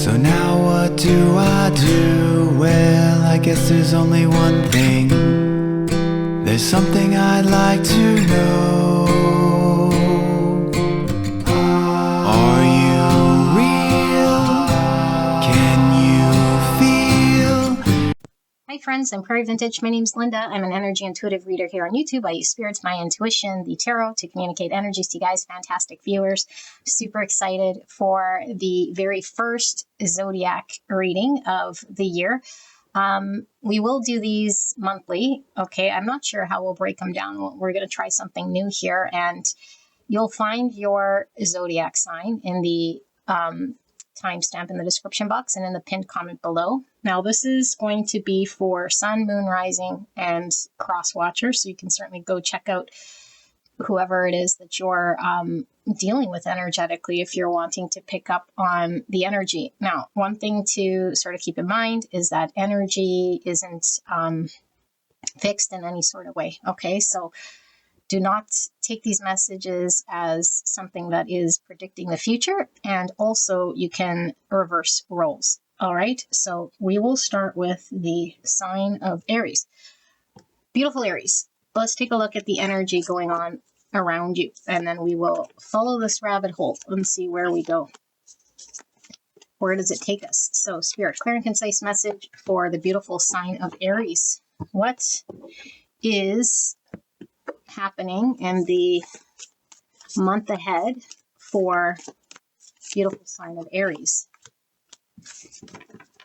So now what do I do? Well, I guess there's only one thing. There's something I'd like to know. Are you real? Can you feel? Hi friends, I'm Prairie Vintage. My name's Linda. I'm an energy intuitive reader here on YouTube. I use spirits, my intuition, the tarot to communicate energies to you guys, fantastic viewers. Super excited for the very first Zodiac reading of the year. We will do these monthly. Okay, I'm not sure how we'll break them down. We're going to try something new here, and you'll find your Zodiac sign in the timestamp in the description box and in the pinned comment below. Now, this is going to be for Sun, Moon, Rising, and Cross Watchers, so you can certainly go check out whoever it is that you're dealing with energetically if you're wanting to pick up on the energy. Now, one thing to sort of keep in mind is that energy isn't fixed in any sort of way, okay? So do not take these messages as something that is predicting the future, and also you can reverse roles. All right, so we will start with the sign of Aries. Beautiful Aries. Let's take a look at the energy going on around you, and then we will follow this rabbit hole and see where we go. Where does it take us? So, Spirit, clear and concise message for the beautiful sign of Aries. What is happening in the month ahead for beautiful sign of Aries?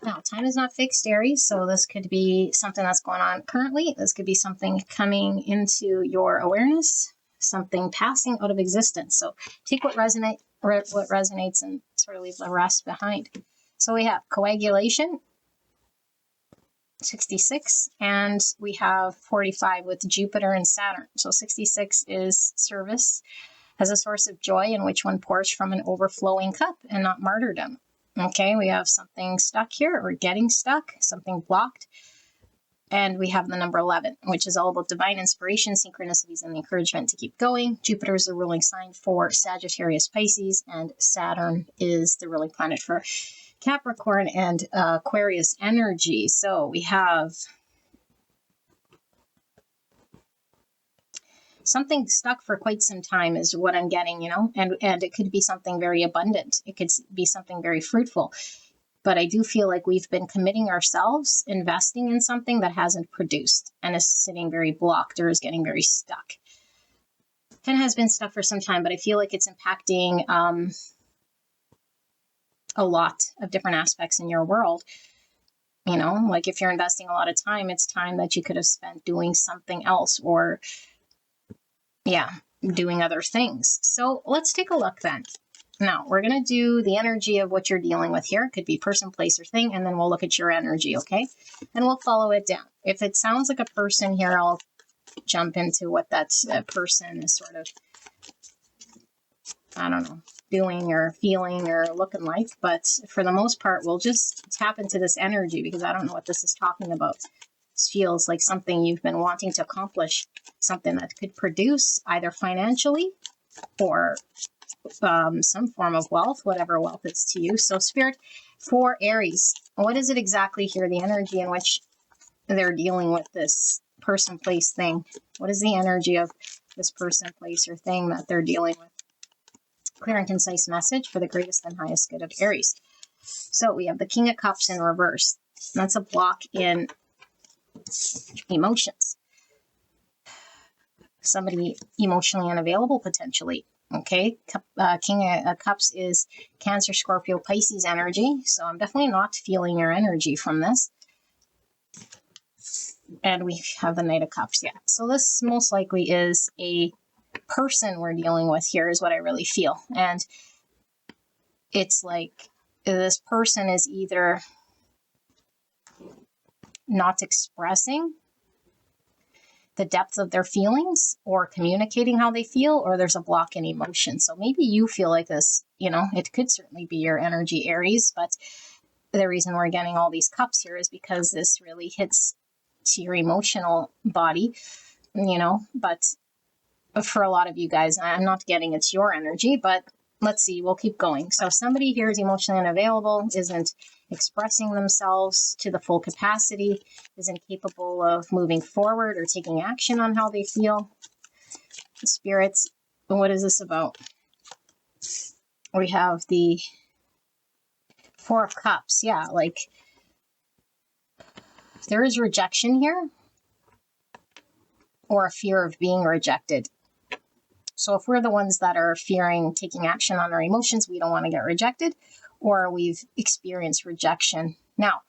Now, time is not fixed, Aries, so this could be something that's going on currently. This could be something coming into your awareness, something passing out of existence. So take what resonates and sort of leave the rest behind. So we have coagulation, 66, and we have 45 with Jupiter and Saturn. So 66 is service as a source of joy, in which one pours from an overflowing cup and not martyrdom. Okay, we have something stuck here, or getting stuck, something blocked. And we have the number 11, which is all about divine inspiration, synchronicities, and the encouragement to keep going. Jupiter is the ruling sign for Sagittarius, Pisces, and Saturn is the ruling planet for Capricorn and Aquarius energy. So we have something stuck for quite some time is what I'm getting, you know, and it could be something very abundant. It could be something very fruitful. But I do feel like we've been committing ourselves, investing in something that hasn't produced and is sitting very blocked or is getting very stuck. And has been stuck for some time, but I feel like it's impacting a lot of different aspects in your world. You know, like if you're investing a lot of time, it's time that you could have spent doing something else, or doing other things. So let's take a look then. Now, we're going to do the energy of what you're dealing with here. It could be person, place, or thing, and then we'll look at your energy, okay? And we'll follow it down. If it sounds like a person here, I'll jump into what that person is sort of, I don't know, doing or feeling or looking like. But for the most part, we'll just tap into this energy because I don't know what this is talking about. This feels like something you've been wanting to accomplish, something that could produce either financially or some form of wealth, whatever wealth is to you. So Spirit, for Aries, what is it exactly here, the energy in which they're dealing with this person, place, thing? What is the energy of this person, place, or thing that they're dealing with? Clear and concise message for the greatest and highest good of Aries. So we have the King of Cups in reverse. That's a block in emotions. Somebody emotionally unavailable, potentially. Okay, King of Cups is Cancer, Scorpio, Pisces energy. So I'm definitely not feeling your energy from this. And we have the Knight of Cups, yeah. So this most likely is a person we're dealing with here is what I really feel. And it's like this person is either not expressing the depth of their feelings or communicating how they feel, or there's a block in emotion. So maybe you feel like this, you know, it could certainly be your energy, Aries, but the reason we're getting all these cups here is because this really hits to your emotional body, you know, but for a lot of you guys, I'm not getting it's your energy, but let's see, we'll keep going. So somebody here is emotionally unavailable, isn't expressing themselves to the full capacity, isn't capable of moving forward or taking action on how they feel. Spirits, what is this about? We have the Four of Cups. Yeah, like there is rejection here or a fear of being rejected. So if we're the ones that are fearing taking action on our emotions, we don't want to get rejected, or we've experienced rejection. Now,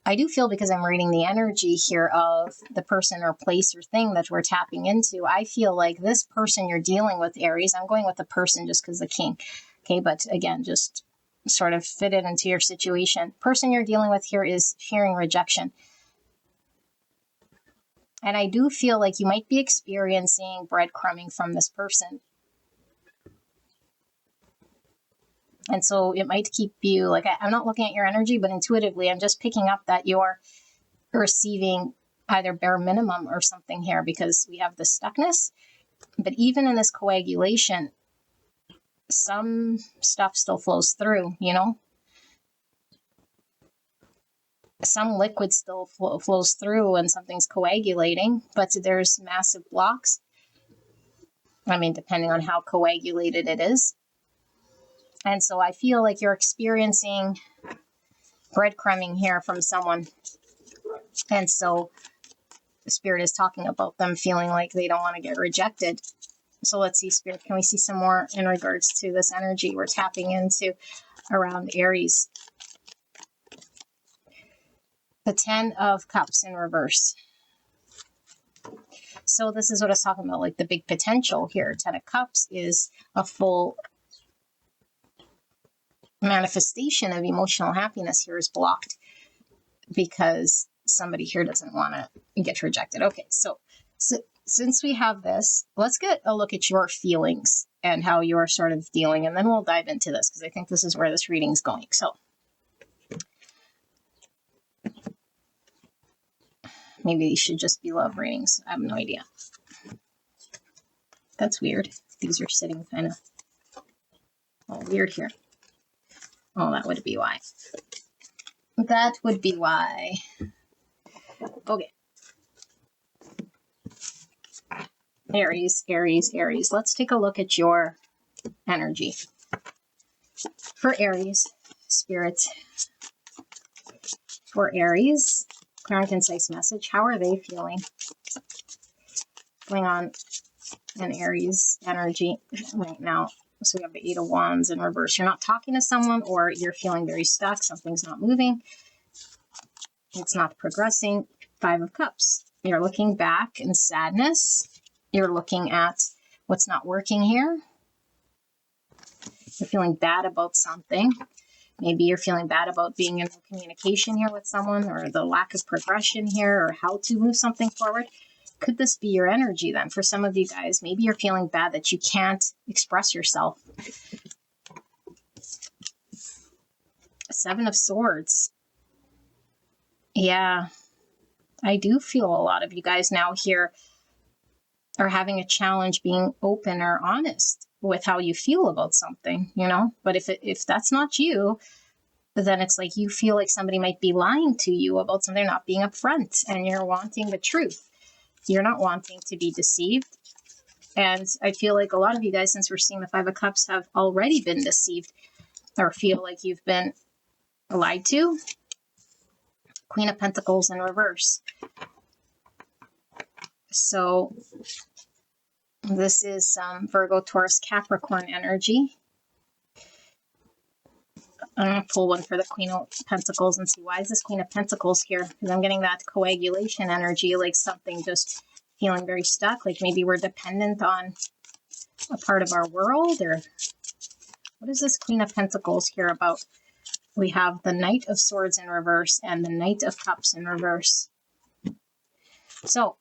I do feel, because I'm reading the energy here of the person or place or thing that we're tapping into, I feel like this person you're dealing with, Aries, I'm going with the person just because the king. Okay, but again, just sort of fit it into your situation. Person you're dealing with here is fearing rejection. And I do feel like you might be experiencing breadcrumbing from this person. And so it might keep you, like, I'm not looking at your energy, but intuitively, I'm just picking up that you're receiving either bare minimum or something here, because we have the stuckness. But even in this coagulation, some stuff still flows through, you know? Some liquid still flows through when something's coagulating, but there's massive blocks. I mean, depending on how coagulated it is. And so I feel like you're experiencing breadcrumbing here from someone. And so the Spirit is talking about them feeling like they don't want to get rejected. So let's see, Spirit, can we see some more in regards to this energy we're tapping into around Aries? The 10 of Cups in reverse. So this is what I was talking about, like the big potential here. 10 of Cups is a full manifestation of emotional happiness here is blocked because somebody here doesn't want to get rejected. Okay, so since we have this, let's get a look at your feelings and how you're sort of dealing, and then we'll dive into this because I think this is where this reading is going. So maybe these should just be love readings. I have no idea. That's weird. These are sitting kind of weird here. Oh, that would be why. That would be why. Okay. Aries, Aries, Aries. Let's take a look at your energy. For Aries, Spirit. For Aries, clear and concise message. How are they feeling? Going on in Aries energy right now. So we have the 8 of Wands in reverse. You're not talking to someone, or you're feeling very stuck. Something's not moving. It's not progressing. 5 of Cups. You're looking back in sadness. You're looking at what's not working here. You're feeling bad about something. Maybe you're feeling bad about being in communication here with someone, or the lack of progression here, or how to move something forward. Could this be your energy then? For some of you guys, maybe you're feeling bad that you can't express yourself. 7 of Swords. Yeah, I do feel a lot of you guys now here are having a challenge being open or honest with how you feel about something, you know? But if that's not you, then it's like you feel like somebody might be lying to you about something, not being upfront, and you're wanting the truth. You're not wanting to be deceived. And I feel like a lot of you guys, since we're seeing the 5 of Cups, have already been deceived or feel like you've been lied to. Queen of Pentacles in reverse. So this is some Virgo, Taurus, Capricorn energy. I'm going to pull one for the Queen of Pentacles and see, why is this Queen of Pentacles here? Because I'm getting that coagulation energy, like something just feeling very stuck, like maybe we're dependent on a part of our world, or what is this Queen of Pentacles here about? We have the Knight of Swords in reverse and the Knight of Cups in reverse. So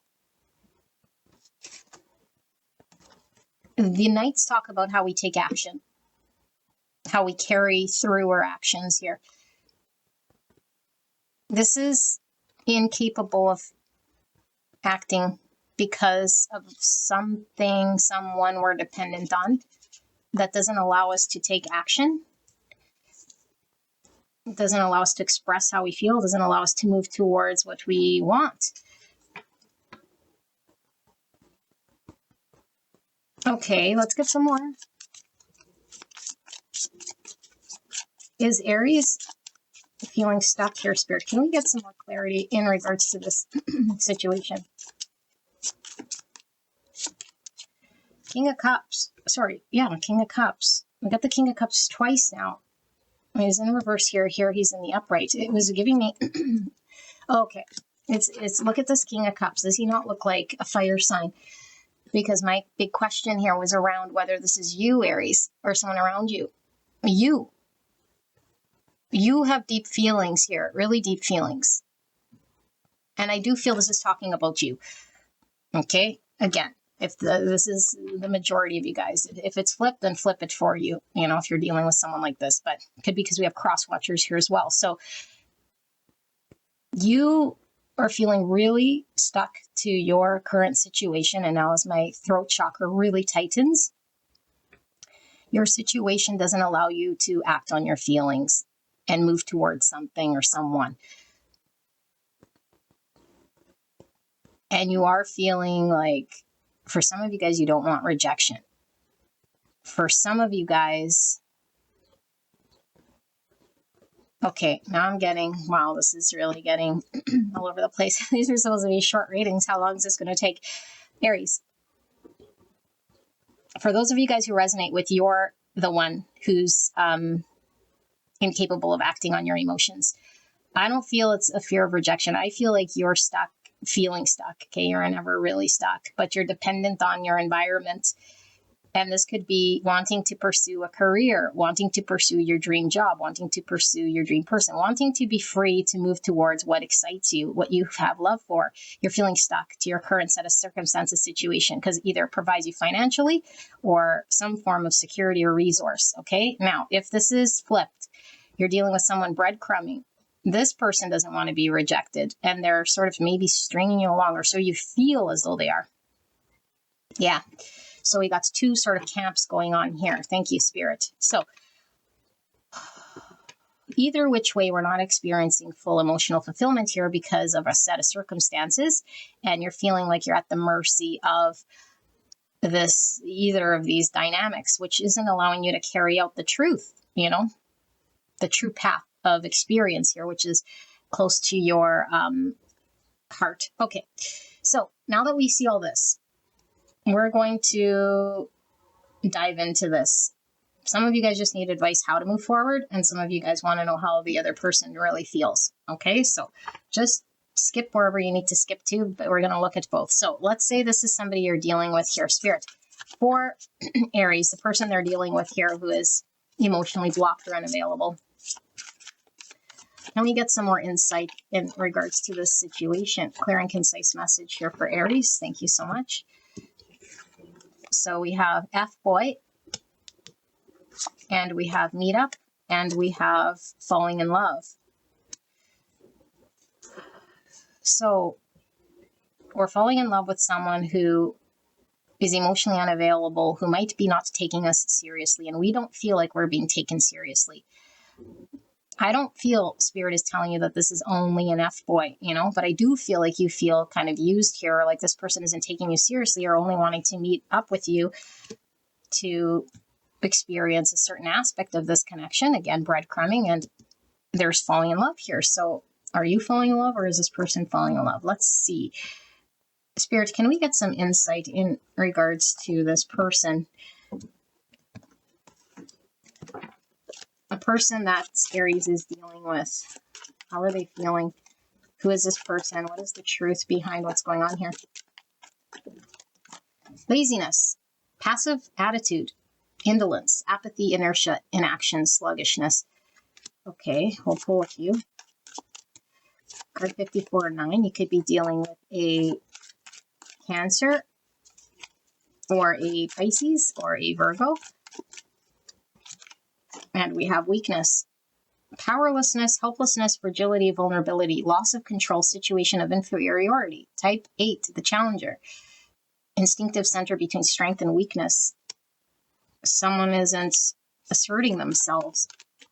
the Knights talk about how we take action, how we carry through our actions here. This is incapable of acting because of something, someone we're dependent on. that doesn't allow us to take action. It doesn't allow us to express how we feel. It doesn't allow us to move towards what we want. Okay, let's get some more. Is Aries feeling stuck here, Spirit? Can we get some more clarity in regards to this situation? King of Cups. Sorry, yeah, King of Cups. We got the King of Cups twice now. He's in reverse here. Here he's in the upright. It was giving me... Okay. It's look at this King of Cups. Does he not look like a fire sign? Because my big question here was around whether this is you, Aries, or someone around you. You have deep feelings here, really deep feelings. And I do feel this is talking about you. Okay? Again, if this is the majority of you guys. If it's flipped, then flip it for you, you know, if you're dealing with someone like this. But it could be because we have cross watchers here as well. So you are feeling really stuck to your current situation. And now as my throat chakra really tightens, your situation doesn't allow you to act on your feelings and move towards something or someone. And you are feeling like, for some of you guys, you don't want rejection. For some of you guys, okay, now I'm getting, wow, this is really getting all over the place. These are supposed to be short readings. How long is this going to take? Aries. For those of you guys who resonate with, you're the one who's incapable of acting on your emotions. I don't feel it's a fear of rejection. I feel like you're stuck, feeling stuck. Okay, you're never really stuck, but you're dependent on your environment. And this could be wanting to pursue a career, wanting to pursue your dream job, wanting to pursue your dream person, wanting to be free to move towards what excites you, what you have love for. You're feeling stuck to your current set of circumstances, situation, because either it provides you financially or some form of security or resource. Okay, now if this is flipped, you're dealing with someone breadcrumbing. This person doesn't want to be rejected, and they're sort of maybe stringing you along, or so you feel as though they are. Yeah. So we got two sort of camps going on here. Thank you, Spirit. So either which way, we're not experiencing full emotional fulfillment here because of a set of circumstances, and you're feeling like you're at the mercy of this, either of these dynamics, which isn't allowing you to carry out the truth, you know, the true path of experience here, which is close to your heart. Okay, so now that we see all this, we're going to dive into this. Some of you guys just need advice how to move forward, and some of you guys want to know how the other person really feels. Okay, so just skip wherever you need to skip to, but we're going to look at both. So let's say this is somebody you're dealing with here, Spirit. For Aries, the person they're dealing with here who is emotionally blocked or unavailable. Can we get some more insight in regards to this situation? Clear and concise message here for Aries. Thank you so much. So we have F-boy, and we have meetup, and we have falling in love. So we're falling in love with someone who is emotionally unavailable, who might be not taking us seriously, and we don't feel like we're being taken seriously. I don't feel Spirit is telling you that this is only an F-boy, you know, but I do feel like you feel kind of used here, or like this person isn't taking you seriously or only wanting to meet up with you to experience a certain aspect of this connection. Again, breadcrumbing, and there's falling in love here. So are you falling in love, or is this person falling in love? Let's see. Spirit, can we get some insight in regards to this person? A person that Aries is dealing with. How are they feeling? Who is this person? What is the truth behind what's going on here? Laziness, passive attitude, indolence, apathy, inertia, inaction, sluggishness. Okay, we'll pull a few. Card 54-9, you could be dealing with a Cancer or a Pisces or a Virgo. And we have weakness, powerlessness, helplessness, fragility, vulnerability, loss of control, situation of inferiority. Type 8, the challenger. Instinctive center between strength and weakness. someone isn't asserting themselves.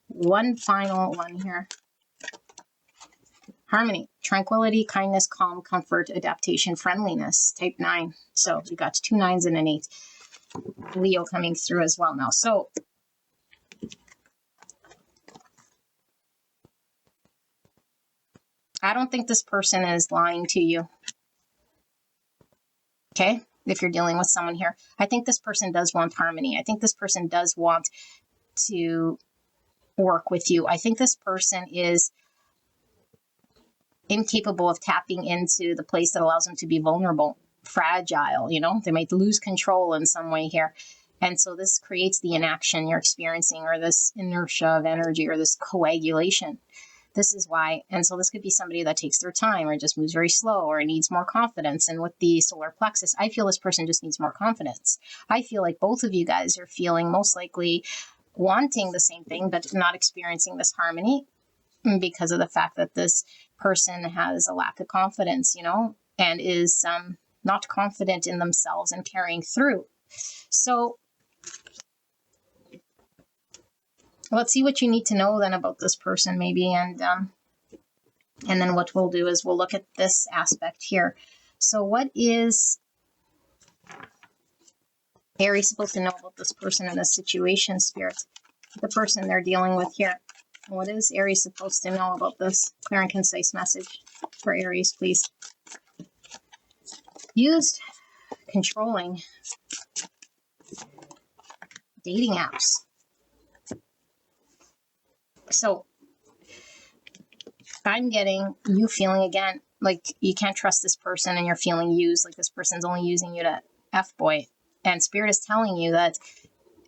One final one here. Harmony, tranquility, kindness, calm, comfort, adaptation, friendliness, type 9. So we got 2 9s and an 8. Leo coming through as well now. So I don't think this person is lying to you. Okay? If you're dealing with someone here, I think this person does want harmony. I think this person does want to work with you. I think this person is incapable of tapping into the place that allows them to be vulnerable, fragile, you know, they might lose control in some way here. And so this creates the inaction you're experiencing, or this inertia of energy, or this coagulation. This is why. And so this could be somebody that takes their time, or just moves very slow, or needs more confidence. And with the solar plexus, I feel this person just needs more confidence. I feel like both of you guys are feeling most likely wanting the same thing, but not experiencing this harmony because of the fact that this person has a lack of confidence, you know, and is not confident in themselves and carrying through. So let's see what you need to know then about this person, maybe, and then what we'll do is we'll look at this aspect here. So what is Aries supposed to know about this person in this situation, Spirit? The person they're dealing with here. What is Aries supposed to know about this? Clear and concise message for Aries, please. Used, controlling, dating apps. So I'm getting you feeling again like you can't trust this person, and you're feeling used, like this person's only using you to F-boy. And Spirit is telling you that,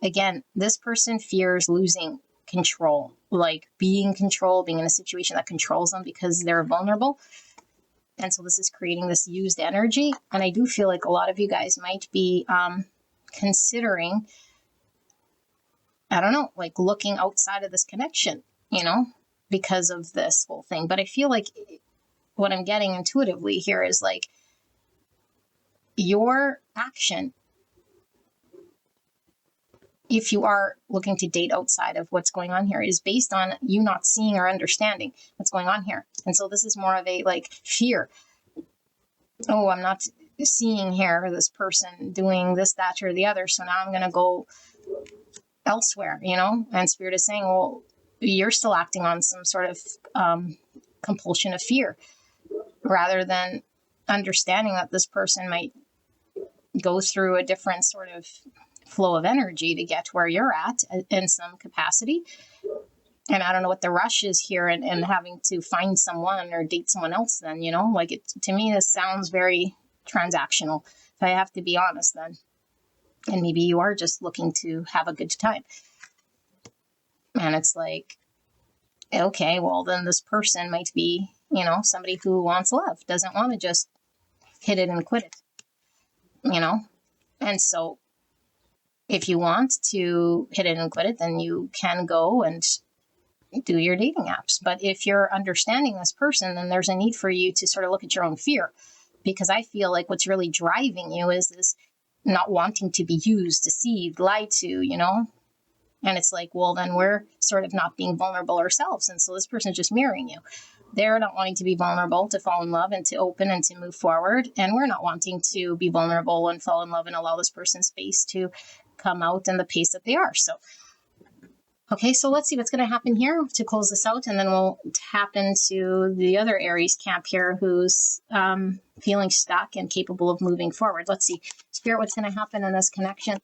again, this person fears losing control, like being controlled, being in a situation that controls them because they're vulnerable. And so this is creating this used energy. And I do feel like a lot of you guys might be considering, I don't know, like looking outside of this connection, you know, because of this whole thing. But I feel like what I'm getting intuitively here is like your action, if you are looking to date outside of what's going on here, is based on you not seeing or understanding what's going on here. And so this is more of a like fear. Oh, I'm not seeing here this person doing this, that, or the other. So now I'm going to go elsewhere, you know? And Spirit is saying, well, you're still acting on some sort of compulsion of fear, rather than understanding that this person might go through a different sort of flow of energy to get where you're at in some capacity. And I don't know what the rush is here, and having to find someone or date someone else then, you know, like it, to me, this sounds very transactional, if I have to be honest then. And maybe you are just looking to have a good time. And it's like, okay, well then this person might be, you know, somebody who wants love, doesn't want to just hit it and quit it, you know? And so if you want to hit it and quit it, then you can go and do your dating apps. But if you're understanding this person, then there's a need for you to sort of look at your own fear, because I feel like what's really driving you is this not wanting to be used, deceived, lied to, you know? And it's like, well, then we're sort of not being vulnerable ourselves. And so this person is just mirroring you. They're not wanting to be vulnerable, to fall in love and to open and to move forward. And we're not wanting to be vulnerable and fall in love and allow this person space to come out in the pace that they are. So, okay, so let's see what's going to happen here to close this out. And then we'll tap into the other Aries camp here who's feeling stuck and capable of moving forward. Let's see, Spirit, what's going to happen in this connection?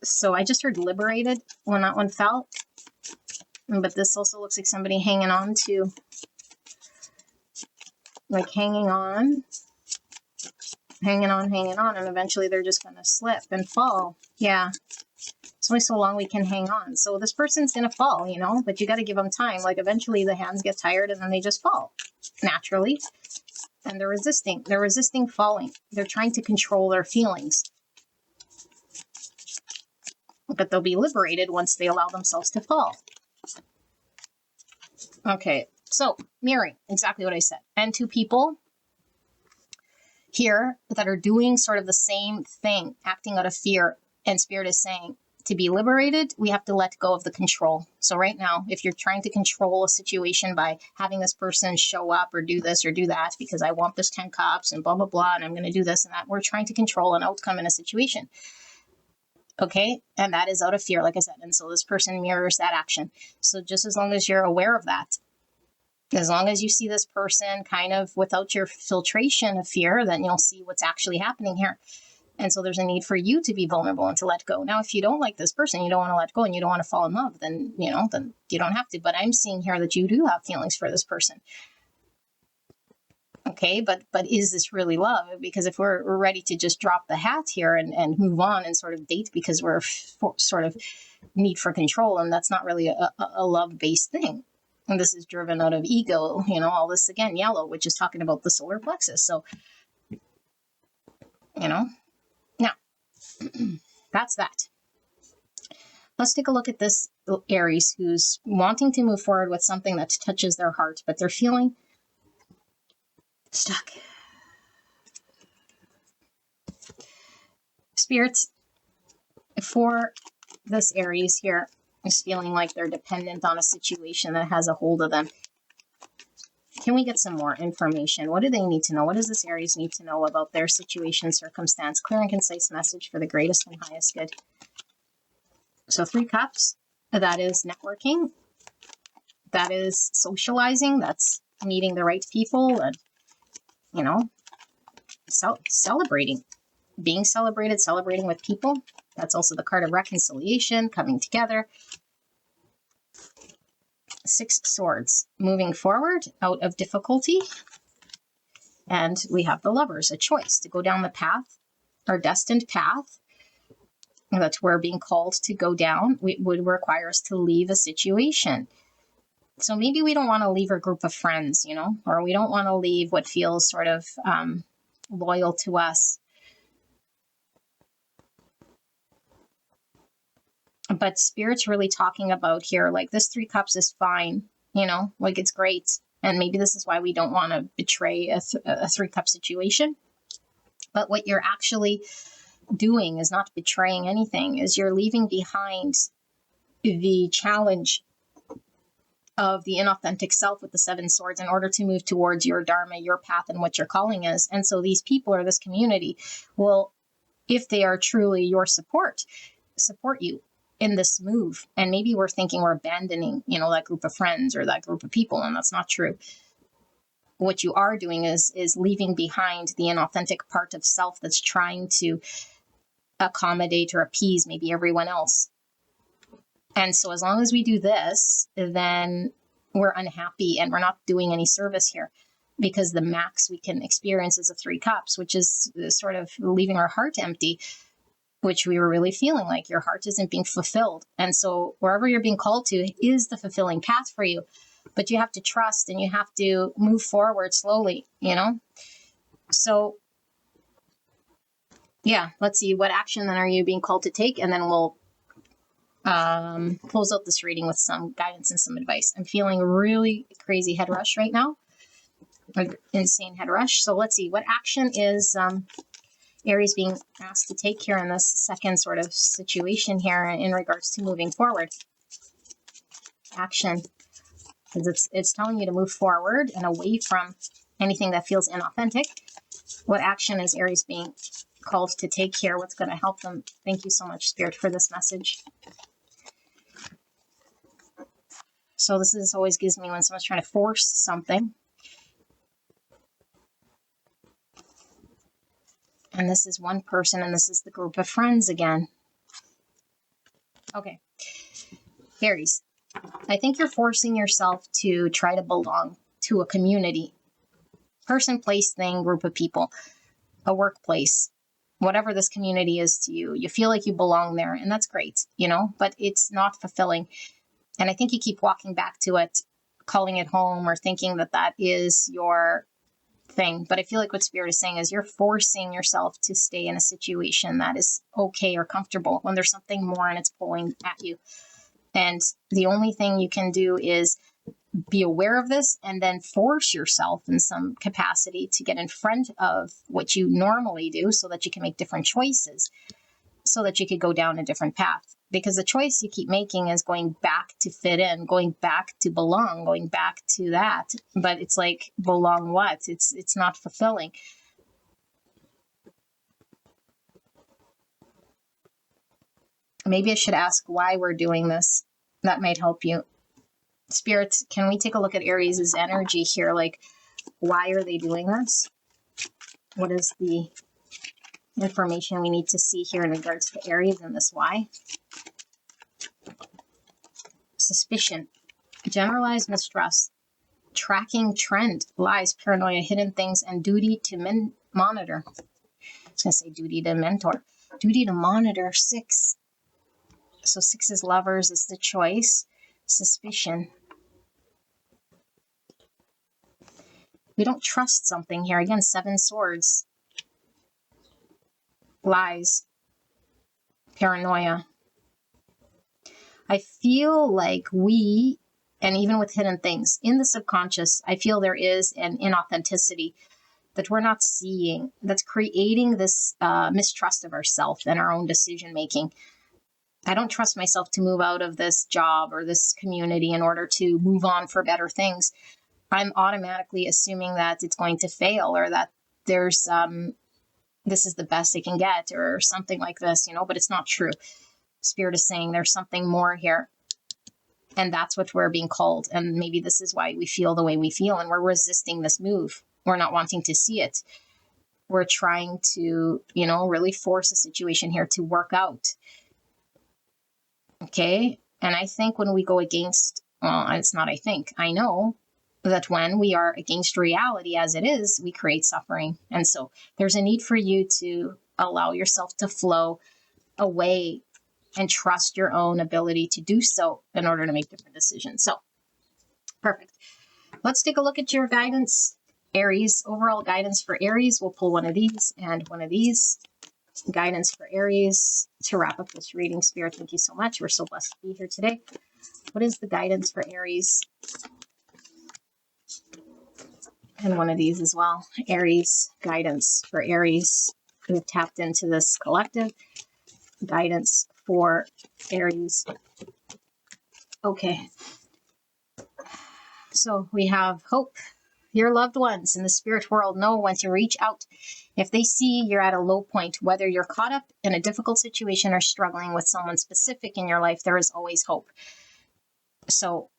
So I just heard liberated when that one fell. But this also looks like somebody hanging on to, like hanging on, and eventually they're just going to slip and fall. Yeah. It's only so long we can hang on. So this person's going to fall, you know, but you got to give them time. Like eventually the hands get tired and then they just fall naturally. And they're resisting falling. They're trying to control their feelings. But they'll be liberated once they allow themselves to fall. Okay, so mirroring, exactly what I said. And two people here that are doing sort of the same thing, acting out of fear, And Spirit is saying, to be liberated, we have to let go of the control. So right now, if you're trying to control a situation by having this person show up or do this or do that because I want this 10 cups and blah, blah, blah, and I'm going to do this and that, we're trying to control an outcome in a situation. Okay. And that is out of fear, like I said. And so this person mirrors that action. So just as long as you're aware of that, as long as you see this person kind of without your filtration of fear, then you'll see what's actually happening here. And so there's a need for you to be vulnerable and to let go. Now, if you don't like this person, you don't want to let go and you don't want to fall in love, then you don't have to. But I'm seeing here that you do have feelings for this person. Okay, but is this really love? Because if we're ready to just drop the hat here and move on and sort of date because we're sort of need for control, and that's not really a love-based thing. And this is driven out of ego, all this again, yellow, which is talking about the solar plexus. So, now that's that. Let's take a look at this Aries who's wanting to move forward with something that touches their heart, but they're feeling stuck. Spirits, for this Aries here, is feeling like they're dependent on a situation that has a hold of them. Can we get some more information? What do they need to know? What does this Aries need to know about their situation, circumstance? Clear and concise message for the greatest and highest good. So 3 cups, that is networking. That is socializing. That's meeting the right people and, celebrating. Being celebrated, celebrating with people. That's also the card of reconciliation, coming together. 6 swords, moving forward out of difficulty. And we have the Lovers, a choice to go down the path, our destined path that we're being called to go down. It would require us to leave a situation. So maybe we don't want to leave our group of friends, or we don't want to leave what feels sort of loyal to us. But Spirit's really talking about here, like this 3 cups is fine, like it's great. And maybe this is why we don't want to betray a 3-cup situation. But what you're actually doing is not betraying anything, is you're leaving behind the challenge of the inauthentic self with the 7 swords in order to move towards your dharma, your path, and what your calling is. And so these people or this community will, if they are truly your support you in this move. And maybe we're thinking we're abandoning, that group of friends or that group of people, and that's not true. What you are doing is leaving behind the inauthentic part of self that's trying to accommodate or appease maybe everyone else. And so as long as we do this, then we're unhappy and we're not doing any service here, because the max we can experience is a 3 cups, which is sort of leaving our heart empty, which we were really feeling like your heart isn't being fulfilled. And so wherever you're being called to is the fulfilling path for you, but you have to trust and you have to move forward slowly, So yeah, let's see, what action then are you being called to take? And then we'll close out this reading with some guidance and some advice. I'm feeling a really crazy head rush right now, like insane head rush. So let's see, what action is Aries being asked to take here in this second sort of situation here in regards to moving forward. Action, because it's telling you to move forward and away from anything that feels inauthentic. What action is Aries being called to take here? What's going to help them? Thank you so much, Spirit, for this message. So this always gives me when someone's trying to force something. And this is one person, and this is the group of friends again. Okay. Aries, I think you're forcing yourself to try to belong to a community. Person, place, thing, group of people, a workplace, whatever this community is to you. You feel like you belong there, and that's great, but it's not fulfilling. And I think you keep walking back to it, calling it home, or thinking that that is your thing. But I feel like what Spirit is saying is you're forcing yourself to stay in a situation that is okay or comfortable when there's something more and it's pulling at you. And the only thing you can do is be aware of this and then force yourself in some capacity to get in front of what you normally do so that you can make different choices. so that you could go down a different path. Because the choice you keep making is going back to fit in, going back to belong, going back to that. But it's like, belong what? It's not fulfilling. Maybe I should ask why we're doing this. That might help you. Spirits, can we take a look at Aries' energy here? Like, why are they doing this? What is the information we need to see here in regards to Aries and this why? Suspicion, generalized mistrust, tracking trend, lies, paranoia, hidden things, and duty to monitor. I was going to say duty to mentor. Duty to monitor, 6. So 6 is lovers, is the choice. Suspicion. We don't trust something here. Again, 7 swords. Lies. Paranoia. I feel like we, and even with hidden things, in the subconscious, I feel there is an inauthenticity that we're not seeing, that's creating this mistrust of ourselves and our own decision making. I don't trust myself to move out of this job or this community in order to move on for better things. I'm automatically assuming that it's going to fail, or that there's this is the best I can get, or something like this, you know, but it's not true. Spirit is saying there's something more here. And that's what we're being called. And maybe this is why we feel the way we feel, and we're resisting this move. We're not wanting to see it. We're trying to, you know, really force a situation here to work out. Okay. And I think when we go against, well, it's not, I think, I know that when we are against reality as it is, we create suffering. And so there's a need for you to allow yourself to flow away and trust your own ability to do so in order to make different decisions. So, perfect. Let's take a look at your guidance. Aries, overall guidance for Aries. We'll pull one of these and one of these. Guidance for Aries to wrap up this reading. Spirit, thank you so much. We're so blessed to be here today. What is the guidance for Aries? And one of these as well. Aries, guidance for Aries. We've tapped into this collective. Guidance for Aries. Okay. So we have hope. Your loved ones in the spirit world know when to reach out. If they see you're at a low point, whether you're caught up in a difficult situation or struggling with someone specific in your life, there is always hope. So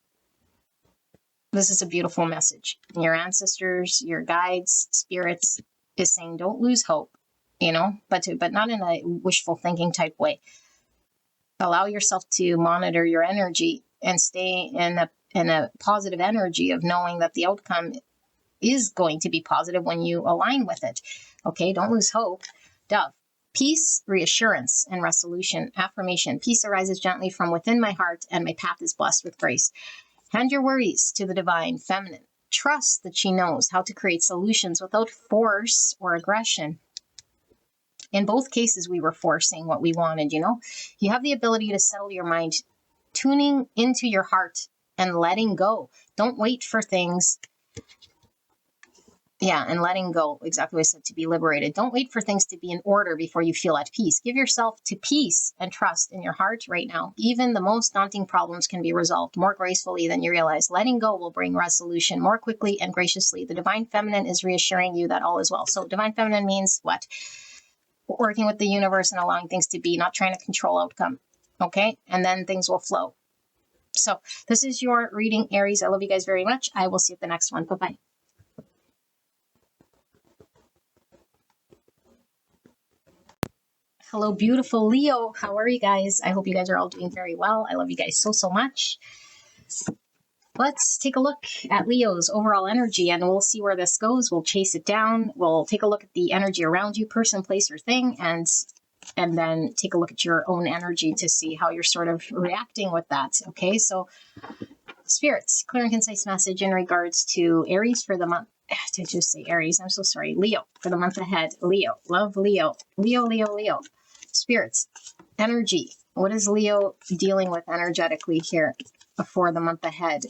this is a beautiful message. Your ancestors, your guides, spirits is saying, don't lose hope, you know, but not in a wishful thinking type way. Allow yourself to monitor your energy and stay in a positive energy of knowing that the outcome is going to be positive when you align with it. Okay, don't lose hope. Dove. Peace, reassurance, and resolution. Affirmation. Peace arises gently from within my heart, and my path is blessed with grace. Hand your worries to the divine feminine. Trust that she knows how to create solutions without force or aggression. In both cases, we were forcing what we wanted, you know. You have the ability to settle your mind, tuning into your heart and letting go. Don't wait for things. Yeah, and letting go. Exactly what I said, to be liberated. Don't wait for things to be in order before you feel at peace. Give yourself to peace and trust in your heart right now. Even the most daunting problems can be resolved more gracefully than you realize. Letting go will bring resolution more quickly and graciously. The divine feminine is reassuring you that all is well. So divine feminine means what? Working with the universe and allowing things to be, not trying to control outcome. Okay? And then things will flow. So this is your reading, Aries. I love you guys very much. I will see you at the next one. Bye-bye. Hello, beautiful Leo. How are you guys? I hope you guys are all doing very well. I love you guys so, so much. Let's take a look at Leo's overall energy, and we'll see where this goes. We'll chase it down. We'll take a look at the energy around you, person, place, or thing, and then take a look at your own energy to see how you're sort of reacting with that. Okay, so spirits, clear and concise message in regards to Aries for the month. Did I just say Aries? I'm so sorry. Leo for the month ahead. Leo, love Leo. Leo, Leo, Leo. Spirits, energy. What is Leo dealing with energetically here for the month ahead?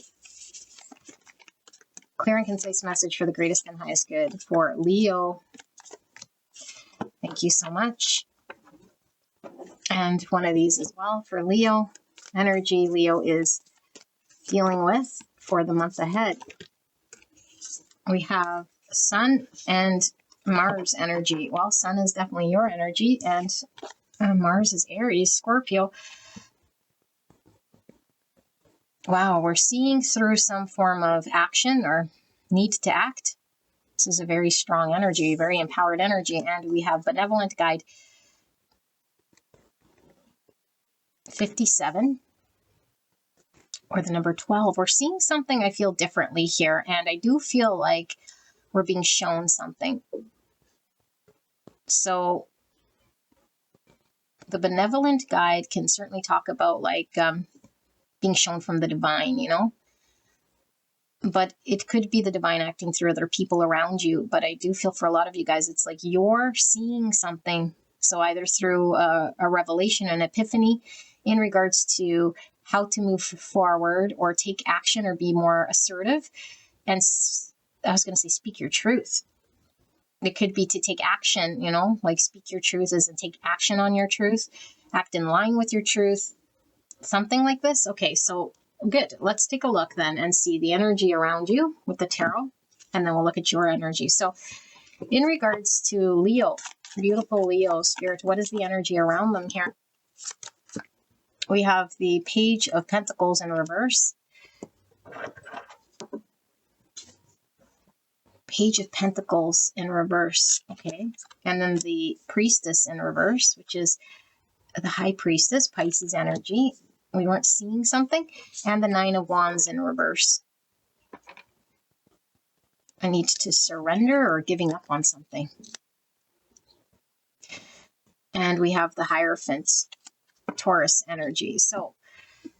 Clear and concise message for the greatest and highest good for Leo. Thank you so much. And one of these as well for Leo. Energy Leo is dealing with for the month ahead. We have Sun and Mars energy. Well, Sun is definitely your energy, and Mars is Aries, Scorpio. Wow, we're seeing through some form of action or need to act. This is a very strong energy, very empowered energy. And we have benevolent guide 57 or the number 12. We're seeing something I feel differently here. And I do feel like we're being shown something. So the benevolent guide can certainly talk about like being shown from the divine, you know, but it could be the divine acting through other people around you. But I do feel for a lot of you guys, it's like you're seeing something. So either through a revelation, an epiphany in regards to how to move forward or take action or be more assertive. And I was going to say, speak your truth. It could be to take action, you know, like speak your truth is and take action on your truth, act in line with your truth, something like this. Okay, so good. Let's take a look then and see the energy around you with the tarot, and then we'll look at your energy. So in regards to Leo, beautiful Leo spirit, what is the energy around them here? We have the Page of Pentacles in reverse. Page of Pentacles in reverse, okay. And then the Priestess in reverse, which is the High Priestess, Pisces energy. We weren't seeing something. And the Nine of Wands in reverse. I need to surrender or giving up on something. And we have the Hierophant, Taurus energy. So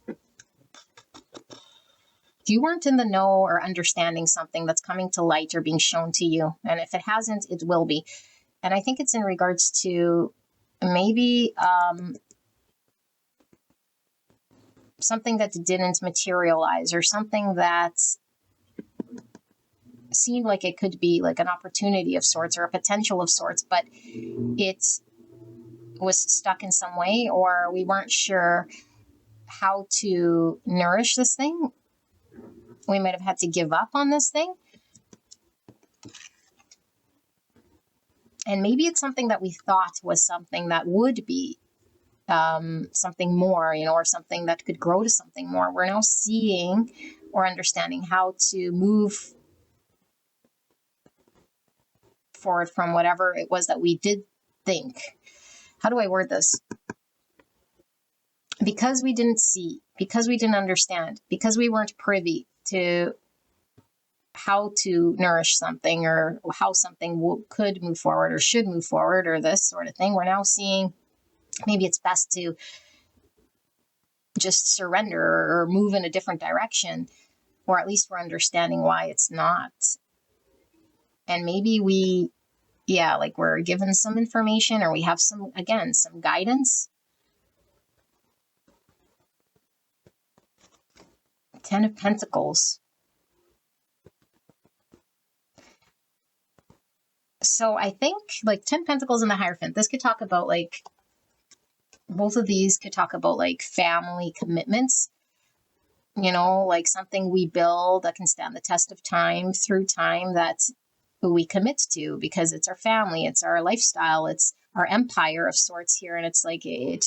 if you weren't in the know or understanding something that's coming to light or being shown to you, and if it hasn't, it will be. And I think it's in regards to maybe something that didn't materialize or something that seemed like it could be like an opportunity of sorts or a potential of sorts, but it was stuck in some way, or we weren't sure how to nourish this thing. We might have had to give up on this thing. And maybe it's something that we thought was something that would be something more, you know, or something that could grow to something more. We're now seeing or understanding how to move forward from whatever it was that we did think. How do I word this? Because we didn't see, because we didn't understand, because we weren't privy to how to nourish something or how something could move forward or should move forward or this sort of thing. We're now seeing maybe it's best to just surrender or move in a different direction, or at least we're understanding why it's not. And maybe we, like we're given some information or we have some, again, some guidance. 10 of Pentacles. So I think like 10 Pentacles in the Hierophant, this could talk about like, both of these could talk about like family commitments, you know, like something we build that can stand the test of time through time that we commit to because it's our family, it's our lifestyle, it's our empire of sorts here. And it's like, it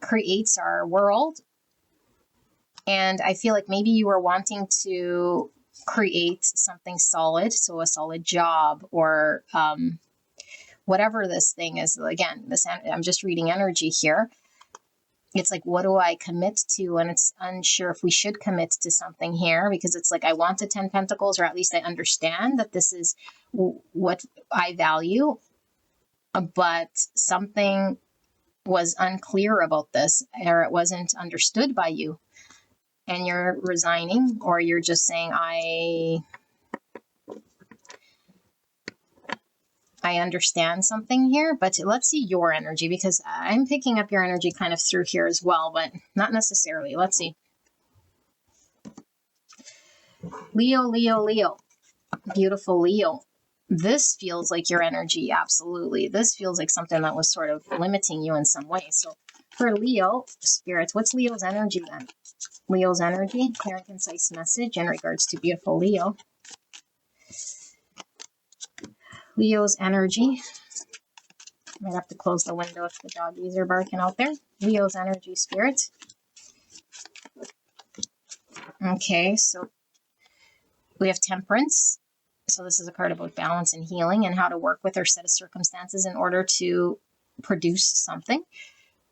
creates our world. And I feel like maybe you were wanting to create something solid. So a solid job or, whatever this thing is. Again, I'm just reading energy here. It's like, what do I commit to? And it's unsure if we should commit to something here because it's like, I want a 10 Pentacles, or at least I understand that this is what I value, but something was unclear about this, or it wasn't understood by you. And you're resigning, or you're just saying, I understand something here, but let's see your energy because I'm picking up your energy kind of through here as well, but not necessarily. Let's see. Leo, Leo, Leo. Beautiful Leo. This feels like your energy. Absolutely. This feels like something that was sort of limiting you in some way. So For Leo, spirits, what's Leo's energy then? Leo's energy, clear and concise message in regards to beautiful Leo. Leo's energy. Might have to close the window if the doggies are barking out there. Leo's energy, spirit. Okay, so we have Temperance. So this is a card about balance and healing and how to work with our set of circumstances in order to produce something.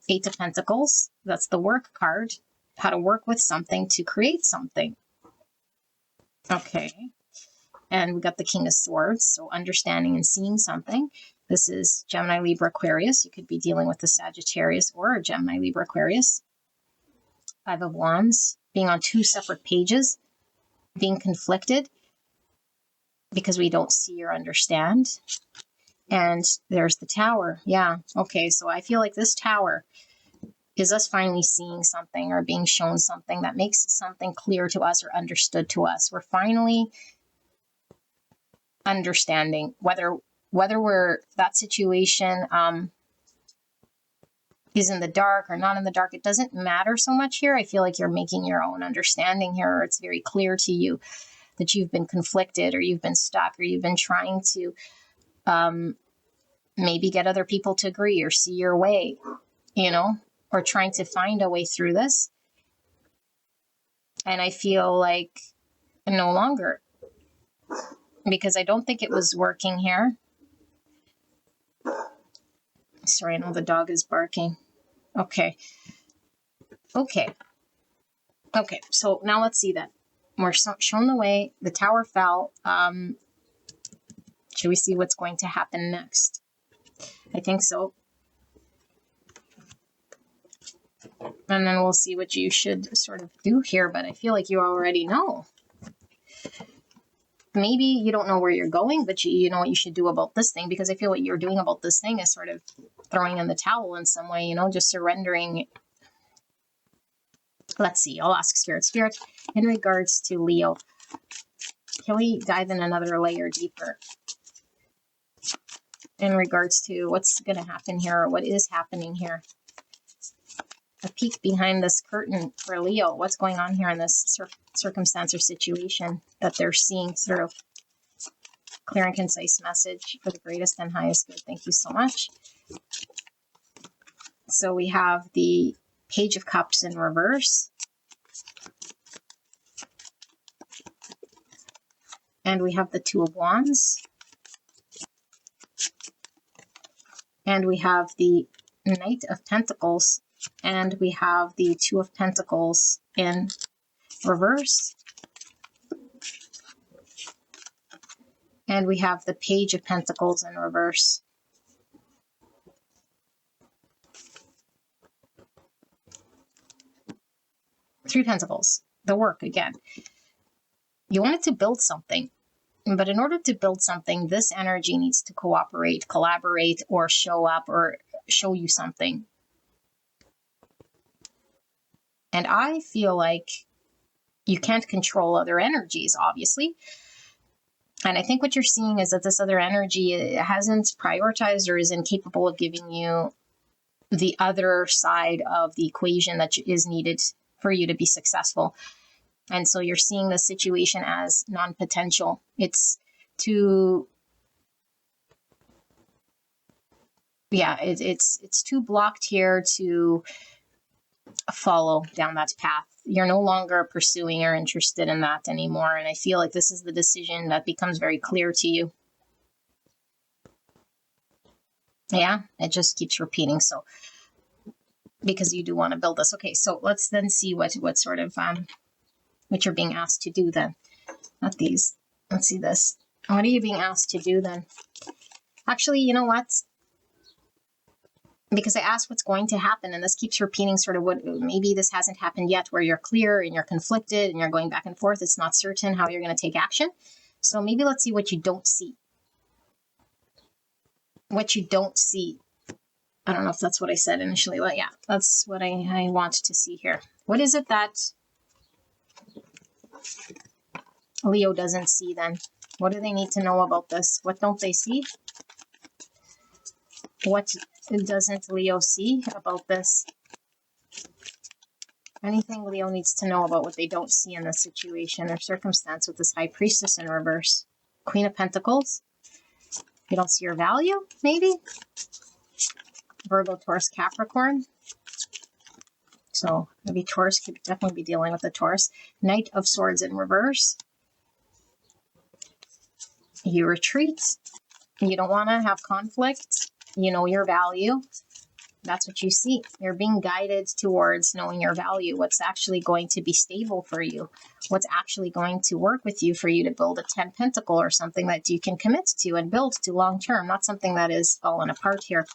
Eight of Pentacles, that's the work card. How to work with something to create something. Okay. And we got the King of Swords, so understanding and seeing something. This is Gemini, Libra, Aquarius. You could be dealing with a Sagittarius or a Gemini, Libra, Aquarius. Five of Wands, being on two separate pages, being conflicted because we don't see or understand. And there's the Tower. Yeah, okay, so I feel like this Tower is us finally seeing something or being shown something that makes something clear to us or understood to us. We're finally understanding whether we're that situation is in the dark or not in the dark. It doesn't matter so much here. I feel like you're making your own understanding here, or it's very clear to you that you've been conflicted or you've been stuck or you've been trying to maybe get other people to agree or see your way, you know, or trying to find a way through this. And I feel like no longer, because I don't think it was working here. Sorry, I know the dog is barking. Okay. Okay. Okay, so now let's see that. We're shown the way. The Tower fell. Should we see what's going to happen next? I think so. And then we'll see what you should sort of do here, but I feel like you already know. Maybe you don't know where you're going, but you know what you should do about this thing, because I feel what you're doing about this thing is sort of throwing in the towel in some way, you know, just surrendering. Let's see. I'll ask Spirit. Spirit, in regards to Leo, can we dive in another layer deeper in regards to what's going to happen here or what is happening here? A peek behind this curtain for Leo. What's going on here in this circumstance or situation that they're seeing through? Clear and concise message for the greatest and highest good. Thank you so much. So we have the Page of Cups in reverse. And we have the Two of Wands. And we have the Knight of Pentacles. And we have the Two of Pentacles in reverse. And we have the Page of Pentacles in reverse. Three Pentacles, the work again. You wanted to build something, but in order to build something, this energy needs to cooperate, collaborate, or show up or show you something. And I feel like you can't control other energies, obviously. And I think what you're seeing is that this other energy hasn't prioritized or is incapable of giving you the other side of the equation that is needed for you to be successful. And so you're seeing the situation as non-potential. It's too, yeah, it's too blocked here to follow down that path. You're no longer pursuing or interested in that anymore. And I feel like this is the decision that becomes very clear to you. Yeah, it just keeps repeating. So, because you do want to build this. Okay, so let's then see what sort of, what you're being asked to do then. Not these. Let's see this. What are you being asked to do then? Actually, you know what? Because I asked what's going to happen, and this keeps repeating sort of what, maybe this hasn't happened yet, where you're clear and you're conflicted and you're going back and forth. It's not certain how you're going to take action. So maybe let's see what you don't see. What you don't see. I don't know if that's what I said initially, but yeah, that's what I want to see here. What is it that Leo doesn't see then? What do they need to know about this? What don't they see? What doesn't Leo see about this? Anything Leo needs to know about what they don't see in this situation or circumstance with this High Priestess in reverse. Queen of Pentacles. You don't see your value, maybe? Virgo, Taurus, Capricorn. So maybe Taurus could definitely be dealing with the Taurus. Knight of Swords in reverse. You retreat. You don't want to have conflict. You know your value. That's what you see. You're being guided towards knowing your value. What's actually going to be stable for you. What's actually going to work with you for you to build a 10 pentacle or something that you can commit to and build to long term. Not something that is falling apart here.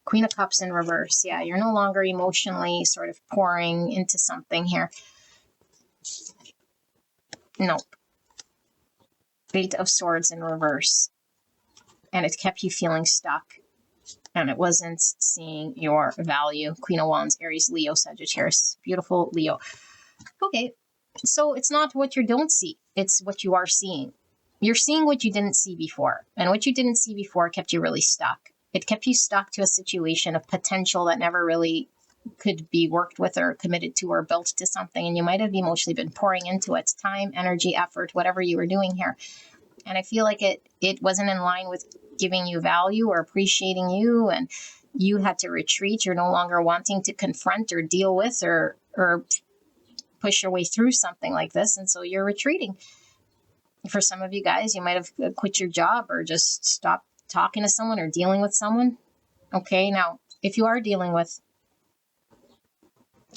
Queen of Cups in reverse. Yeah, you're no longer emotionally sort of pouring into something here. Nope. Eight of Swords in reverse. And it kept you feeling stuck. And it wasn't seeing your value. Queen of Wands, Aries, Leo, Sagittarius. Beautiful Leo. Okay, so it's not what you don't see. It's what you are seeing. You're seeing what you didn't see before. And what you didn't see before kept you really stuck. It kept you stuck to a situation of potential that never really could be worked with or committed to or built to something. And you might have emotionally been pouring into it. Time, energy, effort, whatever you were doing here. And I feel like it wasn't in line with giving you value or appreciating you, and you had to retreat. You're no longer wanting to confront or deal with or push your way through something like this, and so you're retreating. For some of you guys, you might have quit your job or just stopped talking to someone or dealing with someone. Okay, now if you are dealing with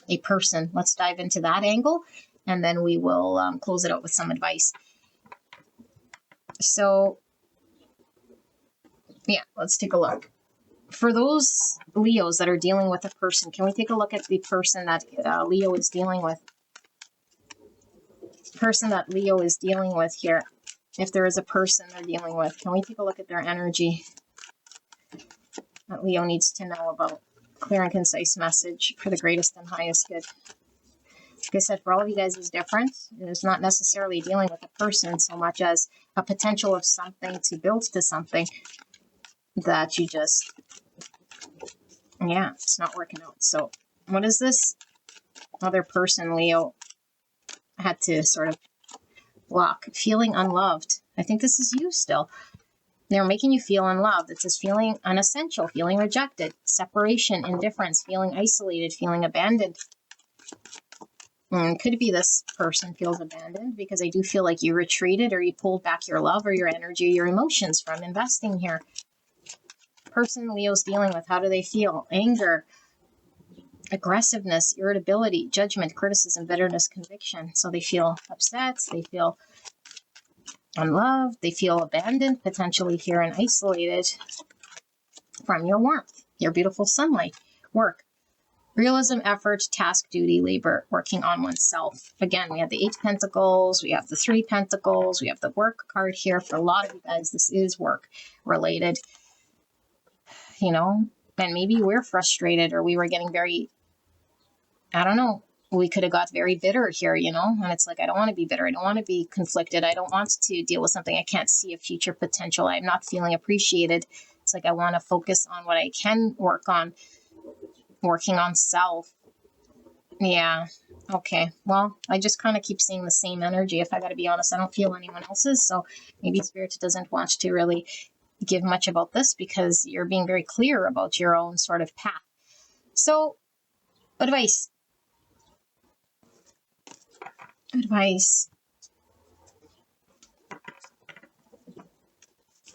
a person, let's dive into that angle, and then we will close it out with some advice. So yeah, let's take a look. For those Leos that are dealing with a person, can we take a look at the person that Leo is dealing with? Person that Leo is dealing with here. If there is a person they're dealing with, can we take a look at their energy that Leo needs to know about? Clear and concise message for the greatest and highest good. Like I said, for all of you guys is different. It's not necessarily dealing with a person so much as a potential of something to build to something that you just, yeah, it's not working out. So what is this other person Leo had to sort of block? Feeling unloved. I think this is you still. They're making you feel unloved. It's this feeling unessential, feeling rejected, separation, indifference, feeling isolated, feeling abandoned. Could be this person feels abandoned because I do feel like you retreated or you pulled back your love or your energy, your emotions from investing here. Person Leo's dealing with, how do they feel? Anger, aggressiveness, irritability, judgment, criticism, bitterness, conviction. So they feel upset, they feel unloved, they feel abandoned, potentially here and isolated from your warmth, your beautiful sunlight. Work. Realism, effort, task, duty, labor, working on oneself. Again, we have the 8 Pentacles, we have the 3 Pentacles, we have the work card here. For a lot of you guys, this is work related, you know, and maybe we're frustrated or we were getting very, I don't know, we could have got very bitter here, you know, and it's like, I don't want to be bitter. I don't want to be conflicted. I don't want to deal with something I can't see a future potential. I'm not feeling appreciated. It's like, I want to focus on what I can work on. Working on self. Yeah. Okay. Well, I just kind of keep seeing the same energy. If I got to be honest, I don't feel anyone else's. So maybe Spirit doesn't want to really give much about this because you're being very clear about your own sort of path. So advice. Advice.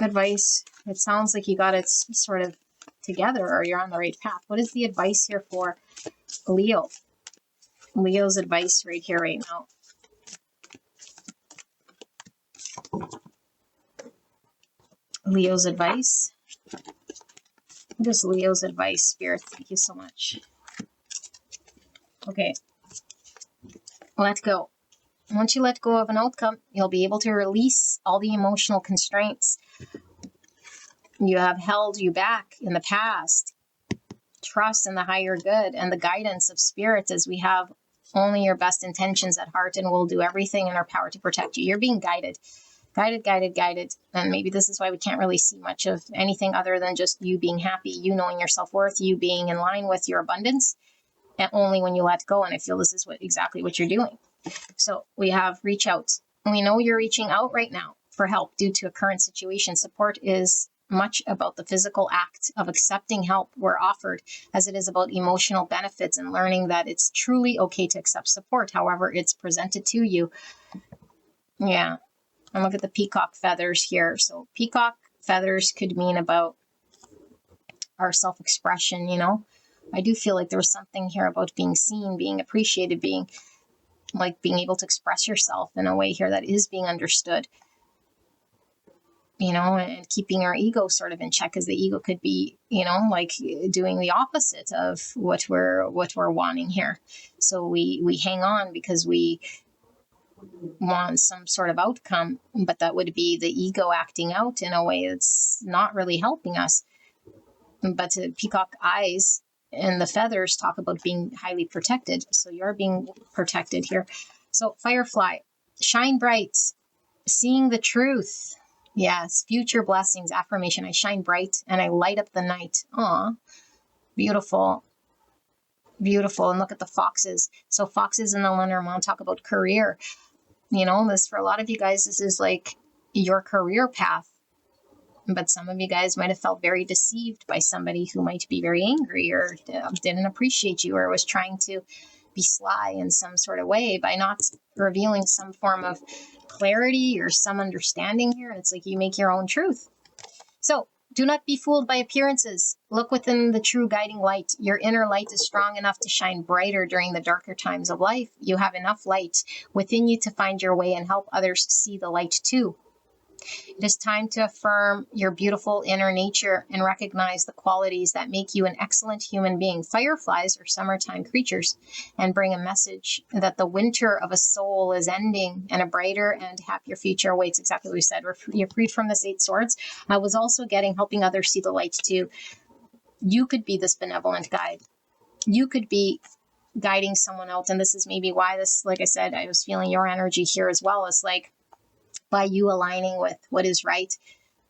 Advice. It sounds like you got it sort of together or you're on the right path. What is the advice here for Leo? Leo's advice right here, right now. Leo's advice. What is Leo's advice, Spirit? Thank you so much. Okay. Let go. Once you let go of an outcome, you'll be able to release all the emotional constraints you have held you back in the past. Trust in the higher good and the guidance of Spirit, as we have only your best intentions at heart and will do everything in our power to protect you. You're being guided. Guided. And maybe this is why we can't really see much of anything other than just you being happy, you knowing your self-worth, you being in line with your abundance and only when you let go. And I feel this is exactly what you're doing. So we have reach out. We know you're reaching out right now for help due to a current situation. Support is much about the physical act of accepting help we're offered, as it is about emotional benefits and learning that it's truly okay to accept support, however it's presented to you. Yeah. And look at the peacock feathers here. So peacock feathers could mean about our self-expression, you know. I do feel like there was something here about being seen, being appreciated, being able to express yourself in a way here that is being understood, you know, and keeping our ego sort of in check, because the ego could be, you know, like doing the opposite of what we're wanting here. So we hang on because we want some sort of outcome, but that would be the ego acting out in a way that's not really helping us. But the peacock eyes and the feathers talk about being highly protected. So you're being protected here. So firefly, shine bright, seeing the truth. Yes, future blessings, affirmation. I shine bright and I light up the night. Aw, beautiful. Beautiful. And look at the foxes. So foxes in the Lenormand talk about career. You know, this for a lot of you guys, this is like your career path. But some of you guys might have felt very deceived by somebody who might be very angry or didn't appreciate you or was trying to be sly in some sort of way by not revealing some form of clarity or some understanding here. And it's like you make your own truth. So do not be fooled by appearances. Look within the true guiding light. Your inner light is strong enough to shine brighter during the darker times of life. You have enough light within you to find your way and help others see the light too. It is time to affirm your beautiful inner nature and recognize the qualities that make you an excellent human being. Fireflies are summertime creatures and bring a message that the winter of a soul is ending and a brighter and happier future awaits. Exactly what we said. You're freed from this 8 swords. I was also helping others see the light too. You could be this benevolent guide. You could be guiding someone else. And this is maybe why this, like I said, I was feeling your energy here as well. It's like, by you aligning with what is right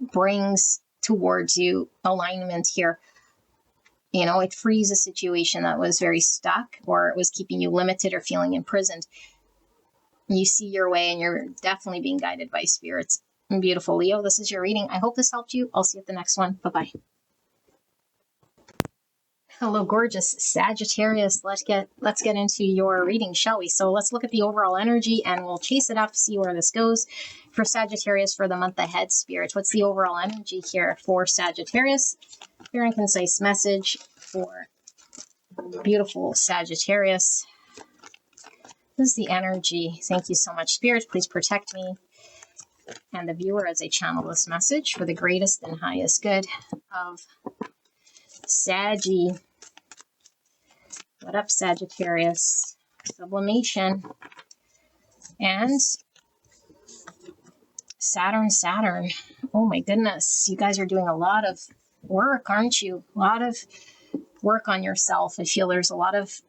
brings towards you alignment here. You know, it frees a situation that was very stuck or it was keeping you limited or feeling imprisoned. You see your way and you're definitely being guided by spirits. Beautiful, Leo. This is your reading. I hope this helped you. I'll see you at the next one. Bye-bye. Hello, gorgeous Sagittarius. Let's get into your reading, shall we? So let's look at the overall energy and we'll chase it up, see where this goes. For Sagittarius for the month ahead, Spirit, what's the overall energy here for Sagittarius? Clear and concise message for beautiful Sagittarius. This is the energy. Thank you so much, Spirit. Please protect me and the viewer as I channel this message for the greatest and highest good of Saggy. What up, Sagittarius? Sublimation. And Saturn. Oh my goodness. You guys are doing a lot of work, aren't you? A lot of work on yourself. I feel there's a lot of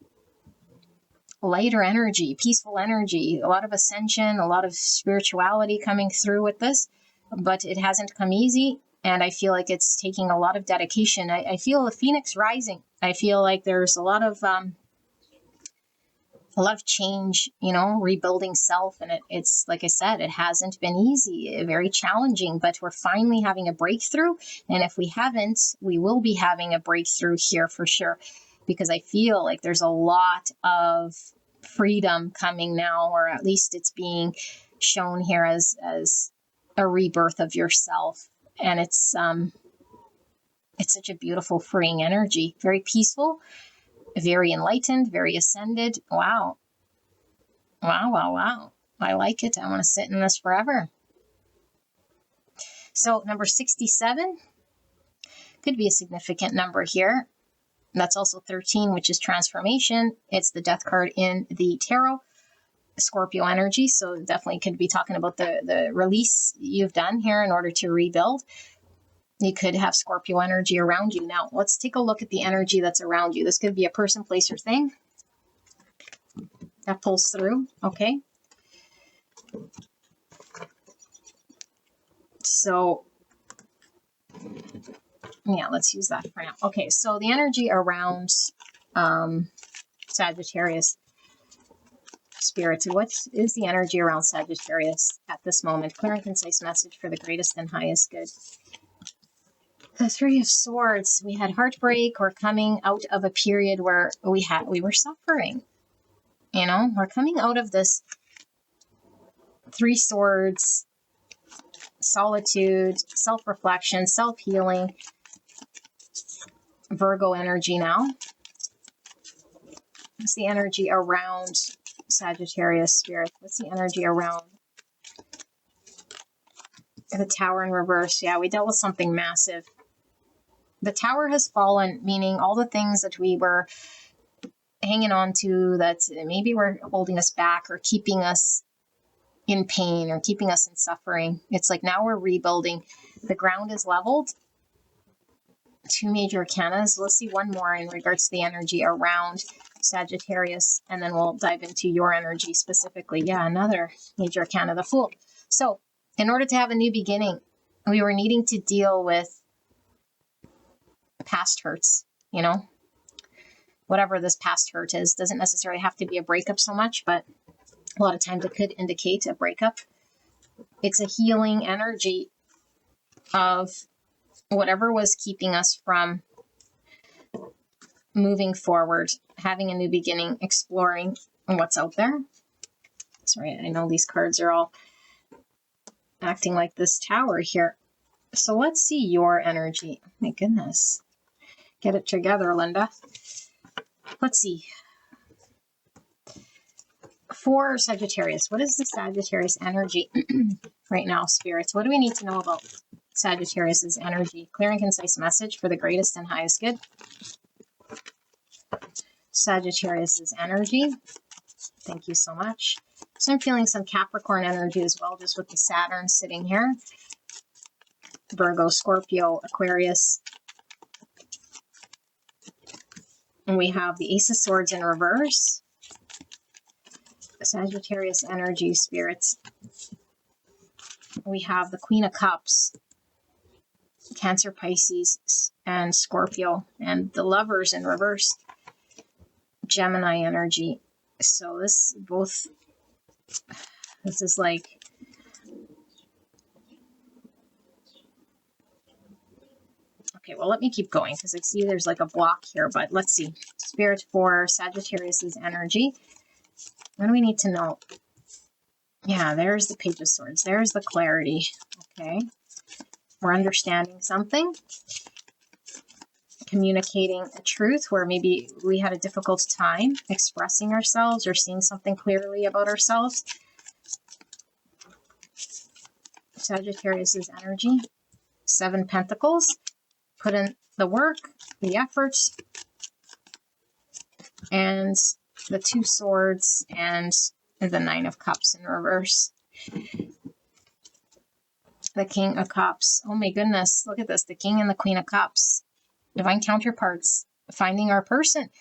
lighter energy, peaceful energy, a lot of ascension, a lot of spirituality coming through with this, but it hasn't come easy. And I feel like it's taking a lot of dedication. I feel the phoenix rising. I feel like there's a lot of change, you know, rebuilding self. And it's like I said, it hasn't been easy, very challenging, but we're finally having a breakthrough. And if we haven't, we will be having a breakthrough here for sure, because I feel like there's a lot of freedom coming now, or at least it's being shown here as a rebirth of yourself. And it's such a beautiful, freeing energy, very peaceful, very enlightened, very ascended. Wow. I like it. I want to sit in this forever. So number 67 could be a significant number here. That's also 13, which is transformation. It's the death card in the tarot. Scorpio energy, so definitely could be talking about the release you've done here in order to rebuild. You could have Scorpio energy around you. Now, let's take a look at the energy that's around you. This could be a person, place, or thing that pulls through, okay? So, yeah, let's use that for now. Okay, so the energy around Sagittarius spirits. What is the energy around Sagittarius at this moment? Clear and concise message for the greatest and highest good. The Three of Swords. We had heartbreak. We're coming out of a period where we were suffering. You know, we're coming out of this Three Swords, solitude, self-reflection, self-healing, Virgo energy now. What's the energy around Sagittarius spirit? What's the energy around the Tower in reverse? Yeah, we dealt with something massive. The Tower has fallen, meaning all the things that we were hanging on to that maybe were holding us back or keeping us in pain or keeping us in suffering. It's like now we're rebuilding. The ground is leveled. Two major arcanas. Let's see one more in regards to the energy around Sagittarius, and then we'll dive into your energy specifically. Yeah, another major arcana, the Fool. So in order to have a new beginning, we were needing to deal with past hurts, you know, whatever this past hurt is. Doesn't necessarily have to be a breakup so much, but a lot of times it could indicate a breakup. It's a healing energy of whatever was keeping us from moving forward, having a new beginning, exploring what's out there. Sorry, I know these cards are all acting like this tower here. So let's see your energy. My goodness. Get it together, Linda. Let's see. For Sagittarius, what is the Sagittarius energy right now, spirits? What do we need to know about Sagittarius's energy? Clear and concise message for the greatest and highest good. Sagittarius's energy. Thank you so much. So I'm feeling some Capricorn energy as well, just with the Saturn sitting here. Virgo, Scorpio, Aquarius. And we have the Ace of Swords in reverse. Sagittarius energy, spirits. We have the Queen of Cups, Cancer, Pisces, and Scorpio, and the Lovers in reverse. Gemini energy. So this is like okay, well, let me keep going because I see there's like a block here, but let's see. Spirit for Sagittarius's energy. What do we need to know? Yeah, there's the Page of Swords. There's the clarity. Okay. We're understanding something. Communicating a truth where maybe we had a difficult time expressing ourselves or seeing something clearly about ourselves. Sagittarius's energy. 7 Pentacles. Put in the work, the efforts, and the 2 Swords and the 9 of Cups in reverse. The King of Cups. Oh my goodness, look at this. The King and the Queen of Cups. Divine counterparts. Finding our person.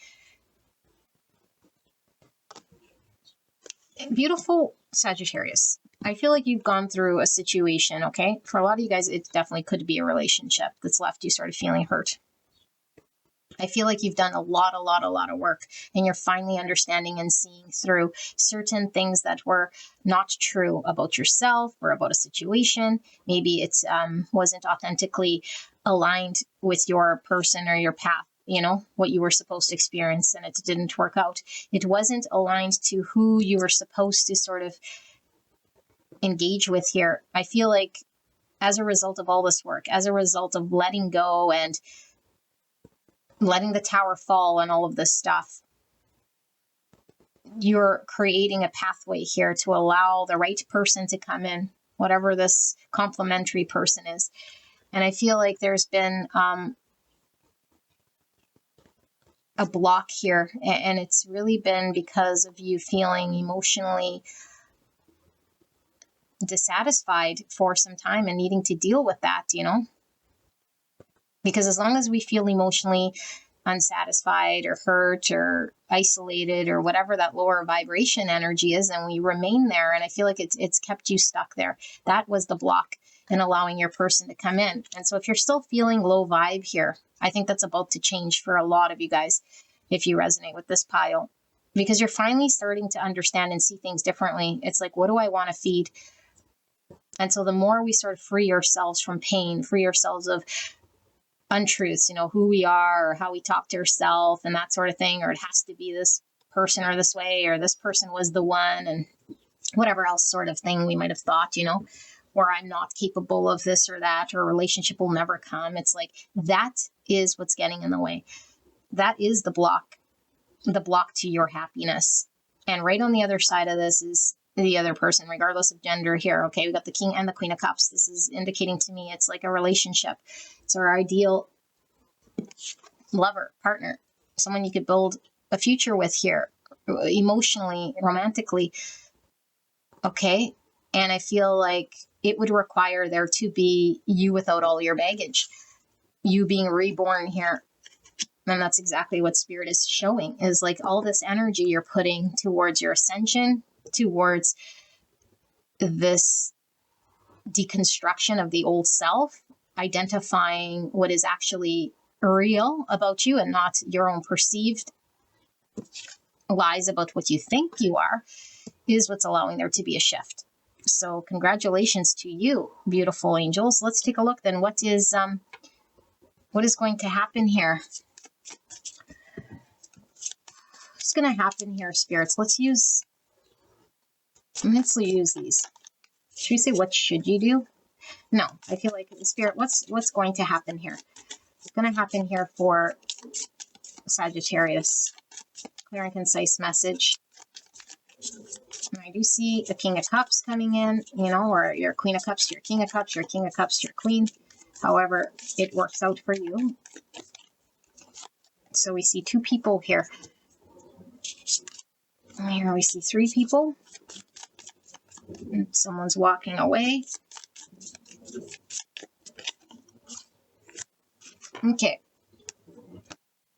Beautiful Sagittarius. I feel like you've gone through a situation, okay? For a lot of you guys, it definitely could be a relationship that's left you sort of feeling hurt. I feel like you've done a lot of work, and you're finally understanding and seeing through certain things that were not true about yourself or about a situation. Maybe it wasn't authentically aligned with your person or your path, you know, what you were supposed to experience, and it didn't work out. It wasn't aligned to who you were supposed to sort of engage with here. I feel like as a result of all this work, as a result of letting go and letting the tower fall and all of this stuff, you're creating a pathway here to allow the right person to come in, whatever this complementary person is. And I feel like there's been a block here, and it's really been because of you feeling emotionally dissatisfied for some time and needing to deal with that, you know? Because as long as we feel emotionally unsatisfied or hurt or isolated or whatever that lower vibration energy is, and we remain there, and I feel like it's kept you stuck there. That was the block in allowing your person to come in. And so if you're still feeling low vibe here, I think that's about to change for a lot of you guys if you resonate with this pile. because you're finally starting to understand and see things differently. It's like, what do I want to feed? And so the more we sort of free ourselves from pain, free ourselves of untruths, you know, who we are or how we talk to ourselves and that sort of thing, or it has to be this person or this way, or this person was the one, and whatever else sort of thing we might have thought, you know, or I'm not capable of this or that, or a relationship will never come. It's like, that is what's getting in the way. That is the block to your happiness. And right on the other side of this is the other person, regardless of gender here. Okay, we got the King and the Queen of Cups. This is indicating to me it's like a relationship. It's our ideal lover, partner, someone you could build a future with here, emotionally, romantically. Okay, and I feel like it would require there to be you without all your baggage, you being reborn here. And that's exactly what Spirit is showing, is like all this energy you're putting towards your ascension, towards this deconstruction of the old self, identifying what is actually real about you and not your own perceived lies about what you think you are, is what's allowing there to be a shift. So congratulations to you, beautiful angels. Let's take a look then. What is going to happen here? What's going to happen here, spirits? Let's use these. Should we say, what should you do? No, I feel like Spirit, what's going to happen here? What's going to happen here for Sagittarius? Clear and concise message. And I do see the King of Cups coming in, you know, or your Queen of Cups to your King of Cups, your King of Cups to your Queen. However it works out for you. So we see two people here. And here we see three people. And someone's walking away. Okay.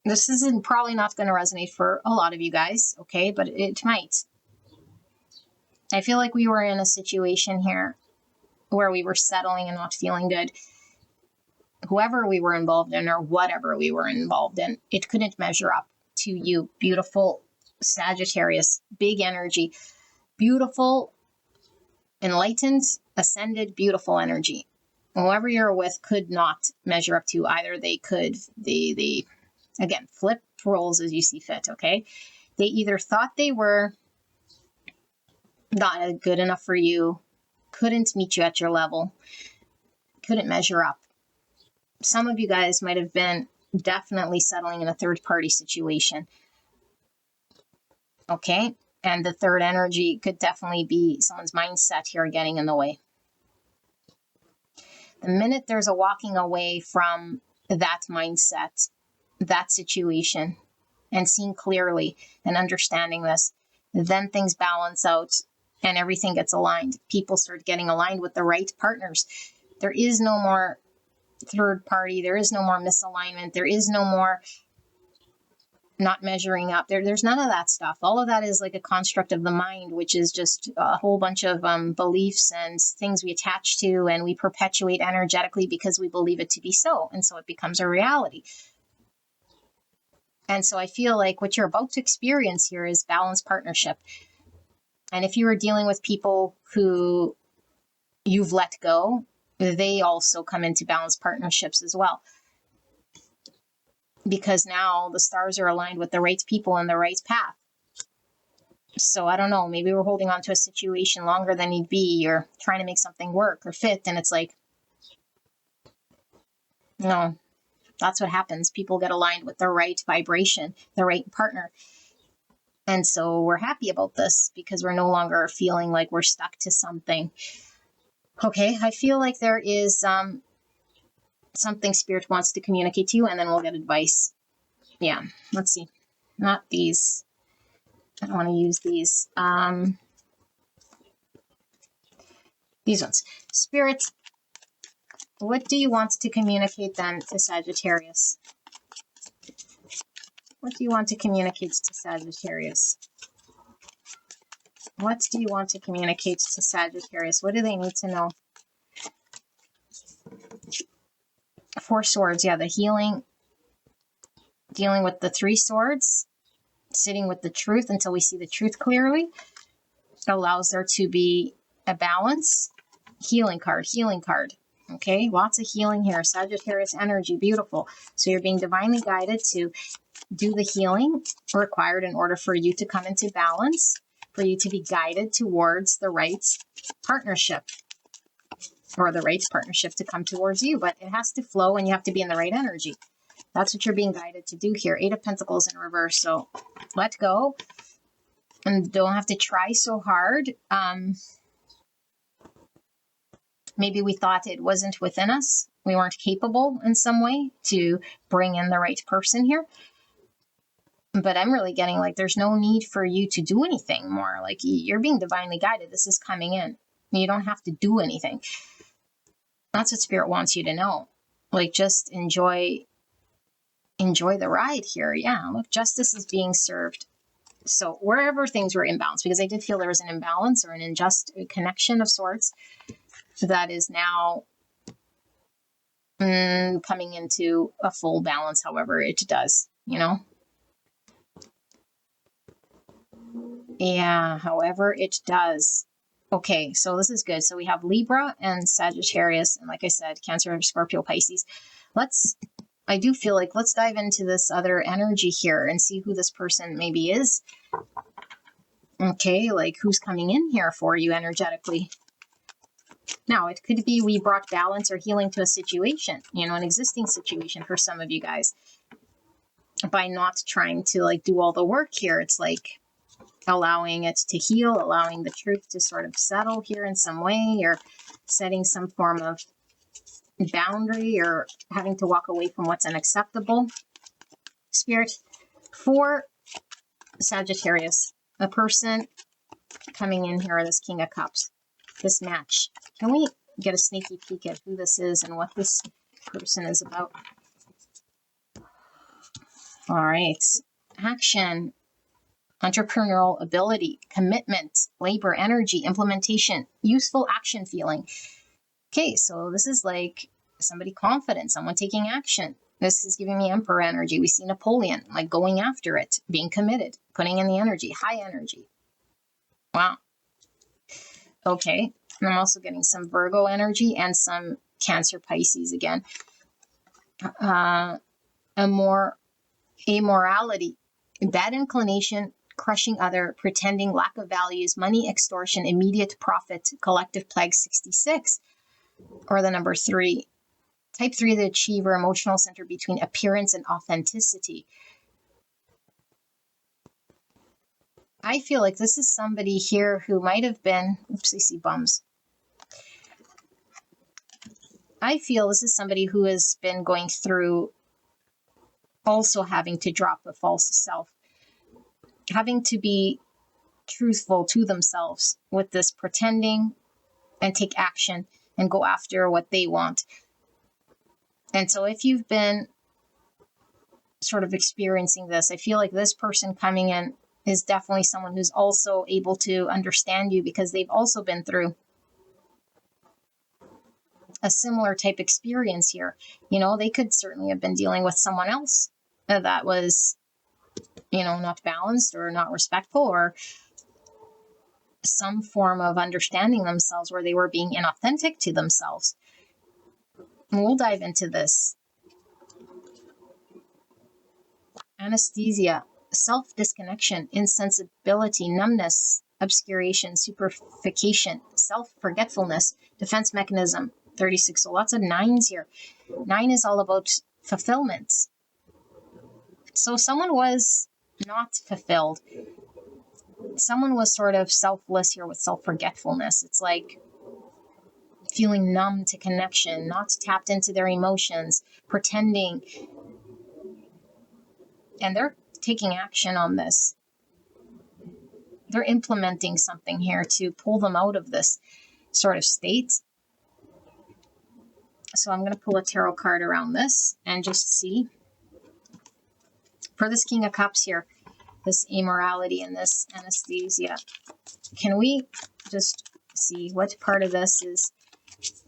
This isn't probably not going to resonate for a lot of you guys, okay, but it might. I feel like we were in a situation here where we were settling and not feeling good. Whoever we were involved in or whatever we were involved in, it couldn't measure up to you, beautiful Sagittarius, big energy, beautiful, enlightened, ascended, beautiful energy. Whoever you're with could not measure up to either. They could, they again, flip roles as you see fit, okay? They either thought they were not good enough for you, couldn't meet you at your level, couldn't measure up. Some of you guys might have been definitely settling in a third party situation. Okay? And the third energy could definitely be someone's mindset here getting in the way. The minute there's a walking away from that mindset, that situation, and seeing clearly and understanding this, then things balance out and everything gets aligned. People start getting aligned with the right partners. There is no more third party. There is no more misalignment. There is no more not measuring up. There's none of that stuff. All of that is like a construct of the mind, which is just a whole bunch of beliefs and things we attach to and we perpetuate energetically because we believe it to be so. And so it becomes a reality. And so I feel like what you're about to experience here is balanced partnership. And if you are dealing with people who you've let go, they also come into balanced partnerships as well. Because now the stars are aligned with the right people and the right path. So I don't know, maybe we're holding on to a situation longer than need be. You're trying to make something work or fit. And it's like, no, that's what happens. People get aligned with the right vibration, the right partner. And so we're happy about this because we're no longer feeling like we're stuck to something. Okay, I feel like there is something Spirit wants to communicate to you, and then we'll get advice. Yeah, let's see. Not these. I don't want to use these. These ones. Spirit, what do you want to communicate then to Sagittarius? What do you want to communicate to Sagittarius? What do you want to communicate to Sagittarius? What do they need to know? Four Swords, yeah, the healing, dealing with the Three Swords, sitting with the truth until we see the truth clearly. It allows there to be a balance. Healing card, healing card. Okay, lots of healing here. Sagittarius energy, beautiful. So you're being divinely guided to do the healing required in order for you to come into balance, for you to be guided towards the right partnership, or the right partnership to come towards you. But it has to flow and you have to be in the right energy. That's what you're being guided to do here. 8 of Pentacles in reverse. So let go and don't have to try so hard. Maybe we thought it wasn't within us. We weren't capable in some way to bring in the right person here. But I'm really getting like there's no need for you to do anything more. Like you're being divinely guided. This is coming in. You don't have to do anything. That's what Spirit wants you to know. Like just enjoy the ride here. Yeah, look, justice is being served. So wherever things were imbalanced, because I did feel there was an imbalance or an unjust connection of sorts, that is now coming into a full balance, however it does, you know? Yeah, however it does. Okay, so this is good. So we have Libra and Sagittarius, and like I said, Cancer, Scorpio, Pisces. I do feel like let's dive into this other energy here and see who this person maybe is. Okay, like who's coming in here for you energetically. Now, it could be we brought balance or healing to a situation, you know, an existing situation for some of you guys. By not trying to like do all the work here, it's like allowing it to heal, allowing the truth to sort of settle here in some way, or setting some form of boundary or having to walk away from what's unacceptable. Spirit, for Sagittarius, a person coming in here, this King of Cups, this match. Can we get a sneaky peek at who this is and what this person is about? All right. Action, entrepreneurial ability, commitment, labor, energy, implementation, useful action feeling. Okay, so this is like somebody confident, someone taking action. This is giving me Emperor energy. We see Napoleon, like going after it, being committed, putting in the energy, high energy. Wow. Okay, and I'm also getting some Virgo energy and some Cancer, Pisces again. Amorality, bad inclination, crushing other, pretending, lack of values, money, extortion, immediate profit, collective plague 66, or the number 3. Type 3, the achiever, emotional center between appearance and authenticity. I feel like this is somebody here who might have been, oops, I see bums. I feel this is somebody who has been going through also having to drop a false self, having to be truthful to themselves with this pretending and take action and go after what they want. And so if you've been sort of experiencing this, I feel like this person coming in is definitely someone who's also able to understand you because they've also been through a similar type experience here. You know, they could certainly have been dealing with someone else that was, you know, not balanced or not respectful, or some form of understanding themselves where they were being inauthentic to themselves. And we'll dive into this. Anesthesia, self-disconnection, insensibility, numbness, obscuration, superficiation, self-forgetfulness, defense mechanism, 36. So lots of 9s here. 9 is all about fulfillment. So someone was not fulfilled. Someone was sort of selfless here with self-forgetfulness. It's like feeling numb to connection, not tapped into their emotions, pretending. And they're taking action on this. They're implementing something here to pull them out of this sort of state. So I'm going to pull a tarot card around this and just see. For this King of Cups here, this immorality and this anesthesia, can we just see what part of this is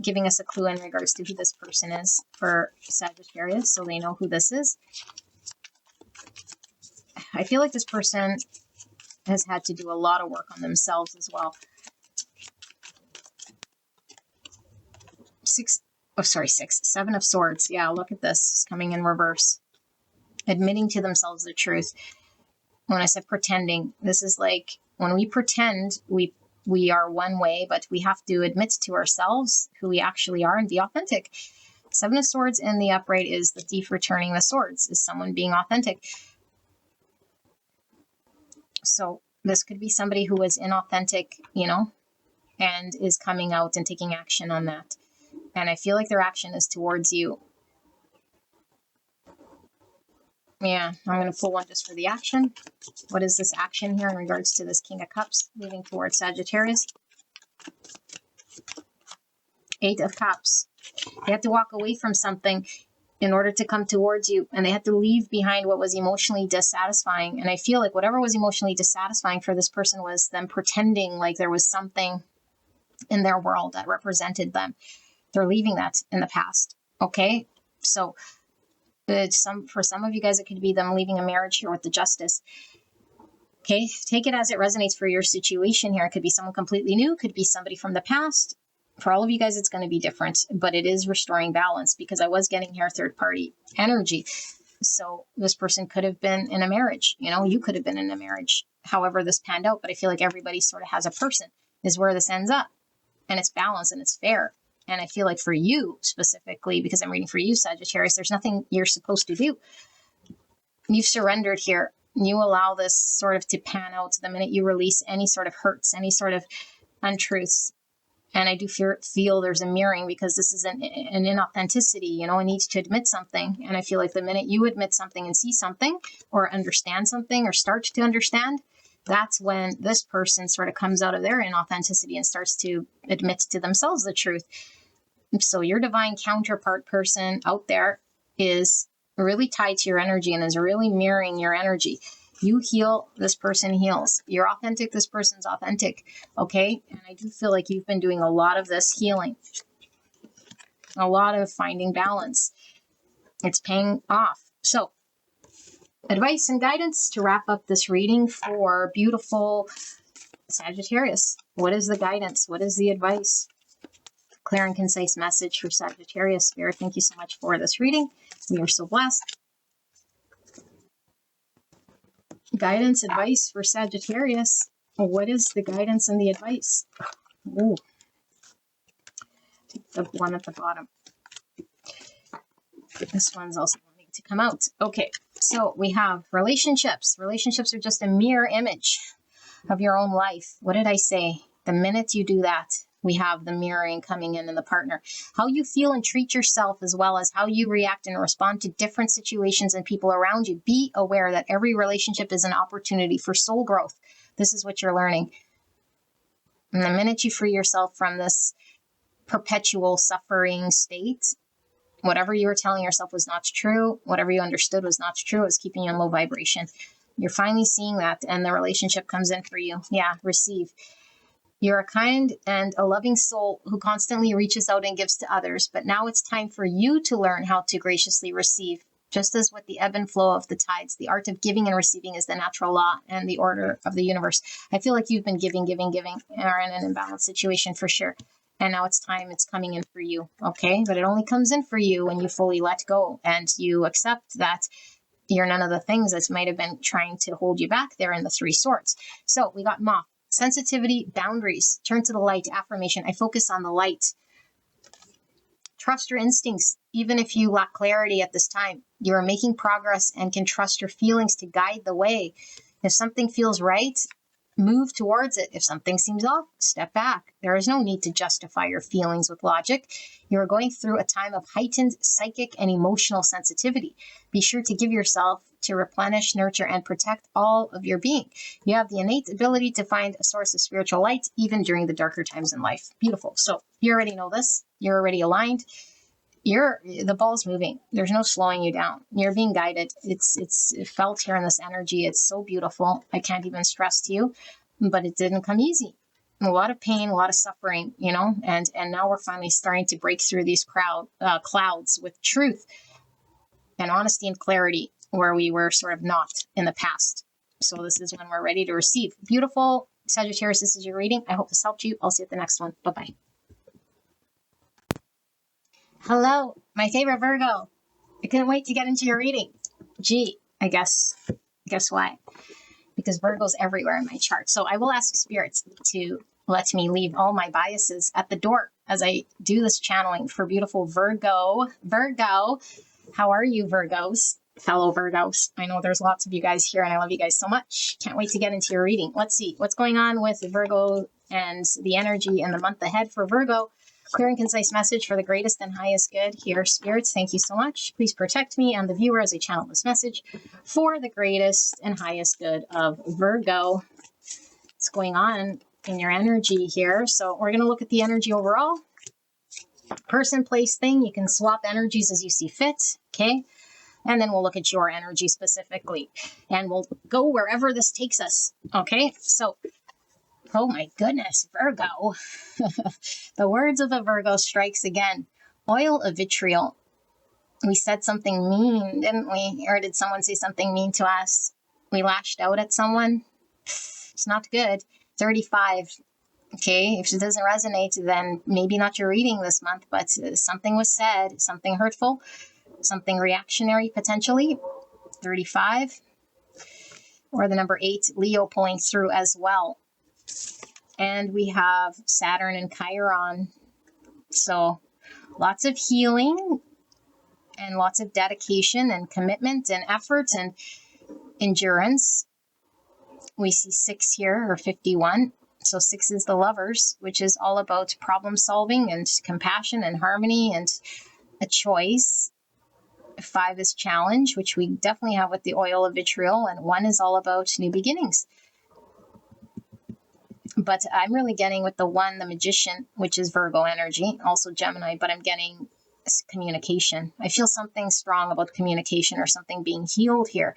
giving us a clue in regards to who this person is for Sagittarius, so they know who this is? I feel like this person has had to do a lot of work on themselves as well. Seven of Swords. Yeah, look at this. It's coming in reverse. Admitting to themselves the truth. When I said pretending, this is like when we pretend we are one way, but we have to admit to ourselves who we actually are and be authentic. Seven of Swords in the upright is the thief returning the swords, is someone being authentic. So this could be somebody who is inauthentic, you know, and is coming out and taking action on that. And I feel like their action is towards you. Yeah, I'm going to pull one just for the action. What is this action here in regards to this King of Cups moving towards Sagittarius? Eight of Cups. They had to walk away from something in order to come towards you, and they had to leave behind what was emotionally dissatisfying. And I feel like whatever was emotionally dissatisfying for this person was them pretending like there was something in their world that represented them. They're leaving that in the past. Okay, so for some of you guys, it could be them leaving a marriage here with the Justice. Okay, take it as it resonates for your situation here. It could be someone completely new, could be somebody from the past. For all of you guys, it's going to be different, but it is restoring balance, because I was getting here third party energy. So this person could have been in a marriage, you know, you could have been in a marriage, however this panned out. But I feel like everybody sort of has a person, is where this ends up, and it's balanced and it's fair. And I feel like for you specifically, because I'm reading for you, Sagittarius, there's nothing you're supposed to do. You've surrendered here. You allow this sort of to pan out the minute you release any sort of hurts, any sort of untruths. And I do feel there's a mirroring, because this is an inauthenticity, you know, I need to admit something. And I feel like the minute you admit something and see something or understand something or start to understand, that's when this person sort of comes out of their inauthenticity and starts to admit to themselves the truth. So your divine counterpart person out there is really tied to your energy and is really mirroring your energy. You heal, this person heals. You're authentic, this person's authentic. Okay? And I do feel like you've been doing a lot of this healing. A lot of finding balance. It's paying off. So, advice and guidance to wrap up this reading for beautiful Sagittarius. What is the guidance? What is the advice? Clear and concise message for Sagittarius. Spirit, thank you so much for this reading. We are so blessed. Guidance, advice for Sagittarius. What is the guidance and the advice? Ooh. Take the one at the bottom. This one's also wanting to come out. Okay, so we have relationships. Relationships are just a mirror image of your own life. What did I say? The minute you do that, we have the mirroring coming in the partner. How you feel and treat yourself, as well as how you react and respond to different situations and people around you. Be aware that every relationship is an opportunity for soul growth. This is what you're learning. And the minute you free yourself from this perpetual suffering state, whatever you were telling yourself was not true, whatever you understood was not true, it was keeping you in low vibration. You're finally seeing that, and the relationship comes in for you. Yeah, receive. You're a kind and a loving soul who constantly reaches out and gives to others, but now it's time for you to learn how to graciously receive. Just as with the ebb and flow of the tides, the art of giving and receiving is the natural law and the order of the universe. I feel like you've been giving, and are in an imbalanced situation for sure. And now it's time, it's coming in for you, okay? But it only comes in for you when you fully let go and you accept that you're none of the things that might have been trying to hold you back there in the Three Swords. So we got Moth. Sensitivity, boundaries, turn to the light, affirmation. I focus on the light. Trust your instincts, even if you lack clarity at this time. You are making progress and can trust your feelings to guide the way. If something feels right, move towards it. If something seems off, step back. There is no need to justify your feelings with logic. You are going through a time of heightened psychic and emotional sensitivity. Be sure to give yourself to replenish, nurture, and protect all of your being. You have the innate ability to find a source of spiritual light, even during the darker times in life. Beautiful. So you already know this. You're already aligned. The ball's moving. There's no slowing you down. You're being guided. It's felt here in this energy. It's so beautiful. I can't even stress to you, but it didn't come easy. A lot of pain, a lot of suffering, you know, and now we're finally starting to break through these clouds with truth and honesty and clarity. where we were sort of not in the past. So this is when we're ready to receive. Beautiful Sagittarius, this is your reading. I hope this helped you. I'll see you at the next one. Bye-bye. Hello, my favorite Virgo. I couldn't wait to get into your reading. Gee, I guess why? Because Virgo's everywhere in my chart. So I will ask spirits to let me leave all my biases at the door as I do this channeling for beautiful Virgo. Virgo, how are you, Virgos? Fellow Virgos. I know there's lots of you guys here and I love you guys so much. Can't wait to get into your reading. Let's see what's going on with Virgo and the energy in the month ahead for Virgo. Clear and concise message for the greatest and highest good. Here, spirits, thank you so much. Please protect me and the viewer as I channel this message for the greatest and highest good of Virgo. What's going on in your energy here? So we're going to look at the energy overall. Person, place, thing. You can swap energies as you see fit. Okay. And then we'll look at your energy specifically. And we'll go wherever this takes us. Okay. So, oh my goodness, Virgo. The words of a Virgo strikes again. Oil of vitriol. We said something mean, didn't we? Or did someone say something mean to us? We lashed out at someone. It's not good. 35. Okay, if it doesn't resonate, then maybe not your reading this month, but something was said, something hurtful, something reactionary potentially. 35. Or the number 8, Leo pulling through as well. And we have Saturn and Chiron. So lots of healing and lots of dedication and commitment and effort and endurance. We see 6 here, or 51. So 6 is the Lovers, which is all about problem solving and compassion and harmony and a choice. 5 is challenge, which we definitely have with the oil of vitriol. And 1 is all about new beginnings. But I'm really getting with the 1, the Magician, which is Virgo energy, also Gemini, but I'm getting communication. I feel something strong about communication or something being healed here.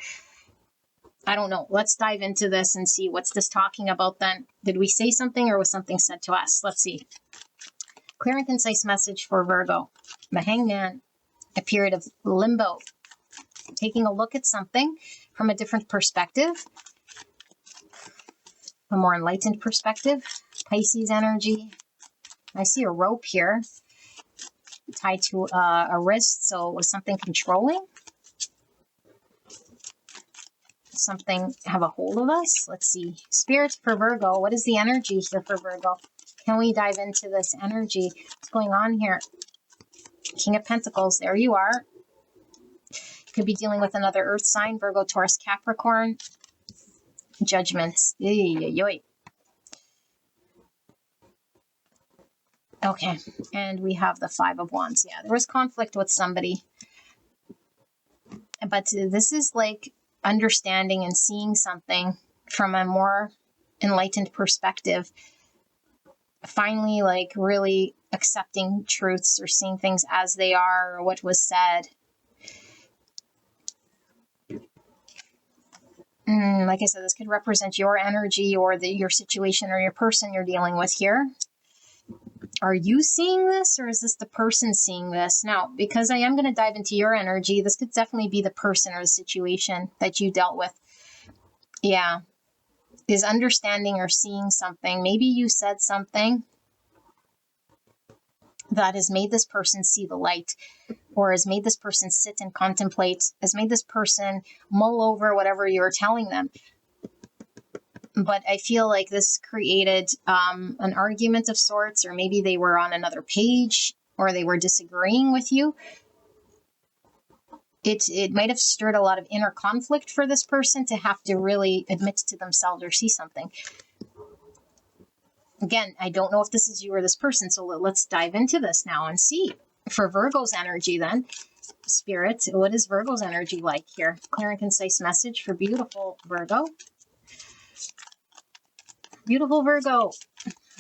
I don't know. Let's dive into this and see what's this talking about then. Did we say something or was something said to us? Let's see. Clear and concise message for Virgo. The Hangman, a period of limbo. Taking a look at something from a different perspective. A more enlightened perspective. Pisces energy. I see a rope here tied to a wrist. So it was something controlling. Something have a hold of us. Let's see. Spirits for Virgo. What is the energy here for Virgo? Can we dive into this energy? What's going on here? King of Pentacles. There you are. Could be dealing with another earth sign. Virgo, Taurus, Capricorn. Judgments. Okay. And we have the 5 of Wands. Yeah, there was conflict with somebody. But this is like understanding and seeing something from a more enlightened perspective. Finally, like really accepting truths or seeing things as they are or what was said. Like I said, this could represent your energy or your situation or your person you're dealing with here. Are you seeing this or is this the person seeing this? Now, because I am going to dive into your energy, this could definitely be the person or the situation that you dealt with. Yeah. Is understanding or seeing something. Maybe you said something that has made this person see the light, or has made this person sit and contemplate, has made this person mull over whatever you were telling them. But I feel like this created an argument of sorts, or maybe they were on another page, or they were disagreeing with you. It might have stirred a lot of inner conflict for this person to have to really admit to themselves or see something. Again, I don't know if this is you or this person, so let's dive into this now and see. For Virgo's energy then, Spirit, what is Virgo's energy like here? Clear and concise message for beautiful Virgo. Beautiful Virgo,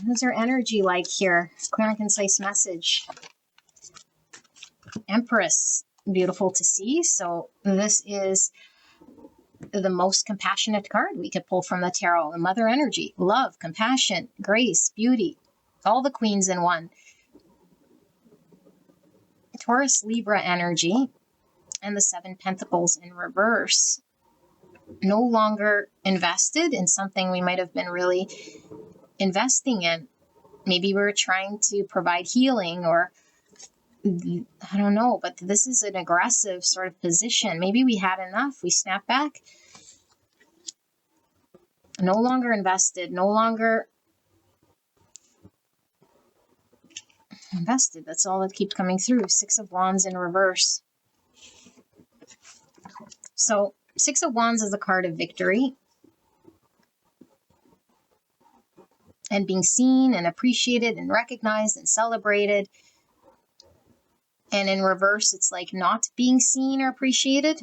what is her energy like here? Clear and concise message. Empress, beautiful to see. So this is the most compassionate card we could pull from the tarot. The mother energy, love, compassion, grace, beauty, all the queens in one. Taurus, Libra energy. and the Seven Pentacles in reverse. No longer invested in something we might have been really investing in. Maybe we were trying to provide healing, or I don't know, but this is an aggressive sort of position. Maybe we had enough. We snapped back. No longer invested, no longer invested. That's all that keeps coming through. Six of Wands in reverse. So Six of Wands is a card of victory and being seen and appreciated and recognized and celebrated. And in reverse, it's like not being seen or appreciated,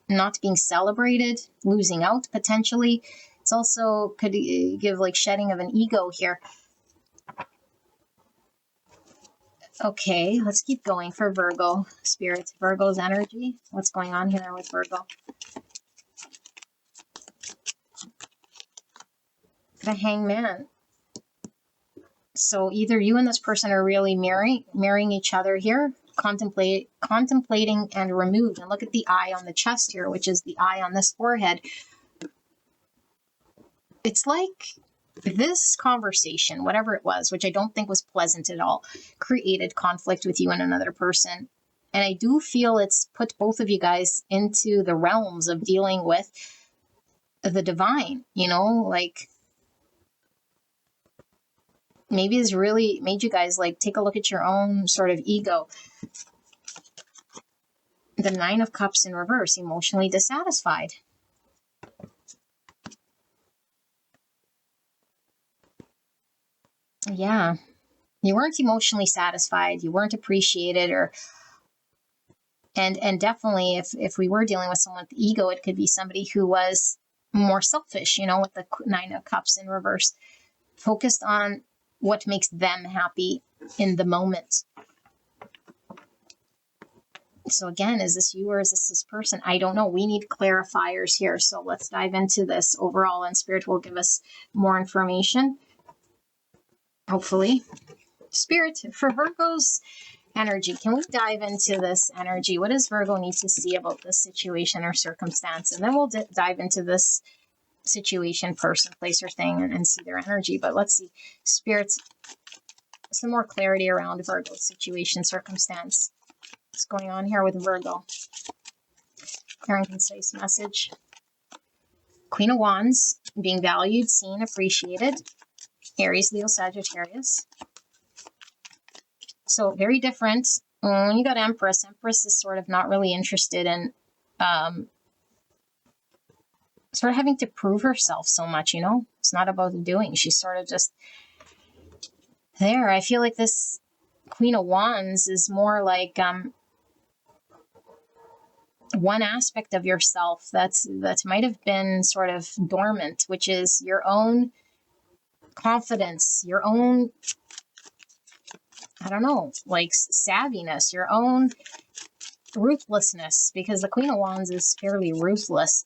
not being celebrated, losing out potentially. It's also could give like shedding of an ego here. Okay, let's keep going for Virgo, Spirit. Virgo's energy. What's going on here with Virgo? The Hangman. So either you and this person are really marrying each other here, contemplating and removed. And look at the eye on the chest here, which is the eye on this forehead. It's like this conversation, whatever it was, which I don't think was pleasant at all, created conflict with you and another person. And I do feel it's put both of you guys into the realms of dealing with the divine, you know, like maybe it's really made you guys like take a look at your own sort of ego. The Nine of Cups in reverse, emotionally dissatisfied. Yeah, you weren't emotionally satisfied, you weren't appreciated, or and definitely if we were dealing with someone with ego, it could be somebody who was more selfish, you know, with the Nine of Cups in reverse, focused on what makes them happy in the moment. So again, is this you or is this person? I don't know. We need clarifiers here. So let's dive into this overall, and Spirit will give us more information. Hopefully. Spirit, for Virgo's energy, can we dive into this energy? What does Virgo need to see about this situation or circumstance? And then we'll dive into this situation, person, place, or thing, and see their energy. But let's see. Spirit, some more clarity around Virgo's situation, circumstance. What's going on here with Virgo? Clear and concise message. Queen of Wands, being valued, seen, appreciated. Aries, Leo, Sagittarius. So very different. When you got Empress, Empress is sort of not really interested in sort of having to prove herself so much, you know? It's not about the doing. She's sort of just there. I feel like this Queen of Wands is more like one aspect of yourself that might have been sort of dormant, which is your own confidence, your own, I don't know, like savviness, your own ruthlessness, because the Queen of Wands is fairly ruthless,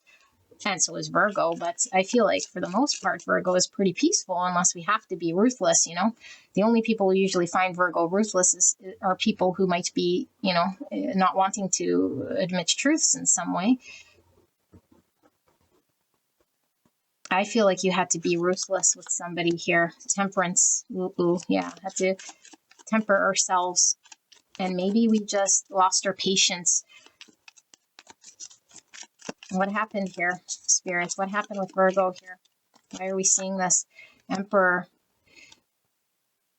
and so is Virgo. But I feel like for the most part, Virgo is pretty peaceful unless we have to be ruthless, you know. The only people who usually find Virgo ruthless are people who might be, you know, not wanting to admit truths in some way. I feel like you had to be ruthless with somebody here. Temperance. Ooh, yeah, had to temper ourselves. And maybe we just lost our patience. What happened here, spirits? What happened with Virgo here? Why are we seeing this? Emperor,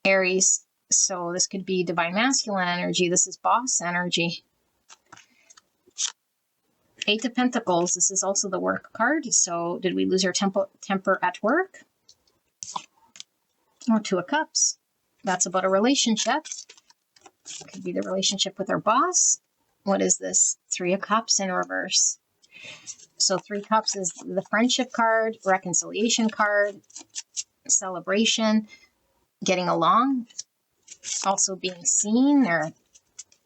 Aries. So this could be divine masculine energy. This is boss energy. Eight of Pentacles. This is also the work card. So did we lose our temper at work? Or Two of Cups. That's about a relationship. Could be the relationship with our boss. What is this? Three of Cups in reverse. So Three Cups is the friendship card, reconciliation card, celebration, getting along, also being seen or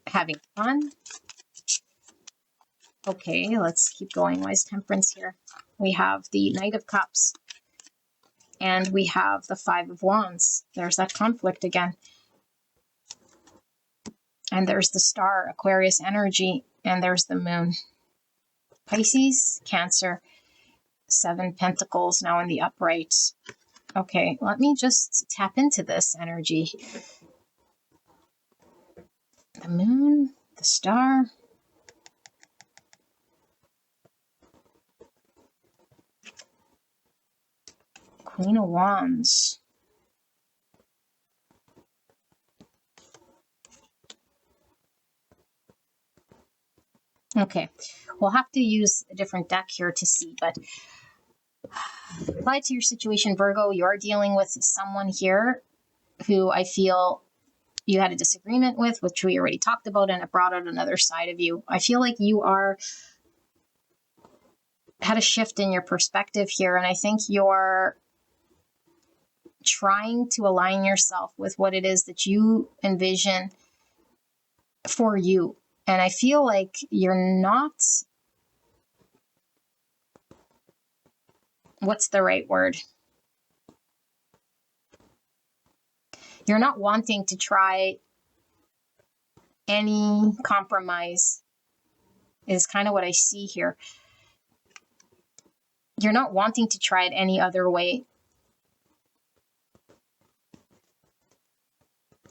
having fun. Okay, let's keep going. Why is Temperance here? We have the Knight of Cups. And we have the Five of Wands. There's that conflict again. And there's the Star, Aquarius energy. And there's the moon. Pisces, Cancer, 7 Pentacles now in the upright. Okay, let me just tap into this energy. The moon, the star. Queen of Wands. Okay, we'll have to use a different deck here to see, but apply to your situation, Virgo. You are dealing with someone here who I feel you had a disagreement with, which we already talked about, and it brought out another side of you. I feel like you had a shift in your perspective here, and I think you're trying to align yourself with what it is that you envision for you. And I feel like you're not, what's the right word? You're not wanting to try any compromise, is kind of what I see here. You're not wanting to try it any other way.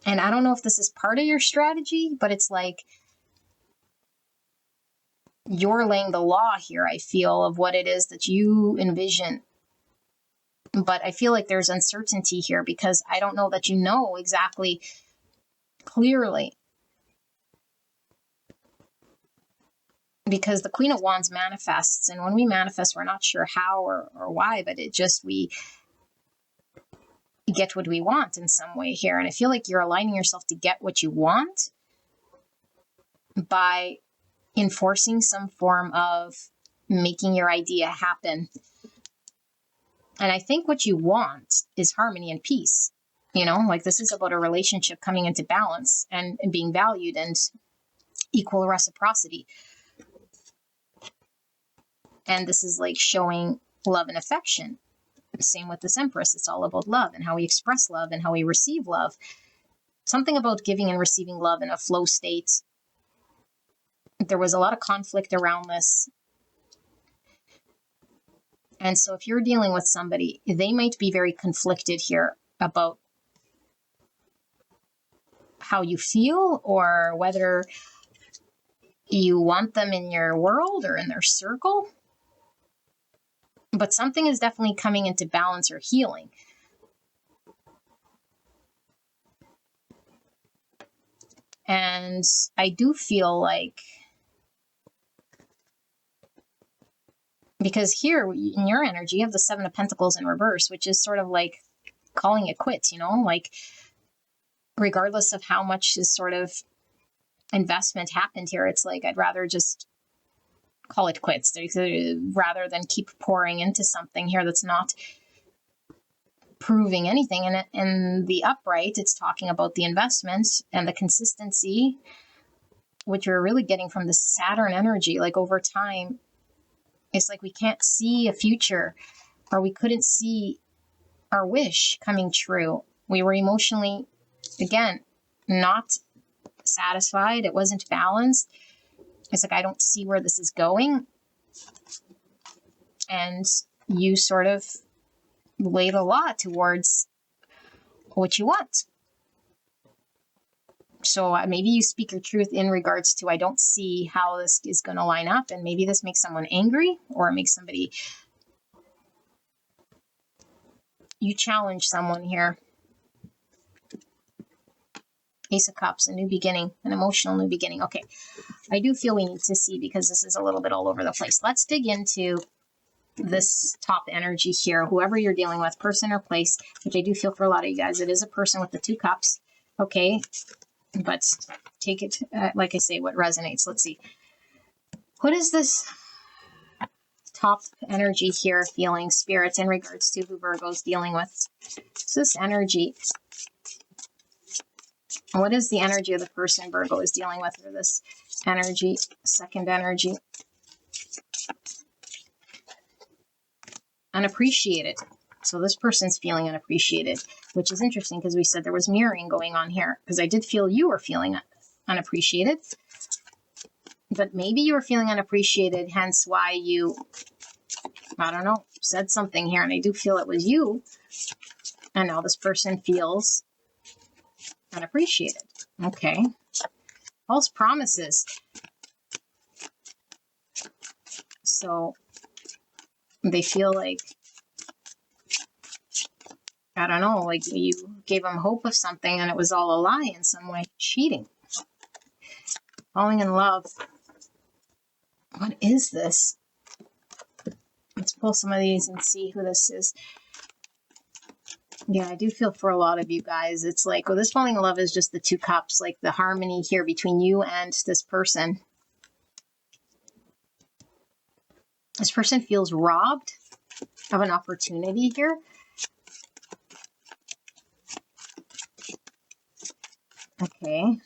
And I don't know if this is part of your strategy, but it's like you're laying the law here, I feel, of what it is that you envision. But I feel like there's uncertainty here because I don't know that you know exactly clearly. Because the Queen of Wands manifests, and when we manifest, we're not sure how or why, but it just, we get what we want in some way here. And I feel like you're aligning yourself to get what you want by enforcing some form of making your idea happen. And I think what you want is harmony and peace. You know, like this is about a relationship coming into balance and being valued and equal reciprocity. And this is like showing love and affection. Same with this Empress. It's all about love and how we express love and how we receive love. Something about giving and receiving love in a flow state. There was a lot of conflict around this. And so if you're dealing with somebody, they might be very conflicted here about how you feel or whether you want them in your world or in their circle. But something is definitely coming into balance or healing. And I do feel like, because here in your energy, you have the 7 of Pentacles in reverse, which is sort of like calling it quits, you know, like regardless of how much is sort of investment happened here, it's like, I'd rather just call it quits rather than keep pouring into something here that's not proving anything. And in the upright, it's talking about the investment and the consistency, which you're really getting from the Saturn energy. Like over time, it's like we can't see a future, or we couldn't see our wish coming true. We were emotionally, again, not satisfied. It wasn't balanced. It's like, I don't see where this is going. And you sort of laid a lot towards what you want. So maybe you speak your truth in regards to, I don't see how this is going to line up. And maybe this makes someone angry, or it makes somebody, you challenge someone here. Ace of Cups, a new beginning, an emotional new beginning. Okay, I do feel we need to see, because this is a little bit all over the place. Let's dig into this top energy here. Whoever you're dealing with, person or place, which I do feel for a lot of you guys, it is a person with the 2 cups. Okay, but take it, like I say, what resonates. Let's see. What is this top energy here feeling, spirits, in regards to who Virgo's dealing with? So this energy, what is the energy of the person Virgo is dealing with, or this energy, second energy? Unappreciated. So this person's feeling unappreciated, which is interesting because we said there was mirroring going on here, because I did feel you were feeling unappreciated. But maybe you were feeling unappreciated, hence why you, I don't know, said something here. And I do feel it was you. And now this person feels unappreciated. Okay. False promises. So they feel like, I don't know, like you gave them hope of something and it was all a lie in some way. Cheating. Falling in love. What is this? Let's pull some of these and see who this is. Yeah, I do feel for a lot of you guys. It's like, well, this falling in love is just the 2 cups, like the harmony here between you and this person. This person feels robbed of an opportunity here. Okay,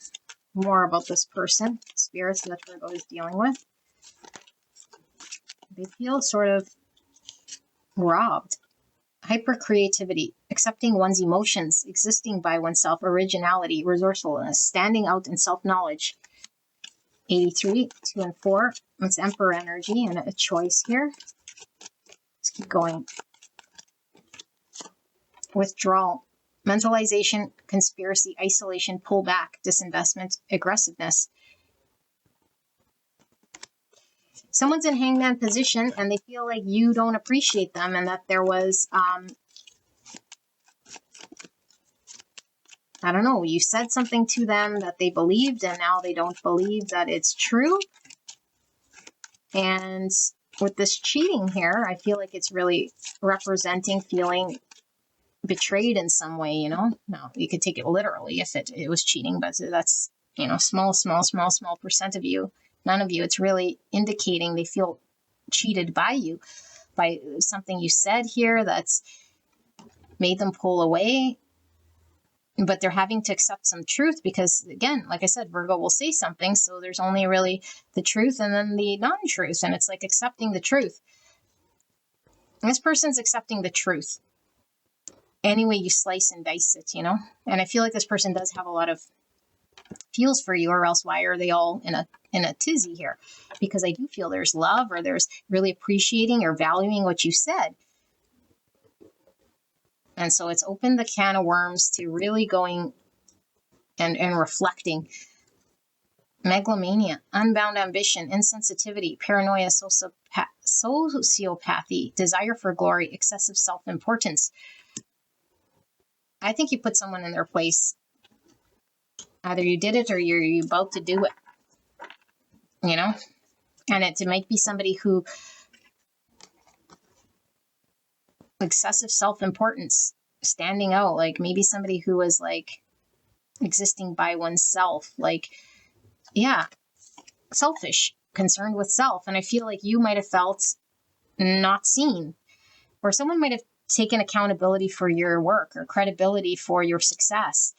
more about this person, spirits that Virgo is dealing with. They feel sort of robbed. Hyper creativity, accepting one's emotions, existing by oneself, originality, resourcefulness, standing out in self-knowledge. 83, 2 and 4. It's Emperor energy and a choice here. Let's keep going. Withdrawal, mentalization, conspiracy, isolation, pullback, disinvestment, aggressiveness. Someone's in hangman position and they feel like you don't appreciate them and that there was, I don't know, you said something to them that they believed and now they don't believe that it's true. And with this cheating here, I feel like it's really representing feeling betrayed in some way, you know? Now, you could take it literally if it was cheating, but that's, you know, small percent of you. None of you. It's really indicating they feel cheated by you, by something you said here that's made them pull away. But they're having to accept some truth because, again, like I said, Virgo will say something. So there's only really the truth and then the non-truth. And it's like accepting the truth. And this person's accepting the truth. Any way you slice and dice it, you know? And I feel like this person does have a lot of feels for you, or else why are they all in a tizzy here? Because I do feel there's love, or there's really appreciating or valuing what you said. And so it's opened the can of worms to really going and reflecting. Megalomania, unbound ambition, insensitivity, paranoia, sociopathy, desire for glory, excessive self-importance. I think you put someone in their place. Either you did it or you're about to do it, you know? And it might be somebody who, excessive self-importance, standing out, like maybe somebody who was like existing by oneself, like, yeah, selfish, concerned with self. And I feel like you might have felt not seen, or someone might have taken accountability for your work or credibility for your success.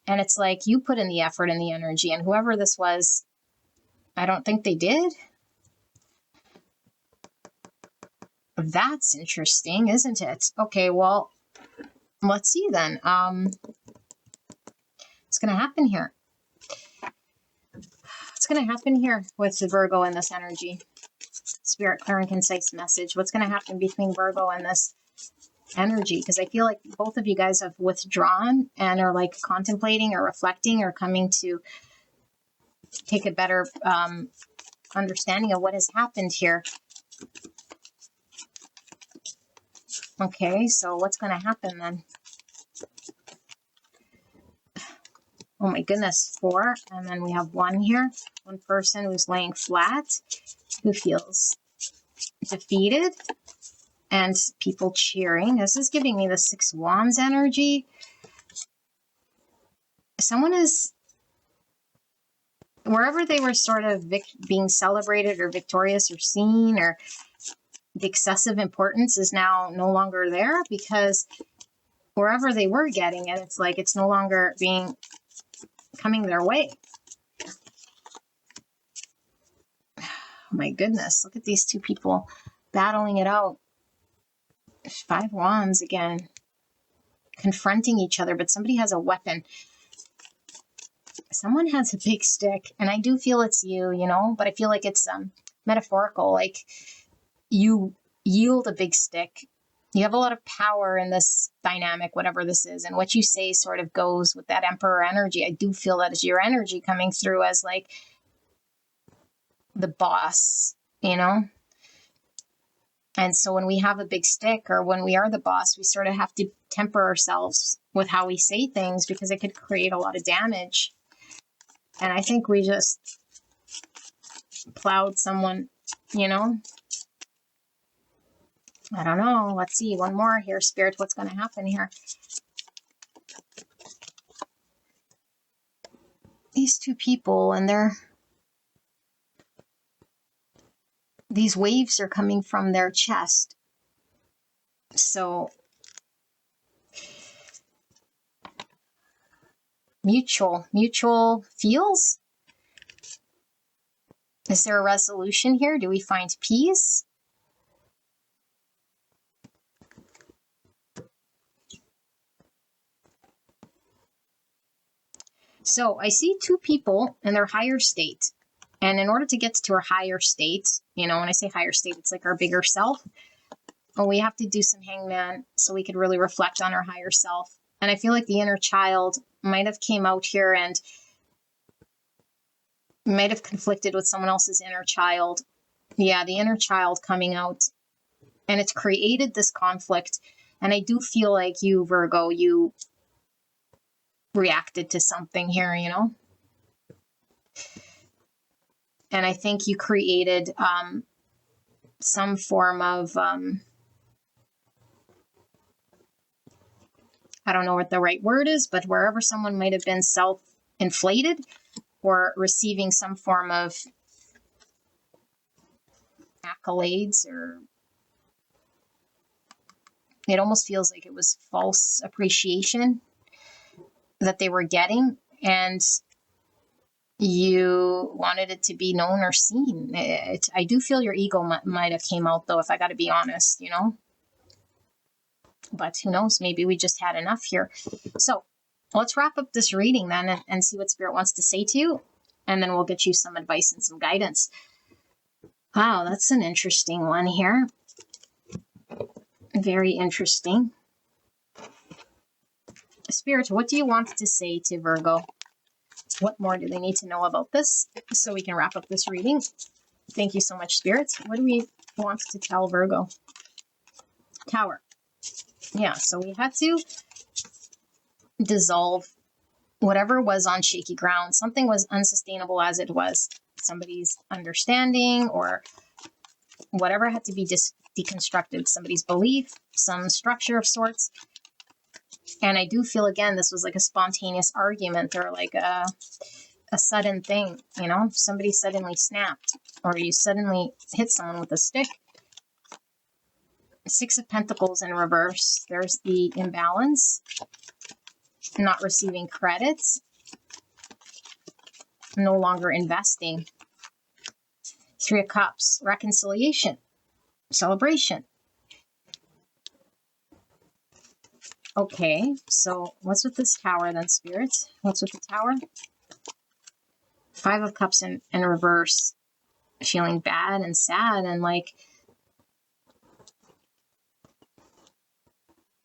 And it's like you put in the effort and the energy, and whoever this was, I don't think they did. That's interesting, isn't it? Okay, well, let's see then. What's going to happen here? What's going to happen here with the Virgo and this energy? Spirit, clear and concise message. What's going to happen between Virgo and this energy? Because I feel like both of you guys have withdrawn and are like contemplating or reflecting or coming to take a better understanding of what has happened here. Okay, so what's going to happen then? Oh my goodness, 4. And then we have 1 here. One person who's laying flat, who feels defeated, and people cheering. This is giving me the 6 Wands energy. Someone is, wherever they were sort of being celebrated or victorious or seen, or the excessive importance is now no longer there, because wherever they were getting it, it's like it's no longer coming their way. Oh my goodness, look at these 2 people battling it out. 5 Wands again, confronting each other, but somebody has a weapon. someone has a big stick, and I do feel it's you, you know, but I feel like it's metaphorical. Like you yield a big stick. You have a lot of power in this dynamic, whatever this is, and what you say sort of goes with that Emperor energy. I do feel that is your energy coming through as like the boss, you know? And so when we have a big stick, or when we are the boss, we sort of have to temper ourselves with how we say things, because it could create a lot of damage. And I think we just plowed someone, you know? I don't know. Let's see. One more here, Spirit. What's going to happen here? These two people, and these waves are coming from their chest. So mutual feels. Is there a resolution here? Do we find peace? So I see two people in their higher state. And in order to get to our higher state, you know, when I say higher state, it's like our bigger self. And we have to do some hangman so we could really reflect on our higher self. And I feel like the inner child might have came out here and might have conflicted with someone else's inner child. Yeah, the inner child coming out. And it's created this conflict. And I do feel like you, Virgo, you reacted to something here, you know? And I think you created some form of, I don't know what the right word is, but wherever someone might have been self-inflated or receiving some form of accolades, or it almost feels like it was false appreciation that they were getting, and you wanted it to be known or seen. I do feel your ego might have came out, though, if I got to be honest, you know? But who knows? Maybe we just had enough here. So let's wrap up this reading then and see what Spirit wants to say to you. And then we'll get you some advice and some guidance. Wow, that's an interesting one here. Very interesting. Spirit, what do you want to say to Virgo? What more do they need to know about this so we can wrap up this reading? Thank you so much, Spirit. What do we want to tell Virgo? Tower. Yeah, so we had to dissolve whatever was on shaky ground. Something was unsustainable as it was. Somebody's understanding or whatever had to be deconstructed. Somebody's belief, some structure of sorts. And I do feel, again, this was like a spontaneous argument, or like a sudden thing, you know? Somebody suddenly snapped, or you suddenly hit someone with a stick. Six of Pentacles in reverse. There's the imbalance. Not receiving credits. No longer investing. Three of Cups. Reconciliation. Celebration. Okay, so what's with this Tower then, Spirit? What's with the Tower? Five of Cups in reverse. Feeling bad and sad and like...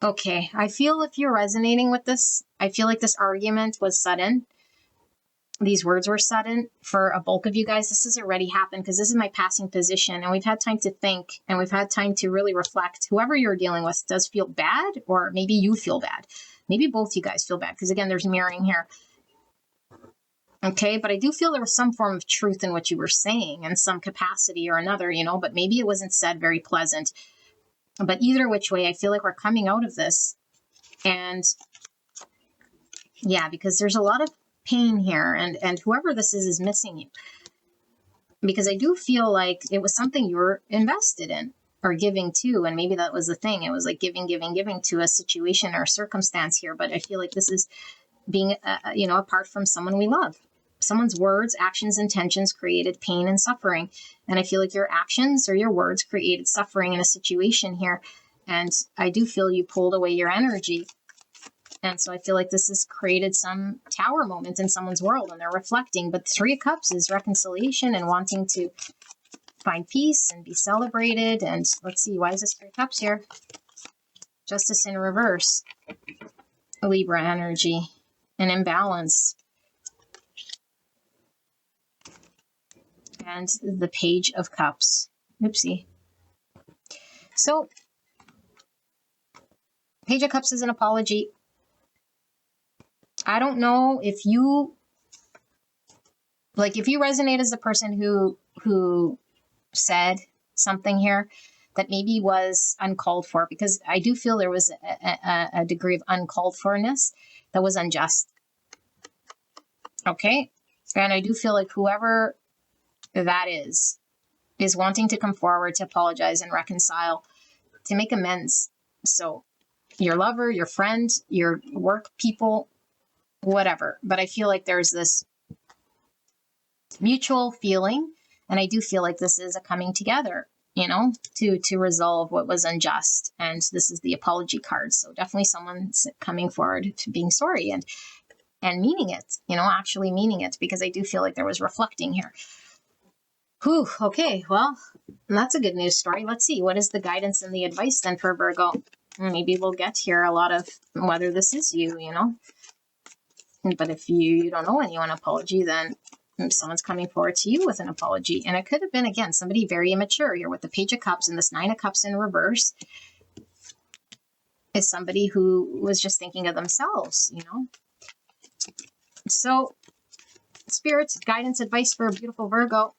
Okay, I feel if you're resonating with this, I feel like this argument was sudden. These words were sudden. For a bulk of you guys, this has already happened because this is my passing position, and we've had time to think, and we've had time to really reflect. Whoever you're dealing with does feel bad, or maybe you feel bad. Maybe both you guys feel bad because, again, there's mirroring here. Okay, but I do feel there was some form of truth in what you were saying in some capacity or another, you know, but maybe it wasn't said very pleasant. But either which way, I feel like we're coming out of this. And yeah, because there's a lot of pain here, and whoever this is missing you. Because I do feel like it was something you were invested in or giving to, and maybe that was the thing. It was like giving to a situation or a circumstance here. But I feel like this is being, you know, apart from someone we love. Someone's words, actions, intentions created pain and suffering. And I feel like your actions or your words created suffering in a situation here. And I do feel you pulled away your energy. And so I feel like this has created some tower moments in someone's world and they're reflecting. But the Three of Cups is reconciliation and wanting to find peace and be celebrated. And let's see, why is this Three of Cups here? Justice in reverse. Libra energy. An imbalance. And the Page of Cups. Oopsie. So, Page of Cups is an apology. I don't know if you, like, if you resonate as the person who said something here that maybe was uncalled for, because I do feel there was a degree of uncalled forness that was unjust. Okay? And I do feel like whoever that is wanting to come forward to apologize and reconcile, to make amends. So your lover, your friend, your work people, whatever. But I feel like there's this mutual feeling, and I do feel like this is a coming together, you know, to resolve what was unjust. And this is the apology card. So definitely someone's coming forward to being sorry and meaning it, you know, actually meaning it, because I do feel like there was reflecting here. Whew, okay, well, that's a good news story. Let's see, what is the guidance and the advice then for Virgo? Maybe we'll get here a lot of whether this is you, you know. But if you don't owe anyone an apology, then someone's coming forward to you with an apology. And it could have been, again, somebody very immature here with the Page of Cups and this Nine of Cups in reverse. Is somebody who was just thinking of themselves, you know. So, Spirit's guidance, advice for a beautiful Virgo.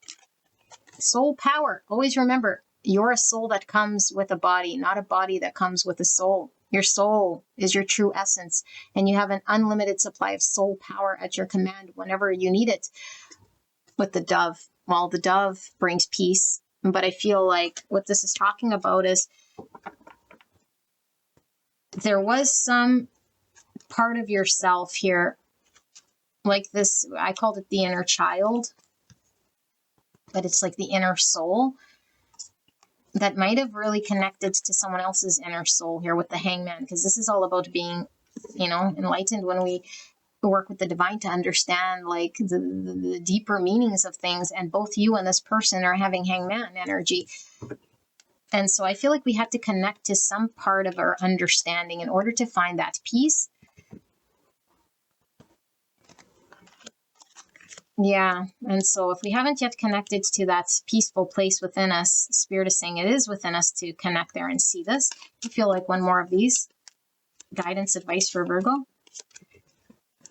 Soul power. Always remember, you're a soul that comes with a body, not a body that comes with a soul. Your soul is your true essence, and you have an unlimited supply of soul power at your command whenever you need it. With the dove, well, the dove brings peace, but I feel like what this is talking about is there was some part of yourself here, like this, I called it the inner child, but it's like the inner soul that might have really connected to someone else's inner soul here with the Hangman, because this is all about being, you know, enlightened when we work with the divine to understand like the deeper meanings of things. And both you and this person are having Hangman energy. And so I feel like we have to connect to some part of our understanding in order to find that peace. Yeah, and so if we haven't yet connected to that peaceful place within us, Spirit is saying it is within us to connect there and see this. I feel like one more of these. Guidance, advice for Virgo.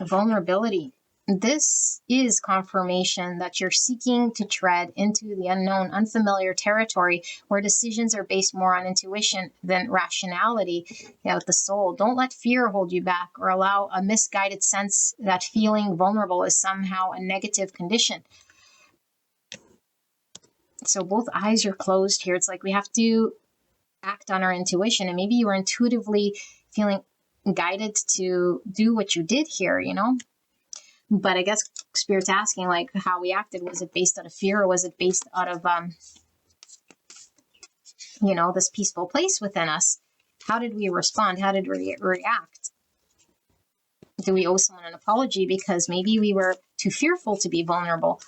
Vulnerability. This is confirmation that you're seeking to tread into the unknown, unfamiliar territory where decisions are based more on intuition than rationality, with the soul. Don't let fear hold you back or allow a misguided sense that feeling vulnerable is somehow a negative condition. So both eyes are closed here. It's like we have to act on our intuition, and maybe you were intuitively feeling guided to do what you did here, you know? But I guess Spirit's asking, like, how we acted. Was it based out of fear, or was it based out of, you know, this peaceful place within us? How did we respond? How did we react? Do we owe someone an apology because maybe we were too fearful to be vulnerable?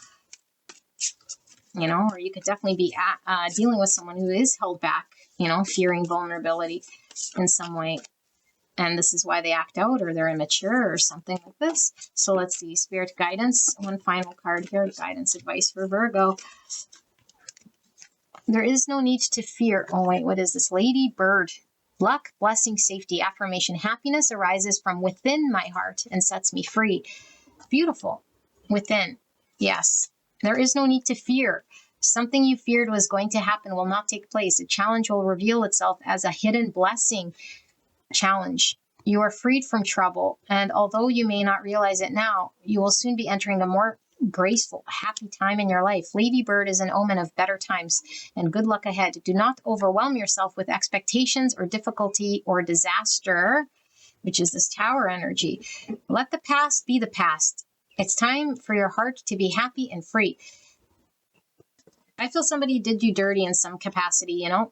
You know, or you could definitely be dealing with someone who is held back, you know, fearing vulnerability in some way. And this is why they act out, or they're immature or something like this. So let's see, Spirit guidance. One final card here, guidance, advice for Virgo. There is no need to fear. Oh, wait, what is this? Lady Bird. Luck, blessing, safety, affirmation, happiness arises from within my heart and sets me free. Beautiful. Within. Yes. There is no need to fear. Something you feared was going to happen will not take place. A challenge will reveal itself as a hidden blessing. Challenge. You are freed from trouble, and although you may not realize it now, you will soon be entering a more graceful, happy time in your life. Lady Bird is an omen of better times and good luck ahead. Do not overwhelm yourself with expectations or difficulty or disaster, which is this Tower energy. Let the past be the past. It's time for your heart to be happy and free. I feel somebody did you dirty in some capacity, you know?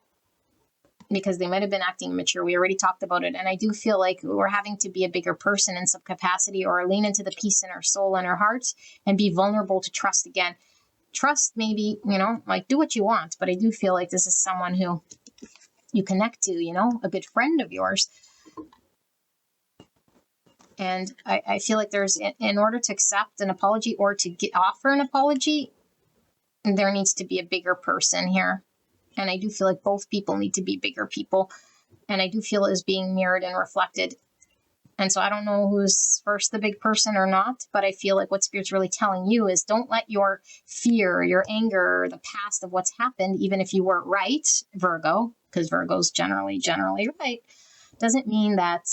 because they might have been acting immature. We already talked about it. And I do feel like we're having to be a bigger person in some capacity, or lean into the peace in our soul and our hearts and be vulnerable to trust again. Trust, maybe, you know, like do what you want. But I do feel like this is someone who you connect to, you know, a good friend of yours. And I feel like there's, in order to accept an apology or to offer an apology, there needs to be a bigger person here. And I do feel like both people need to be bigger people. And I do feel it is being mirrored and reflected. And so I don't know who's first, the big person or not, but I feel like what Spirit's really telling you is don't let your fear, your anger, the past of what's happened, even if you weren't right, Virgo, because Virgo's generally right, doesn't mean that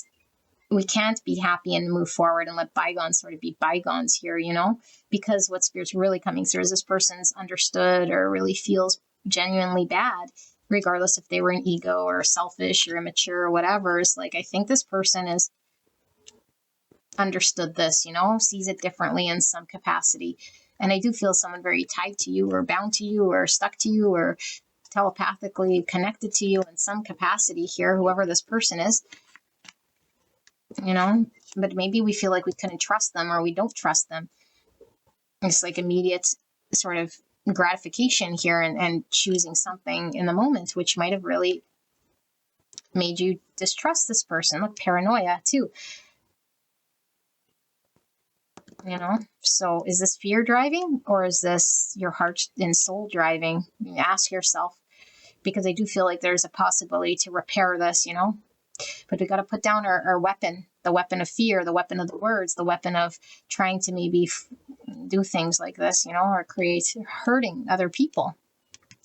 we can't be happy and move forward and let bygones sort of be bygones here, you know, because what Spirit's really coming through is this person's understood or really feels genuinely bad, regardless if they were an ego or selfish or immature or whatever. It's like, I think this person is understood this, you know, sees it differently in some capacity. And I do feel someone very tied to you or bound to you or stuck to you or telepathically connected to you in some capacity here, whoever this person is, you know, but maybe we feel like we couldn't trust them or we don't trust them. It's like immediate sort of gratification here and choosing something in the moment, which might have really made you distrust this person. Look, paranoia too. You know, so is this fear driving or is this your heart and soul driving? You ask yourself, because I do feel like there's a possibility to repair this, you know, but we got to put down our weapon, the weapon of fear, the weapon of the words, the weapon of trying to maybe do things like this, you know, or create hurting other people,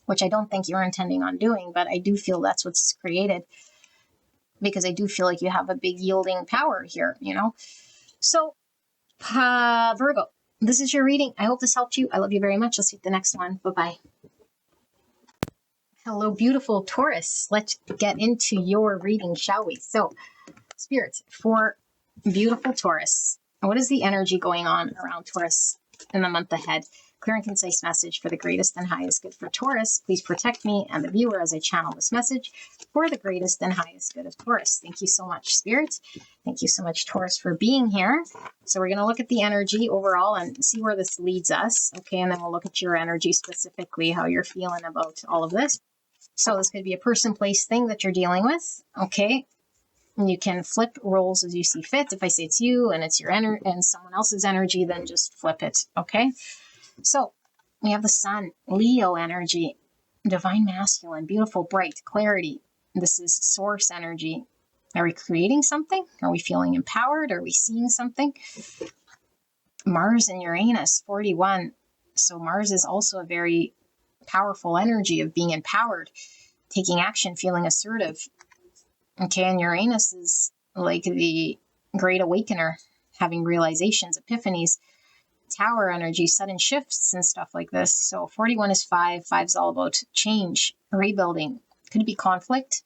which I don't think you're intending on doing, but I do feel that's what's created, because I do feel like you have a big yielding power here, you know. So Virgo, this is your reading. I hope this helped you. I love you very much. I'll see you at the next one. Bye-bye. Hello, beautiful Taurus. Let's get into your reading, shall we? So, Spirit, for beautiful Taurus, what is the energy going on around Taurus in the month ahead? Clear and concise message for the greatest and highest good for Taurus. Please protect me and the viewer as I channel this message for the greatest and highest good of Taurus. Thank you so much, Spirit. Thank you so much, Taurus, for being here. So we're going to look at the energy overall and see where this leads us. Okay, and then we'll look at your energy specifically, how you're feeling about all of this. So this could be a person, place, thing that you're dealing with. Okay, and you can flip roles as you see fit. If I say it's you and it's your energy and someone else's energy, then just flip it. Okay. So we have the sun, Leo energy, divine masculine, beautiful, bright, clarity. This is source energy. Are we creating something? Are we feeling empowered? Are we seeing something? Mars and Uranus, 41. So Mars is also a very powerful energy of being empowered, taking action, feeling assertive. Okay, and Uranus is like the great awakener, having realizations, epiphanies. Tower energy, sudden shifts and stuff like this. So 41 is 5. 5 is all about change, rebuilding. Could it be conflict?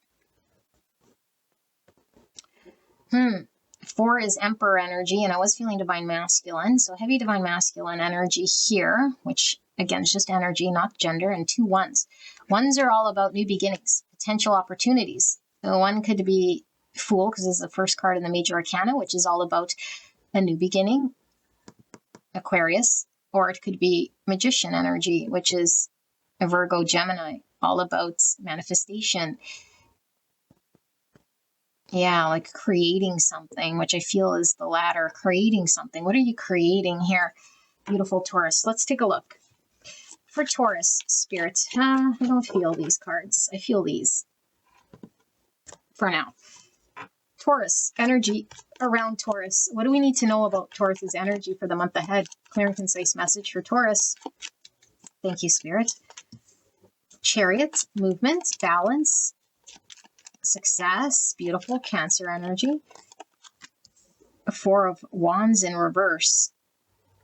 4 is Emperor energy, and I was feeling divine masculine. So heavy divine masculine energy here, which again is just energy, not gender, and 2 ones. Ones are all about new beginnings, potential opportunities. So one could be Fool, because this is the first card in the major arcana, which is all about a new beginning. Aquarius, or it could be Magician energy, which is a Virgo, Gemini, all about manifestation. Yeah, like creating something, which I feel is the latter, creating something. What are you creating here, beautiful Taurus? Let's take a look. For Taurus, Spirit, I don't feel these cards. I feel these for now. Taurus, energy around Taurus. What do we need to know about Taurus's energy for the month ahead? Clear and concise message for Taurus. Thank you, Spirit. Chariot, movement, balance, success, beautiful Cancer energy. 4 of Wands in reverse.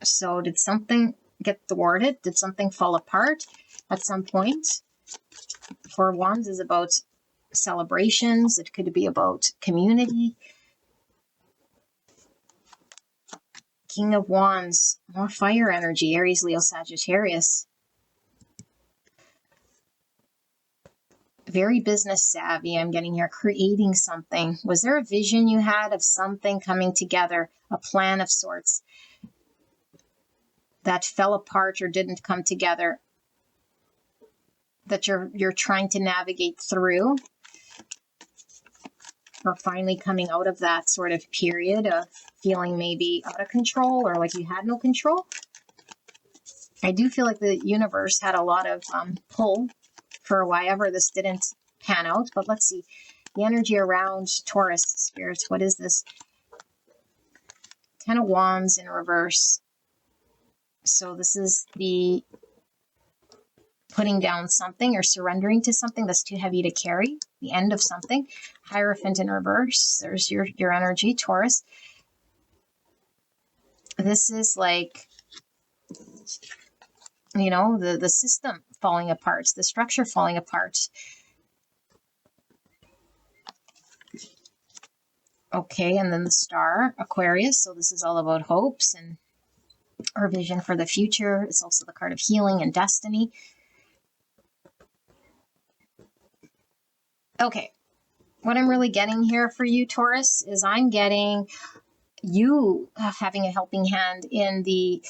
So did something get thwarted? Did something fall apart at some point? 4 of Wands is about celebrations. It could be about community. King of Wands, more fire energy, Aries, Leo, Sagittarius. Very business savvy, I'm getting here, creating something. Was there a vision you had of something coming together, a plan of sorts that fell apart or didn't come together, that you're trying to navigate through, or finally coming out of that sort of period of feeling maybe out of control or like you had no control? I do feel like the universe had a lot of pull for why ever this didn't pan out. But let's see. The energy around Taurus spirits. What is this? 10 of Wands in reverse. So this is the putting down something or surrendering to something that's too heavy to carry. The end of something. Hierophant in reverse. There's your energy, Taurus. This is like, you know, the system falling apart, the structure falling apart. Okay, and then the star, Aquarius. So this is all about hopes and our vision for the future. It's also the card of healing and destiny. Okay, what I'm really getting here for you, Taurus, is I'm getting you having a helping hand in the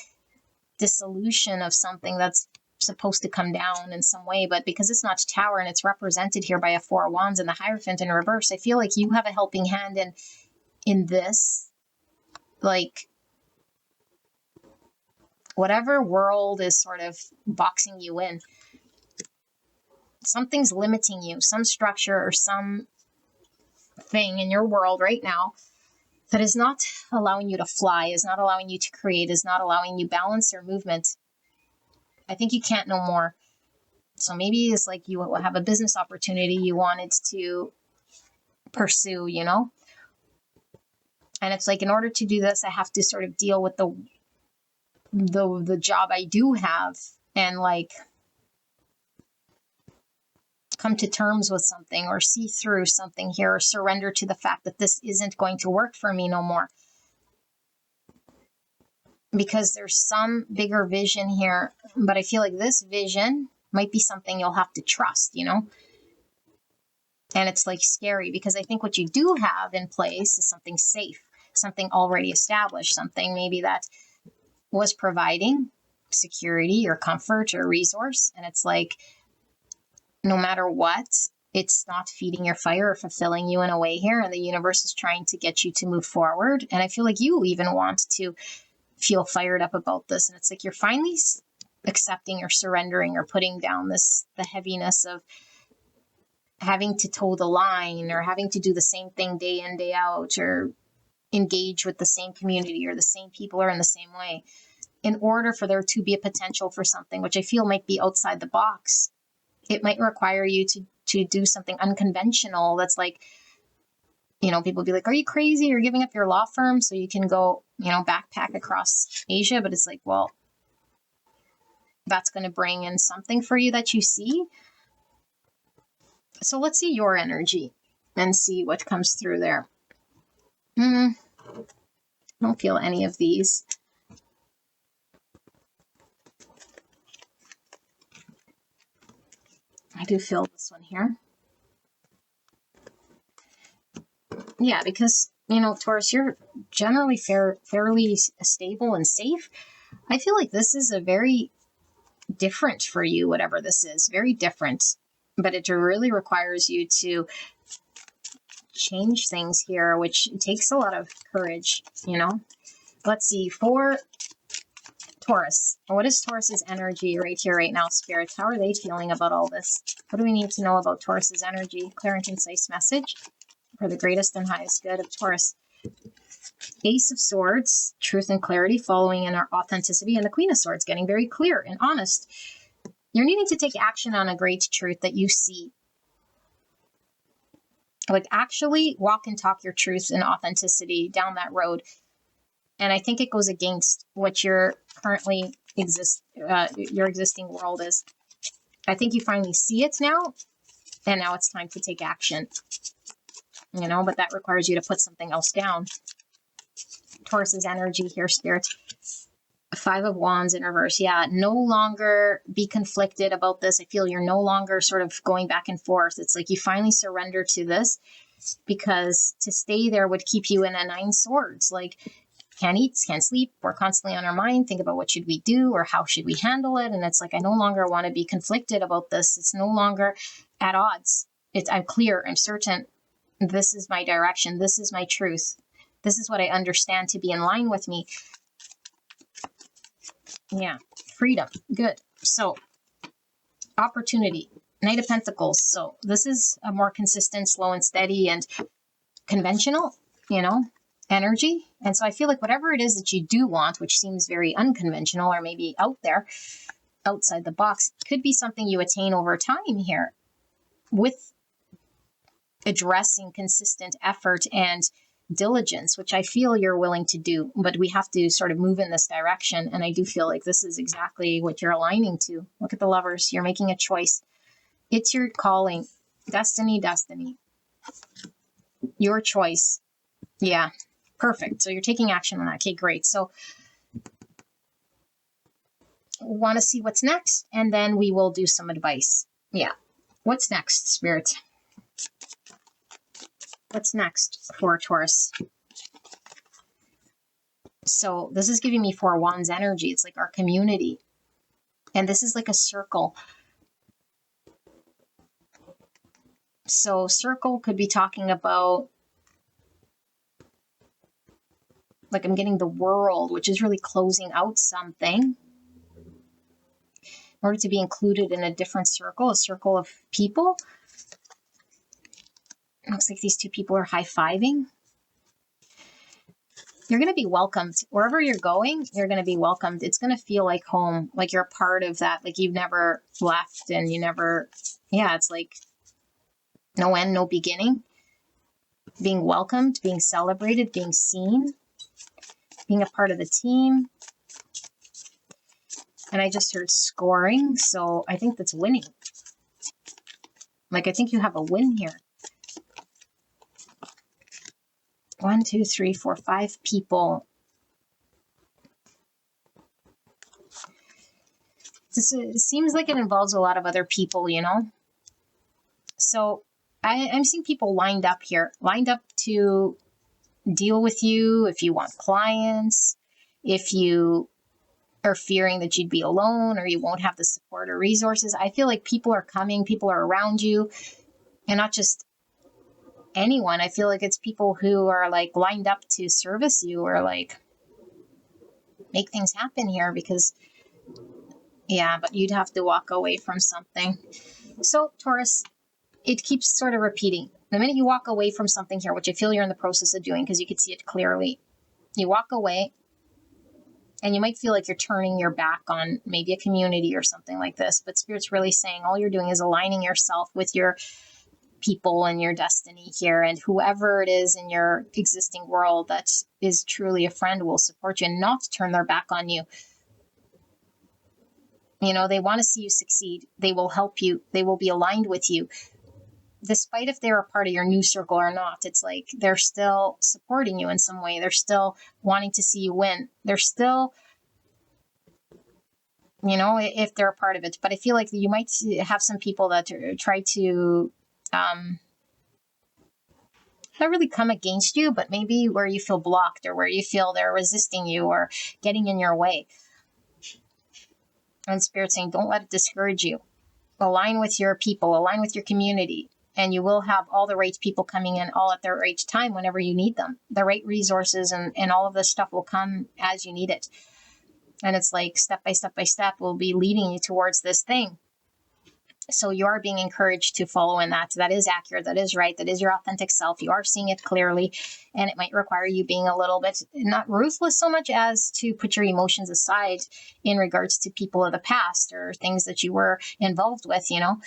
dissolution of something that's supposed to come down in some way, but because it's not Tower and it's represented here by a 4 of Wands and the Hierophant in reverse, I feel like you have a helping hand in this, like whatever world is sort of boxing you in, something's limiting you, some structure or some thing in your world right now that is not allowing you to fly, is not allowing you to create, is not allowing you balance or movement. I think you can't no more. So maybe it's like you have a business opportunity you wanted to pursue, you know? And it's like, in order to do this, I have to sort of deal with the job I do have and like come to terms with something or see through something here or surrender to the fact that this isn't going to work for me no more. Because there's some bigger vision here, but I feel like this vision might be something you'll have to trust, you know? And it's like scary because I think what you do have in place is something safe, something already established, something maybe that was providing security or comfort or resource. And it's like, no matter what, it's not feeding your fire or fulfilling you in a way here. And the universe is trying to get you to move forward. And I feel like you even want to feel fired up about this. And it's like you're finally accepting or surrendering or putting down the heaviness of having to toe the line or having to do the same thing day in, day out, or engage with the same community or the same people or in the same way, in order for there to be a potential for something, which I feel might be outside the box. It might require you to do something unconventional. That's like, you know, people be like, are you crazy? You're giving up your law firm so you can go, you know, backpack across Asia. But it's like, well, that's going to bring in something for you that you see. So let's see your energy and see what comes through there. I don't feel any of these. I do feel this one here. Yeah, because, you know, Taurus, you're generally fairly stable and safe. I feel like this is a very different for you, whatever this is, very different. But it really requires you to change things here, which takes a lot of courage, you know. Let's see, for Taurus, what is Taurus's energy right here, right now, Spirit? How are they feeling about all this? What do we need to know about Taurus's energy? Clear and concise message for the greatest and highest good of Taurus. Ace of Swords, truth and clarity, following in our authenticity, and the Queen of Swords, getting very clear and honest. You're needing to take action on a great truth that you see. Like, actually walk and talk your truth and authenticity down that road. And I think it goes against what your currently your existing world is. I think you finally see it now, and now it's time to take action. You know, but that requires you to put something else down. Taurus's energy here, Spirit. Five of Wands in reverse. Yeah, no longer be conflicted about this. I feel you're no longer sort of going back and forth. It's like you finally surrender to this, because to stay there would keep you in a 9 swords. Like, can't eat, can't sleep. We're constantly on our mind. Think about what should we do or how should we handle it. And it's like, I no longer want to be conflicted about this. It's no longer at odds. I'm clear. I'm certain. This is my direction. This is my truth. This is what I understand to be in line with me. Yeah. Freedom. Good. So opportunity. Knight of Pentacles. So this is a more consistent, slow and steady and conventional, you know, energy. And so I feel like whatever it is that you do want, which seems very unconventional or maybe out there, outside the box, could be something you attain over time here with addressing consistent effort and diligence, which I feel you're willing to do. But we have to sort of move in this direction. And I do feel like this is exactly what you're aligning to. Look at the Lovers. You're making a choice. It's your calling. Destiny, destiny. Your choice. Yeah. Perfect. So you're taking action on that. Okay, great. So want to see what's next, and then we will do some advice. Yeah. What's next, Spirit? What's next for Taurus? So this is giving me 4 Wands energy. It's like our community. And this is like a circle. So circle could be talking about, like, I'm getting the world, which is really closing out something in order to be included in a different circle, a circle of people. It looks like these two people are high-fiving. You're going to be welcomed. Wherever you're going, you're going to be welcomed. It's going to feel like home, like you're a part of that, like you've never left and you never, yeah, it's like no end, no beginning. Being welcomed, being celebrated, being seen, being a part of the team. And I just heard scoring, so I think that's winning. Like, I think you have a win here. 1, 2, 3, 4, 5 people. It seems like it involves a lot of other people, you know? So I'm seeing people lined up here, lined up to deal with you if you want clients, if you are fearing that you'd be alone or you won't have the support or resources. I feel like people are coming, people are around you, and not just anyone. I feel like it's people who are like lined up to service you or like make things happen here, because yeah, but you'd have to walk away from something. So Taurus, it keeps sort of repeating. The minute you walk away from something here, which I feel you're in the process of doing because you can see it clearly, you walk away and you might feel like you're turning your back on maybe a community or something like this, but Spirit's really saying all you're doing is aligning yourself with your people and your destiny here, and whoever it is in your existing world that is truly a friend will support you and not turn their back on you. You know, they want to see you succeed. They will help you. They will be aligned with you. Despite if they're a part of your new circle or not, it's like they're still supporting you in some way. They're still wanting to see you win. They're still, you know, if they're a part of it. But I feel like you might have some people that try to not really come against you, but maybe where you feel blocked or where you feel they're resisting you or getting in your way. And Spirit's saying, don't let it discourage you. Align with your people, align with your community, and you will have all the right people coming in all at their right time whenever you need them. The right resources and all of this stuff will come as you need it. And it's like step by step by step will be leading you towards this thing. So you are being encouraged to follow in that. That is accurate. That is right. That is your authentic self. You are seeing it clearly. And it might require you being a little bit, not ruthless so much as to put your emotions aside in regards to people of the past or things that you were involved with, you know,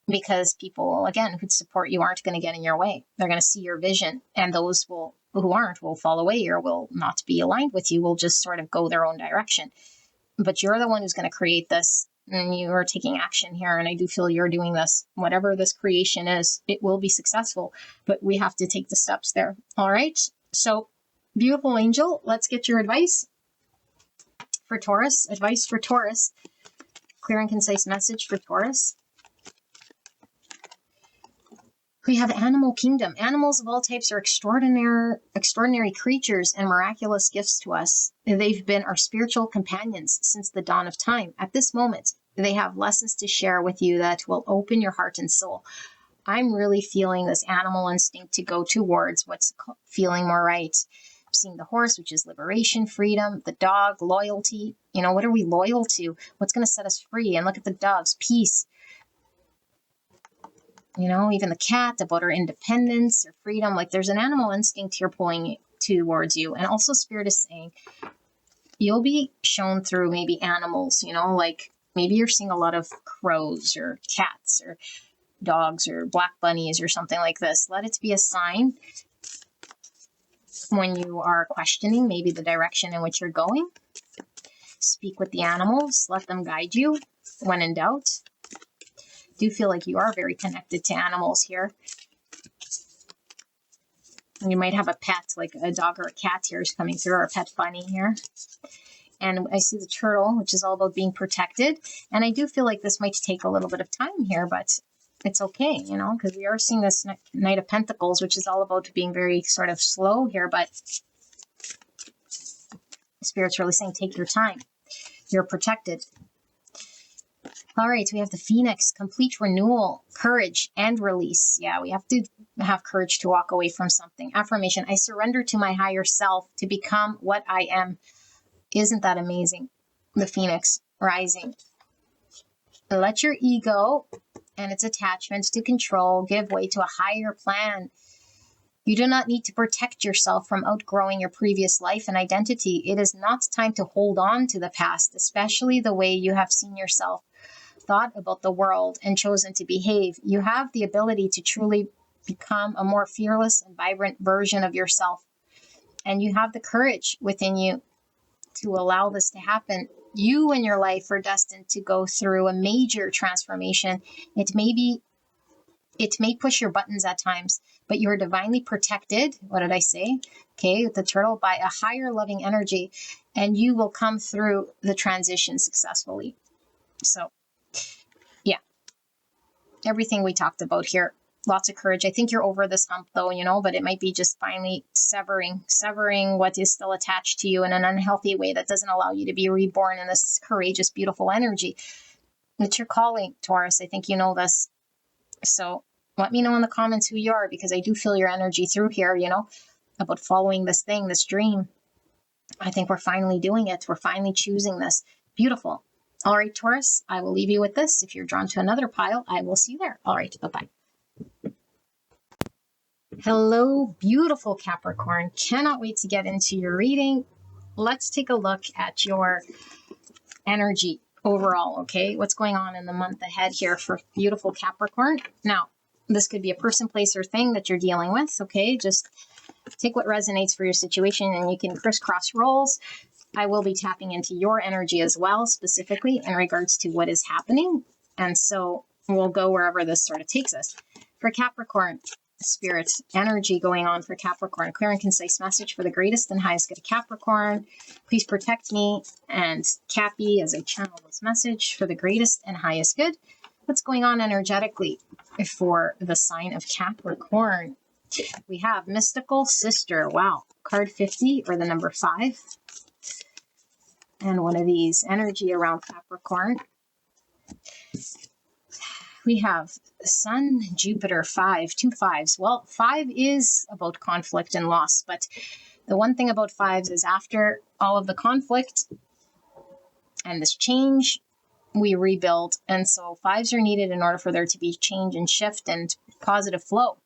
because people, again, who support you aren't going to get in your way. They're going to see your vision, and those who aren't will fall away or will not be aligned with you, will just sort of go their own direction. But you're the one who's going to create this. And you are taking action here. And I do feel you're doing this. Whatever this creation is, it will be successful. But we have to take the steps there. All right. So, beautiful angel, let's get your advice. for Taurus. Advice for Taurus. Clear and concise message for Taurus. We have animal kingdom. Animals of all types are extraordinary creatures and miraculous gifts to us. They've been our spiritual companions since the dawn of time. At this moment, they have lessons to share with you that will open your heart and soul. I'm really feeling this animal instinct to go towards what's feeling more right. I'm seeing the horse, which is liberation, freedom, the dog, loyalty. You know, what are we loyal to? What's going to set us free? And look at the doves, peace. You know, even the cat, about our independence or freedom. Like there's an animal instinct here pulling towards you. And also Spirit is saying you'll be shown through maybe animals, you know, like maybe you're seeing a lot of crows or cats or dogs or black bunnies or something like this. Let it be a sign when you are questioning maybe the direction in which you're going. Speak with the animals. Let them guide you when in doubt. Do feel like you are very connected to animals here. And you might have a pet, like a dog or a cat here is coming through, or a pet bunny here. And I see the turtle, which is all about being protected. And I do feel like this might take a little bit of time here, but it's okay, you know, because we are seeing this Knight of Pentacles, which is all about being very sort of slow here. But Spirit's really saying, take your time. You're protected. All right, we have the Phoenix, complete renewal, courage, and release. Yeah, we have to have courage to walk away from something. Affirmation, I surrender to my higher self to become what I am. Isn't that amazing? The Phoenix rising. Let your ego and its attachments to control give way to a higher plan. You do not need to protect yourself from outgrowing your previous life and identity. It is not time to hold on to the past, especially the way you have seen yourself, thought about the world, and chosen to behave. You have the ability to truly become a more fearless and vibrant version of yourself. And you have the courage within you to allow this to happen. You and your life are destined to go through a major transformation. It may push your buttons at times, but you're divinely protected. What did I say? Okay, with the turtle, by a higher loving energy, and you will come through the transition successfully. So, yeah, everything we talked about here. Lots of courage. I think you're over this hump though, you know, but it might be just finally severing what is still attached to you in an unhealthy way that doesn't allow you to be reborn in this courageous, beautiful energy. It's your calling, Taurus. I think you know this. So let me know in the comments who you are, because I do feel your energy through here, you know, about following this thing, this dream. I think we're finally doing it. We're finally choosing this. Beautiful. All right, Taurus, I will leave you with this. If you're drawn to another pile, I will see you there. All right, bye-bye. Hello, beautiful Capricorn. Cannot wait to get into your reading. Let's take a look at your energy overall, okay? What's going on in the month ahead here for beautiful Capricorn? Now, this could be a person, place, or thing that you're dealing with, okay? Just take what resonates for your situation, and you can crisscross roles. I will be tapping into your energy as well, specifically in regards to what is happening. And so we'll go wherever this sort of takes us. For Capricorn, Spirit energy going on for Capricorn. Clear and concise message for the greatest and highest good of Capricorn. Please protect me and Cappy as I channel this message for the greatest and highest good. What's going on energetically for the sign of Capricorn? We have Mystical Sister. Wow. Card 50 or the number 5. And one of these, energy around Capricorn. We have Sun, Jupiter, 5, 2 5s. Well, 5 is about conflict and loss, but the one thing about 5s is after all of the conflict and this change, we rebuild. And so 5s are needed in order for there to be change and shift and positive flow.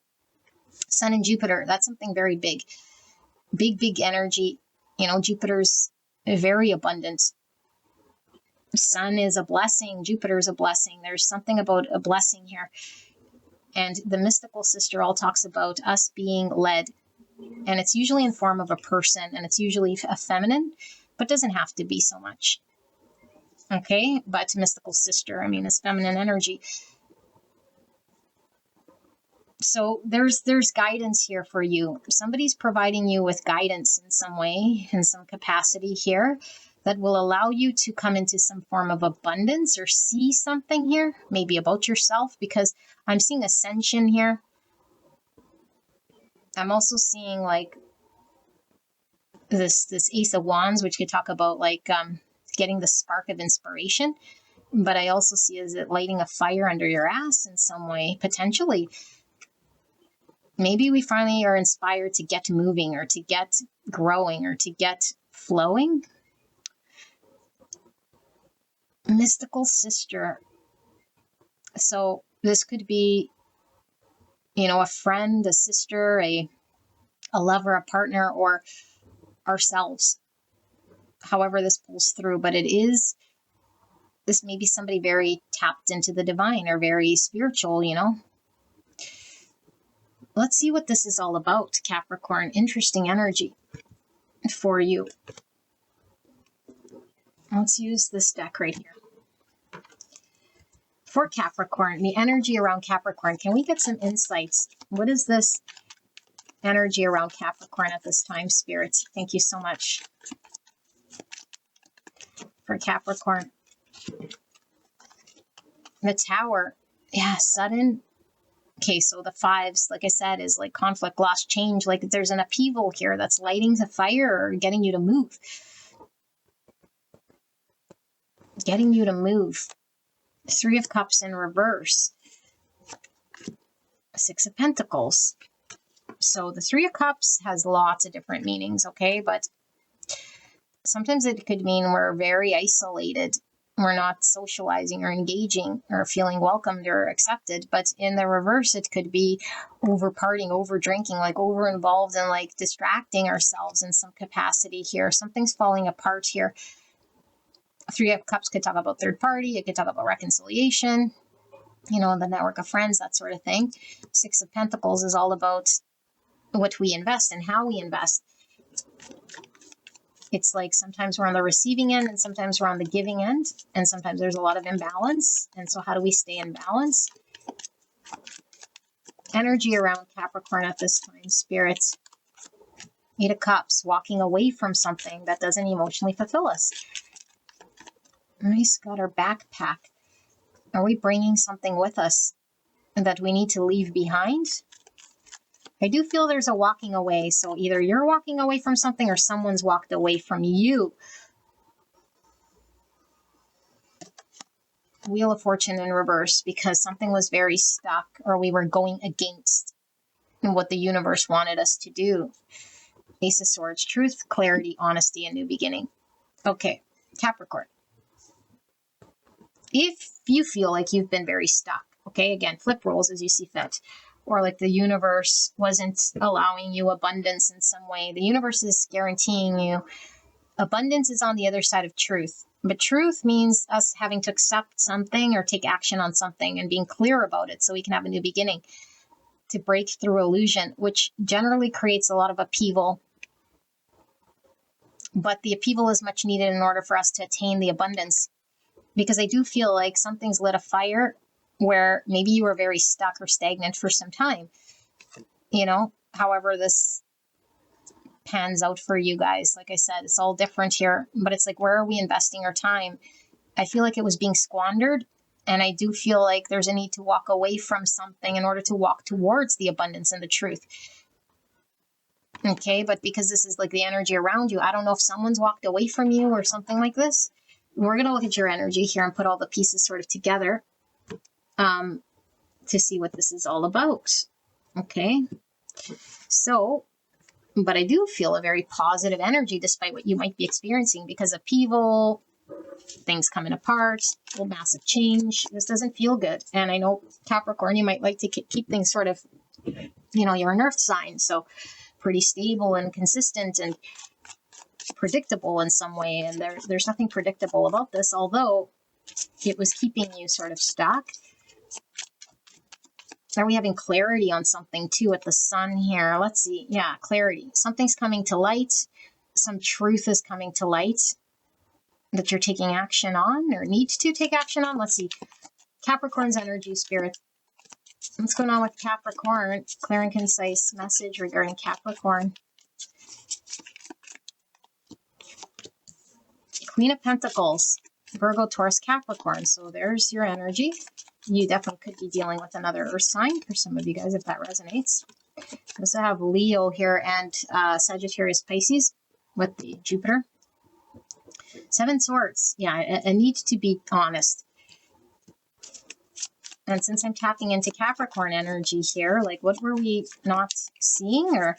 Sun and Jupiter, that's something very big. Big energy. You know, Jupiter's very abundant. Sun is a blessing. Jupiter is a blessing. There's something about a blessing here. And the Mystical Sister all talks about us being led. And it's usually in form of a person, and it's usually a feminine, but doesn't have to be so much. Okay, but Mystical Sister, I mean, it's feminine energy. So there's guidance here for you. Somebody's providing you with guidance in some way, in some capacity here. that will allow you to come into some form of abundance or see something here, maybe about yourself, because I'm seeing ascension here. I'm also seeing like this Ace of Wands, which could talk about like getting the spark of inspiration. But I also see is it lighting a fire under your ass in some way, potentially. Maybe we finally are inspired to get moving or to get growing or to get flowing. Mystical sister. So this could be, you know, a friend, a sister, a lover, a partner, or ourselves. However this pulls through, but this may be somebody very tapped into the divine or very spiritual, you know. Let's see what this is all about, Capricorn. Interesting energy for you. Let's use this deck right here. For Capricorn, the energy around Capricorn. Can we get some insights? What is this energy around Capricorn at this time, spirits? Thank you so much. For Capricorn. The Tower. Yeah, sudden. Okay, so the fives, like I said, is like conflict, loss, change. Like there's an upheaval here that's lighting the fire or getting you to move. Getting you to move. Three of Cups in reverse. Six of Pentacles. So the Three of Cups has lots of different meanings, okay? But sometimes it could mean we're very isolated. We're not socializing or engaging or feeling welcomed or accepted. But in the reverse, it could be over partying, over drinking, like over involved and like distracting ourselves in some capacity here. Something's falling apart here. Three of Cups could talk about third party. It could talk about reconciliation, you know, the network of friends, that sort of thing. Six of Pentacles is all about what we invest and how we invest. It's like sometimes we're on the receiving end and sometimes we're on the giving end. And sometimes there's a lot of imbalance. And so how do we stay in balance? Energy around Capricorn at this time, spirits. Eight of Cups, walking away from something that doesn't emotionally fulfill us. Nice, got our backpack. Are we bringing something with us that we need to leave behind? I do feel there's a walking away. So either you're walking away from something or someone's walked away from you. Wheel of Fortune in reverse because something was very stuck or we were going against what the universe wanted us to do. Ace of Swords, truth, clarity, honesty, and new beginning. Okay, Capricorn. If you feel like you've been very stuck, okay, again, flip roles as you see fit, or like the universe wasn't allowing you abundance in some way, the universe is guaranteeing you abundance is on the other side of truth. But truth means us having to accept something or take action on something and being clear about it so we can have a new beginning, to break through illusion, which generally creates a lot of upheaval. But the upheaval is much needed in order for us to attain the abundance. Because I do feel like something's lit a fire where maybe you were very stuck or stagnant for some time. You know, however this pans out for you guys. Like I said, it's all different here. But it's like, where are we investing our time? I feel like it was being squandered. And I do feel like there's a need to walk away from something in order to walk towards the abundance and the truth. Okay, but because this is like the energy around you, I don't know if someone's walked away from you or something like this. We're going to look at your energy here and put all the pieces sort of together to see what this is all about. Okay. So, but I do feel a very positive energy despite what you might be experiencing because upheaval, things coming apart, a massive change. This doesn't feel good. And I know Capricorn, you might like to keep things sort of, you know, you're an earth sign. So pretty stable and consistent and predictable in some way, and there's nothing predictable about this, although it was keeping you sort of stuck. Are we having clarity on something too at the sun here? Let's see. Yeah, clarity. Something's coming to light. Some truth is coming to light that you're taking action on or need to take action on. Let's see. Capricorn's energy, spirit. What's going on with Capricorn? Clear and concise message regarding Capricorn. Queen of Pentacles, Virgo, Taurus, Capricorn. So there's your energy. You definitely could be dealing with another earth sign for some of you guys if that resonates. We also have Leo here and Sagittarius, Pisces with the Jupiter. Seven Swords. Yeah, a need to be honest. And since I'm tapping into Capricorn energy here, like what were we not seeing, or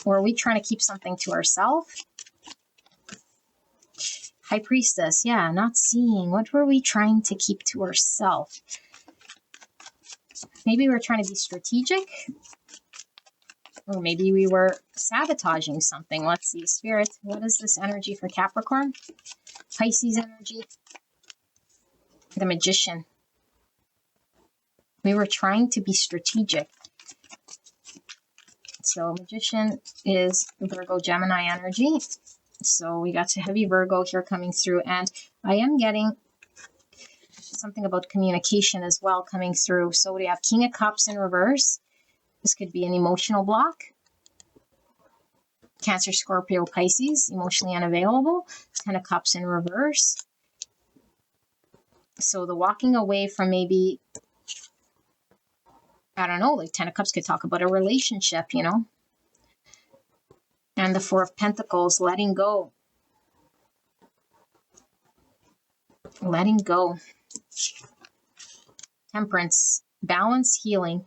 were we trying to keep something to ourselves? High Priestess, yeah, not seeing. What were we trying to keep to ourselves? Maybe we were trying to be strategic, or maybe we were sabotaging something. Let's see, Spirit, what is this energy for Capricorn? Pisces energy, the Magician. We were trying to be strategic. So Magician is Virgo, Gemini energy. So we got heavy Virgo here coming through. And I am getting something about communication as well coming through. So we have King of Cups in reverse. This could be an emotional block. Cancer, Scorpio, Pisces, emotionally unavailable. Ten of Cups in reverse. So the walking away from maybe, I don't know, like Ten of Cups could talk about a relationship, you know. And the Four of Pentacles, letting go. Letting go. Temperance, balance, healing.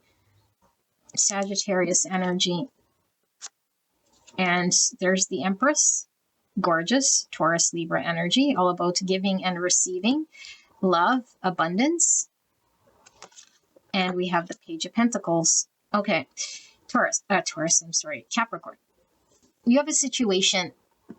Sagittarius energy. And there's the Empress, gorgeous, Taurus, Libra energy, all about giving and receiving, love, abundance. And we have the Page of Pentacles. Okay, Capricorn. You have a situation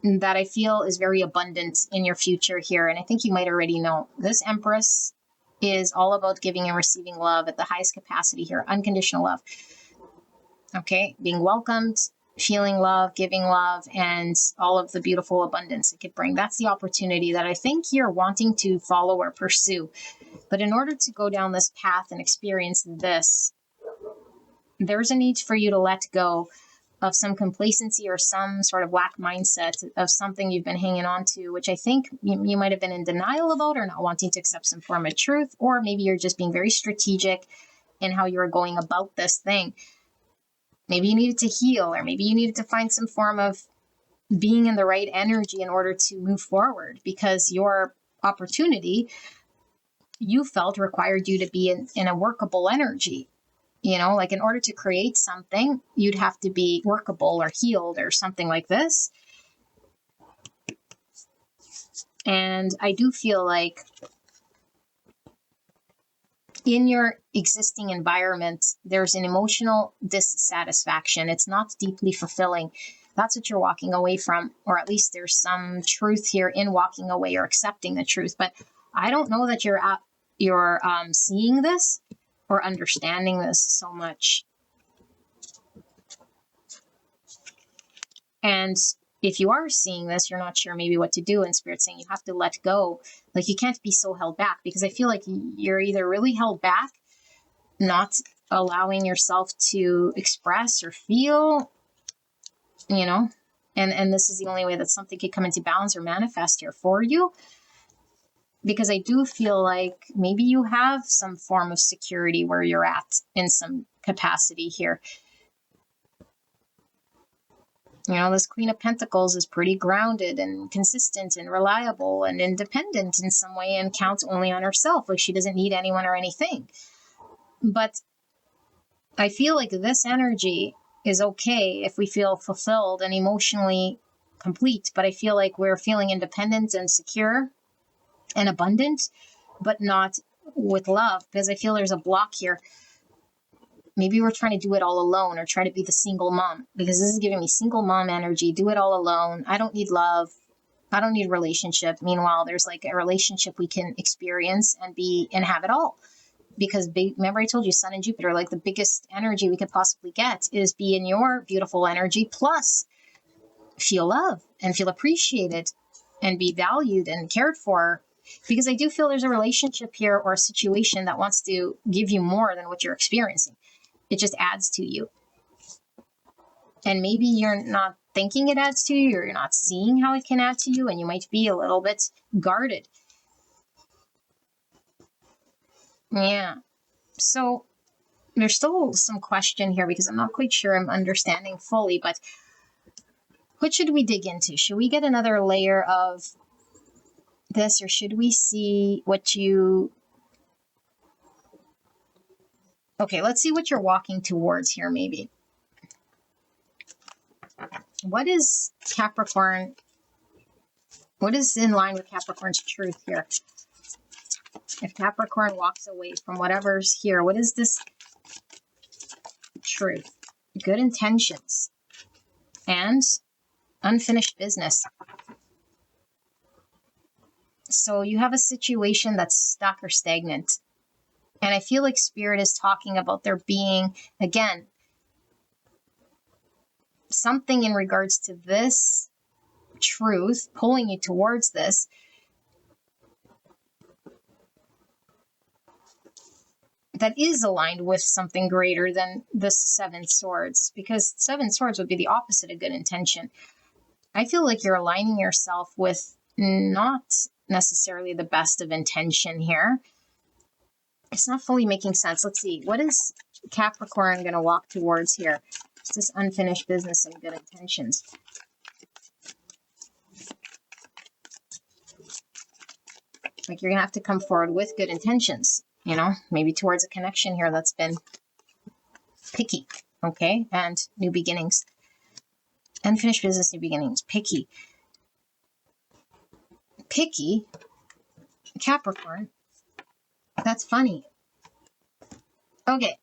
that I feel is very abundant in your future here. And I think you might already know. This Empress is all about giving and receiving love at the highest capacity here. Unconditional love. Okay, being welcomed, feeling love, giving love, and all of the beautiful abundance it could bring. That's the opportunity that I think you're wanting to follow or pursue. But in order to go down this path and experience this, there's a need for you to let go of some complacency or some sort of lack mindset of something you've been hanging on to, which I think you might have been in denial about or not wanting to accept some form of truth, or maybe you're just being very strategic in how you're going about this thing. Maybe you needed to heal, or maybe you needed to find some form of being in the right energy in order to move forward, because your opportunity, you felt, required you to be in a workable energy. You know, like in order to create something, you'd have to be workable or healed or something like this. And I do feel like in your existing environment, there's an emotional dissatisfaction. It's not deeply fulfilling. That's what you're walking away from, or at least there's some truth here in walking away or accepting the truth. But I don't know that you're seeing this or understanding this so much. And if you are seeing this, you're not sure maybe what to do, and Spirit's saying you have to let go. Like, you can't be so held back, because I feel like you're either really held back, not allowing yourself to express or feel, you know, and this is the only way that something could come into balance or manifest here for you. Because I do feel like maybe you have some form of security where you're at in some capacity here. You know, this Queen of Pentacles is pretty grounded and consistent and reliable and independent in some way, and counts only on herself. Like, she doesn't need anyone or anything. But I feel like this energy is okay if we feel fulfilled and emotionally complete. But I feel like we're feeling independent and secure and abundant, but not with love, because I feel there's a block here. Maybe we're trying to do it all alone, or try to be the single mom, because this is giving me single mom energy. Do it all alone. I don't need love. I don't need a relationship. Meanwhile, there's like a relationship we can experience and be and have it all. Because remember I told you Sun and Jupiter, like the biggest energy we could possibly get is be in your beautiful energy, plus feel love and feel appreciated and be valued and cared for. Because I do feel there's a relationship here or a situation that wants to give you more than what you're experiencing. It just adds to you. And maybe you're not thinking it adds to you, or you're not seeing how it can add to you, and you might be a little bit guarded. Yeah. So there's still some question here because I'm not quite sure I'm understanding fully, but what should we dig into? Should we get another layer of this, or should we see what you... Okay, let's see what you're walking towards here, maybe. What is Capricorn? What is in line with Capricorn's truth here? If Capricorn walks away from whatever's here, what is this truth? Good intentions and unfinished business. So you have a situation that's stuck or stagnant. And I feel like Spirit is talking about there being, again, something in regards to this truth pulling you towards this. That is aligned with something greater than the Seven Swords, because Seven Swords would be the opposite of good intention. I feel like you're aligning yourself with not necessarily the best of intention here. It's not fully making sense. Let's see. What is Capricorn going to walk towards here? It's this unfinished business and good intentions. Like you're going to have to come forward with good intentions, you know, maybe towards a connection here that's been picky, okay? And new beginnings. Unfinished business, new beginnings. Picky. Picky. Capricorn. That's funny. Okay.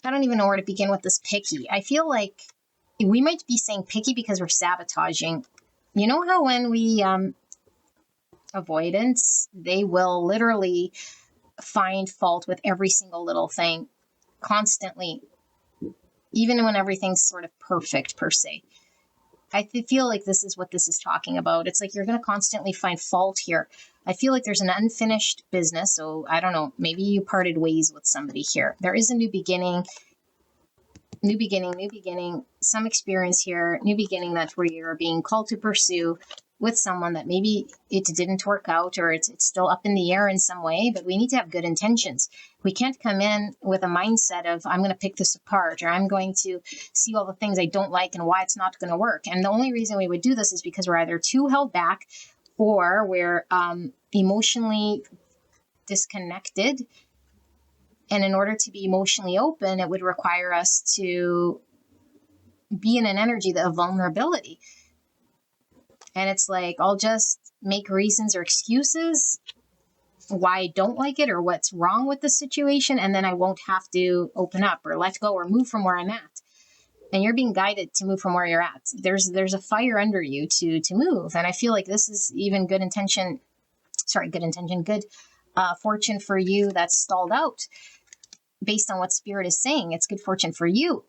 I don't even know where to begin with this picky. I feel like we might be saying picky because we're sabotaging. You know how when we avoidance, they will literally find fault with every single little thing constantly, even when everything's sort of perfect per se. I feel like this is what this is talking about. It's like you're going to constantly find fault here. I feel like there's an unfinished business. So I don't know, maybe you parted ways with somebody here. There is a new beginning, new beginning, some experience here, new beginning. That's where you're being called to pursue with someone that maybe it didn't work out, or it's still up in the air in some way, but we need to have good intentions. We can't come in with a mindset of, I'm going to pick this apart, or I'm going to see all the things I don't like and why it's not going to work. And the only reason we would do this is because we're either too held back or we're emotionally disconnected. And in order to be emotionally open, it would require us to be in an energy of vulnerability. And it's like, I'll just make reasons or excuses why I don't like it or what's wrong with the situation. And then I won't have to open up or let go or move from where I'm at. And you're being guided to move from where you're at. There's a fire under you to move. And I feel like this is even good fortune for you that's stalled out based on what Spirit is saying. It's good fortune for you.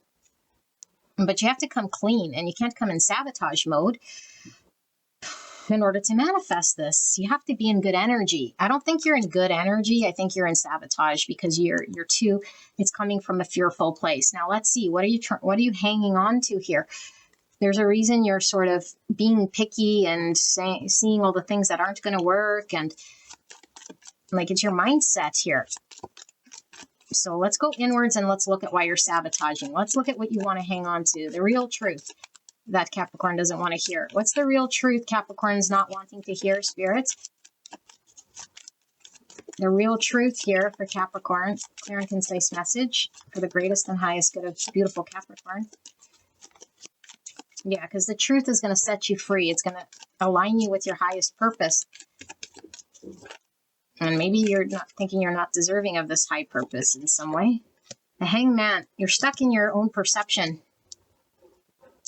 But you have to come clean, and you can't come in sabotage mode. In order to manifest this, you have to be in good energy. I don't think you're in good energy. I think you're in sabotage because you're too, it's coming from a fearful place. Now let's see, what are you hanging on to here? There's a reason you're sort of being picky and seeing all the things that aren't going to work, and like it's your mindset here. So let's go inwards and let's look at why you're sabotaging. Let's look at what you want to hang on to, the real truth that Capricorn doesn't want to hear. What's the real truth Capricorn's not wanting to hear, Spirit? The real truth here for Capricorn. Clear and concise message for the greatest and highest good of beautiful Capricorn. Yeah, because the truth is going to set you free. It's going to align you with your highest purpose. And maybe you're not thinking you're not deserving of this high purpose in some way. The Hangman, you're stuck in your own perception.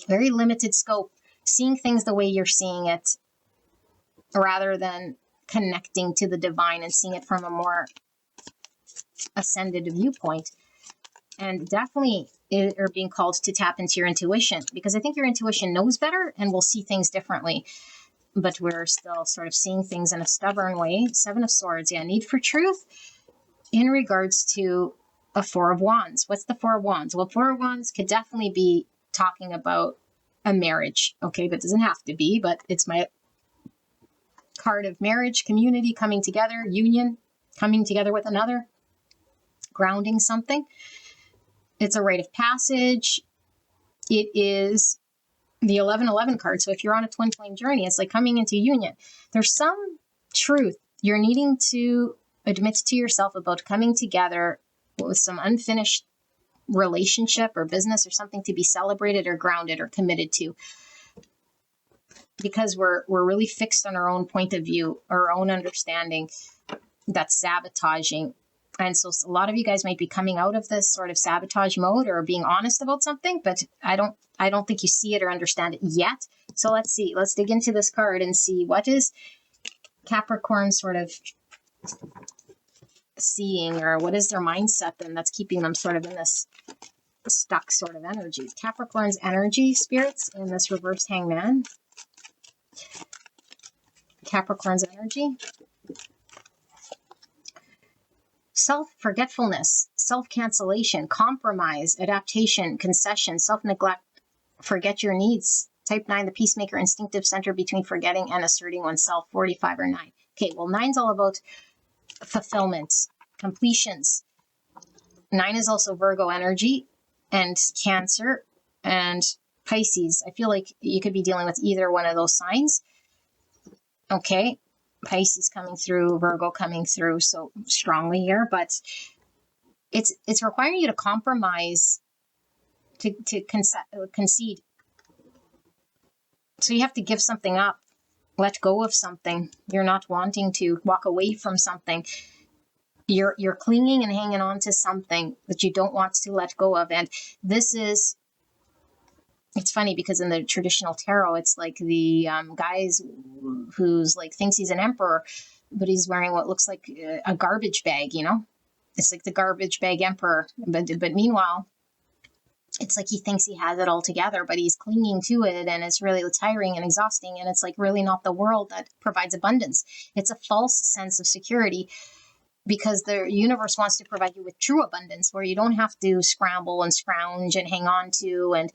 Very limited scope, seeing things the way you're seeing it rather than connecting to the divine and seeing it from a more ascended viewpoint. And definitely are being called to tap into your intuition, because I think your intuition knows better and will see things differently. But we're still sort of seeing things in a stubborn way. Seven of Swords, yeah, need for truth in regards to a Four of Wands. What's the Four of Wands? Well, Four of Wands could definitely be talking about a marriage, okay? But it doesn't have to be, but it's my card of marriage, community, coming together, union, coming together with another, grounding something. It's a rite of passage. It is the 1111 card. So if you're on a twin flame journey, it's like coming into union. There's some truth you're needing to admit to yourself about coming together with some unfinished relationship or business or something to be celebrated or grounded or committed to. Because we're really fixed on our own point of view, our own understanding that's sabotaging. And so a lot of you guys might be coming out of this sort of sabotage mode or being honest about something, but I don't think you see it or understand it yet. So let's see. Let's dig into this card and see what is Capricorn sort of seeing, or what is their mindset then that's keeping them sort of in this stuck sort of energy. Capricorn's energy, spirits, in this reverse hangman. Capricorn's energy. Self-forgetfulness, self-cancellation, compromise, adaptation, concession, self-neglect, forget your needs. Type 9, the peacemaker, instinctive center between forgetting and asserting oneself, 45 or 9. Okay, well, 9's all about fulfillment, completions. 9 is also Virgo energy and Cancer and Pisces. I feel like you could be dealing with either one of those signs. Okay. Pisces coming through, Virgo coming through so strongly here, but it's requiring you to compromise, to concede. So you have to give something up, let go of something. You're not wanting to walk away from something. You're clinging and hanging on to something that you don't want to let go of. And this is, it's funny because in the traditional tarot, it's like the guys who's like thinks he's an emperor, but he's wearing what looks like a garbage bag, you know? It's like the garbage bag emperor. But meanwhile, it's like he thinks he has it all together, but he's clinging to it, and it's really tiring and exhausting. And it's like really not the world that provides abundance. It's a false sense of security, because the universe wants to provide you with true abundance where you don't have to scramble and scrounge and hang on to, and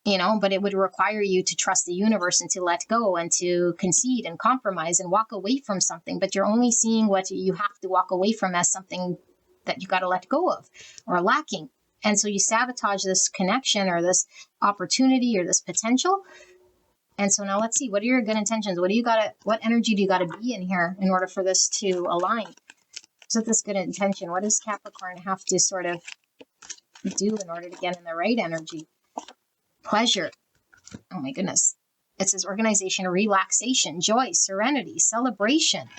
you know, but it would require you to trust the universe and to let go and to concede and compromise and walk away from something. But you're only seeing what you have to walk away from as something that you got to let go of or lacking. And so you sabotage this connection or this opportunity or this potential. And so now let's see, what are your good intentions? What energy do you got to be in here in order for this to align? So this good intention, what does Capricorn have to sort of do in order to get in the right energy? Pleasure. Oh my goodness. It says organization, relaxation, joy, serenity, celebration,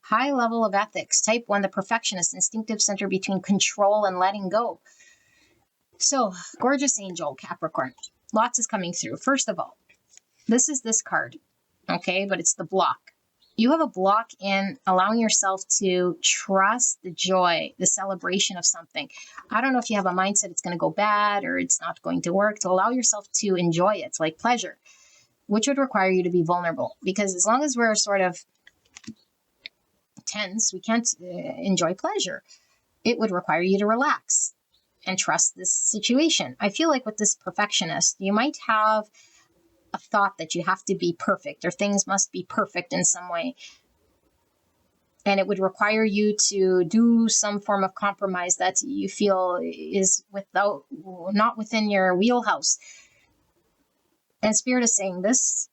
high level of ethics. Type 1, the perfectionist, instinctive center between control and letting go. So, gorgeous angel, Capricorn. Lots is coming through. First of all, this is this card, okay? But it's the block. You have a block in allowing yourself to trust the joy, the celebration of something. I don't know if you have a mindset it's going to go bad or it's not going to work. To allow yourself to enjoy it, like pleasure, which would require you to be vulnerable. Because as long as we're sort of tense, we can't enjoy pleasure. It would require you to relax and trust this situation. I feel like with this perfectionist, you might have a thought that you have to be perfect or things must be perfect in some way. And it would require you to do some form of compromise that you feel is not within your wheelhouse. And Spirit is saying this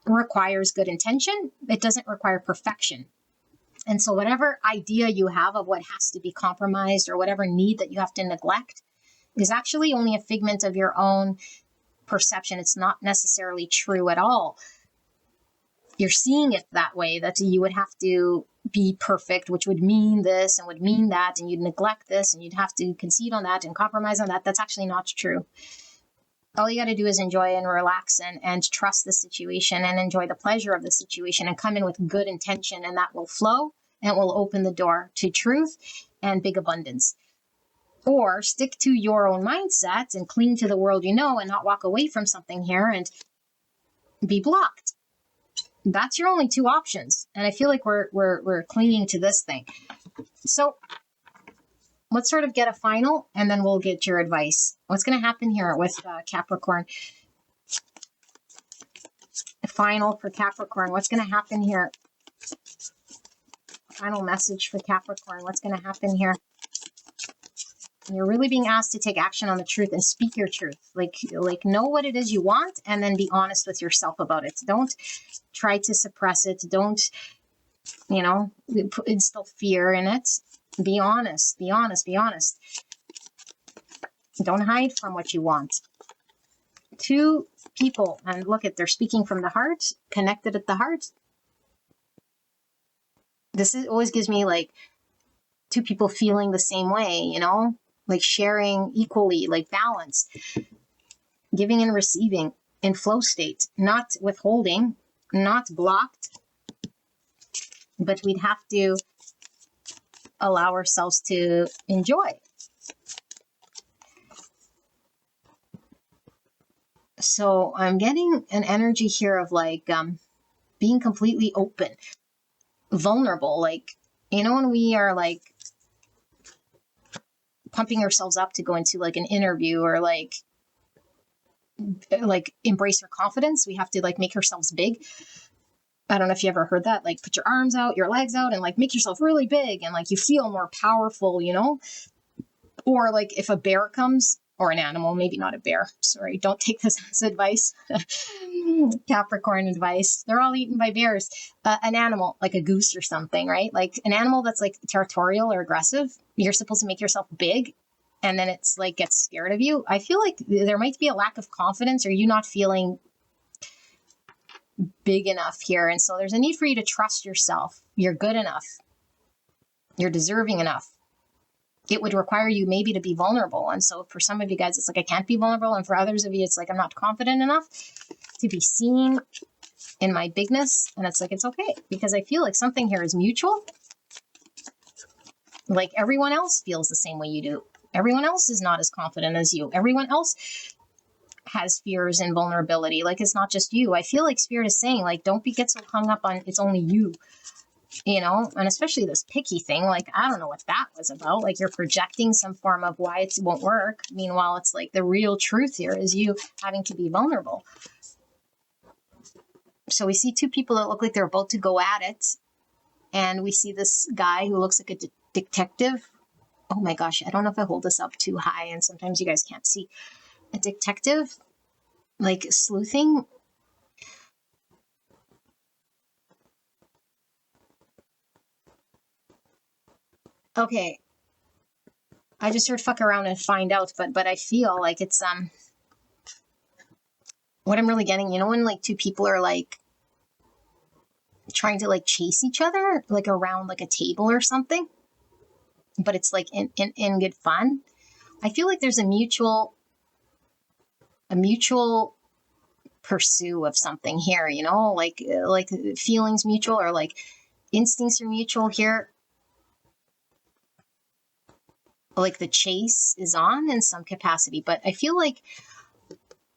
requires good intention. It doesn't require perfection. And so whatever idea you have of what has to be compromised or whatever need that you have to neglect is actually only a figment of your own perception. It's not necessarily true at all. You're seeing it that way, that you would have to be perfect, which would mean this and would mean that, and you'd neglect this and you'd have to concede on that and compromise on that. That's actually not true. All you got to do is enjoy and relax and trust the situation and enjoy the pleasure of the situation and come in with good intention, and that will flow and will open the door to truth and big abundance. Or stick to your own mindset and cling to the world you know and not walk away from something here and be blocked. That's your only two options. And I feel like we're clinging to this thing. So let's sort of get a final and then we'll get your advice. What's going to happen here with Capricorn? Final for Capricorn. What's going to happen here? Final message for Capricorn. What's going to happen here? You're really being asked to take action on the truth and speak your truth. Like know what it is you want and then be honest with yourself about it. Don't try to suppress it. Don't, you know, instill fear in it. Be honest, be honest, be honest. Don't hide from what you want. Two people, and look at, they're speaking from the heart, connected at the heart. This always gives me like two people feeling the same way, you know, like sharing equally, like balance, giving and receiving in flow state, not withholding, not blocked, but we'd have to allow ourselves to enjoy. So I'm getting an energy here of like being completely open, vulnerable. Like, you know, when we are like pumping ourselves up to go into like an interview or like embrace our confidence, we have to like make ourselves big. I don't know if you ever heard that, like put your arms out, your legs out, and like make yourself really big and like you feel more powerful, you know? Or like if a bear comes, or an animal, maybe not a bear. Sorry, don't take this as advice. Capricorn advice. They're all eaten by bears. An animal, like a goose or something, right? Like an animal that's like territorial or aggressive. You're supposed to make yourself big and then it's like gets scared of you. I feel like there might be a lack of confidence or you not feeling big enough here. And so there's a need for you to trust yourself. You're good enough. You're deserving enough. It would require you maybe to be vulnerable. And so for some of you guys, it's like, I can't be vulnerable. And for others of you, it's like, I'm not confident enough to be seen in my bigness. And it's like, it's okay. Because I feel like something here is mutual. Like everyone else feels the same way you do. Everyone else is not as confident as you. Everyone else has fears and vulnerability. Like it's not just you. I feel like Spirit is saying, like, don't get so hung up on it's only you. You know, and especially this picky thing, like, I don't know what that was about. Like, you're projecting some form of why it won't work. Meanwhile, it's like the real truth here is you having to be vulnerable. So we see two people that look like they're about to go at it. And we see this guy who looks like a detective. Oh my gosh, I don't know if I hold this up too high. And sometimes you guys can't see. A detective, like sleuthing. Okay, I just heard fuck around and find out, but I feel like it's what I'm really getting, you know, when like two people are like trying to like chase each other like around like a table or something, but it's like in good fun. I feel like there's a mutual pursue of something here, you know, like feelings mutual or like instincts are mutual here. Like the chase is on in some capacity, but I feel like,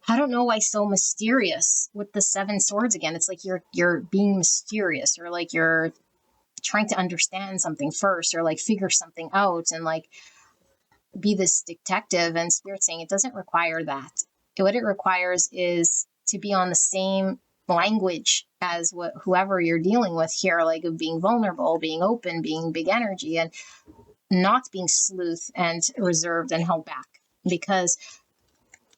I don't know why so mysterious with the 7 swords again. It's like you're being mysterious or like you're trying to understand something first or like figure something out and like be this detective. And Spirit saying it doesn't require that. What it requires is to be on the same language as whoever you're dealing with here, like of being vulnerable, being open, being big energy, and not being sleuth and reserved and held back, because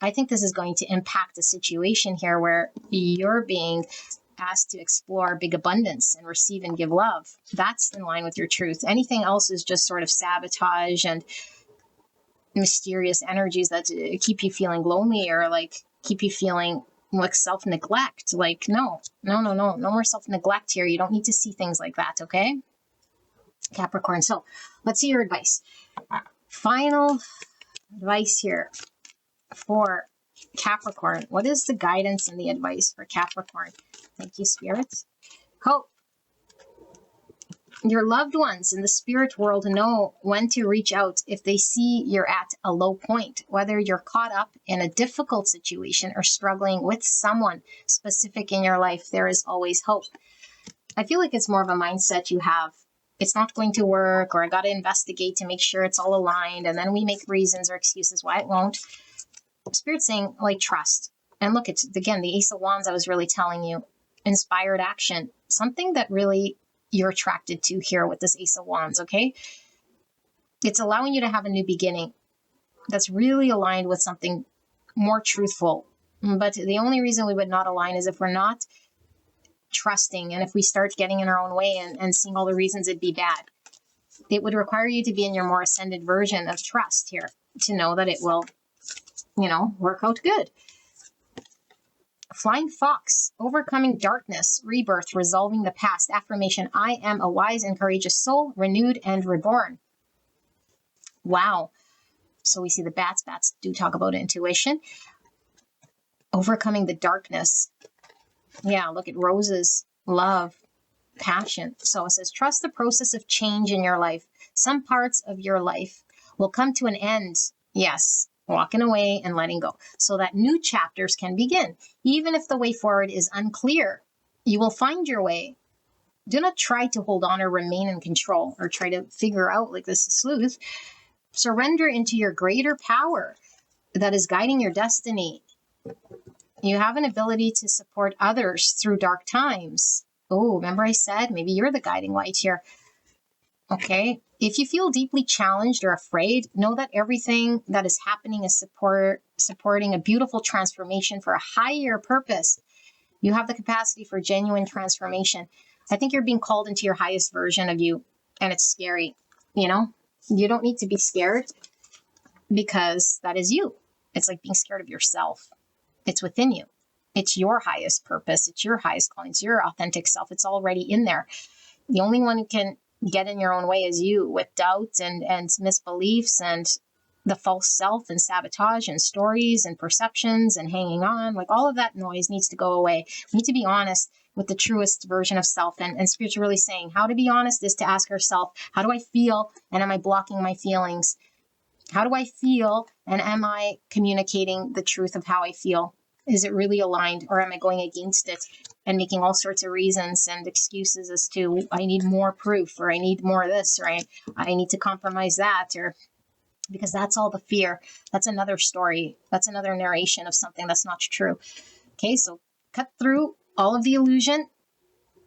I think this is going to impact a situation here where you're being asked to explore big abundance and receive and give love. That's in line with your truth. Anything else is just sort of sabotage and mysterious energies that keep you feeling lonely or like keep you feeling like self-neglect. Like, no more self-neglect here. You don't need to see things like that, okay? Capricorn. So let's see your advice. Final advice here for Capricorn. What is the guidance and the advice for Capricorn? Thank you, spirits. Hope. Your loved ones in the spirit world know when to reach out if they see you're at a low point, whether you're caught up in a difficult situation or struggling with someone specific in your life. There is always hope. I feel like it's more of a mindset you have it's not going to work, or I got to investigate to make sure it's all aligned. And then we make reasons or excuses why it won't. Spirit's saying, like, trust. And look, it's, again, the Ace of Wands I was really telling you. Inspired action. Something that really you're attracted to here with this Ace of Wands, okay? It's allowing you to have a new beginning that's really aligned with something more truthful. But the only reason we would not align is if we're not trusting, and if we start getting in our own way and seeing all the reasons it'd be bad. It would require you to be in your more ascended version of trust here to know that it will, you know, work out good. Flying Fox, overcoming darkness, rebirth, resolving the past, affirmation, I am a wise and courageous soul, renewed and reborn. Wow. So we see the bats. Bats do talk about intuition. Overcoming the darkness. Yeah, look at roses, love, passion. So it says, trust the process of change in your life. Some parts of your life will come to an end. Yes. Walking away and letting go so that new chapters can begin. Even if the way forward is unclear, you will find your way. Do not try to hold on or remain in control or try to figure out like this sleuth. Surrender into your greater power that is guiding your destiny. You have an ability to support others through dark times. Oh, remember I said maybe you're the guiding light here. Okay. If you feel deeply challenged or afraid, know that everything that is happening is supporting a beautiful transformation for a higher purpose. You have the capacity for genuine transformation. I think you're being called into your highest version of you, and it's scary. You know, you don't need to be scared because that is you. It's like being scared of yourself. It's within you. It's your highest purpose. It's your highest calling. It's your authentic self. It's already in there. The only one who can get in your own way is you, with doubts and misbeliefs and the false self and sabotage and stories and perceptions and hanging on. Like all of that noise needs to go away. We need to be honest with the truest version of self. And Spirit's really saying how to be honest is to ask ourselves, how do I feel? And am I blocking my feelings? How do I feel? And am I communicating the truth of how I feel? Is it really aligned, or am I going against it and making all sorts of reasons and excuses as to I need more proof, or I need more of this, or I need to compromise that, or because that's all the fear. That's another story. That's another narration of something that's not true. Okay, so cut through all of the illusion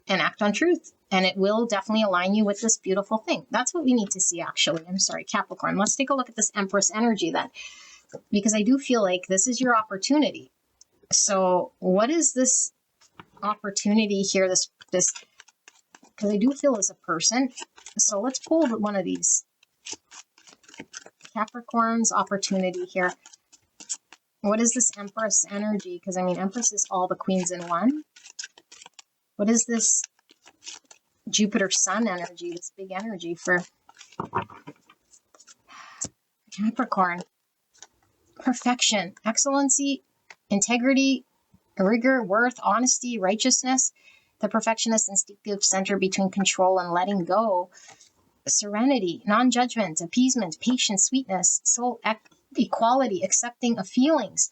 and act on truth. And it will definitely align you with this beautiful thing. That's what we need to see, actually. I'm sorry, Capricorn. Let's take a look at this Empress energy then, because I do feel like this is your opportunity. So what is this opportunity here? This, because I do feel as a person. So let's pull one of these. Capricorn's opportunity here. What is this Empress energy? Because I mean, Empress is all the queens in one. What is this Jupiter Sun energy, this big energy for Capricorn? Perfection, excellency, integrity, rigor, worth, honesty, righteousness, the perfectionist instinctive center between control and letting go, serenity, non-judgment, appeasement, patience, sweetness, soul equality, accepting of feelings.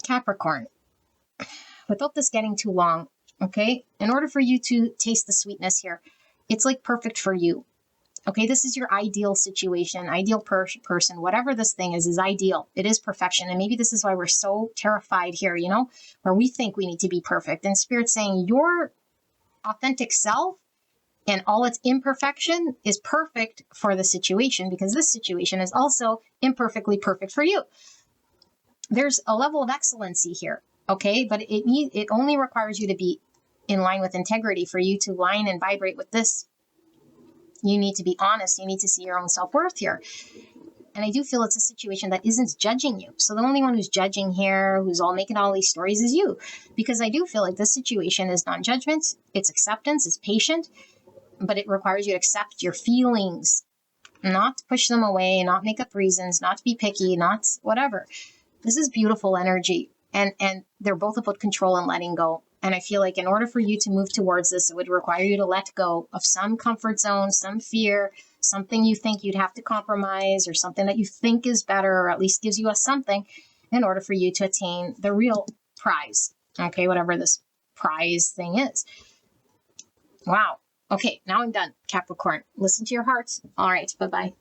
Capricorn, without this getting too long, okay, in order for you to taste the sweetness here, it's like perfect for you. Okay, this is your ideal situation, ideal person, whatever this thing is ideal. It is perfection. And maybe this is why we're so terrified here, you know, where we think we need to be perfect. And Spirit's saying your authentic self and all its imperfection is perfect for the situation, because this situation is also imperfectly perfect for you. There's a level of excellency here, okay, but it only requires you to be in line with integrity for you to line and vibrate with this. You need to be honest. You need to see your own self-worth here. And I do feel it's a situation that isn't judging you. So the only one who's judging here, who's all making all these stories, is you. Because I do feel like this situation is non-judgment. It's acceptance. It's patient. But it requires you to accept your feelings, not push them away, not make up reasons, not to be picky, not whatever. This is beautiful energy. And they're both about control and letting go. And I feel like in order for you to move towards this, it would require you to let go of some comfort zone, some fear, something you think you'd have to compromise, or something that you think is better, or at least gives you a something, in order for you to attain the real prize. Okay, whatever this prize thing is. Wow. Okay, now I'm done, Capricorn. Listen to your heart. All right, bye-bye.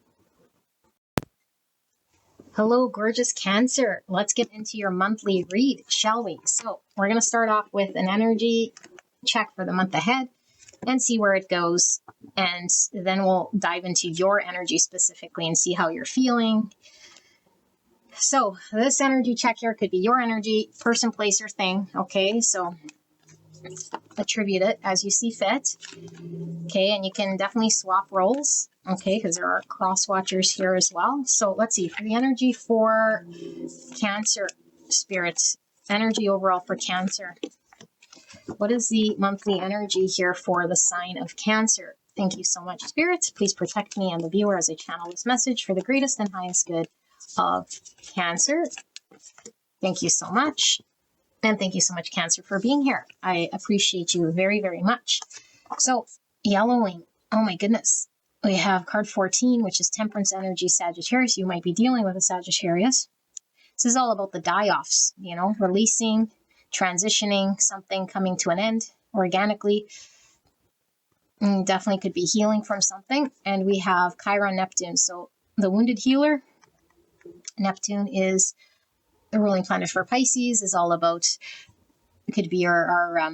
Hello, gorgeous Cancer. Let's get into your monthly read, shall we? So we're going to start off with an energy check for the month ahead and see where it goes. And then we'll dive into your energy specifically and see how you're feeling. So this energy check here could be your energy, person, place, or thing. Okay, so attribute it as you see fit. Okay, and you can definitely swap roles. Okay, because there are cross watchers here as well. So let's see, for the energy for Cancer spirits, energy overall for Cancer. What is the monthly energy here for the sign of Cancer? Thank you so much, Spirit. Please protect me and the viewer as I channel this message for the greatest and highest good of Cancer. Thank you so much. And thank you so much, Cancer, for being here. I appreciate you very, very much. So, yellowing. Oh my goodness. We have card 14, which is Temperance Energy, Sagittarius. You might be dealing with a Sagittarius. This is all about the die-offs, you know, releasing, transitioning, something coming to an end organically. Definitely could be healing from something. And we have Chiron, Neptune. So the wounded healer, Neptune is the ruling planet for Pisces, is all about, it could be our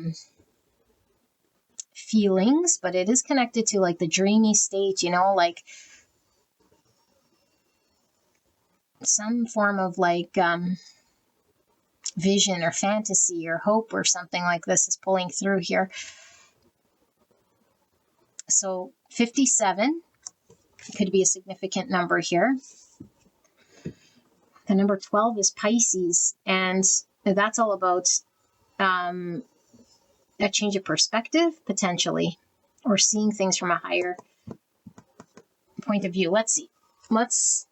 feelings, but it is connected to like the dreamy state, you know, like some form of like vision or fantasy or hope or something like this is pulling through here. So 57 could be a significant number here. The number 12 is Pisces, and that's all about a change of perspective, potentially, or seeing things from a higher point of view. Let's see. Let's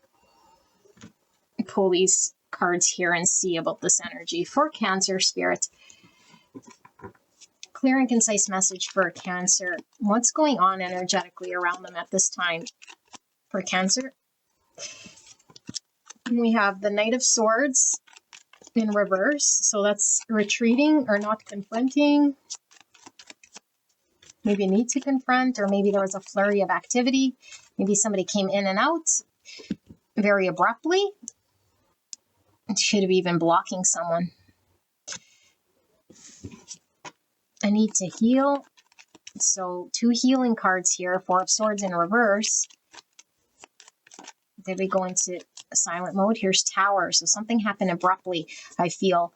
pull these cards here and see about this energy for Cancer spirit. Clear and concise message for Cancer. What's going on energetically around them at this time for Cancer? We have the Knight of Swords in reverse. So that's retreating or not confronting. Maybe a need to confront, or maybe there was a flurry of activity. Maybe somebody came in and out very abruptly. It should have even blocking someone. A need to heal. So 2 healing cards here, 4 of Swords in reverse. Did we go into silent mode? Here's Tower. So something happened abruptly, I feel.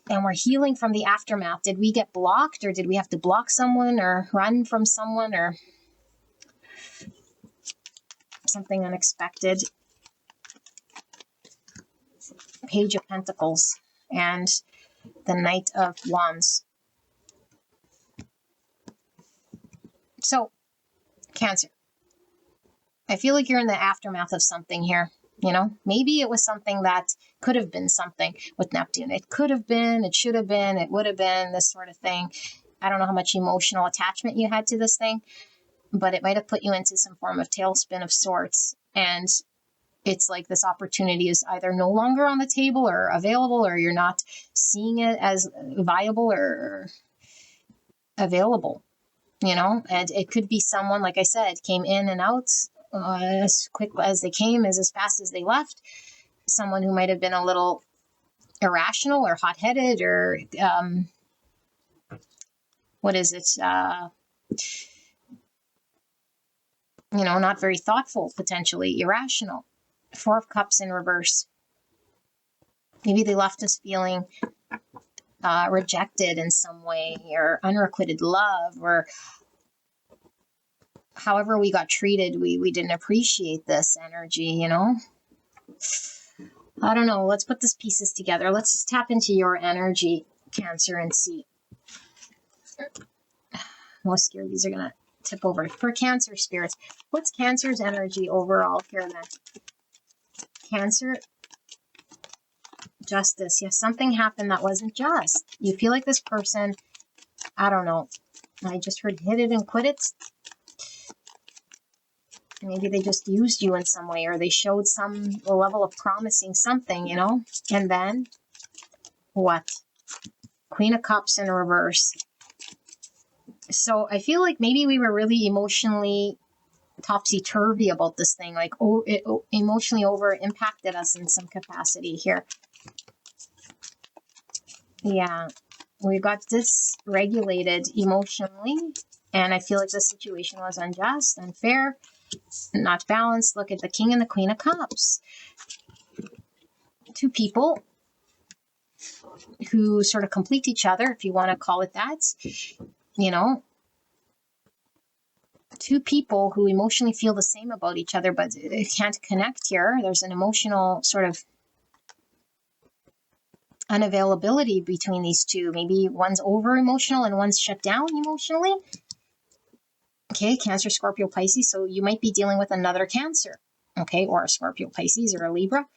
And we're healing from the aftermath. Did we get blocked, or did we have to block someone or run from someone or something unexpected? Page of Pentacles and the Knight of Wands. So, Cancer. I feel like you're in the aftermath of something here. You know, maybe it was something that could have been something with Neptune. It could have been, it should have been, it would have been, this sort of thing. I don't know how much emotional attachment you had to this thing, but it might have put you into some form of tailspin of sorts. And it's like this opportunity is either no longer on the table or available, or you're not seeing it as viable or available, you know? And it could be someone, like I said, came in and out. As quick as they came is as fast as they left. Someone who might have been a little irrational or hot-headed or what is it? You know, not very thoughtful, potentially irrational. 4 of Cups in reverse. Maybe they left us feeling rejected in some way, or unrequited love, or however we got treated, we didn't appreciate this energy, you know? I don't know. Let's put these pieces together. Let's tap into your energy, Cancer, and see. Most scared these are going to tip over. For Cancer spirits, what's Cancer's energy overall here then? Cancer, Justice. Yes, something happened that wasn't just. You feel like this person, I don't know. I just heard hit it and quit it. Maybe they just used you in some way, or they showed some level of promising something, you know? And then what? Queen of Cups in reverse. So I feel like maybe we were really emotionally topsy-turvy about this thing, like it emotionally over impacted us in some capacity here. Yeah, we got dysregulated emotionally, and I feel like the situation was unjust, unfair, not balanced. Look at the King and the Queen of Cups. Two people who sort of complete each other, if you want to call it that. You know, two people who emotionally feel the same about each other, but can't connect here. There's an emotional sort of unavailability between these two. Maybe one's over emotional and one's shut down emotionally. Okay, Cancer, Scorpio, Pisces. So you might be dealing with another Cancer, okay, or a Scorpio, Pisces, or a Libra.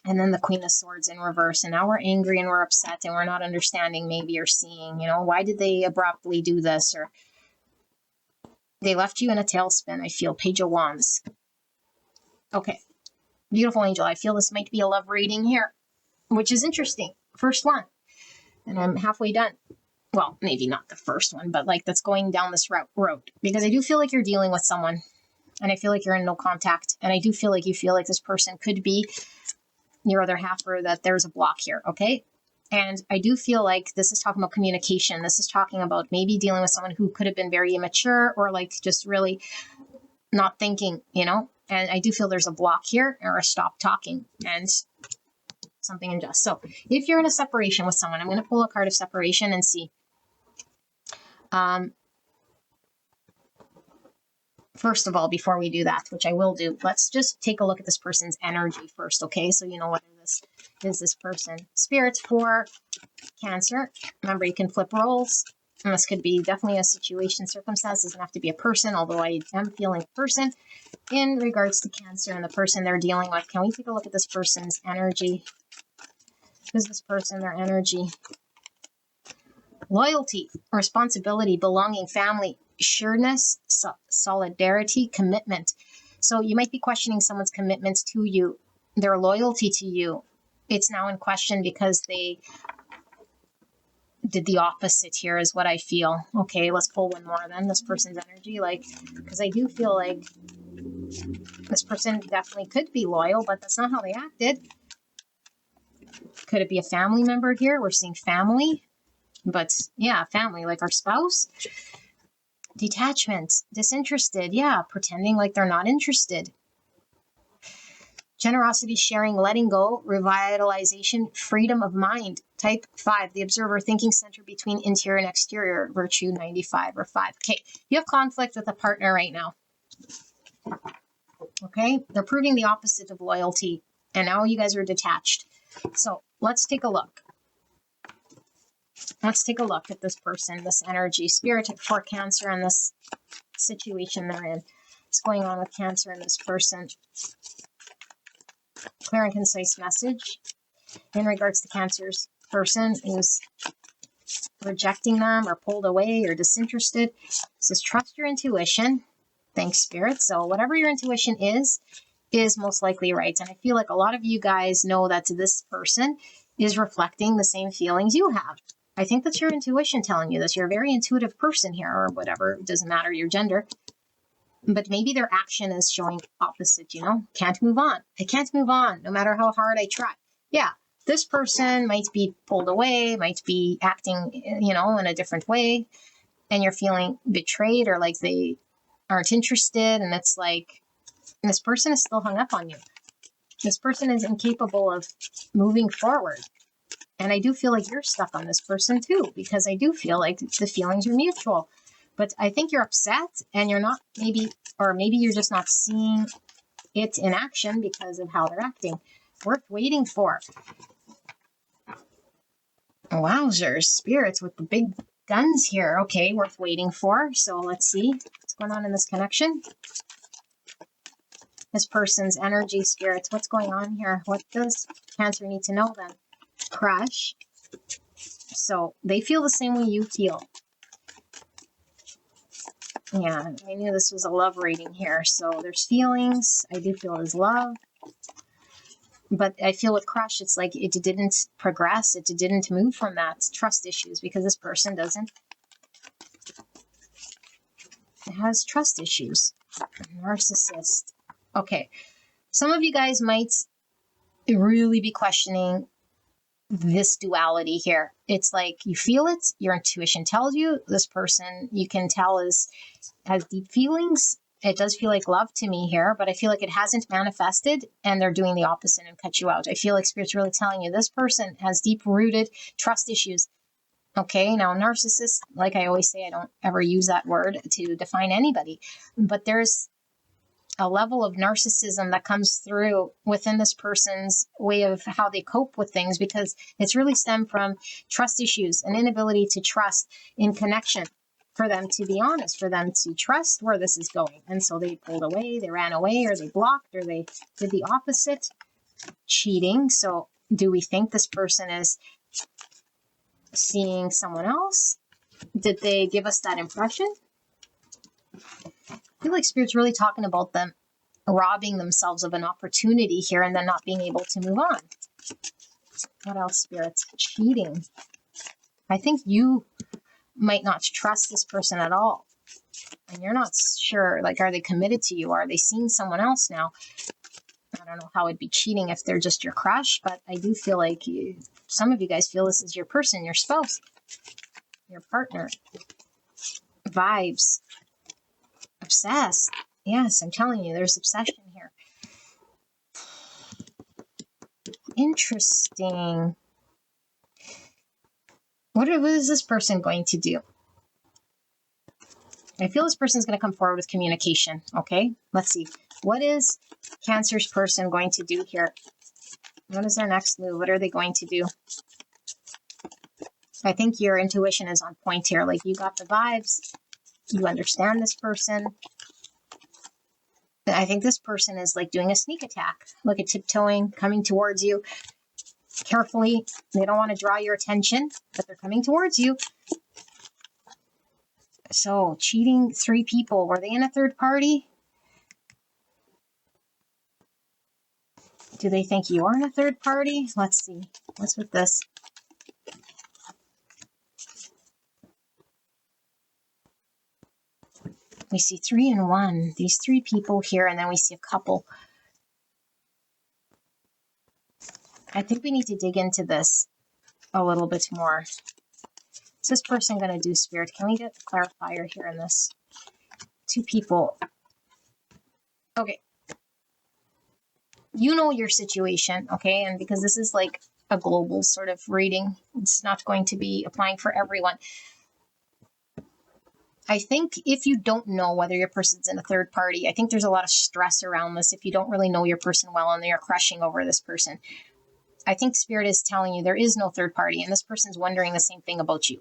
And then the Queen of Swords in reverse. And now we're angry and we're upset and we're not understanding maybe or seeing, you know, why did they abruptly do this? Or they left you in a tailspin, I feel. Page of Wands. Okay. Beautiful angel. I feel this might be a love reading here, which is interesting. First one. And I'm halfway done. Well, maybe not the first one, but like that's going down this road. Because I do feel like you're dealing with someone. And I feel like you're in no contact. And I do feel like you feel like this person could be your other half, or that there's a block here, okay? And I do feel like this is talking about communication. This is talking about maybe dealing with someone who could have been very immature or like just really not thinking, you know? And I do feel there's a block here or a stop talking and something unjust. So if you're in a separation with someone, I'm going to pull a card of separation and see. First of all, before we do that, which I will do, let's just take a look at this person's energy first, okay? So you know whether this is this person. Spirits for Cancer. Remember, you can flip roles. And this could be definitely a situation, circumstance. It doesn't have to be a person, although I am feeling a person in regards to Cancer and the person they're dealing with. Can we take a look at this person's energy? Who's this person, their energy? Loyalty, responsibility, belonging, family, sureness, solidarity, commitment. So you might be questioning someone's commitments to you, their loyalty to you. It's now in question because they did the opposite here is what I feel. Okay, let's pull one more then. This person's energy, like, because I do feel like this person definitely could be loyal, but that's not how they acted. Could it be a family member here? We're seeing family. But yeah, family, like our spouse. Detachment, disinterested, yeah, pretending like they're not interested. Generosity, sharing, letting go, revitalization, freedom of mind. Type 5, the observer, thinking center between interior and exterior, virtue 95 or 5. Okay, you have conflict with a partner right now. Okay, they're proving the opposite of loyalty, and now you guys are detached. So let's take a look. Let's take a look at this person, this energy, spirit for Cancer, and this situation they're in. What's going on with Cancer and this person? Clear and concise message in regards to Cancer's person who's rejecting them or pulled away or disinterested. It says, trust your intuition. Thanks, Spirit. So whatever your intuition is most likely right. And I feel like a lot of you guys know that this person is reflecting the same feelings you have. I think that's your intuition telling you this. You're a very intuitive person here, or whatever. It doesn't matter your gender. But maybe their action is showing opposite, you know? Can't move on. I can't move on, no matter how hard I try. Yeah, this person might be pulled away, might be acting, you know, in a different way. And you're feeling betrayed or like they aren't interested. And it's like, this person is still hung up on you. This person is incapable of moving forward. And I do feel like you're stuck on this person too, because I do feel like the feelings are mutual. But I think you're upset and you're not maybe you're just not seeing it in action because of how they're acting. Worth waiting for. Wowzers, spirits with the big guns here. Okay, worth waiting for. So let's see what's going on in this connection. This person's energy, spirits. What's going on here? What does Cancer need to know then? Crush. So they feel the same way you feel. Yeah, I knew this was a love reading here. So there's feelings. I do feel there's love. But I feel with crush, it's like it didn't progress. It didn't move from that. It's trust issues because this person has trust issues. Narcissist. Okay. Some of you guys might really be questioning this duality here. It's like you feel it, your intuition tells you this person, you can tell has deep feelings. It does feel like love to me here, but I feel like it hasn't manifested and they're doing the opposite and cut you out. I feel like Spirit's really telling you this person has deep-rooted trust issues. Okay, now narcissist, like I always say, I don't ever use that word to define anybody, but there's a level of narcissism that comes through within this person's way of how they cope with things, because it's really stemmed from trust issues, an inability to trust in connection, for them to be honest, for them to trust where this is going. And so they pulled away, they ran away, or they blocked, or they did the opposite, cheating. So do we think this person is seeing someone else? Did they give us that impression? I feel like Spirit's really talking about them robbing themselves of an opportunity here and then not being able to move on. What else, Spirit? Cheating. I think you might not trust this person at all. And you're not sure, like, are they committed to you? Are they seeing someone else now? I don't know how it'd be cheating if they're just your crush, but I do feel like some of you guys feel this is your person, your spouse, your partner. Vibes. Obsessed. Yes, I'm telling you, there's obsession here. Interesting. What is this person going to do? I feel this person's going to come forward with communication. Okay, let's see. What is Cancer's person going to do here? What is their next move? What are they going to do? I think your intuition is on point here. Like, you got the vibes. You understand this person. I think this person is like doing a sneak attack. Look at tiptoeing, coming towards you carefully. They don't want to draw your attention, but they're coming towards you. So, cheating 3 people. Were they in a third party? Do they think you are in a third party? Let's see. What's with this? We see 3 and 1. These 3 people here, and then we see a couple. I think we need to dig into this a little bit more. What's this person going to do, Spirit? Can we get a clarifier here in this? 2 people. Okay. You know your situation, okay? And because this is like a global sort of reading, it's not going to be applying for everyone. I think if you don't know whether your person's in a third party, I think there's a lot of stress around this if you don't really know your person well and you're crushing over this person. I think Spirit is telling you there is no third party, and this person's wondering the same thing about you.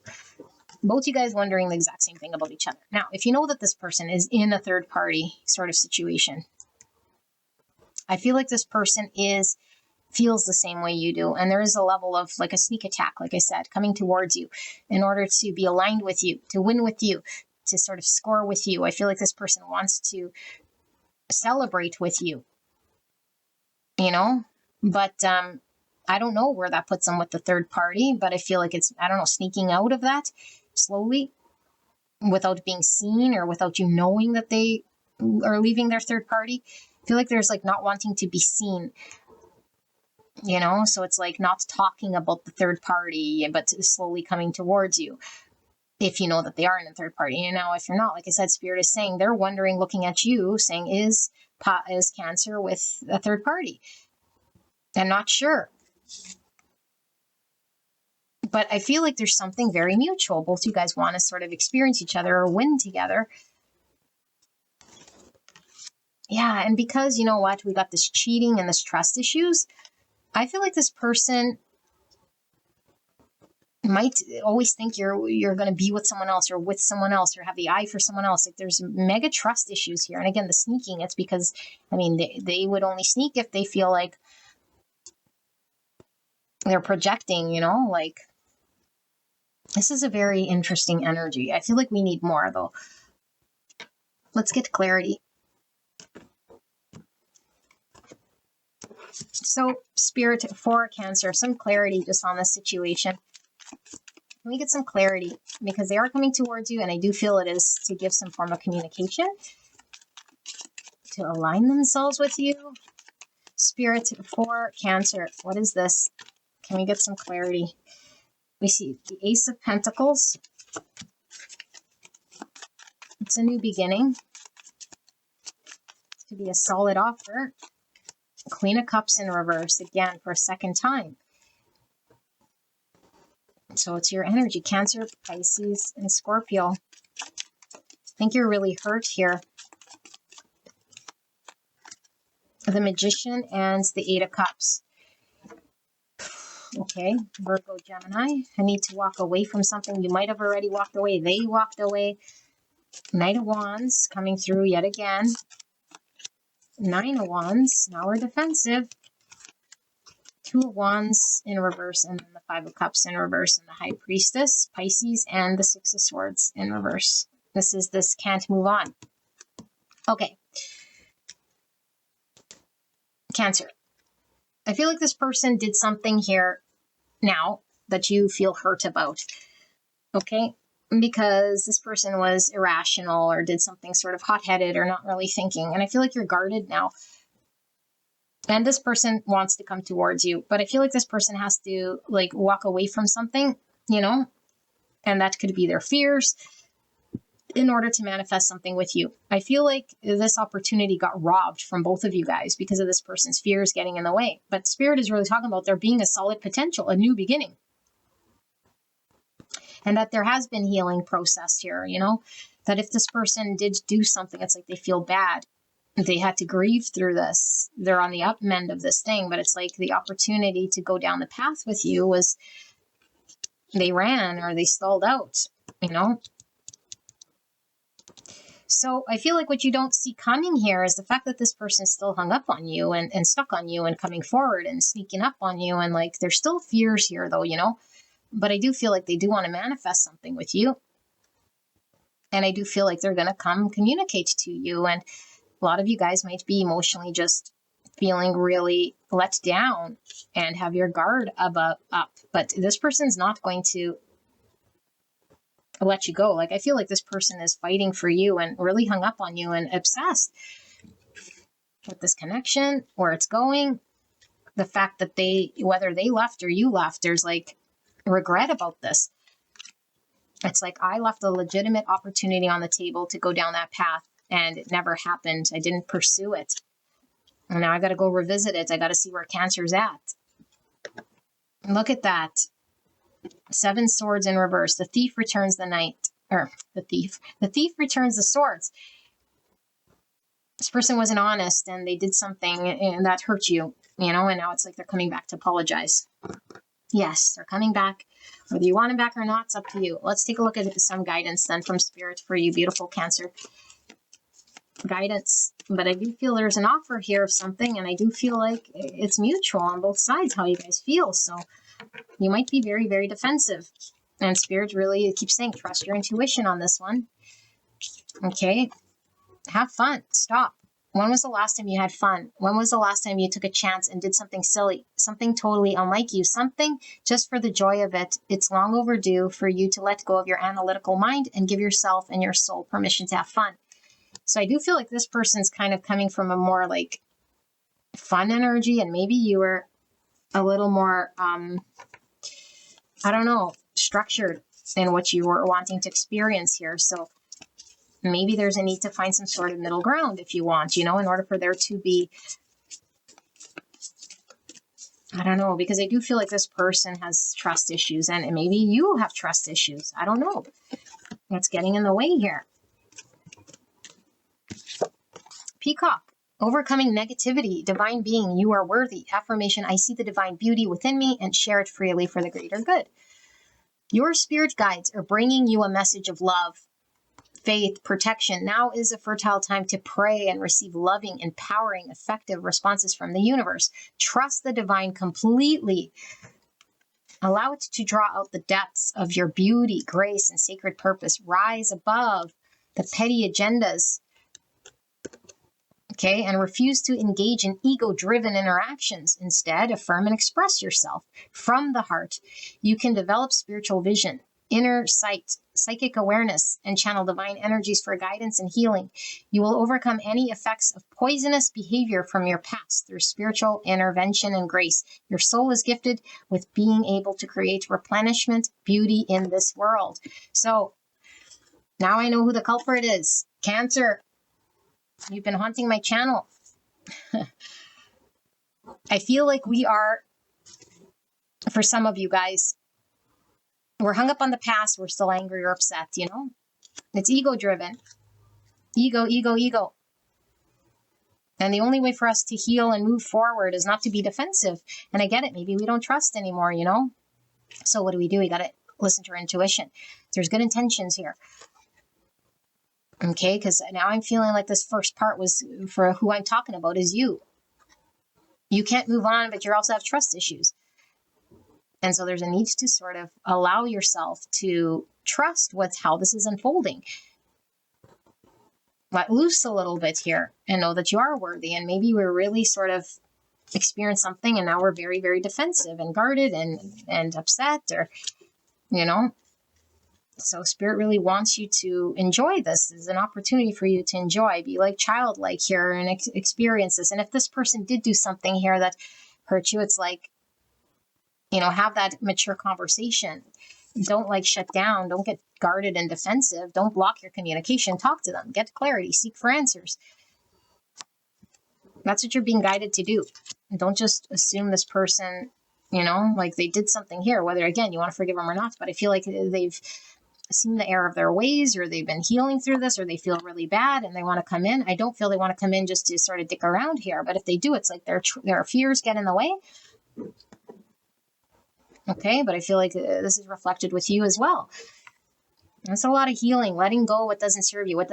Both you guys wondering the exact same thing about each other. Now, if you know that this person is in a third party sort of situation, I feel like this person feels the same way you do. And there is a level of like a sneak attack, like I said, coming towards you in order to be aligned with you, to win with you, to sort of score with you. I feel like this person wants to celebrate with you, you know, but I don't know where that puts them with the third party, but I feel like it's, I don't know, sneaking out of that slowly without being seen or without you knowing that they are leaving their third party. I feel like there's like not wanting to be seen, you know, so it's like not talking about the third party, but slowly coming towards you if you know that they are in a third party. And now if you're not, like I said, Spirit is saying they're wondering, looking at you, saying, is Cancer with a third party? I'm not sure. But I feel like there's something very mutual. Both you guys want to sort of experience each other or win together. Yeah, and because, you know what, we got this cheating and this trust issues, I feel like this person might always think you're going to be with someone else or with someone else or have the eye for someone else. Like, there's mega trust issues here. And again, the sneaking, it's because, I mean, they would only sneak if they feel like they're projecting, you know, like, this is a very interesting energy. I feel like we need more, though. Let's get clarity. So, Spirit, for Cancer, some clarity just on this situation. Let me get some clarity because they are coming towards you, and I do feel it is to give some form of communication, to align themselves with you. Spirit, for Cancer, what is this? Can we get some clarity? We see the Ace of Pentacles. It's a new beginning. It could be a solid offer. Queen of Cups in reverse again for a second time. So it's your energy, Cancer, Pisces, and Scorpio. I think you're really hurt here. The Magician and the Eight of Cups. Okay, Virgo, Gemini. I need to walk away from something. You might have already walked away. They walked away. Knight of Wands coming through yet again. Nine of Wands. Now we're defensive. Two of Wands in reverse, and then the Five of Cups in reverse, and the High Priestess, Pisces, and the Six of Swords in reverse. This can't move on. Okay. Cancer. I feel like this person did something here now that you feel hurt about. Okay? Because this person was irrational or did something sort of hot-headed or not really thinking. And I feel like you're guarded now. And this person wants to come towards you. But I feel like this person has to, like, walk away from something, you know? And that could be their fears in order to manifest something with you. I feel like this opportunity got robbed from both of you guys because of this person's fears getting in the way. But Spirit is really talking about there being a solid potential, a new beginning. And that there has been healing process here, you know? That if this person did do something, it's like they feel bad. They had to grieve through this. They're on the up end of this thing, but it's like the opportunity to go down the path with you was they ran or they stalled out, you know? So I feel like what you don't see coming here is the fact that this person still hung up on you and stuck on you and coming forward and sneaking up on you. And like, there's still fears here though, you know, but I do feel like they do want to manifest something with you. And I do feel like they're going to come communicate to you. And a lot of you guys might be emotionally just feeling really let down and have your guard up. But this person's not going to let you go. Like, I feel like this person is fighting for you and really hung up on you and obsessed with this connection, where it's going. The fact that whether they left or you left, there's like regret about this. It's like, I left a legitimate opportunity on the table to go down that path and it never happened. I didn't pursue it. And now I got to go revisit it. I got to see where Cancer's at. Look at that. Seven swords in reverse. The thief returns the knight, or the thief returns the swords. This person wasn't honest and they did something and that hurt you, you know, and now it's like they're coming back to apologize. Yes, they're coming back. Whether you want them back or not, it's up to you. Let's take a look at some guidance then from Spirit for you, beautiful Cancer. Guidance. But I do feel there's an offer here of something, and I do feel like it's mutual on both sides, how you guys feel. So you might be very, very defensive. And Spirit really keeps saying, trust your intuition on this one. Okay. Have fun. Stop. When was the last time you had fun? When was the last time you took a chance and did something silly? Something totally unlike you. Something just for the joy of it. It's long overdue for you to let go of your analytical mind and give yourself and your soul permission to have fun. So I do feel like this person's kind of coming from a more like fun energy, and maybe you were a little more, I don't know, structured in what you were wanting to experience here. So maybe there's a need to find some sort of middle ground if you want, you know, in order for there to be, I don't know, because I do feel like this person has trust issues, and maybe you have trust issues. I don't know. What's getting in the way here? Peacock. Overcoming negativity. Divine being, you are worthy. Affirmation, I see the divine beauty within me and share it freely for the greater good. Your spirit guides are bringing you a message of love, faith, protection. Now is a fertile time to pray and receive loving, empowering, effective responses from the universe. Trust the divine completely. Allow it to draw out the depths of your beauty, grace, and sacred purpose. Rise above the petty agendas Okay, and refuse to engage in ego-driven interactions. Instead, affirm and express yourself from the heart. You can develop spiritual vision, inner sight, psychic awareness, and channel divine energies for guidance and healing. You will overcome any effects of poisonous behavior from your past through spiritual intervention and grace. Your soul is gifted with being able to create replenishment, beauty in this world. So now I know who the culprit is. Cancer. You've been haunting my channel. I feel like we are, for some of you guys, we're hung up on the past. We're still angry or upset, you know? It's ego-driven. Ego, ego, ego. And the only way for us to heal and move forward is not to be defensive. And I get it. Maybe we don't trust anymore, you know? So what do? We got to listen to our intuition. There's good intentions here. Okay, because now I'm feeling like this first part was for who I'm talking about is you. You can't move on, but you also have trust issues. And so there's a need to sort of allow yourself to trust how this is unfolding. Let loose a little bit here and know that you are worthy. And maybe we're really sort of experienced something and now we're very, very defensive and guarded and upset, or, you know. So Spirit really wants you to enjoy this. This is an opportunity for you to enjoy, be like childlike here and experience this. And if this person did do something here that hurt you, it's like, you know, have that mature conversation. Don't like shut down. Don't get guarded and defensive. Don't block your communication. Talk to them. Get clarity. Seek for answers. That's what you're being guided to do. Don't just assume this person, you know, like they did something here, whether, again, you want to forgive them or not. But I feel like they've seen the error of their ways, or they've been healing through this, or they feel really bad and they want to come in. I don't feel they want to come in just to sort of dick around here. But if they do, it's like their fears get in the way. Okay, but I feel like this is reflected with you as well. That's a lot of healing, letting go what doesn't serve you. What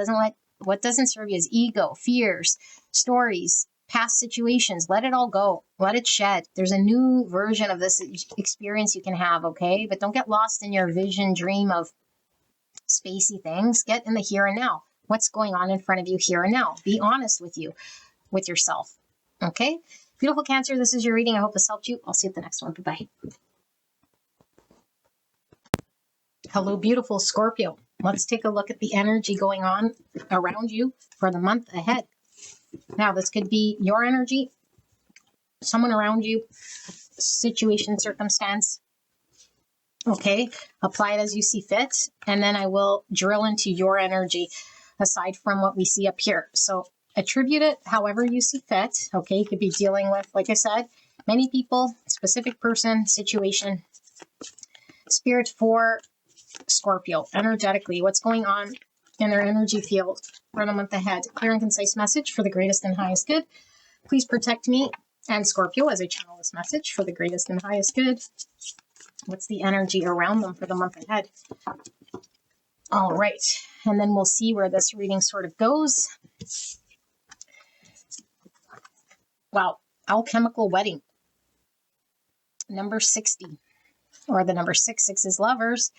doesn't serve you is ego, fears, stories, past situations. Let it all go. Let it shed. There's a new version of this experience you can have, okay? But don't get lost in your vision dream of spacey things. Get in the here and now. What's going on in front of you here and now? Be honest with yourself. Okay? Beautiful Cancer, this is your reading. I hope this helped you. I'll see you at the next one. Bye-bye. Hello, beautiful Scorpio. Let's take a look at the energy going on around you for the month ahead. Now, this could be your energy, someone around you, situation, circumstance. Okay, apply it as you see fit, and then I will drill into your energy aside from what we see up here. So attribute it however you see fit. Okay, you could be dealing with, like I said, many people, specific person, situation. Spirit for Scorpio, energetically, what's going on in their energy field for the month ahead? Clear and concise message for the greatest and highest good. Please protect me and Scorpio as I channel this message for the greatest and highest good. What's the energy around them for the month ahead? All right, and then we'll see where this reading sort of goes. Wow, alchemical wedding. Number 60, or the number 6 is lovers.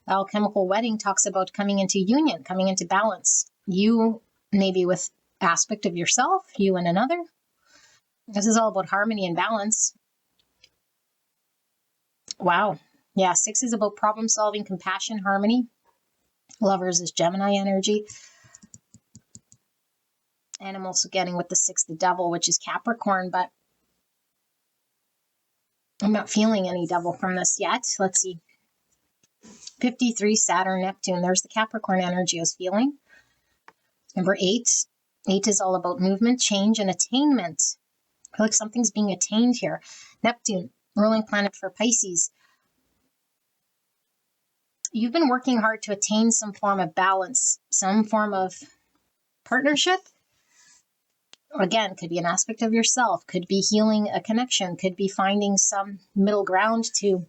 Alchemical wedding talks about coming into union, coming into balance. You maybe with aspect of yourself, you and another. This is all about harmony and balance. Wow. Yeah, 6 is about problem solving, compassion, harmony. Lovers is Gemini energy. And I'm also getting with the 6, the devil, which is Capricorn, but I'm not feeling any devil from this yet. Let's see. 53, Saturn, Neptune. There's the Capricorn energy I was feeling. Number 8. 8 is all about movement, change, and attainment. I feel like something's being attained here. Neptune, ruling planet for Pisces. You've been working hard to attain some form of balance, some form of partnership. Again, could be an aspect of yourself, could be healing a connection, could be finding some middle ground to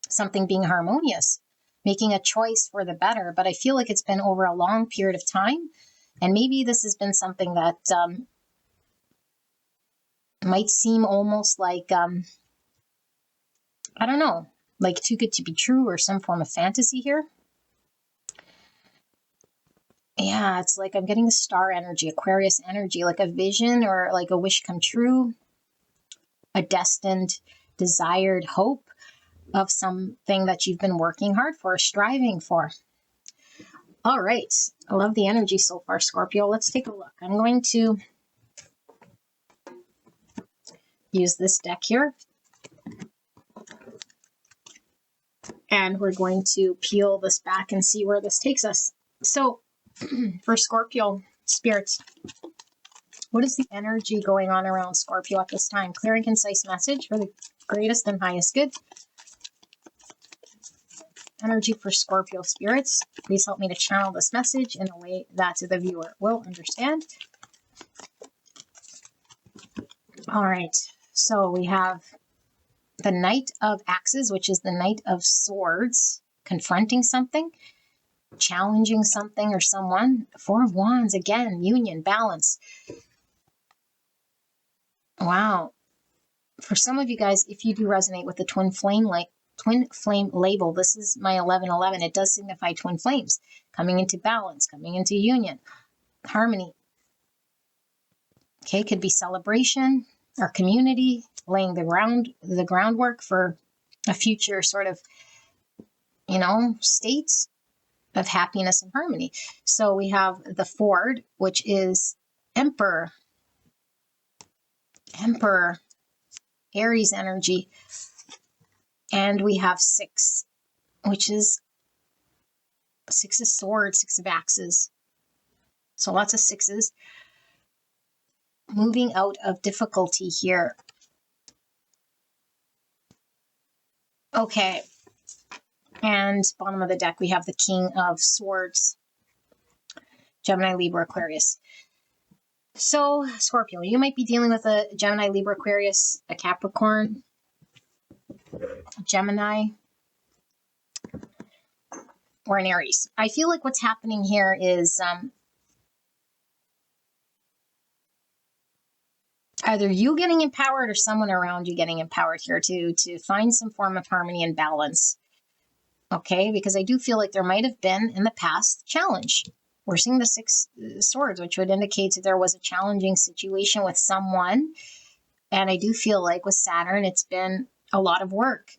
something being harmonious, making a choice for the better. But I feel like it's been over a long period of time. And maybe this has been something that might seem almost like, I don't know, like too good to be true or some form of fantasy here. Yeah, it's like I'm getting a star energy, Aquarius energy, like a vision or like a wish come true, a destined, desired hope of something that you've been working hard for, striving for. All right. I love the energy so far, Scorpio. Let's take a look. I'm going to use this deck here. And we're going to peel this back and see where this takes us. So for Scorpio spirits, what is the energy going on around Scorpio at this time? Clear and concise message for the greatest and highest good. Energy for Scorpio spirits. Please help me to channel this message in a way that the viewer will understand. All right. So we have the Knight of Axes, which is the Knight of Swords, confronting something, challenging something or someone. Four of Wands, again, union, balance. Wow. For some of you guys, if you do resonate with the twin flame label, this is my 1111. It does signify twin flames coming into balance, coming into union, harmony. Okay, could be celebration or community, laying the groundwork for a future sort of, state of happiness and harmony. So we have the Ford, which is Emperor, Aries energy. And we have 6, which is 6 of Swords, 6 of Axes. So lots of 6s. Moving out of difficulty here. Okay. And bottom of the deck, we have the King of Swords. Gemini, Libra, Aquarius. So, Scorpio, you might be dealing with a Gemini, Libra, Aquarius, a Capricorn, Gemini, or an Aries. I feel like what's happening here is either you getting empowered or someone around you getting empowered here to find some form of harmony and balance. Okay, because I do feel like there might have been in the past challenge. We're seeing the 6 swords, which would indicate that there was a challenging situation with someone. And I do feel like with Saturn, it's been a lot of work.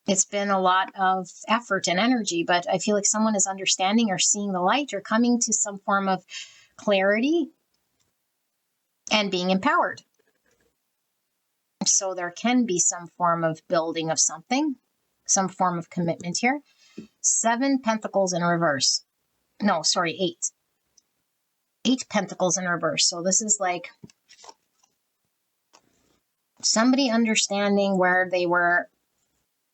It's been a lot of effort and energy, but I feel like someone is understanding or seeing the light or coming to some form of clarity and being empowered. So there can be some form of building of something, some form of commitment here. 7 pentacles in reverse. No, sorry, 8. 8 pentacles in reverse. So this is like somebody understanding where they were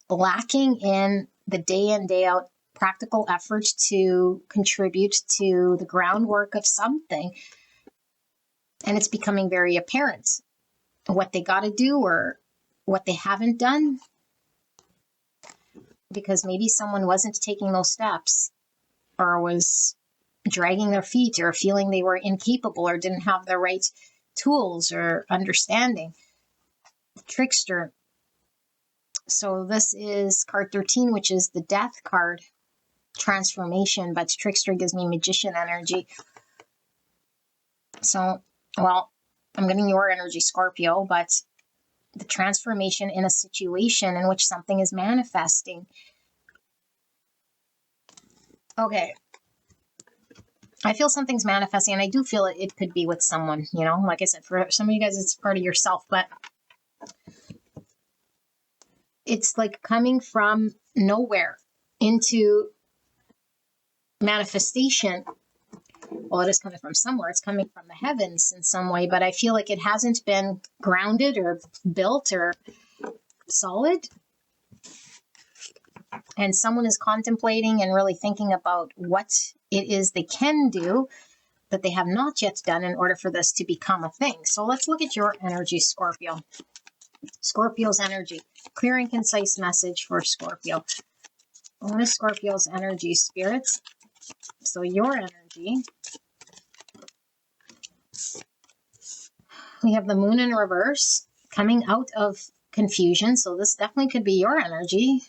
lacking in the day in, day out practical efforts to contribute to the groundwork of something. And it's becoming very apparent what they got to do or what they haven't done. Because maybe someone wasn't taking those steps or was dragging their feet or feeling they were incapable or didn't have the right tools or understanding. Trickster. So this is card 13, which is the Death card, transformation, but Trickster gives me Magician energy. So, well, I'm getting your energy, Scorpio, but the transformation in a situation in which something is manifesting. Okay. I feel something's manifesting, and I do feel it could be with someone, like I said, for some of you guys, it's part of yourself, but it's like coming from nowhere into manifestation. Well, it is coming from somewhere. It's coming from the heavens in some way, but I feel like it hasn't been grounded or built or solid. And someone is contemplating and really thinking about what it is they can do that they have not yet done in order for this to become a thing. So let's look at your energy, Scorpio. Scorpio's energy. Clear and concise message for Scorpio. What is Scorpio's energy, spirits? So your energy. We have the moon in reverse, coming out of confusion. So this definitely could be your energy.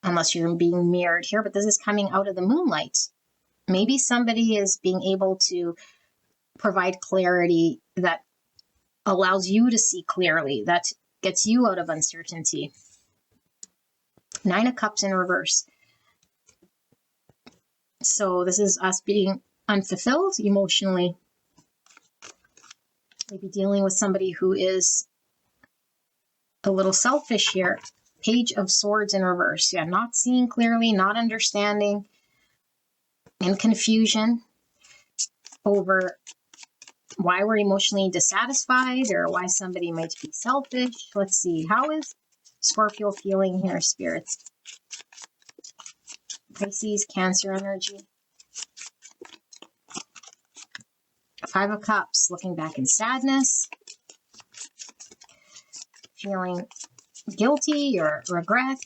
unless you're being mirrored here, but this is coming out of the moonlight. Maybe somebody is being able to provide clarity that allows you to see clearly, that gets you out of uncertainty. 9 of Cups in reverse. So this is us being unfulfilled emotionally. Maybe dealing with somebody who is a little selfish here. Page of Swords in reverse. Yeah, not seeing clearly, not understanding, in confusion over why we're emotionally dissatisfied or why somebody might be selfish. Let's see. How is Scorpio feeling here, spirits? Pisces, Cancer energy. 5 of Cups, looking back in sadness. Feeling guilty or regret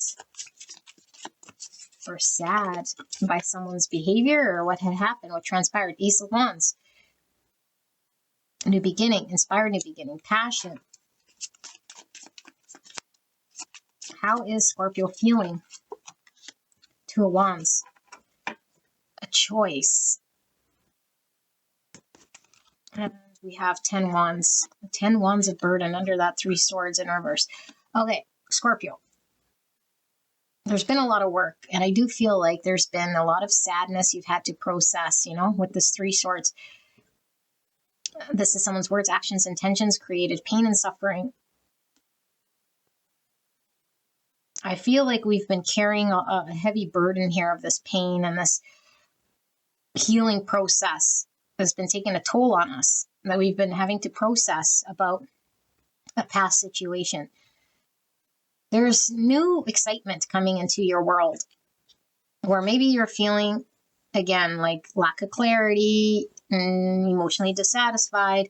or sad by someone's behavior or what had happened, what transpired. Ace of Wands. New beginning, inspired new beginning, passion. How is Scorpio feeling? 2 of Wands. A choice. And we have 10 Wands. 10 Wands of burden under that 3 swords in reverse. Okay, Scorpio. There's been a lot of work, and I do feel like there's been a lot of sadness you've had to process, you know, with this 3 swords. This is someone's words, actions, intentions created pain and suffering. I feel like we've been carrying a heavy burden here of this pain, and this healing process has been taking a toll on us, that we've been having to process about a past situation. There's new excitement coming into your world where maybe you're feeling, again, like lack of clarity, emotionally dissatisfied.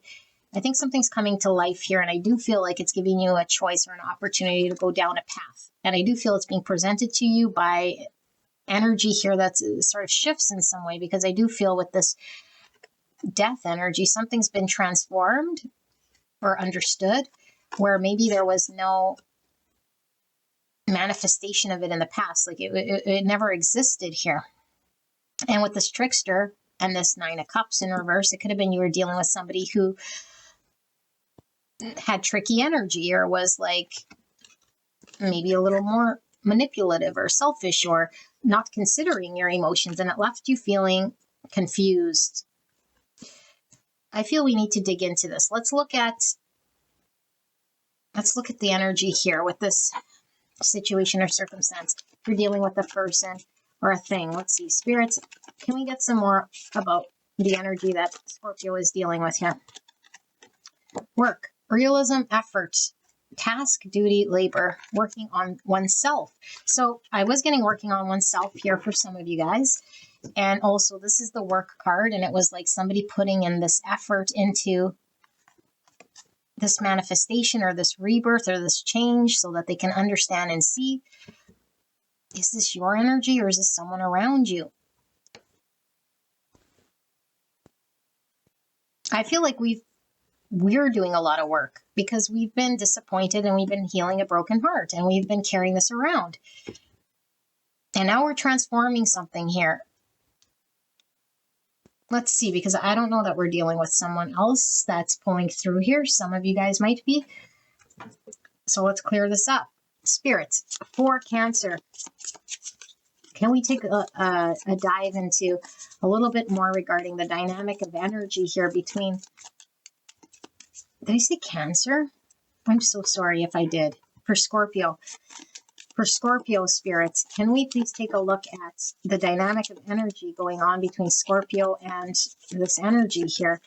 I think something's coming to life here, and I do feel like it's giving you a choice or an opportunity to go down a path. And I do feel it's being presented to you by energy here that's sort of shifts in some way, because I do feel with this death energy, something's been transformed or understood where maybe there was no manifestation of it in the past. Like it never existed here. And with this trickster and this 9 of Cups in reverse, it could have been you were dealing with somebody who had tricky energy or was like maybe a little more manipulative or selfish or not considering your emotions, and it left you feeling confused. I feel we need to dig into this. Let's look at the energy here with this situation or circumstance. If you're dealing with a person or a thing, let's see. Spirits, can we get some more about the energy that Scorpio is dealing with here? Work, realism, effort, task, duty, labor, working on oneself. So I was getting working on oneself here for some of you guys. And also this is the work card, and it was like somebody putting in this effort into this manifestation or this rebirth or this change so that they can understand and see, is this your energy or is this someone around you? I feel like we're doing a lot of work because we've been disappointed and we've been healing a broken heart and we've been carrying this around. And now we're transforming something here. Let's see, because I don't know that we're dealing with someone else that's pulling through here. Some of you guys might be. So let's clear this up. Spirits, for Cancer. Can we take a dive into a little bit more regarding the dynamic of energy here between... Did I say Cancer? I'm so sorry if I did. For Scorpio. For Scorpio spirits, can we please take a look at the dynamic of energy going on between Scorpio and this energy here?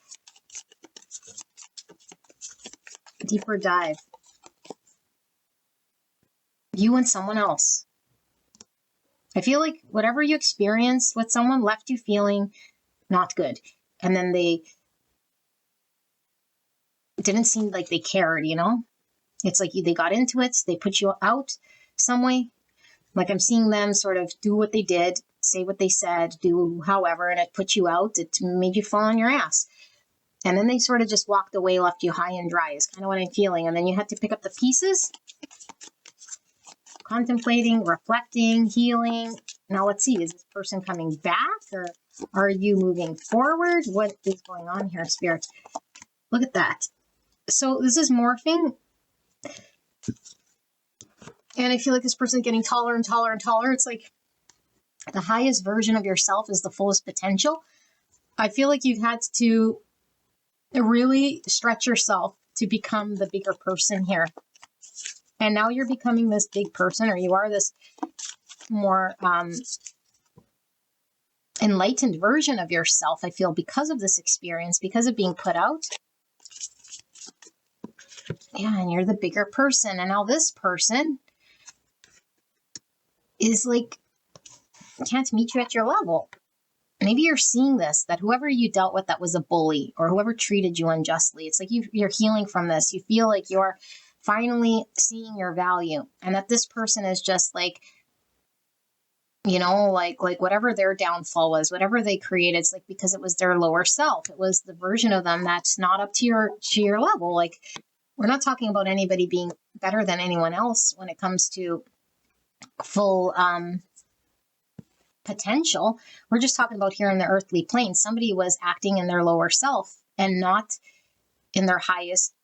Deeper dive. You and someone else. I feel like whatever you experienced with someone left you feeling not good. And then it didn't seem like they cared, you know? It's like they got into it, they put you out some way. Like I'm seeing them sort of do what they did, say what they said, do however, and it put you out. It made you fall on your ass. And then they sort of just walked away, left you high and dry is kind of what I'm feeling. And then you had to pick up the pieces contemplating, reflecting, healing. Now let's see, is this person coming back or are you moving forward? What is going on here, Spirit? Look at that. So this is morphing. And I feel like this person is getting taller and taller and taller. It's like the highest version of yourself is the fullest potential. I feel like you've had to really stretch yourself to become the bigger person here. And now you're becoming this big person, or you are this more enlightened version of yourself, I feel, because of this experience, because of being put out. Yeah, and you're the bigger person. And now this person is like, can't meet you at your level. Maybe you're seeing this, that whoever you dealt with that was a bully or whoever treated you unjustly, it's like you're healing from this. You feel like you're finally seeing your value, and that this person is just like, you know, like whatever their downfall was, whatever they created, it's like because it was their lower self. It was the version of them that's not up to your level. Like, we're not talking about anybody being better than anyone else when it comes to full potential. We're just talking about here in the earthly plane. Somebody was acting in their lower self and not in their highest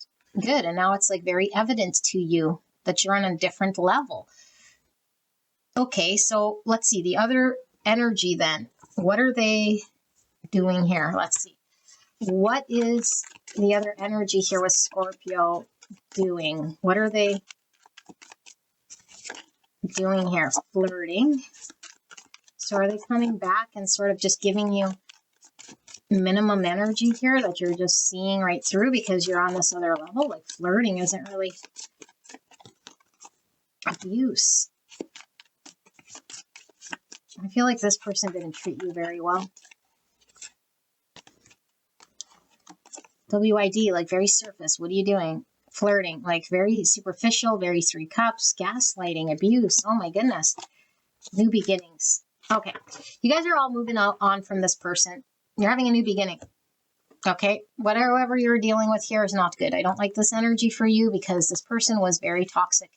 good. And now it's like very evident to you that you're on a different level. Okay, so let's see the other energy then. What are they doing here? Let's see. What is the other energy here with Scorpio doing? What are they doing here? Flirting. So are they coming back and sort of just giving you minimum energy here that you're just seeing right through because you're on this other level? Like, flirting isn't really abuse. I feel like this person didn't treat you very well. WID, like very surface. What are you doing? Flirting, like very superficial, very 3 cups, gaslighting, abuse. Oh my goodness. New beginnings. Okay. You guys are all moving on from this person. You're having a new beginning. Okay. Whatever you're dealing with here is not good. I don't like this energy for you because this person was very toxic,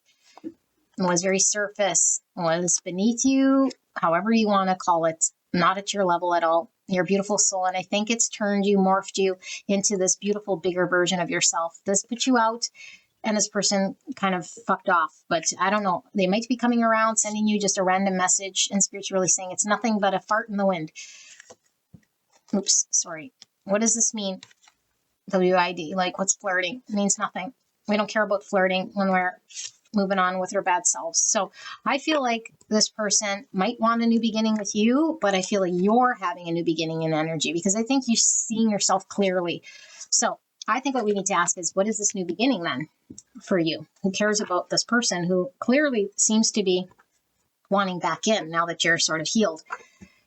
was very surface, was beneath you, however you want to call it, not at your level at all. You're a beautiful soul, and I think it's turned you, morphed you into this beautiful, bigger version of yourself. This put you out, and this person kind of fucked off. But I don't know. They might be coming around, sending you just a random message, and Spirit's really saying it's nothing but a fart in the wind. Oops, sorry. What does this mean? WID, like what's flirting? It means nothing. We don't care about flirting when we're moving on with our bad selves. So I feel like this person might want a new beginning with you, but I feel like you're having a new beginning in energy because I think you're seeing yourself clearly. So I think what we need to ask is, what is this new beginning then for you? Who cares about this person who clearly seems to be wanting back in now that you're sort of healed?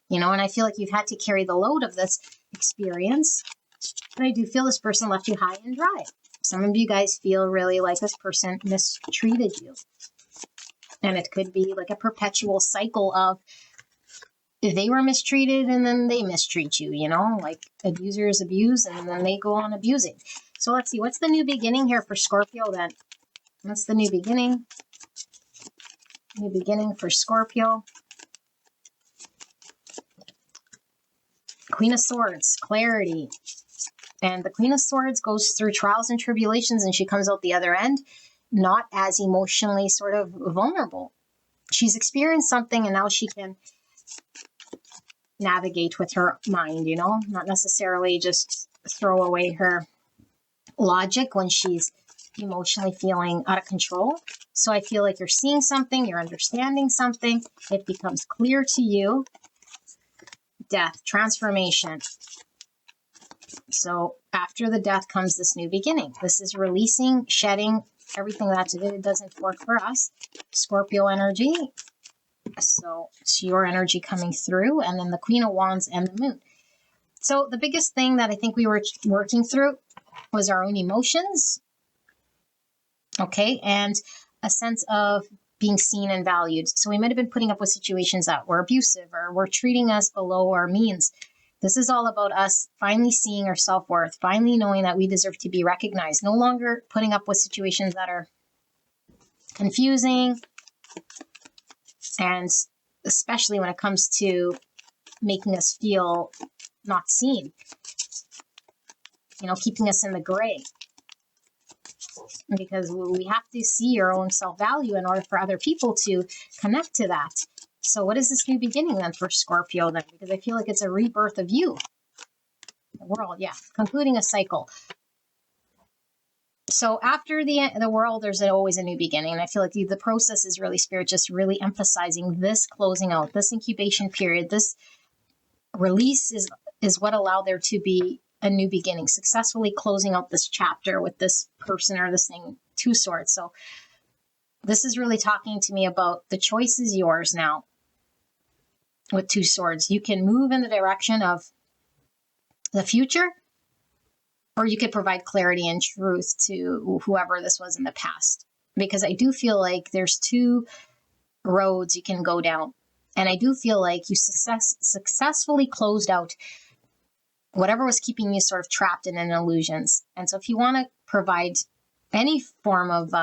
You know, and I feel like you've had to carry the load of this experience. And I do feel this person left you high and dry. Some of you guys feel really like this person mistreated you. And it could be like a perpetual cycle of they were mistreated and then they mistreat you, you know, like abusers abuse and then they go on abusing. So let's see, what's the new beginning here for Scorpio then? What's the new beginning? New beginning for Scorpio. Queen of Swords, clarity. And the Queen of Swords goes through trials and tribulations and she comes out the other end not as emotionally sort of vulnerable. She's experienced something and now she can navigate with her mind, you know, not necessarily just throw away her logic when she's emotionally feeling out of control. So I feel like you're seeing something, you're understanding something, it becomes clear to you. Death, transformation. So after the death comes this new beginning. This is releasing, shedding everything that it doesn't work for us. Scorpio energy. So it's your energy coming through, and then the Queen of Wands and the Moon. So the biggest thing that I think we were working through was our own emotions. Okay, and a sense of being seen and valued. So we might have been putting up with situations that were abusive or were treating us below our means. This is all about us finally seeing our self-worth, finally knowing that we deserve to be recognized, no longer putting up with situations that are confusing, And especially when it comes to making us feel not seen, you know, keeping us in the gray. Because we have to see our own self-value in order for other people to connect to that. So what is this new beginning then for Scorpio then? Because I feel like it's a rebirth of you. The world, yeah. Concluding a cycle. So after the world, there's always a new beginning. And I feel like the process is really Spirit just really emphasizing this closing out, this incubation period, this release is what allowed there to be a new beginning, successfully closing out this chapter with this person or this thing, 2 swords. So this is really talking to me about the choice is yours now with 2 swords. You can move in the direction of the future, or you could provide clarity and truth to whoever this was in the past. Because I do feel like there's 2 roads you can go down. And I do feel like you successfully closed out whatever was keeping you sort of trapped in an illusions. And so if you want to provide any form of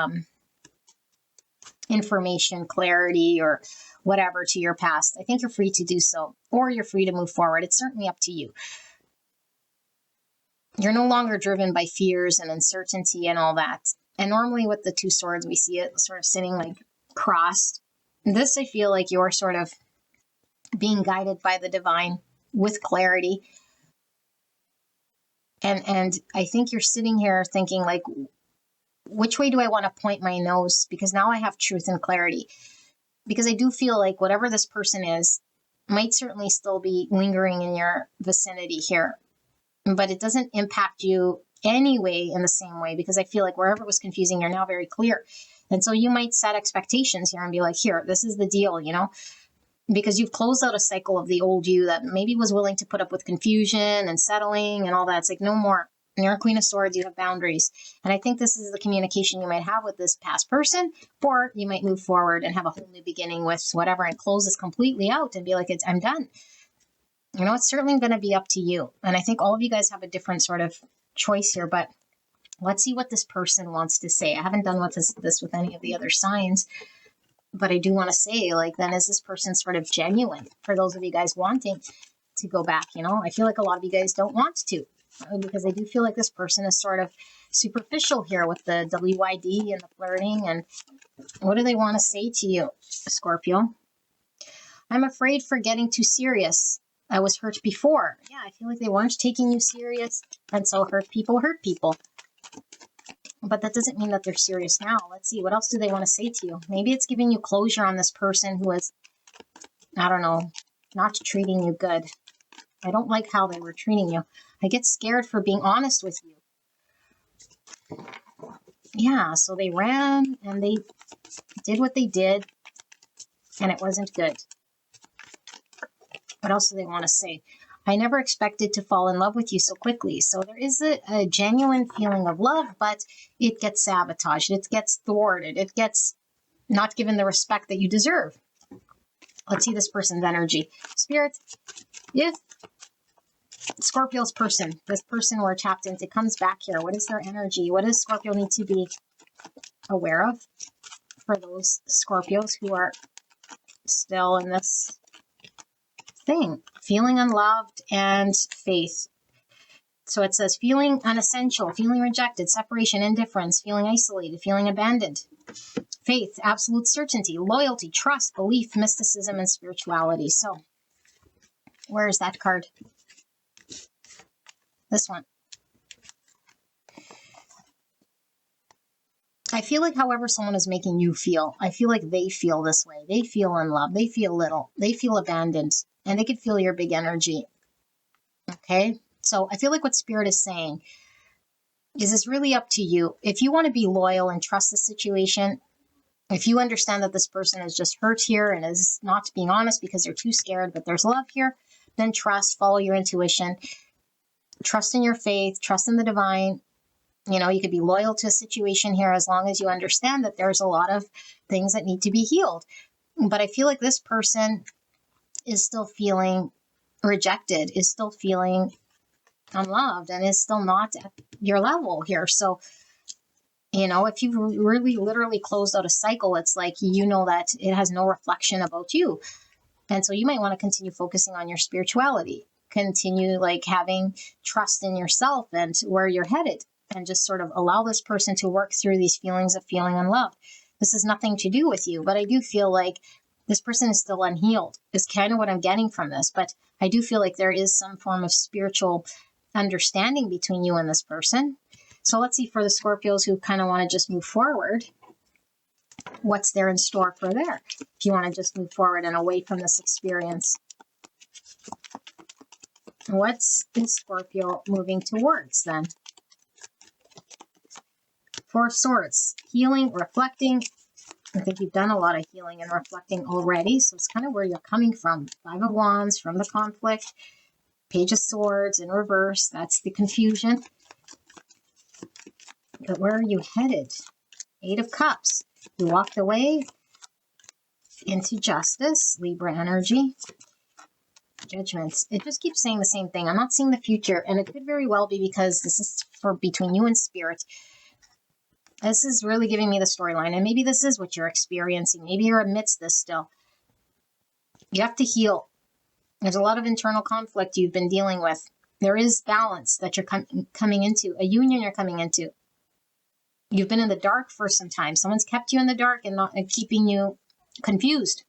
information, clarity, or whatever to your past, I think you're free to do so, or you're free to move forward. It's certainly up to you. You're no longer driven by fears and uncertainty and all that. And normally with the 2 swords, we see it sort of sitting like crossed. This, I feel like you're sort of being guided by the divine with clarity. And I think you're sitting here thinking like, which way do I want to point my nose? Because now I have truth and clarity. Because I do feel like whatever this person is might certainly still be lingering in your vicinity here. But it doesn't impact you anyway in the same way, because I feel like wherever it was confusing, you're now very clear. And so you might set expectations here and be like, here, this is the deal, you know, because you've closed out a cycle of the old you that maybe was willing to put up with confusion and settling and all that. It's like, no more. You're a Queen of Swords, you have boundaries. And I think this is the communication you might have with this past person, or you might move forward and have a whole new beginning with whatever and close this completely out and be like, I'm done. You know, it's certainly going to be up to you. And I think all of you guys have a different sort of choice here, but let's see what this person wants to say. I haven't done this with any of the other signs, but I do want to say, like, then is this person sort of genuine for those of you guys wanting to go back? You know, I feel like a lot of you guys don't want to, because I do feel like this person is sort of superficial here with the WYD and the flirting. And what do they want to say to you, Scorpio? I'm afraid for getting too serious. I was hurt before. Yeah, I feel like they weren't taking you serious. And so hurt people. But that doesn't mean that they're serious now. Let's see. What else do they want to say to you? Maybe it's giving you closure on this person who was, I don't know, not treating you good. I don't like how they were treating you. I get scared for being honest with you. Yeah, so they ran and they did what they did, and it wasn't good. What else do they want to say? I never expected to fall in love with you so quickly. So there is a genuine feeling of love, but it gets sabotaged. It gets thwarted. It gets not given the respect that you deserve. Let's see this person's energy. Spirit, if Scorpio's person, this person we're tapped into, comes back here, what is their energy? What does Scorpio need to be aware of for those Scorpios who are still in this thing? Feeling unloved and faith. So it says feeling unessential, feeling rejected, separation, indifference, feeling isolated, feeling abandoned. Faith, absolute certainty, loyalty, trust, belief, mysticism, and spirituality. So where is that card? This one. I feel like however someone is making you feel, I feel like they feel this way. They feel unloved. They feel little. They feel abandoned. And they could feel your big energy. Okay? So I feel like what Spirit is saying is it's really up to you. If you want to be loyal and trust the situation, if you understand that this person is just hurt here and is not being honest because they're too scared, but there's love here, then trust, follow your intuition, trust in your faith, trust in the divine. You know, you could be loyal to a situation here as long as you understand that there's a lot of things that need to be healed. But I feel like this person is still feeling rejected, is still feeling unloved, and is still not at your level here. So You know, if you've really literally closed out a cycle, it's like, you know, that it has no reflection about you. And so you might want to continue focusing on your spirituality, continue like having trust in yourself and where you're headed, and just sort of allow this person to work through these feelings of feeling unloved. This has nothing to do with you, but I do feel like this person is still unhealed, is kind of what I'm getting from this. But I do feel like there is some form of spiritual understanding between you and this person. So let's see for the Scorpios who kind of want to just move forward, what's there in store for there? If you want to just move forward and away from this experience. What's in Scorpio moving towards then? Four of Swords, healing, reflecting. I think you've done a lot of healing and reflecting already. So it's kind of where you're coming from. Five of Wands from the conflict. Page of Swords in reverse. That's the confusion. But where are you headed? Eight of Cups. You walked away into justice, Libra energy. Judgments. It just keeps saying the same thing. I'm not seeing the future, and it could very well be because this is for between you and Spirit. This is really giving me the storyline, and maybe this is what you're experiencing. Maybe you're amidst this still. You have to heal. There's a lot of internal conflict you've been dealing with. There is balance that you're coming into, a union you're coming into. You've been in the dark for some time. Someone's kept you in the dark and keeping you confused.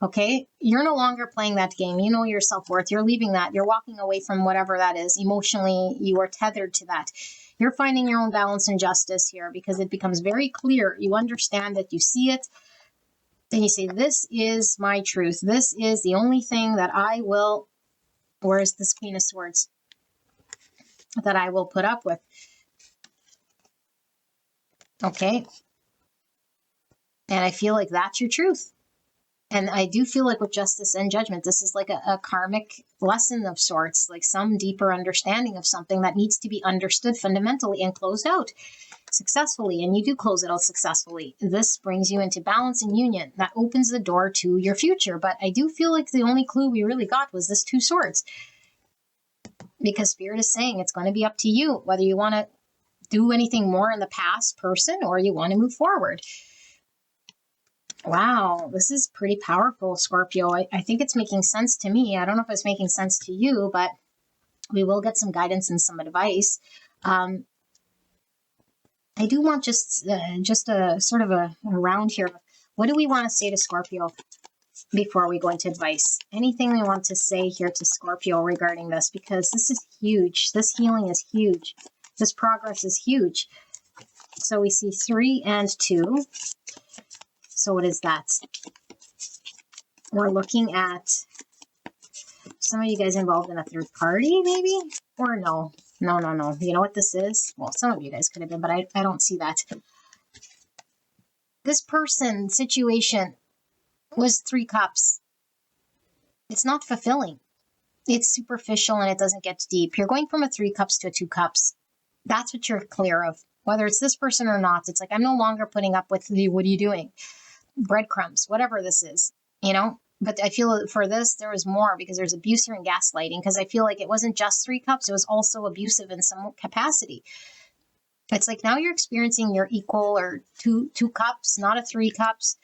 Okay? You're no longer playing that game. You know your self-worth. You're leaving that. You're walking away from whatever that is. Emotionally, you are tethered to that. You're finding your own balance and justice here because it becomes very clear. You understand that, you see it. Then you say, this is my truth. This is the only thing that I will, where is this Queen of Swords? That I will put up with. Okay. And I feel like that's your truth. And I do feel like with justice and judgment, this is like a karmic lesson of sorts, like some deeper understanding of something that needs to be understood fundamentally and closed out successfully. And you do close it out successfully. This brings you into balance and union. That opens the door to your future. But I do feel like the only clue we really got was this Two Swords. Because Spirit is saying it's going to be up to you whether you want to do anything more in the past person or you want to move forward. Wow, this is pretty powerful, Scorpio. I think it's making sense to me. I don't know if it's making sense to you, but we will get some guidance and some advice. I do want just a sort of a round here. What do we want to say to Scorpio before we go into advice? Anything we want to say here to Scorpio regarding this? Because this is huge. This healing is huge. This progress is huge. So we see 3 and 2. So what is that? We're looking at some of you guys involved in a third party, maybe? Or no. No. You know what this is? Well, some of you guys could have been, but I don't see that. This person situation was 3 cups. It's not fulfilling. It's superficial and it doesn't get deep. You're going from a 3 cups to a 2 cups. That's what you're clear of. Whether it's this person or not, it's like, I'm no longer putting up with the, what are you doing? Breadcrumbs, whatever this is, you know? But I feel for this, there was more because there's abuse here and gaslighting, because I feel like it wasn't just 3 cups. It was also abusive in some capacity. It's like now you're experiencing your equal or two cups, not a 3 cups,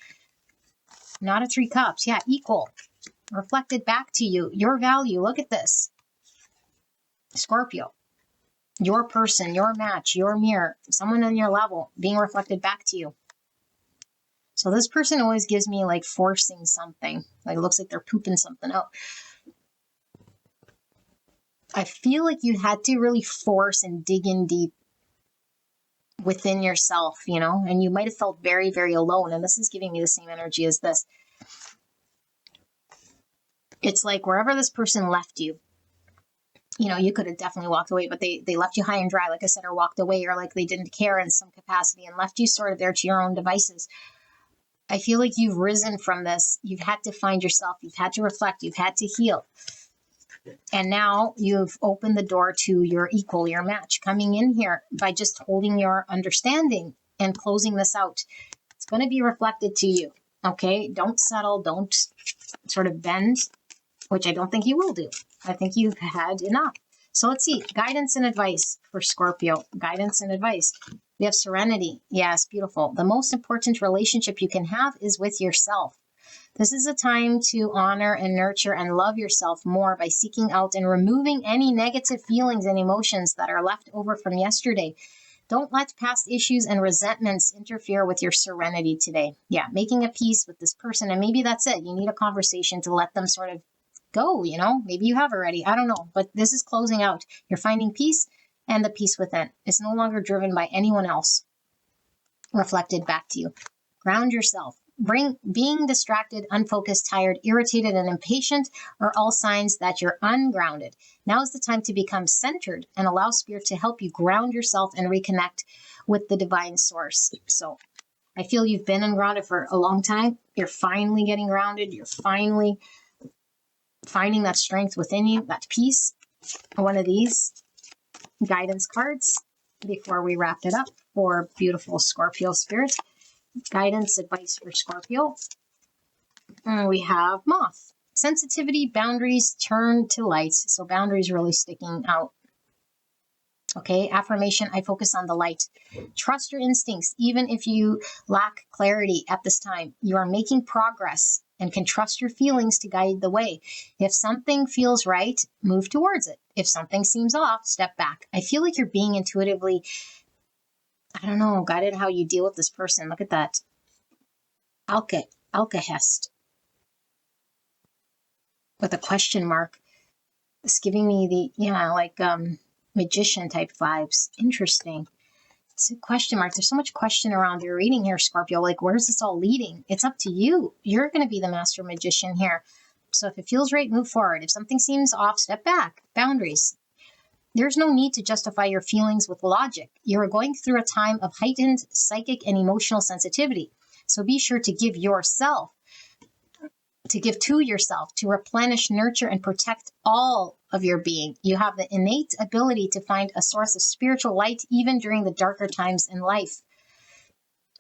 not a 3 cups. Yeah, equal, reflected back to you, your value. Look at this, Scorpio, your person, your match, your mirror, someone on your level being reflected back to you. So this person always gives me like forcing something. Like it looks like they're pooping something out. I feel like you had to really force and dig in deep within yourself, you know, and you might have felt very, very alone. And this is giving me the same energy as this. It's like wherever this person left you, you know, you could have definitely walked away, but they left you high and dry, like I said, or walked away, or like they didn't care in some capacity and left you sort of there to your own devices. I feel like you've risen from this. You've had to find yourself. You've had to reflect. You've had to heal. And now you've opened the door to your equal, your match, coming in here by just holding your understanding and closing this out. It's going to be reflected to you. Okay? Don't settle. Don't sort of bend, which I don't think you will do. I think you've had enough. So let's see. Guidance and advice for Scorpio. Guidance and advice. We have serenity. Yes, beautiful. The most important relationship you can have is with yourself. This is a time to honor and nurture and love yourself more by seeking out and removing any negative feelings and emotions that are left over from yesterday. Don't let past issues and resentments interfere with your serenity today. Yeah, making a peace with this person. And maybe that's it. You need a conversation to let them sort of go, you know? Maybe you have already. I don't know. But this is closing out. You're finding peace, and the peace within. It's no longer driven by anyone else. Reflected back to you. Ground yourself. Being distracted, unfocused, tired, irritated, and impatient are all signs that you're ungrounded. Now is the time to become centered and allow Spirit to help you ground yourself and reconnect with the divine source. So I feel you've been ungrounded for a long time. You're finally getting grounded. You're finally finding that strength within you, that peace. One of these guidance cards before we wrap it up for beautiful Scorpio spirit. Guidance advice for Scorpio. We have Moth. Sensitivity, boundaries, turn to light. So boundaries really sticking out. Okay, affirmation, I focus on the light. Trust your instincts, even if you lack clarity at this time. You are making progress and can trust your feelings to guide the way. If something feels right, move towards it. If something seems off, step back. I feel like you're being intuitively, I don't know, guided how you deal with this person. Look at that. Alkahest. With a question mark. It's giving me the, magician type vibes. Interesting. It's a question mark. There's so much question around your reading here, Scorpio. Like, where's this all leading? It's up to you. You're going to be the master magician here. So if it feels right, move forward. If something seems off, step back. Boundaries. There's no need to justify your feelings with logic. You're going through a time of heightened psychic and emotional sensitivity. So be sure to give to yourself, to replenish, nurture, and protect all of your being. You have the innate ability to find a source of spiritual light even during the darker times in life.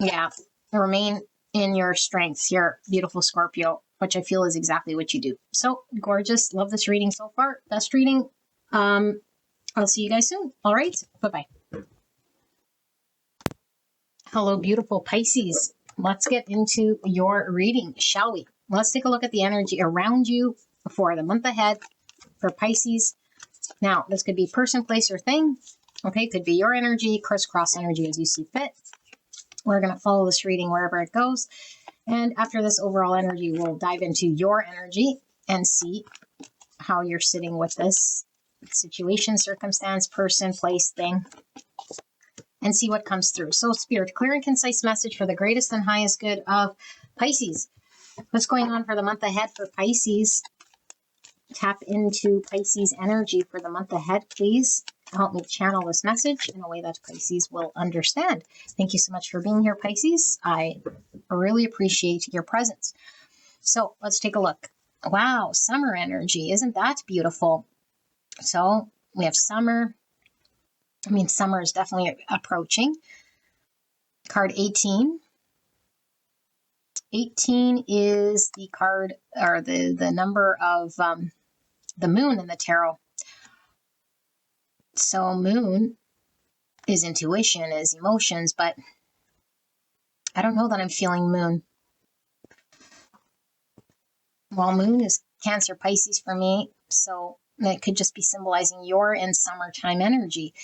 Yeah, remain in your strengths here, beautiful Scorpio, which I feel is exactly what you do. So gorgeous. Love this reading so far. Best reading. I'll see you guys soon. All right. Bye-bye. Hello, beautiful Pisces. Let's get into your reading, shall we? Let's take a look at the energy around you for the month ahead for Pisces. Now, this could be person, place, or thing. Okay, could be your energy, crisscross energy as you see fit. We're going to follow this reading wherever it goes. And after this overall energy, we'll dive into your energy and see how you're sitting with this situation, circumstance, person, place, thing, and see what comes through. So, Spirit, clear and concise message for the greatest and highest good of Pisces. What's going on for the month ahead for Pisces? Tap into Pisces energy for the month ahead, please. Help me channel this message in a way that Pisces will understand. Thank you so much for being here, Pisces. I really appreciate your presence. So let's take a look. Wow, summer energy. Isn't that beautiful? So we have summer. I mean, summer is definitely approaching. Card 18. 18 is the card or the number of the moon in the tarot. So moon is intuition, is emotions, but I don't know that I'm feeling moon. Well, moon is Cancer, Pisces for me, so it could just be symbolizing you're in summertime energy.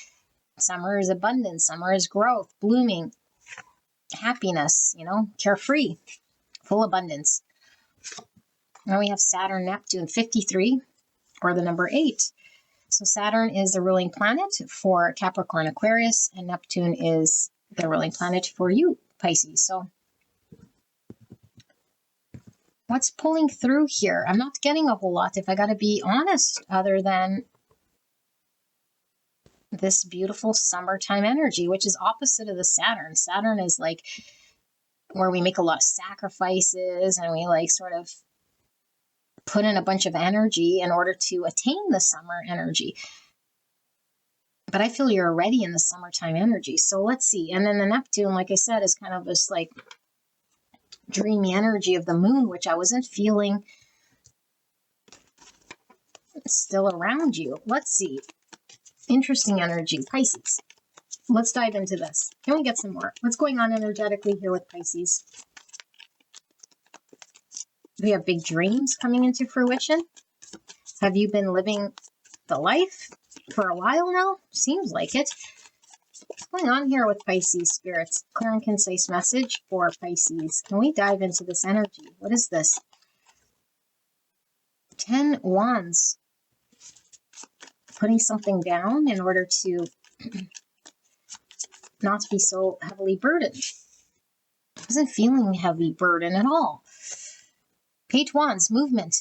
Summer is abundance, summer is growth, blooming, happiness, carefree, full abundance. Now we have Saturn, Neptune, 53, or the number 8. So Saturn is the ruling planet for Capricorn, Aquarius, and Neptune is the ruling planet for you, Pisces. So what's pulling through here? I'm not getting a whole lot, if I got to be honest, other than this beautiful summertime energy, which is opposite of the Saturn. Saturn is like where we make a lot of sacrifices and we like sort of put in a bunch of energy in order to attain the summer energy. But I feel you're already in the summertime energy. So let's see. And then the Neptune, like I said, is kind of this like dreamy energy of the moon, which I wasn't feeling still around you. Let's see. Interesting energy. Pisces. Let's dive into this. Can we get some more? What's going on energetically here with Pisces? We have big dreams coming into fruition. Have you been living the life for a while now? Seems like it. What's going on here with Pisces spirits? Clear and concise message for Pisces. Can we dive into this energy? What is this? 10 Wands. Putting something down in order to not be so heavily burdened. Isn't feeling heavy burden at all. Page Wands, movement.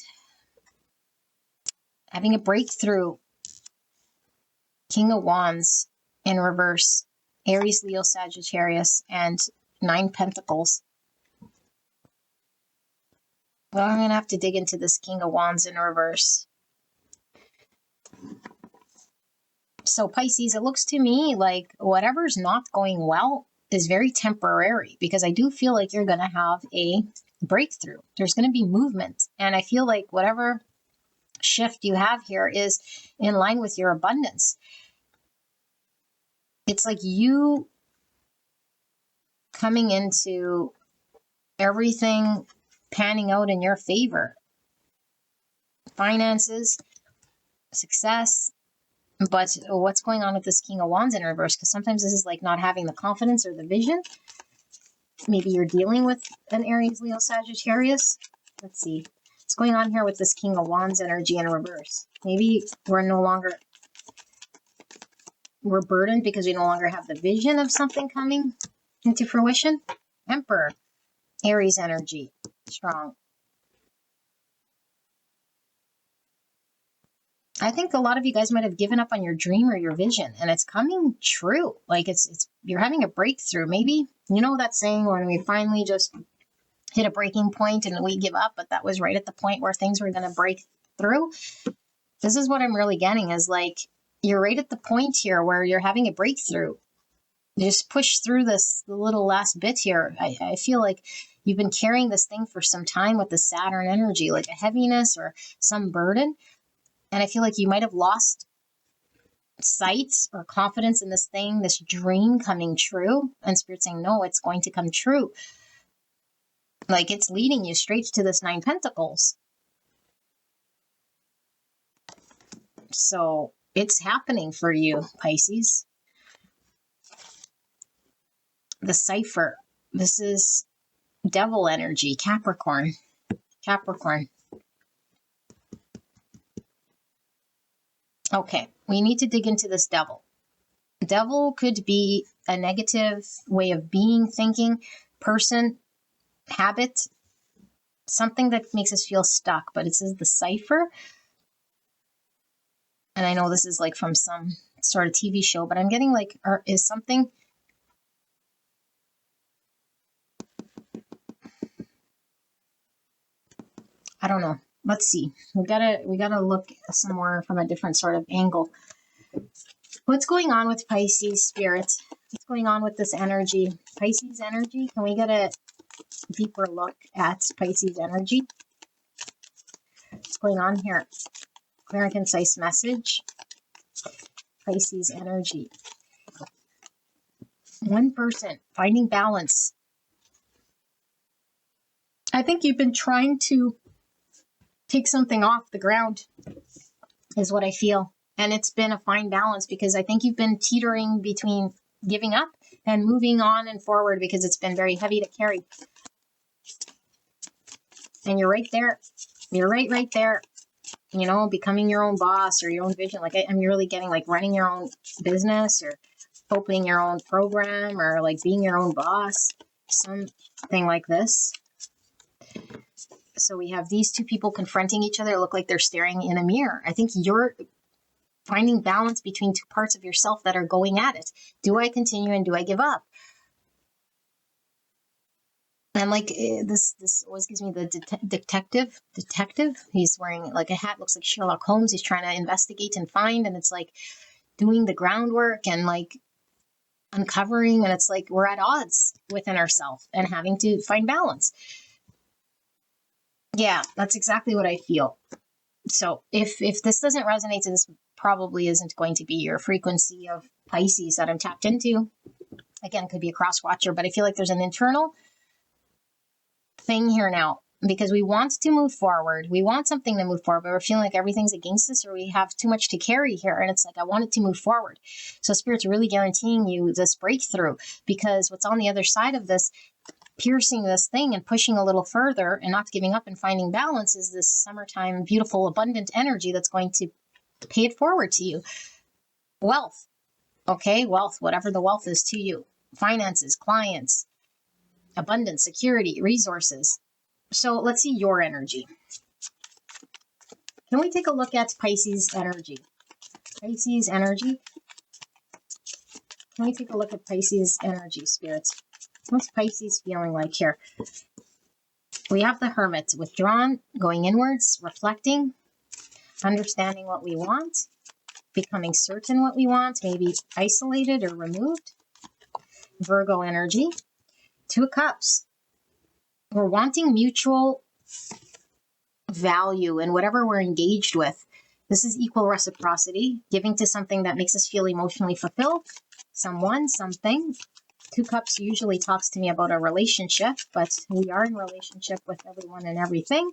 Having a breakthrough. King of Wands in reverse. Aries, Leo, Sagittarius, and 9 Pentacles. Well, I'm going to have to dig into this King of Wands in reverse. So Pisces, it looks to me like whatever's not going well is very temporary, because I do feel like you're going to have a breakthrough. There's going to be movement. And I feel like whatever shift you have here is in line with your abundance. It's like you coming into everything panning out in your favor. Finances, success. But what's going on with this King of Wands in reverse? Because sometimes this is like not having the confidence or the vision. Maybe you're dealing with an Aries, Leo, Sagittarius. Let's see. What's going on here with this King of Wands energy in reverse? Maybe we're burdened because we no longer have the vision of something coming into fruition. Emperor, Aries energy, strong. I think a lot of you guys might have given up on your dream or your vision, and it's coming true. Like you're having a breakthrough. Maybe, you know that saying when we finally just hit a breaking point and we give up, but that was right at the point where things were going to break through. This is what I'm really getting, is like, you're right at the point here where you're having a breakthrough. You just push through the little last bit here. I feel like you've been carrying this thing for some time with the Saturn energy, like a heaviness or some burden. And I feel like you might have lost sight or confidence in this thing, this dream coming true. And Spirit saying, no, it's going to come true. Like it's leading you straight to this 9 Pentacles. So it's happening for you, Pisces. The cipher. This is devil energy, Capricorn. Capricorn. Okay, we need to dig into this devil. Devil could be a negative way of being, thinking, person, habit, something that makes us feel stuck, but it says the cipher. And I know this is like from some sort of TV show, but I'm getting like, is something... I don't know. Let's see. We gotta look somewhere from a different sort of angle. What's going on with Pisces spirit? What's going on with this energy? Pisces energy? Can we get a deeper look at Pisces energy? What's going on here? Clear and concise message. Pisces energy. One person finding balance. I think you've been trying to take something off the ground, is what I feel. And it's been a fine balance, because I think you've been teetering between giving up and moving on and forward, because it's been very heavy to carry. And you're right there. You're right there. You know, becoming your own boss or your own vision. Like I'm really getting like running your own business or opening your own program or like being your own boss. Something like this. So we have these two people confronting each other. Look like they're staring in a mirror. I think you're finding balance between two parts of yourself that are going at it. Do I continue and do I give up? And like this always gives me the detective. He's wearing like a hat, looks like Sherlock Holmes. He's trying to investigate and find, and it's like doing the groundwork and like uncovering, and it's like we're at odds within ourselves and having to find balance. Yeah, that's exactly what I feel. So if this doesn't resonate, this probably isn't going to be your frequency of Pisces that I'm tapped into. Again, could be a cross watcher, but I feel like there's an internal thing here now because we want to move forward. We want something to move forward, but we're feeling like everything's against us or we have too much to carry here. And it's like, I want it to move forward. So Spirit's really guaranteeing you this breakthrough because what's on the other side of this, piercing this thing and pushing a little further and not giving up and finding balance, is this summertime, beautiful, abundant energy that's going to pay it forward to you. Wealth. Okay, wealth, whatever the wealth is to you. Finances, clients, abundance, security, resources. So let's see your energy. Can we take a look at Pisces energy? Pisces energy. Can we take a look at Pisces energy, spirits? What's Pisces feeling like here? We have the Hermit, withdrawn, going inwards, reflecting, understanding what we want, becoming certain what we want, maybe isolated or removed. Virgo energy. Two of Cups. We're wanting mutual value in whatever we're engaged with. This is equal reciprocity, giving to something that makes us feel emotionally fulfilled. Someone, something. Two Cups usually talks to me about a relationship, but we are in relationship with everyone and everything.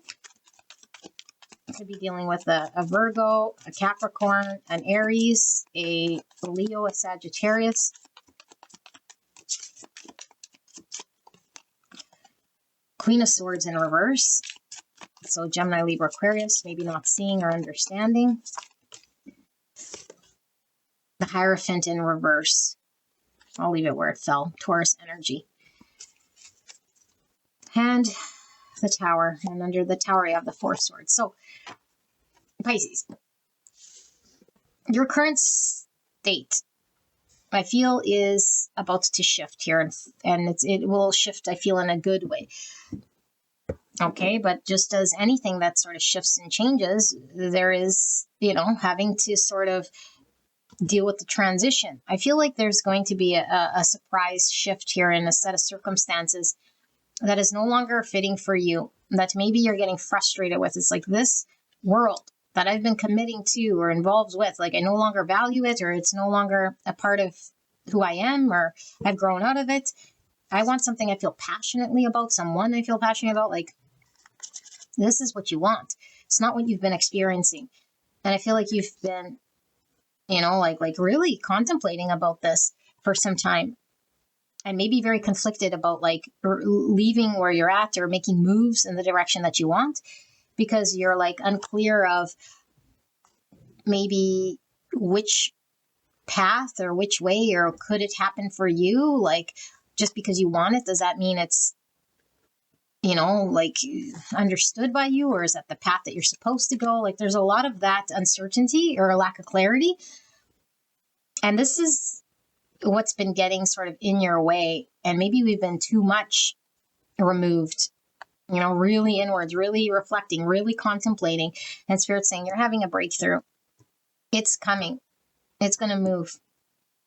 Could be dealing with a Virgo, a Capricorn, an Aries, a Leo, a Sagittarius. Queen of Swords in reverse. So Gemini, Libra, Aquarius, maybe not seeing or understanding. The Hierophant in reverse. I'll leave it where it fell. Taurus energy. And the Tower. And under the Tower, you have the Four Swords. So, Pisces. Your current state, I feel, is about to shift here. And it will shift, I feel, in a good way. Okay, but just as anything that sort of shifts and changes, there is, having to sort of deal with the transition. I feel like there's going to be a surprise shift here in a set of circumstances that is no longer fitting for you, that maybe you're getting frustrated with. It's like this world that I've been committing to or involved with, like I no longer value it, or it's no longer a part of who I am, or I've grown out of it. I want something I feel passionately about, someone I feel passionate about. Like, this is what you want. It's not what you've been experiencing. And I feel like you've been, like really contemplating about this for some time, and maybe very conflicted about like leaving where you're at or making moves in the direction that you want, because you're like unclear of maybe which path or which way, or could it happen for you? Like, just because you want it, does that mean it's, like understood by you, or is that the path that you're supposed to go? Like, there's a lot of that uncertainty or a lack of clarity. And this is what's been getting sort of in your way. And maybe we've been too much removed, really inwards, really reflecting, really contemplating. And Spirit's saying you're having a breakthrough. It's coming. It's going to move.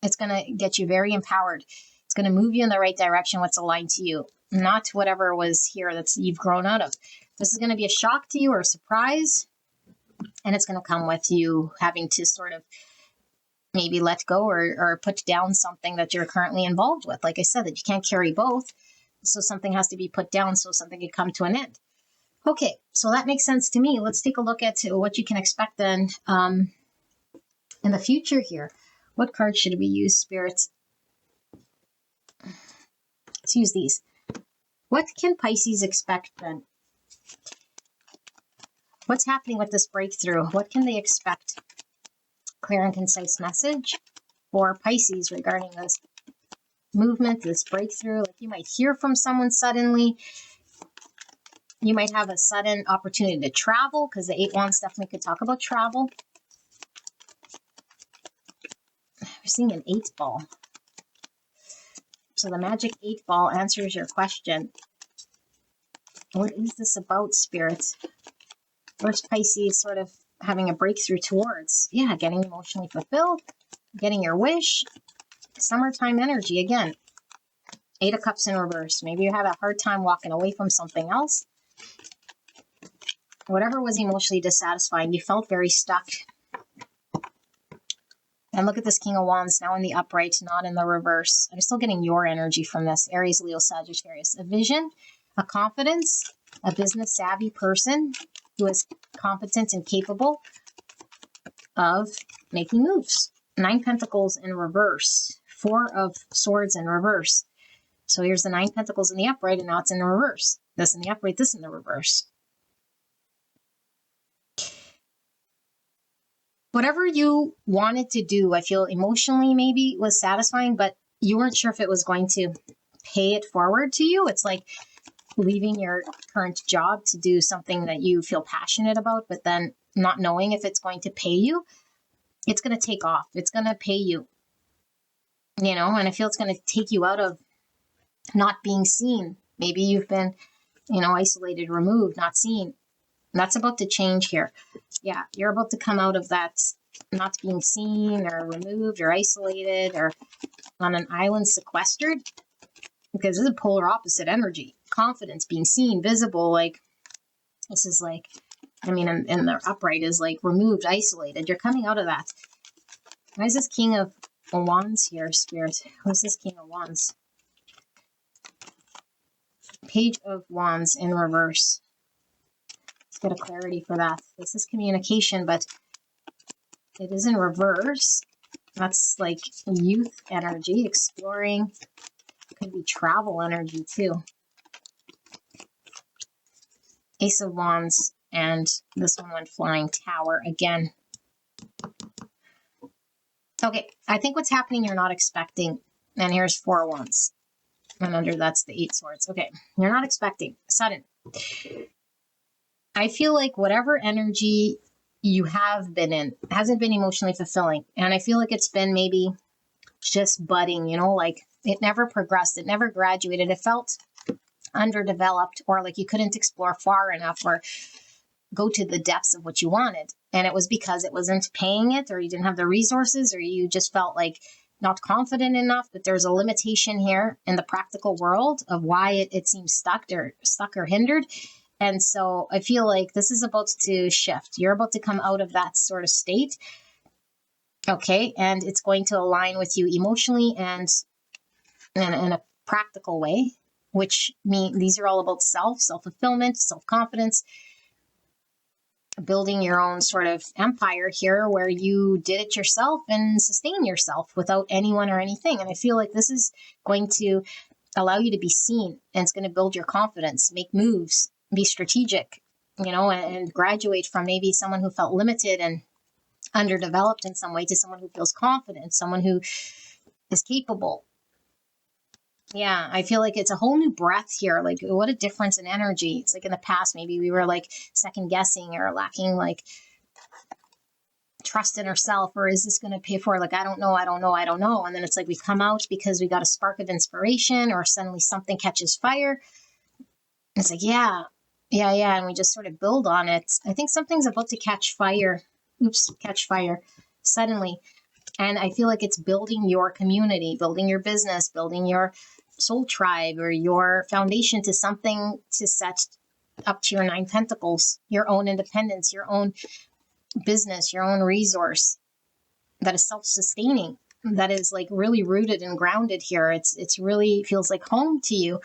It's going to get you very empowered. It's going to move you in the right direction, what's aligned to you, not whatever was here that's you've grown out of. This is going to be a shock to you or a surprise. And it's going to come with you having to sort of maybe let go or put down something that you're currently involved with. Like I said, that you can't carry both. So something has to be put down so something can come to an end. Okay, so that makes sense to me. Let's take a look at what you can expect then in the future here. What cards should we use, spirits? Let's use these. What can Pisces expect then? What's happening with this breakthrough? What can they expect? Clear and concise message for Pisces regarding this movement, this breakthrough. Like, you might hear from someone suddenly. You might have a sudden opportunity to travel, because the 8 Wands definitely could talk about travel. We're seeing an 8 ball. So the magic 8 ball answers your question. What is this about, spirits? Where's Pisces sort of having a breakthrough towards? Yeah, getting emotionally fulfilled, getting your wish. Summertime energy again. 8 of Cups in reverse. Maybe you have a hard time walking away from something else. Whatever was emotionally dissatisfying, you felt very stuck. And look at this King of Wands now in the upright, not in the reverse. I'm still getting your energy from this. Aries, Leo, Sagittarius. A vision, a confidence, a business savvy person who is competent and capable of making moves. 9 Pentacles in reverse. 4 of Swords in reverse. So here's the 9 Pentacles in the upright, and now it's in the reverse. This in the upright, this in the reverse. Whatever you wanted to do, I feel emotionally maybe was satisfying, but you weren't sure if it was going to pay it forward to you. It's like leaving your current job to do something that you feel passionate about, but then not knowing if it's going to pay you. It's going to take off. It's going to pay you, you know, and I feel it's going to take you out of not being seen. Maybe you've been, you know, isolated, removed, not seen. That's about to change here. Yeah, you're about to come out of that not being seen or removed or isolated or on an island sequestered, because this is a polar opposite energy. Confidence, being seen, visible, like this is like, I mean, and the upright is like removed, isolated. You're coming out of that. Why is this King of Wands here, Spirit? Who's this King of Wands? Page of Wands in reverse. Get a clarity for that. This is communication, but it is in reverse. That's like youth energy, exploring. Could be travel energy too. Ace of Wands, and this one went flying. Tower again. Okay, I think what's happening you're not expecting. And here's 4 of Wands. And under that's the 8 swords. Okay, you're not expecting. Sudden. I feel like whatever energy you have been in hasn't been emotionally fulfilling. And I feel like it's been maybe just budding, you know, like it never progressed. It never graduated. It felt underdeveloped, or like you couldn't explore far enough or go to the depths of what you wanted. And it was because it wasn't paying it, or you didn't have the resources, or you just felt like not confident enough. But there's a limitation here in the practical world of why it seems stuck or hindered. And so I feel like this is about to shift. You're about to come out of that sort of state. Okay. And it's going to align with you emotionally and in a practical way, which mean these are all about self-fulfillment, self-confidence, building your own sort of empire here where you did it yourself and sustain yourself without anyone or anything. And I feel like this is going to allow you to be seen, and it's going to build your confidence, make moves, be strategic, you know, and graduate from maybe someone who felt limited and underdeveloped in some way to someone who feels confident, someone who is capable. Yeah, I feel like it's a whole new breath here. Like, what a difference in energy. It's like in the past, maybe we were like second guessing or lacking like trust in ourselves, or is this going to pay for it? Like, I don't know. And then it's like we come out because we got a spark of inspiration, or suddenly something catches fire. It's like, yeah. And we just sort of build on it. I think something's about to catch fire. Catch fire suddenly. And I feel like it's building your community, building your business, building your soul tribe or your foundation to something to set up to your 9 pentacles, your own independence, your own business, your own resource that is self-sustaining, that is like really rooted and grounded here. It's really feels like home to you,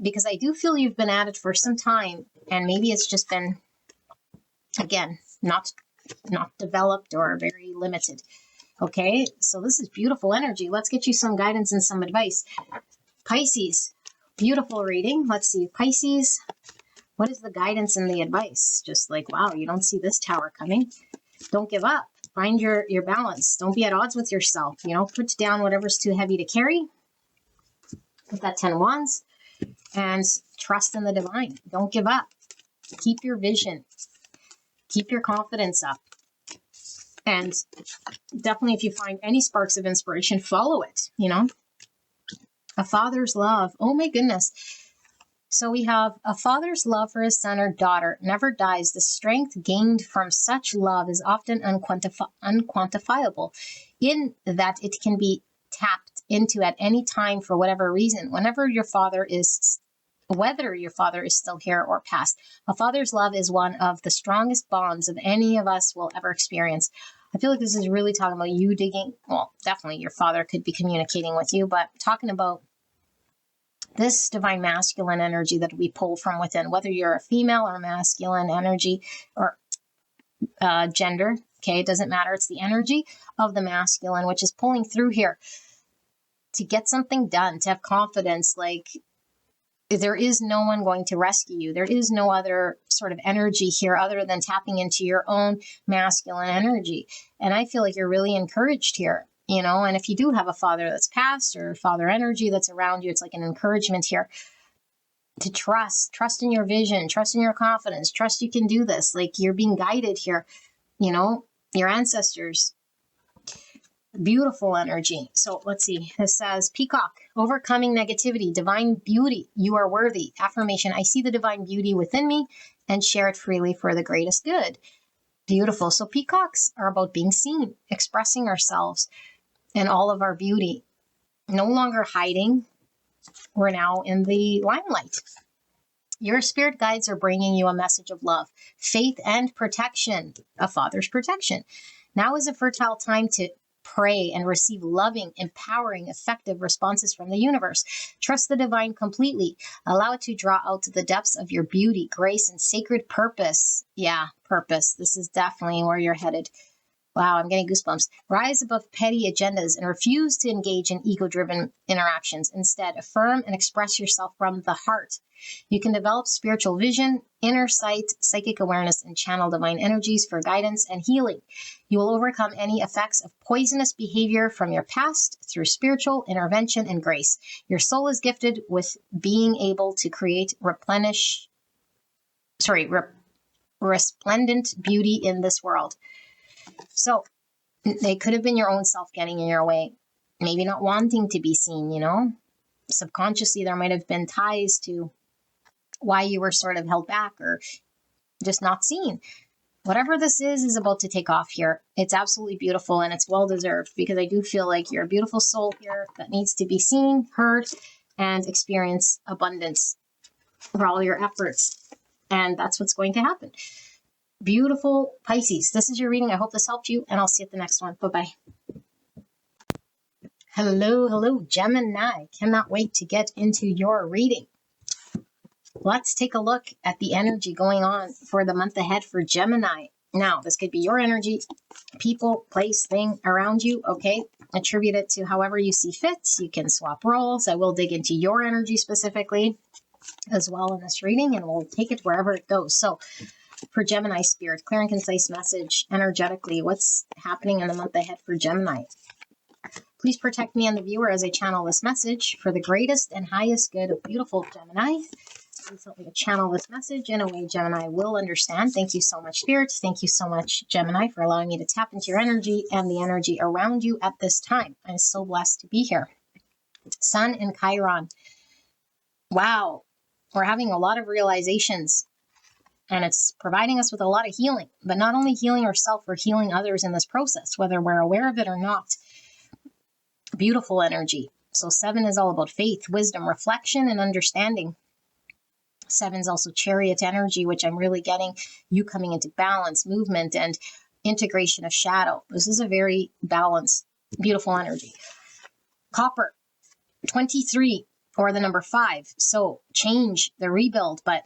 because I do feel you've been at it for some time, and maybe it's just been, again, not developed or very limited. Okay, so this is beautiful energy. Let's get you some guidance and some advice. Pisces, beautiful reading. Let's see, Pisces, what is the guidance and the advice? Just like, wow, you don't see this tower coming. Don't give up. Find your balance. Don't be at odds with yourself. You know, put down whatever's too heavy to carry. With that 10 of Wands. And trust in the divine. Don't give up. Keep your vision. Keep your confidence up. And definitely, if you find any sparks of inspiration, follow it, you know. A father's love. Oh my goodness. So we have a father's love for his son or daughter never dies. The strength gained from such love is often unquantifiable, in that it can be tapped into at any time for whatever reason. Whether your father is still here or past. A father's love is one of the strongest bonds of any of us will ever experience. I feel like this is really talking about you digging. Well, definitely your father could be communicating with you, but talking about this divine masculine energy that we pull from within, whether you're a female or masculine energy or gender. Okay, it doesn't matter. It's the energy of the masculine, which is pulling through here to get something done, to have confidence. Like, there is no one going to rescue you. There is no other sort of energy here other than tapping into your own masculine energy. And I feel like you're really encouraged here, you know, and if you do have a father that's passed or father energy that's around you, it's like an encouragement here to trust in your vision, trust in your confidence, trust you can do this. Like, you're being guided here, you know, your ancestors. Beautiful energy. So let's see. This says, Peacock, overcoming negativity, divine beauty. You are worthy. Affirmation. I see the divine beauty within me and share it freely for the greatest good. Beautiful. So peacocks are about being seen, expressing ourselves and all of our beauty. No longer hiding. We're now in the limelight. Your spirit guides are bringing you a message of love, faith, and protection, a father's protection. Now is a fertile time to pray and receive loving, empowering, effective responses from the universe. Trust the divine completely. Allow it to draw out to the depths of your beauty, grace, and sacred purpose. Yeah, purpose. This is definitely where you're headed. Wow, I'm getting goosebumps. Rise above petty agendas and refuse to engage in ego-driven interactions. Instead, affirm and express yourself from the heart. You can develop spiritual vision, inner sight, psychic awareness, and channel divine energies for guidance and healing. You will overcome any effects of poisonous behavior from your past through spiritual intervention and grace. Your soul is gifted with being able to create resplendent beauty in this world. So they could have been your own self getting in your way, maybe not wanting to be seen, you know. Subconsciously, there might have been ties to why you were sort of held back or just not seen. Whatever this is about to take off here. It's absolutely beautiful and it's well-deserved, because I do feel like you're a beautiful soul here that needs to be seen, heard, and experience abundance for all your efforts. And that's what's going to happen. Beautiful Pisces. This is your reading. I hope this helped you, and I'll see you at the next one. Bye-bye. Hello, Gemini. Cannot wait to get into your reading. Let's take a look at the energy going on for the month ahead for Gemini. Now, this could be your energy, people, place, thing around you, okay? Attribute it to however you see fit. You can swap roles. I will dig into your energy specifically as well in this reading, and we'll take it wherever it goes. So, for Gemini spirit, clear and concise message energetically. What's happening in the month ahead for Gemini? Please protect me and the viewer as I channel this message for the greatest and highest good of beautiful Gemini. Please help me to channel this message in a way Gemini will understand. Thank you so much, Spirit. Thank you so much, Gemini, for allowing me to tap into your energy and the energy around you at this time. I'm so blessed to be here. Sun and Chiron. Wow. We're having a lot of realizations, and it's providing us with a lot of healing, but not only healing ourselves, we're healing others in this process, whether we're aware of it or not. Beautiful energy. So 7 is all about faith, wisdom, reflection, and understanding. 7 is also Chariot energy, which I'm really getting you coming into balance, movement, and integration of shadow. This is a very balanced, beautiful energy. Copper, 23, or the number 5. So change, the rebuild. But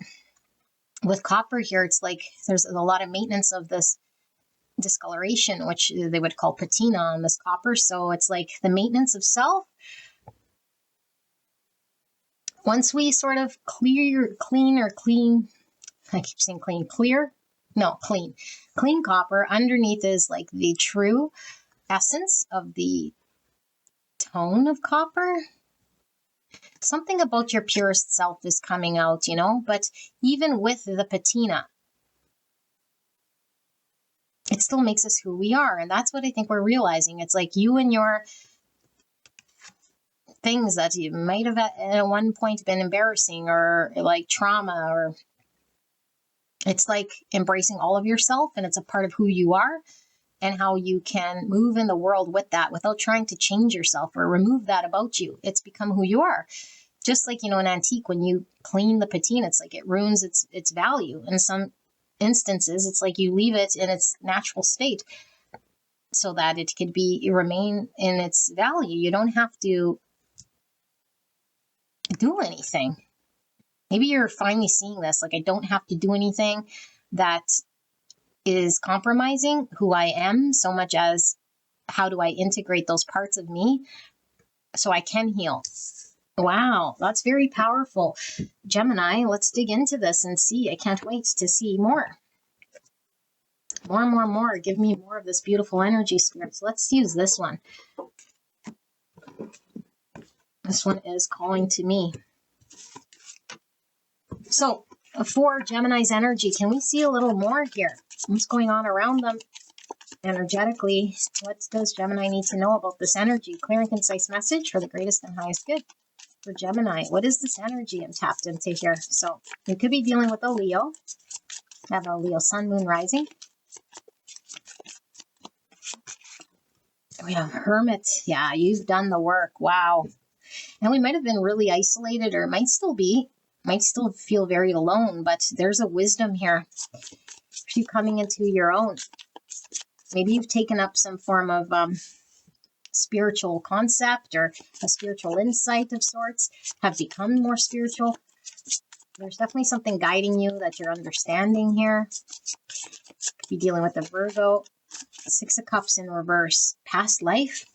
with copper here, it's like there's a lot of maintenance of this discoloration, which they would call patina on this copper. So it's like the maintenance of self. Once we sort of clean, I keep saying clean copper, underneath is like the true essence of the tone of copper. Something about your purest self is coming out, you know, but even with the patina, it still makes us who we are. And that's what I think we're realizing. It's like you and your things that you might have at one point been embarrassing or like trauma, or it's like embracing all of yourself, and it's a part of who you are and how you can move in the world with that without trying to change yourself or remove that about you. It's become who you are. Just like, you know, an antique, when you clean the patina, it's like it ruins its value. In some instances, it's like you leave it in its natural state. so that it could remain in its value. You don't have to do anything. Maybe you're finally seeing this, like I don't have to do anything that is compromising who I am, so much as how do I integrate those parts of me so I can heal. Wow, that's very powerful. Gemini, let's dig into this and see. I can't wait to see more. More. Give me more of this beautiful energy, spirits. Let's use this one. This one is calling to me. So, for Gemini's energy, can we see a little more here? What's going on around them energetically? What does Gemini need to know about this energy? Clear and concise message for the greatest and highest good. For Gemini, what is this energy I'm tapped into here? So, you could be dealing with a Leo. I have a Leo sun, moon, rising. We have Hermit. Yeah, you've done the work. Wow. And we might have been really isolated, or might still feel very alone, but there's a wisdom here. You coming into your own. Maybe you've taken up some form of spiritual concept or a spiritual insight of sorts, have become more spiritual. There's definitely something guiding you that you're understanding here. Could be dealing with a Virgo. 6 of Cups in reverse. Past life.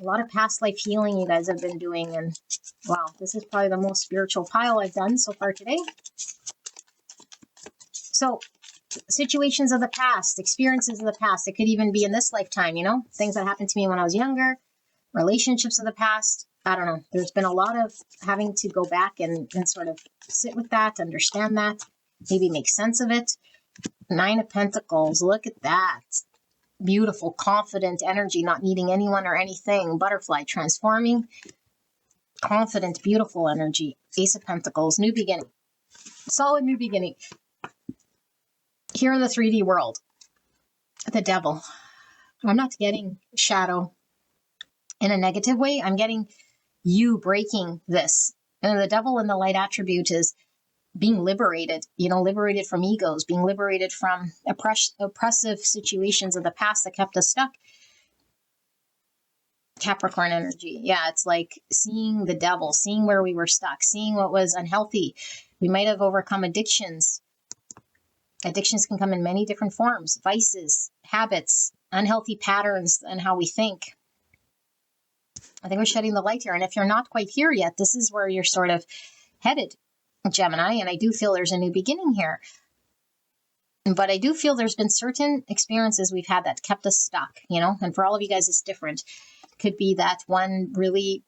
A lot of past life healing you guys have been doing. And wow, this is probably the most spiritual pile I've done so far today. So, situations of the past, experiences of the past. It could even be in this lifetime, you know, things that happened to me when I was younger, relationships of the past. I don't know. There's been a lot of having to go back and sort of sit with that, understand that, maybe make sense of it. 9 of Pentacles. Look at that. Beautiful, confident energy, not needing anyone or anything. Butterfly transforming. Confident, beautiful energy. Ace of Pentacles. New beginning. Solid new beginning. Here in the 3D world. The Devil. I'm not getting shadow in a negative way. I'm getting you breaking this. And the Devil in the light attribute is being liberated, you know, liberated from egos, being liberated from oppressive situations of the past that kept us stuck. Capricorn energy. Yeah, it's like seeing the devil, seeing where we were stuck, seeing what was unhealthy. We might have overcome addictions. Addictions can come in many different forms, vices, habits, unhealthy patterns, and how we think. I think we're shedding the light here. And if you're not quite here yet, this is where you're sort of headed, Gemini, and I do feel there's a new beginning here. But I do feel there's been certain experiences we've had that kept us stuck, you know, and for all of you guys, it's different. Could be that one really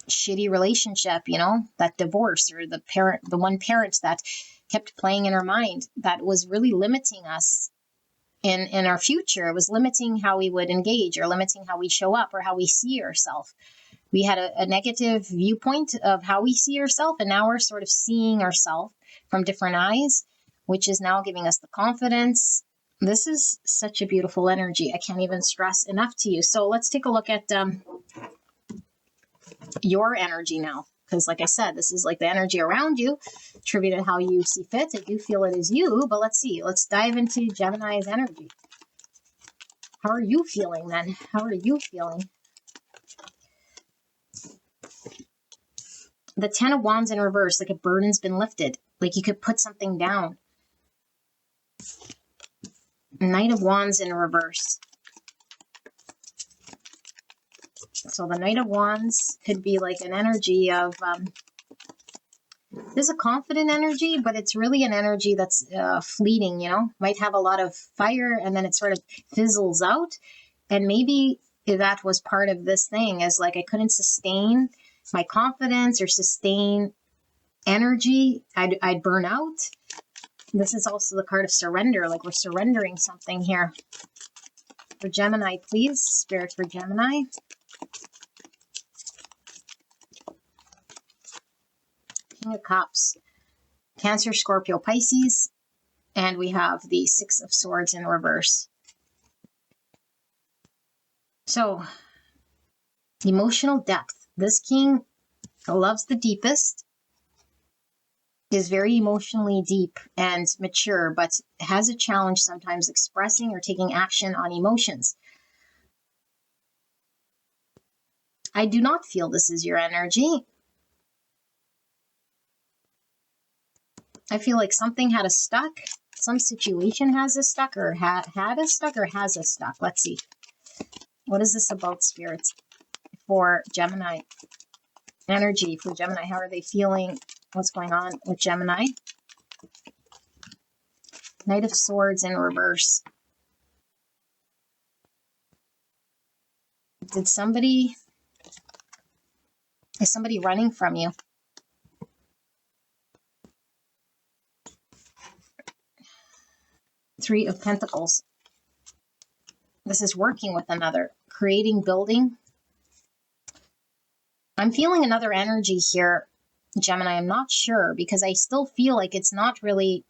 shitty relationship, you know, that divorce, or the one parent that kept playing in our mind that was really limiting us in our future. It was limiting how we would engage, or limiting how we show up, or how we see ourselves. We had a negative viewpoint of how we see ourselves, and now we're sort of seeing ourselves from different eyes, which is now giving us the confidence. This is such a beautiful energy. I can't even stress enough to you. So let's take a look at your energy now. Because like I said, this is like the energy around you, attributed how you see fit. I do feel it is you, but let's see. Let's dive into Gemini's energy. How are you feeling then? How are you feeling? The 10 of Wands in reverse, like a burden's been lifted. Like you could put something down. Knight of Wands in reverse. So the Knight of Wands could be like an energy of, there's a confident energy, but it's really an energy that's fleeting, you know, might have a lot of fire and then it sort of fizzles out. And maybe that was part of this thing, as like I couldn't sustain my confidence or sustain energy. I'd burn out. This is also the card of surrender, like we're surrendering something here. For Gemini, please, Spirit for Gemini. King of Cups, Cancer, Scorpio, Pisces, and we have the 6 of Swords in reverse. So, emotional depth. This king loves the deepest, is very emotionally deep and mature, but has a challenge sometimes expressing or taking action on emotions. I do not feel this is your energy. I feel like something had us stuck. Some situation has us stuck, or had us stuck, or has us stuck. Let's see. What is this about, spirits? For Gemini. Energy for Gemini. How are they feeling? What's going on with Gemini? Knight of Swords in reverse. Is somebody running from you? Three of Pentacles. This is working with another, creating, building. I'm feeling another energy here, Gemini. I'm not sure because I still feel like it's not really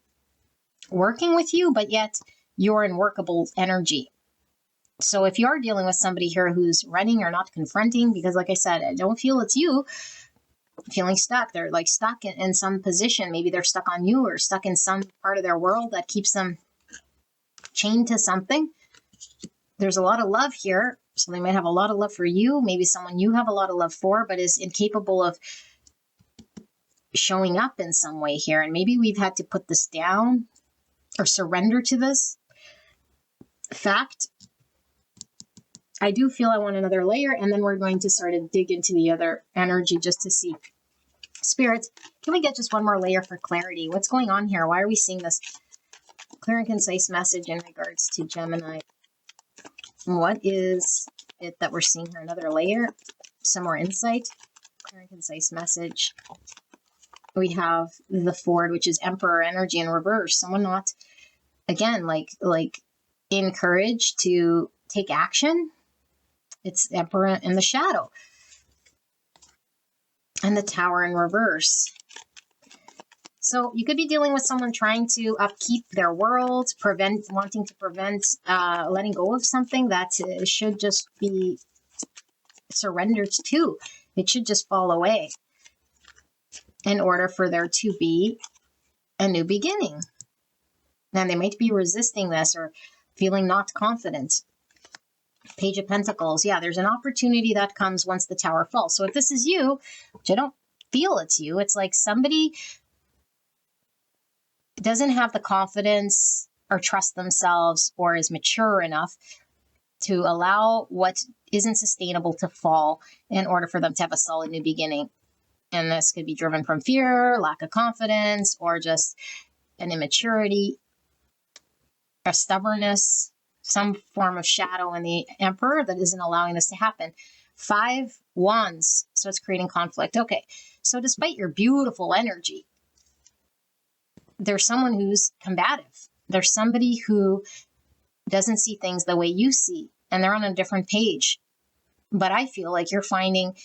working with you, but yet you're in workable energy. So if you are dealing with somebody here who's running or not confronting, because like I said, I don't feel it's you, feeling stuck. They're like stuck in some position. Maybe they're stuck on you or stuck in some part of their world that keeps them chained to something. There's a lot of love here. So they might have a lot of love for you. Maybe someone you have a lot of love for, but is incapable of showing up in some way here. And maybe we've had to put this down or surrender to this fact. I do feel I want another layer, and then we're going to sort of dig into the other energy just to see. Spirits, can we get just one more layer for clarity? What's going on here? Why are we seeing this clear and concise message in regards to Gemini? What is it that we're seeing here? Another layer, some more insight, clear and concise message. We have the Ford, which is Emperor energy in reverse. Someone not, again, like encouraged to take action. It's Emperor in the shadow. And the Tower in reverse. So you could be dealing with someone trying to upkeep their world, wanting to prevent letting go of something that should just be surrendered to. It should just fall away in order for there to be a new beginning. And they might be resisting this or feeling not confident. Page of Pentacles. Yeah, there's an opportunity that comes once the Tower falls. So if this is you, which I don't feel it's you, it's like somebody doesn't have the confidence or trust themselves or is mature enough to allow what isn't sustainable to fall in order for them to have a solid new beginning. And this could be driven from fear, lack of confidence, or just an immaturity, a stubbornness, some form of shadow in the Emperor that isn't allowing this to happen. 5 Wands. So it's creating conflict. Okay. So despite your beautiful energy, there's someone who's combative. There's somebody who doesn't see things the way you see, and they're on a different page. But I feel like you're finding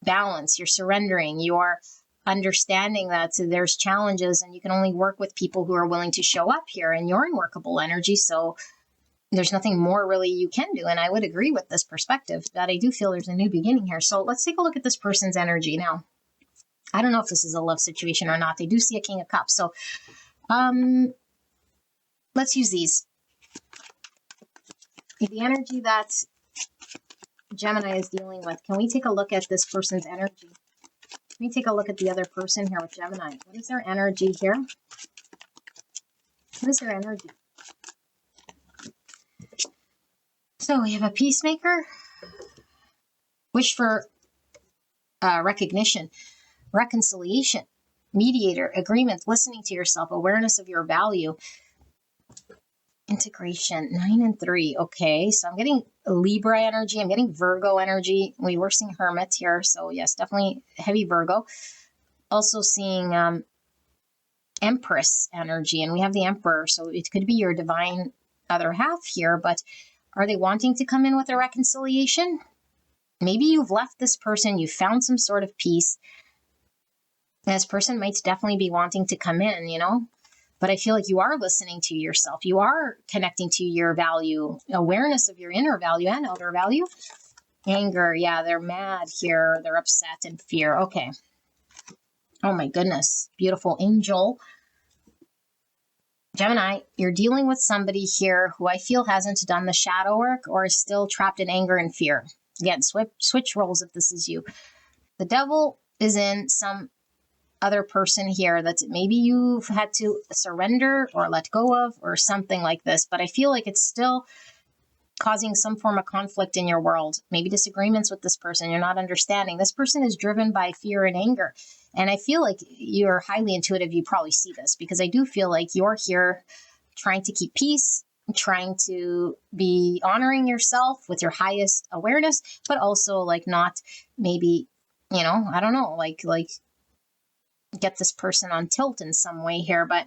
balance. You're surrendering. You are understanding that there's challenges and you can only work with people who are willing to show up here, and you're in workable energy. So there's nothing more really you can do. And I would agree with this perspective that I do feel there's a new beginning here. So let's take a look at this person's energy now. I don't know if this is a love situation or not. They do see a King of Cups. So let's use these. The energy that Gemini is dealing with. Can we take a look at this person's energy? Can we take a look at the other person here with Gemini? What is their energy here? What is their energy? So we have a peacemaker, wish for recognition, reconciliation, mediator, agreement, listening to yourself, awareness of your value, integration, 9 and 3. Okay, so I'm getting Libra energy. I'm getting Virgo energy. We were seeing Hermit here. So yes, definitely heavy Virgo. Also seeing Empress energy, and we have the Emperor. So it could be your divine other half here, but are they wanting to come in with a reconciliation? Maybe you've left this person, you found some sort of peace. And this person might definitely be wanting to come in, you know? But I feel like you are listening to yourself. You are connecting to your value, awareness of your inner value and outer value. Anger, yeah, they're mad here. They're upset and fear. Okay. Oh my goodness. Beautiful angel. Gemini, you're dealing with somebody here who I feel hasn't done the shadow work or is still trapped in anger and fear. Again, switch roles if this is you. The devil is in some other person here that maybe you've had to surrender or let go of or something like this. But I feel like it's still causing some form of conflict in your world, maybe disagreements with this person. You're not understanding. This person is driven by fear and anger. And I feel like you're highly intuitive. You probably see this because I do feel like you're here trying to keep peace, trying to be honoring yourself with your highest awareness, but also like not maybe, you know, I don't know, like get this person on tilt in some way here, but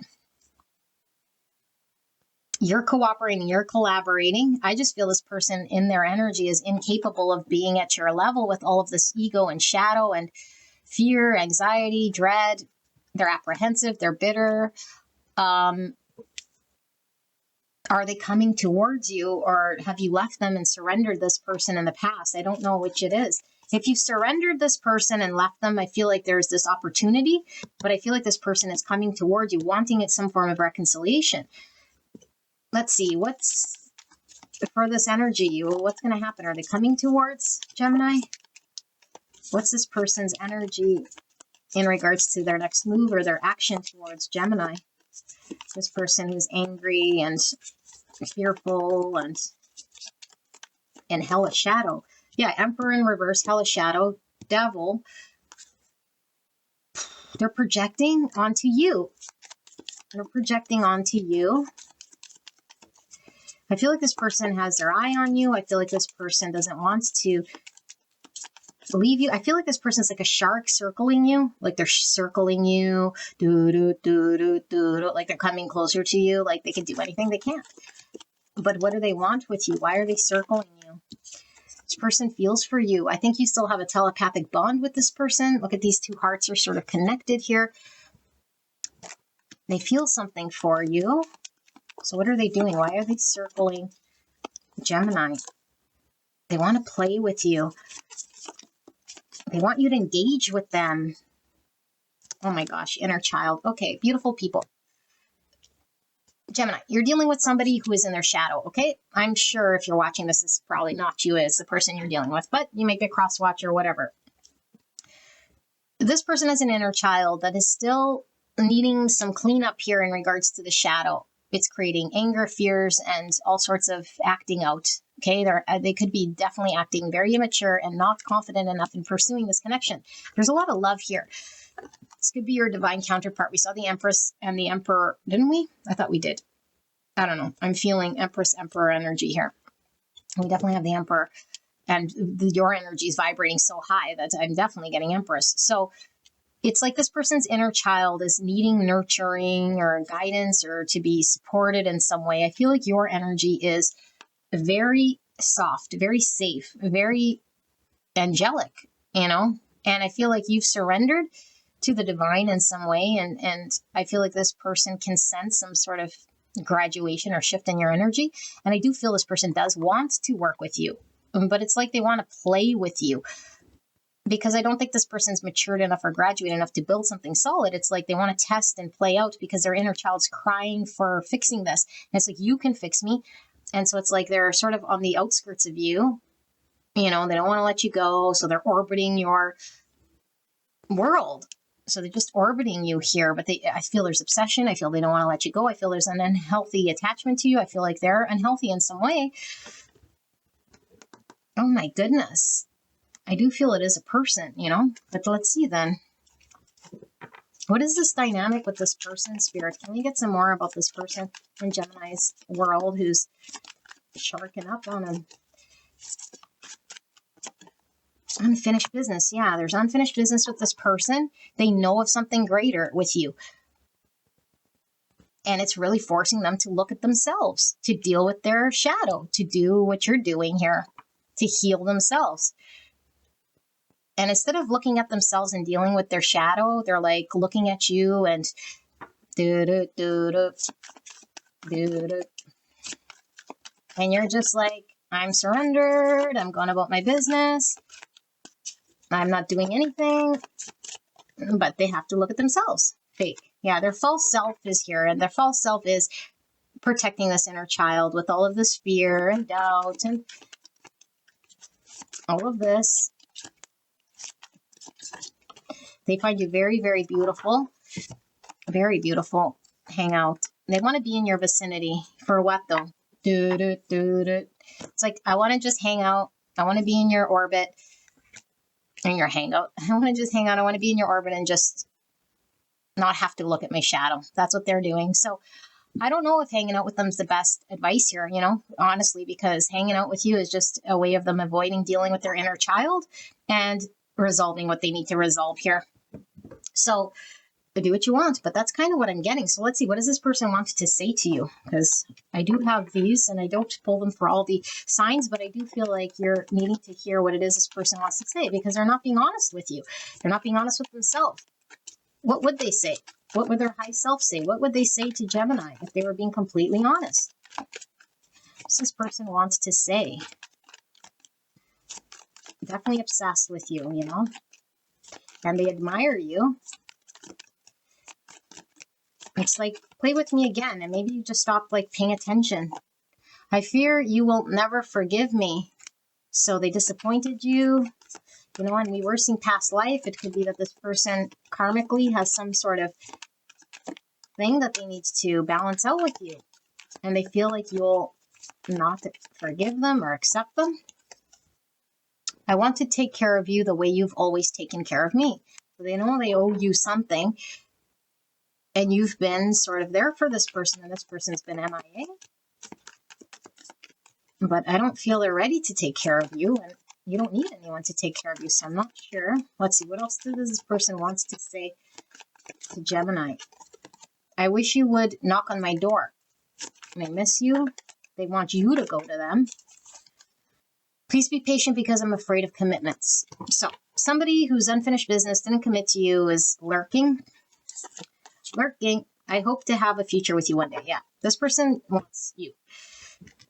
you're cooperating, you're collaborating. I just feel this person in their energy is incapable of being at your level with all of this ego and shadow and fear, anxiety, dread. They're apprehensive, they're bitter. Are they coming towards you, or have you left them and surrendered this person in the past? I don't know which it is. If you've surrendered this person and left them, I feel like there's this opportunity, but I feel like this person is coming towards you, wanting it some form of reconciliation. Let's see, what's for this energy? What's going to happen? Are they coming towards Gemini? What's this person's energy in regards to their next move or their action towards Gemini? This person who's angry and fearful and in hellish shadow. Yeah, Emperor in reverse, hellish shadow, devil. They're projecting onto you. They're projecting onto you. I feel like this person has their eye on you. I feel like this person doesn't want to leave you. I feel like this person's like a shark circling you. Like they're circling you. Like they're coming closer to you. Like they can do anything they can. But what do they want with you? Why are they circling you? This person feels for you. I think you still have a telepathic bond with this person. Look at these two hearts are sort of connected here. They feel something for you. So what are they doing? Why are they circling Gemini? They want to play with you. They want you to engage with them. Oh my gosh, inner child. Okay, beautiful people. Gemini, you're dealing with somebody who is in their shadow, okay? I'm sure if you're watching this, it's probably not you as the person you're dealing with, but you may be a cross watch or whatever. This person has an inner child that is still needing some cleanup here in regards to the shadow. It's creating anger, fears, and all sorts of acting out. Okay, they could be definitely acting very immature and not confident enough in pursuing this connection. There's a lot of love here. This could be your divine counterpart. We saw the Empress and the Emperor, didn't we? I thought we did. I don't know. I'm feeling Empress, Emperor energy here. We definitely have the Emperor, and your energy is vibrating so high that I'm definitely getting Empress. So it's like this person's inner child is needing nurturing or guidance or to be supported in some way. I feel like your energy is very soft, very safe, very angelic, you know? And I feel like you've surrendered to the divine in some way. And I feel like this person can sense some sort of graduation or shift in your energy. And I do feel this person does want to work with you, but it's like they want to play with you. Because I don't think this person's matured enough or graduated enough to build something solid. It's like they want to test and play out because their inner child's crying for fixing this. And it's like, you can fix me. And so it's like they're sort of on the outskirts of you. You know, they don't want to let you go. So they're orbiting your world. So they're just orbiting you here. But I feel there's obsession. I feel they don't want to let you go. I feel there's an unhealthy attachment to you. I feel like they're unhealthy in some way. Oh my goodness. I do feel it is a person, you know, but let's see then. What is this dynamic with this person, Spirit? Can we get some more about this person in Gemini's world who's sharking up on him? Unfinished business. Yeah, there's unfinished business with this person. They know of something greater with you. And it's really forcing them to look at themselves, to deal with their shadow, to do what you're doing here, to heal themselves. And instead of looking at themselves and dealing with their shadow, they're like looking at you and and you're just like, I'm surrendered. I'm going about my business. I'm not doing anything. But they have to look at themselves. Fake. Yeah, their false self is here. And their false self is protecting this inner child with all of this fear and doubt and all of this. They find you very, very beautiful. Very beautiful. Hang out. They want to be in your vicinity. For what though? It's like, I want to just hang out. I want to be in your orbit. In your hangout. I want to just hang out. I want to be in your orbit and just not have to look at my shadow. That's what they're doing. So I don't know if hanging out with them is the best advice here, you know, honestly, because hanging out with you is just a way of them avoiding dealing with their inner child and resolving what they need to resolve here. So do what you want, but that's kind of what I'm getting. So let's see, what does this person want to say to you? Because I do have these and I don't pull them for all the signs, but I do feel like you're needing to hear what it is this person wants to say, because they're not being honest with you. They're not being honest with themselves. What would they say? What would their high self say? What would they say to Gemini if they were being completely honest? What does this person wants to say? Definitely obsessed with you, you know, and they admire you. It's like, play with me again, and maybe you just stopped like paying attention. I fear you will never forgive me. So they disappointed you, you know, and we were seeing past life. It could be that this person karmically has some sort of thing that they need to balance out with you, and they feel like you'll not forgive them or accept them. I want to take care of you the way you've always taken care of me. So they know they owe you something. And you've been sort of there for this person, and this person's been MIA. But I don't feel they're ready to take care of you, and you don't need anyone to take care of you, so I'm not sure. Let's see, what else does this person wants to say to Gemini? I wish you would knock on my door. They miss you. They want you to go to them. Please be patient because I'm afraid of commitments. So somebody who's unfinished business, didn't commit to you, is lurking. Lurking. I hope to have a future with you one day. Yeah, this person wants you.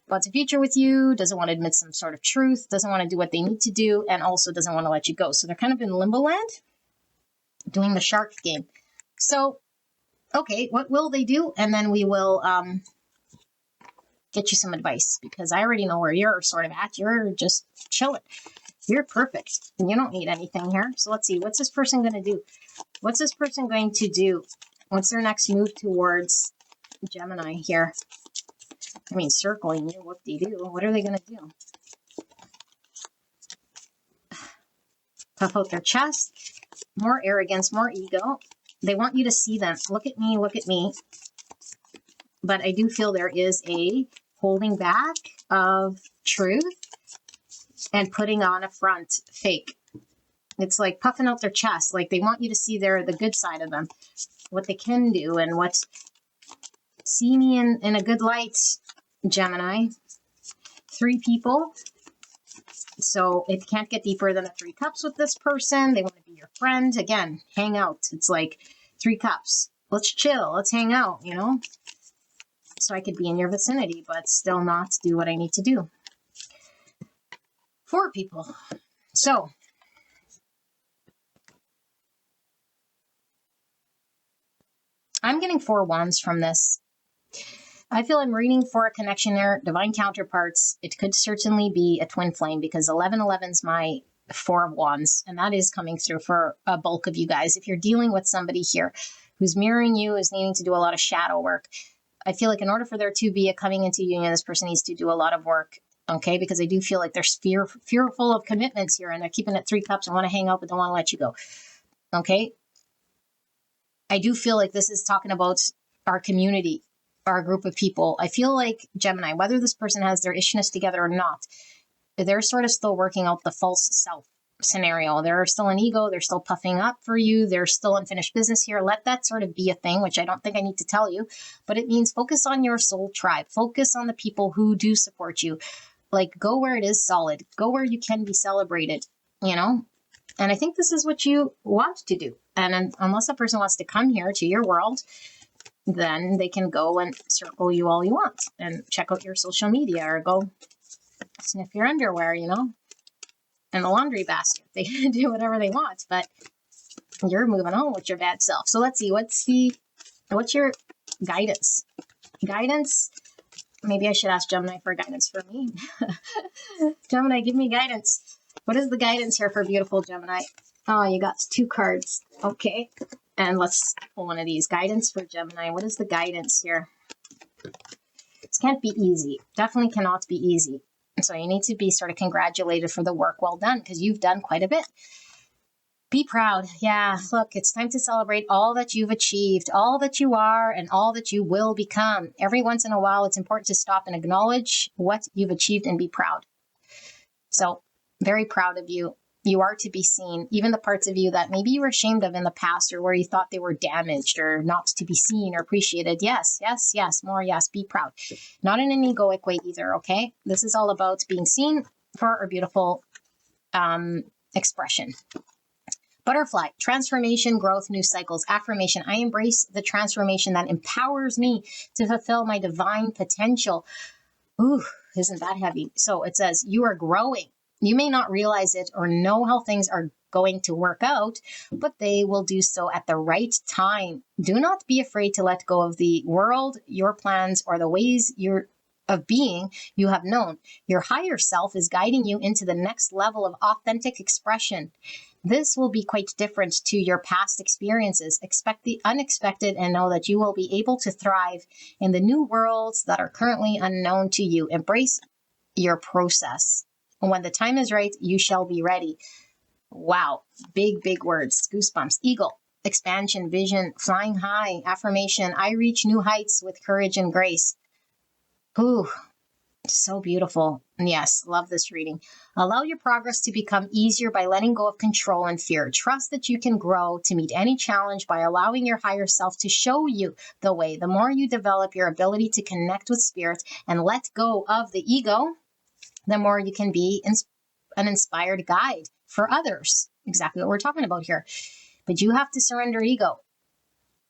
Wants a future with you, doesn't want to admit some sort of truth, doesn't want to do what they need to do, and also doesn't want to let you go. So they're kind of in limbo land, doing the shark game. So, okay, what will they do? And then we will get you some advice, because I already know where you're sort of at. You're just chilling. You're perfect. And you don't need anything here. So let's see, what's this person going to do? What's this person going to do? What's their next move towards Gemini here? I mean, circling you, whoop-de-doo. What are they going to do? Puff out their chest. More arrogance, more ego. They want you to see them. Look at me, look at me. But I do feel there is a holding back of truth and putting on a front fake. It's like puffing out their chest. Like they want you to see the good side of them, what they can do, and what. See me in a good light, Gemini. 3 people. So it can't get deeper than a 3 cups with this person. They want to be your friend. Again, hang out. It's like 3 cups. Let's chill. Let's hang out, you know. So I could be in your vicinity, but still not do what I need to do. 4 people. So I'm getting 4 wands from this. I feel I'm reading for a connection there, divine counterparts. It could certainly be a twin flame, because 1111 is my 4 of wands, and that is coming through for a bulk of you guys. If you're dealing with somebody here who's mirroring you, is needing to do a lot of shadow work, I feel like in order for there to be a coming into union, this person needs to do a lot of work, okay? Because I do feel like they're fearful of commitments here, and they're keeping it 3 cups and want to hang out but don't want to let you go, okay? I do feel like this is talking about our community, our group of people. I feel like Gemini, whether this person has their issues together or not, they're sort of still working out the false self scenario. They're still an ego. They're still puffing up for you. They're still unfinished business here. Let that sort of be a thing, which I don't think I need to tell you, but it means focus on your soul tribe. Focus on the people who do support you. Like, go where it is solid. Go where you can be celebrated, you know? And I think this is what you want to do. And unless a person wants to come here to your world, then they can go and circle you all you want and check out your social media, or go sniff your underwear, you know, in the laundry basket. They can do whatever they want, but you're moving on with your bad self. So let's see, what's your guidance? Guidance Maybe I should ask Gemini for guidance for me. Gemini, give me guidance. What is the guidance here for beautiful Gemini? Oh, you got 2 cards. Okay. And let's pull one of these. Guidance for Gemini. What is the guidance here? This can't be easy. Definitely cannot be easy. So you need to be sort of congratulated for the work well done, because you've done quite a bit. Be proud. Yeah, look, it's time to celebrate all that you've achieved, all that you are, and all that you will become. Every once in a while, it's important to stop and acknowledge what you've achieved and be proud. So, very proud of you. You are to be seen. Even the parts of you that maybe you were ashamed of in the past, or where you thought they were damaged or not to be seen or appreciated. Yes, yes, yes, more yes. Be proud. Not in an egoic way either, okay? This is all about being seen for a beautiful expression. Butterfly, transformation, growth, new cycles, affirmation. I embrace the transformation that empowers me to fulfill my divine potential. Ooh, isn't that heavy? So it says you are growing. You may not realize it or know how things are going to work out, but they will do so at the right time. Do not be afraid to let go of the world, your plans, or the ways of being you have known. Your higher self is guiding you into the next level of authentic expression. This will be quite different to your past experiences. Expect the unexpected and know that you will be able to thrive in the new worlds that are currently unknown to you. Embrace your process. When the time is right, you shall be ready. Wow. Big, big words. Goosebumps. Eagle. Expansion, vision, flying high, affirmation. I reach new heights with courage and grace. Ooh, so beautiful. Yes, love this reading. Allow your progress to become easier by letting go of control and fear. Trust that you can grow to meet any challenge by allowing your higher self to show you the way. The more you develop your ability to connect with spirit and let go of the ego, the more you can be an inspired guide for others. Exactly what we're talking about here. But you have to surrender ego.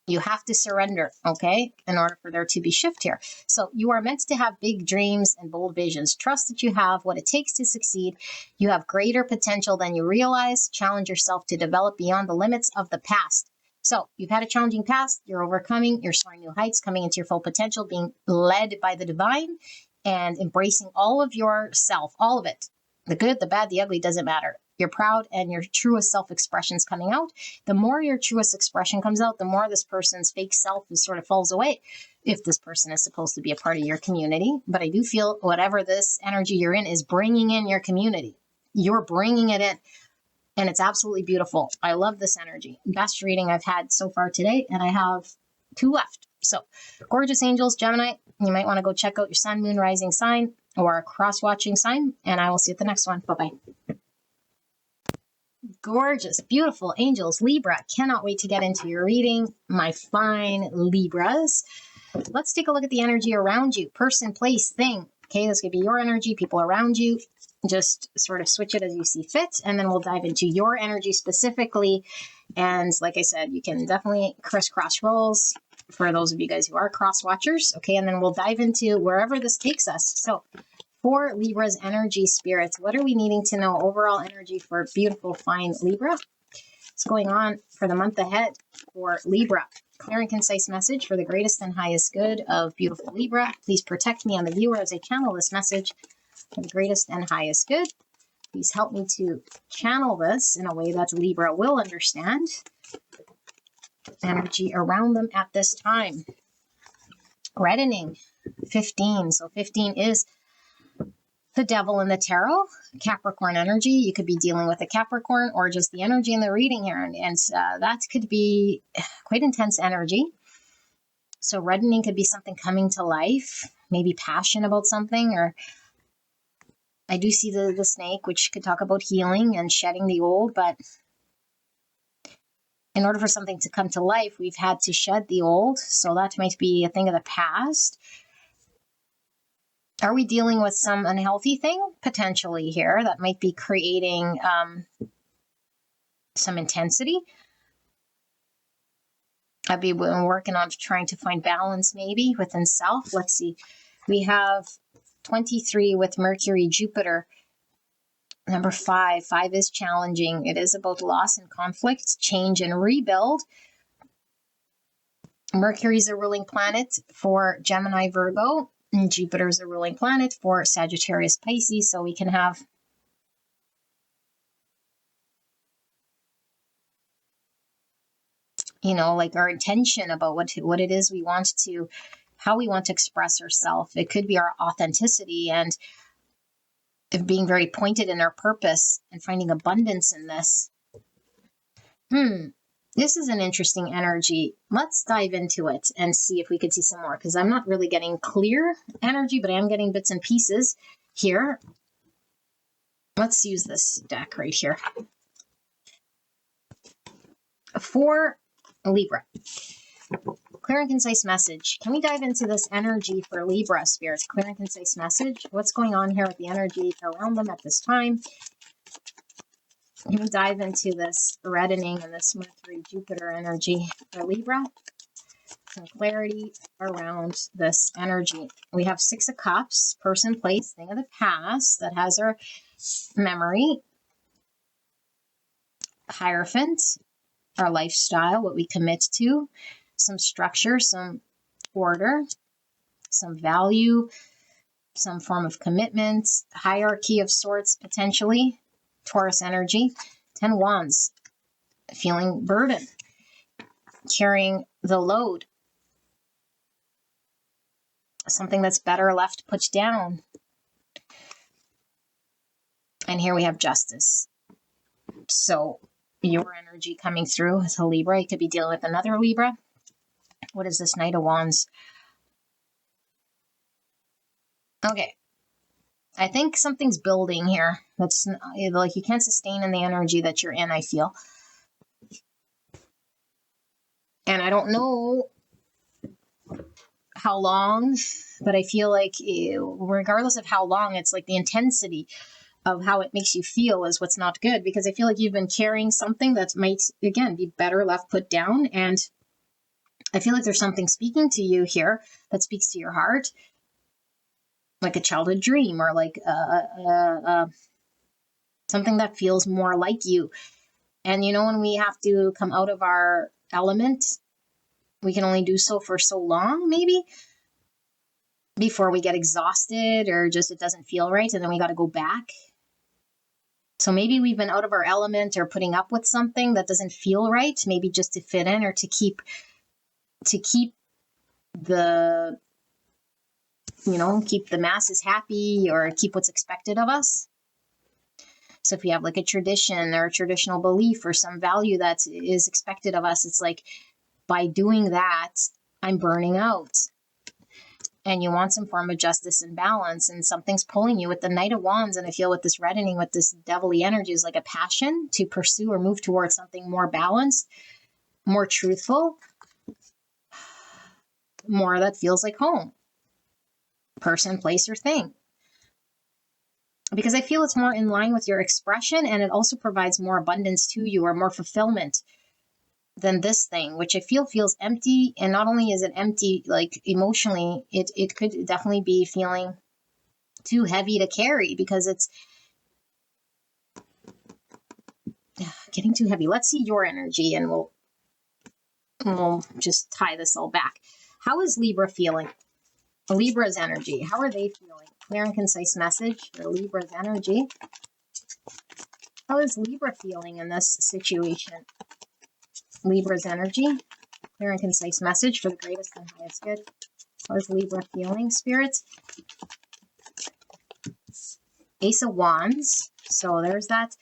You have to surrender, okay, in order for there to be shift here. So you are meant to have big dreams and bold visions. Trust that you have what it takes to succeed. You have greater potential than you realize. Challenge yourself to develop beyond the limits of the past. So you've had a challenging past. You're overcoming. You're soaring new heights, coming into your full potential, being led by the divine, and embracing all of yourself, all of it. The good, the bad, the ugly, doesn't matter. You're proud and your truest self-expression is coming out. The more your truest expression comes out, the more this person's fake self sort of falls away. If this person is supposed to be a part of your community. But I do feel whatever this energy you're in is bringing in your community. You're bringing it in. And it's absolutely beautiful. I love this energy. Best reading I've had so far today. And I have 2 left. So gorgeous angels, Gemini. You might want to go check out your sun, moon, rising sign or a cross-watching sign. And I will see you at the next one. Bye-bye. Gorgeous, beautiful angels, Libra. Cannot wait to get into your reading, my fine Libras. Let's take a look at the energy around you. Person, place, thing. Okay, this could be your energy, people around you. Just sort of switch it as you see fit. And then we'll dive into your energy specifically. And like I said, you can definitely crisscross roles for those of you guys who are cross watchers. Okay, and then we'll dive into wherever this takes us. So for Libra's energy spirits, what are we needing to know? Overall energy for beautiful, fine Libra. What's going on for the month ahead for Libra? Clear and concise message for the greatest and highest good of beautiful Libra. Please protect me on the viewer as I channel this message for the greatest and highest good. Please help me to channel this in a way that Libra will understand. Energy around them at this time. Reddening, 15. So 15 is the devil in the tarot, Capricorn energy. You could be dealing with a Capricorn or just the energy in the reading here. And that could be quite intense energy. So reddening could be something coming to life, maybe passion about something. Or I do see the snake, which could talk about healing and shedding the old. But in order for something to come to life, we've had to shed the old. So that might be a thing of the past. Are we dealing with some unhealthy thing potentially here that might be creating some intensity? I've been working on trying to find balance maybe within self. Let's see. We have 23 with Mercury, Jupiter. Number 5. 5 is challenging. It is about loss and conflict, change and rebuild. Mercury is a ruling planet for Gemini, Virgo. And Jupiter is a ruling planet for Sagittarius Pisces, so we can have like our intention about what it is we want to, how we want to express ourselves. It could be our authenticity and being very pointed in our purpose and finding abundance in this. This is an interesting energy. Let's dive into it and see if we could see some more, because I'm not really getting clear energy, but I am getting bits and pieces here. Let's use this deck right here. For Libra, clear and concise message. Can we dive into this energy for Libra, spirits? Clear and concise message. What's going on here with the energy around them at this time? Can we dive into this reddening and this Mercury-Jupiter energy for Libra? Some clarity around this energy. We have Six of Cups, person, place, thing of the past that has our memory. Hierophant, our lifestyle, what we commit to. Some structure, some order, some value, some form of commitment, hierarchy of sorts, potentially. Taurus energy. 10 Wands, feeling burden, carrying the load. Something that's better left put down. And here we have Justice. So your energy coming through as a Libra. You could be dealing with another Libra. What is this Knight of Wands? Okay. I think something's building here. That's like you can't sustain in the energy that you're in, I feel. And I don't know how long, but I feel like regardless of how long, it's like the intensity of how it makes you feel is what's not good, because I feel like you've been carrying something that might, again, be better left put down. And I feel like there's something speaking to you here that speaks to your heart, like a childhood dream or like something that feels more like you. And when we have to come out of our element, we can only do so for so long, maybe, before we get exhausted or just it doesn't feel right, and then we got to go back. So maybe we've been out of our element or putting up with something that doesn't feel right, maybe just to fit in or to keep the keep the masses happy or keep what's expected of us. So if we have like a tradition or a traditional belief or some value that is expected of us, it's like by doing that, I'm burning out. And you want some form of justice and balance, and something's pulling you with the Knight of Wands. And I feel with this reddening, with this devilly energy, is like a passion to pursue or move towards something more balanced, more truthful, more that feels like home. Person, place, or thing. Because I feel it's more in line with your expression, and it also provides more abundance to you or more fulfillment than this thing, which I feel feels empty. And not only is it empty, like emotionally, it could definitely be feeling too heavy to carry because it's getting too heavy. Let's see your energy, and we'll just tie this all back. How is Libra feeling? Libra's energy. How are they feeling? Clear and concise message for Libra's energy. How is Libra feeling in this situation? Libra's energy. Clear and concise message for the greatest and highest good. How is Libra feeling, spirits? Ace of Wands. So there's that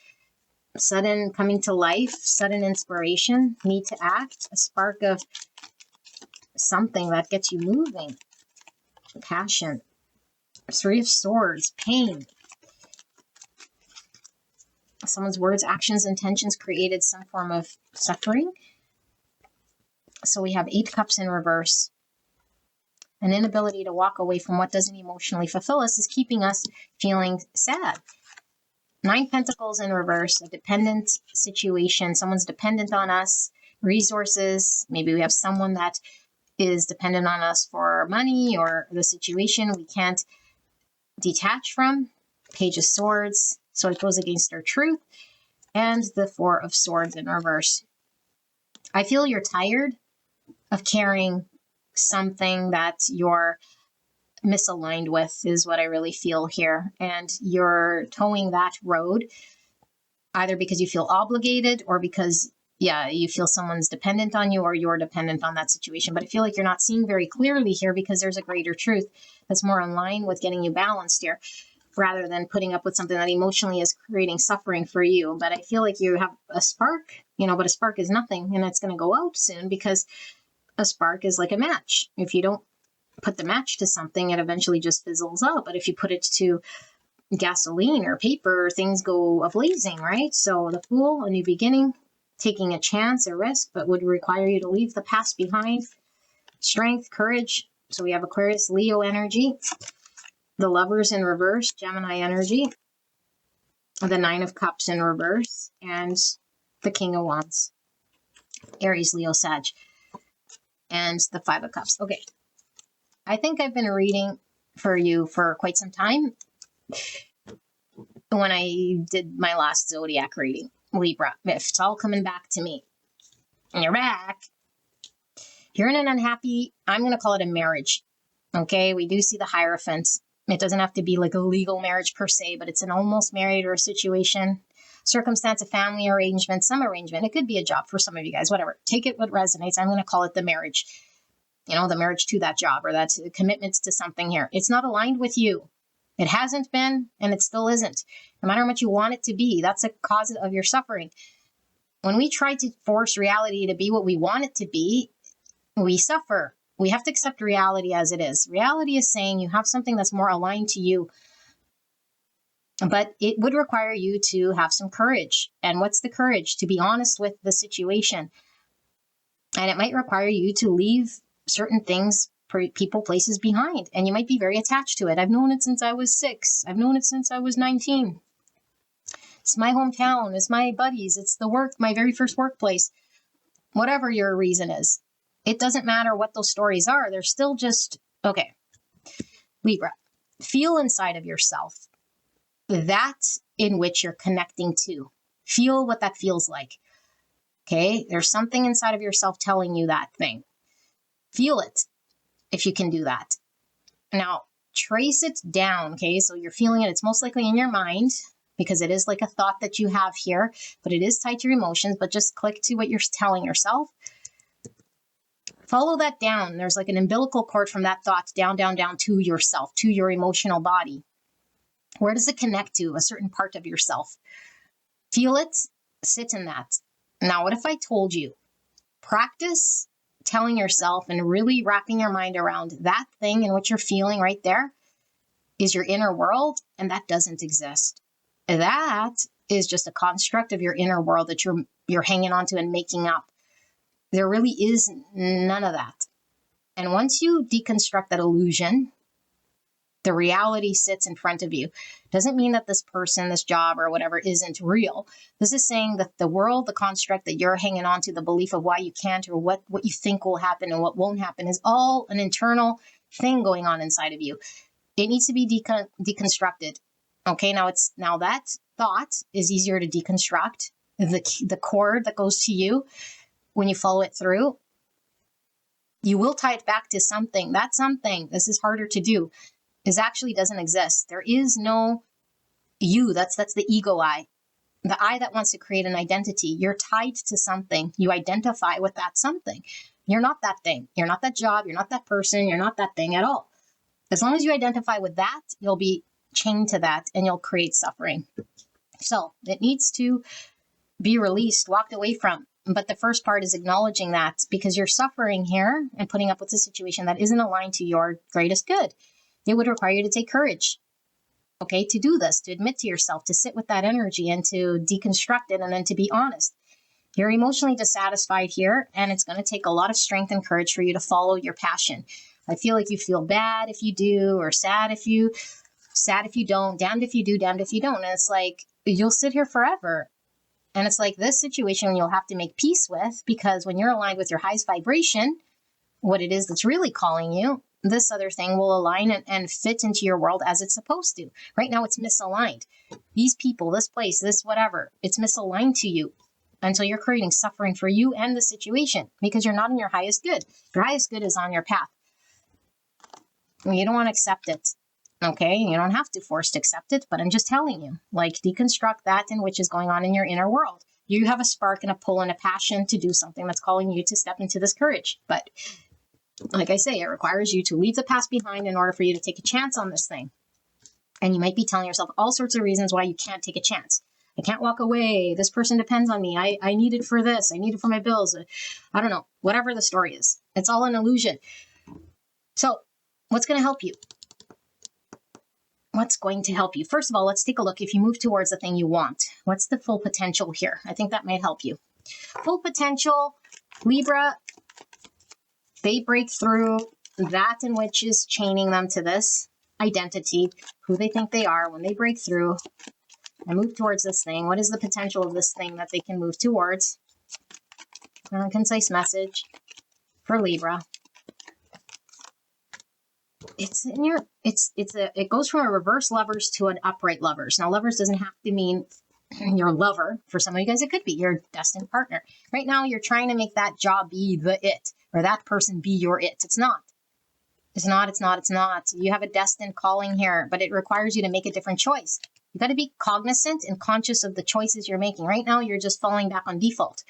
sudden coming to life, sudden inspiration, need to act, a spark of something that gets you moving. Passion. Three of Swords. Pain. Someone's words, actions, intentions created some form of suffering. So we have 8 Cups in reverse. An inability to walk away from what doesn't emotionally fulfill us is keeping us feeling sad. 9 Pentacles in reverse. A dependent situation. Someone's dependent on us. Resources. Maybe we have someone that is dependent on us for money or the situation we can't detach from. Page of Swords. So it goes against our truth. And the 4 of Swords in reverse. I feel you're tired of carrying something that you're misaligned with is what I really feel here. And you're towing that road either because you feel obligated or because, yeah, you feel someone's dependent on you or you're dependent on that situation. But I feel like you're not seeing very clearly here because there's a greater truth that's more in line with getting you balanced here, rather than putting up with something that emotionally is creating suffering for you. But I feel like you have a spark, but a spark is nothing, and it's going to go out soon, because a spark is like a match. If you don't put the match to something, it eventually just fizzles out. But if you put it to gasoline or paper, things go a-blazing, right? So the Fool, a new beginning, taking a chance, a risk, but would require you to leave the past behind. Strength, courage. So we have Aquarius, Leo energy. The Lovers in reverse, Gemini energy. The Nine of Cups in reverse. And the King of Wands. Aries, Leo, Sag. And the Five of Cups. Okay. I think I've been reading for you for quite some time. When I did my last Zodiac reading, Libra, it's all coming back to me. And you're back. You're in an unhappy, I'm going to call it a marriage. Okay, we do see the Hierophant. It doesn't have to be like a legal marriage per se, but it's an almost married or a situation, circumstance, a family arrangement, some arrangement. It could be a job for some of you guys, whatever. Take it what resonates. I'm going to call it the marriage. The marriage to that job, or that's commitments to something here. It's not aligned with you. It hasn't been, and it still isn't. No matter how much you want it to be, that's a cause of your suffering. When we try to force reality to be what we want it to be, we suffer. We have to accept reality as it is. Reality is saying you have something that's more aligned to you, but it would require you to have some courage. And what's the courage? To be honest with the situation. And it might require you to leave certain things, people, places behind. And you might be very attached to it. I've known it since I was 6. I've known it since I was 19. It's my hometown. It's my buddies. It's the work, my very first workplace. Whatever your reason is. It doesn't matter what those stories are. They're still just, okay. Libra, feel inside of yourself that in which you're connecting to. Feel what that feels like. Okay? There's something inside of yourself telling you that thing. Feel it if you can do that. Now, trace it down, okay? So you're feeling it. It's most likely in your mind because it is like a thought that you have here, but it is tied to your emotions, but just click to what you're telling yourself. Follow that down. There's like an umbilical cord from that thought down, down, down to yourself, to your emotional body. Where does it connect to? A certain part of yourself. Feel it, sit in that. Now, what if I told you, practice telling yourself and really wrapping your mind around that thing and what you're feeling right there is your inner world, and that doesn't exist. That is just a construct of your inner world that you're hanging on to and making up. There really is none of that. And once you deconstruct that illusion, the reality sits in front of you. Doesn't mean that this person, this job, or whatever isn't real. This is saying that the world, the construct that you're hanging on to, the belief of why you can't or what you think will happen and what won't happen is all an internal thing going on inside of you. It needs to be deconstructed. Okay, now that thought is easier to deconstruct. The cord that goes to you, when you follow it through, you will tie it back to something. That something, this is harder to do, is actually doesn't exist. There is no you. That's the ego I. The I that wants to create an identity. You're tied to something. You identify with that something. You're not that thing. You're not that job. You're not that person. You're not that thing at all. As long as you identify with that, you'll be chained to that and you'll create suffering. So it needs to be released, walked away from. But the first part is acknowledging that, because you're suffering here and putting up with a situation that isn't aligned to your greatest good. It would require you to take courage, okay, to do this, to admit to yourself, to sit with that energy and to deconstruct it and then to be honest. You're emotionally dissatisfied here, and it's going to take a lot of strength and courage for you to follow your passion. I feel like you feel bad if you do, or sad if you don't, damned if you do, damned if you don't. And it's like, you'll sit here forever. And it's like this situation you'll have to make peace with, because when you're aligned with your highest vibration, what it is that's really calling you, this other thing will align and fit into your world as it's supposed to. Right now, it's misaligned. These people, this place, this whatever, it's misaligned to you. And so you're creating suffering for you and the situation because you're not in your highest good. Your highest good is on your path. You don't want to accept it. Okay, you don't have to force to accept it, but I'm just telling you, like, deconstruct that in which is going on in your inner world. You have a spark and a pull and a passion to do something that's calling you to step into this courage. But like I say, it requires you to leave the past behind in order for you to take a chance on this thing. And you might be telling yourself all sorts of reasons why you can't take a chance. I can't walk away. This person depends on me. I need it for this. I need it for my bills. I don't know. Whatever the story is. It's all an illusion. So what's going to help you? What's going to help you? First of all, let's take a look. If you move towards the thing you want, what's the full potential here? I think that might help you. Full potential, Libra, they break through that in which is chaining them to this identity, who they think they are. When they break through and move towards this thing, what is the potential of this thing that they can move towards? A concise message for Libra. It goes from a reverse lovers to an upright lovers. Now, lovers doesn't have to mean your lover. For some of you guys, it could be your destined partner. Right now, you're trying to make that job be the it, or that person be your it. It's not. It's not. You have a destined calling here, but it requires you to make a different choice. You got to be cognizant and conscious of the choices you're making. Right now, you're just falling back on default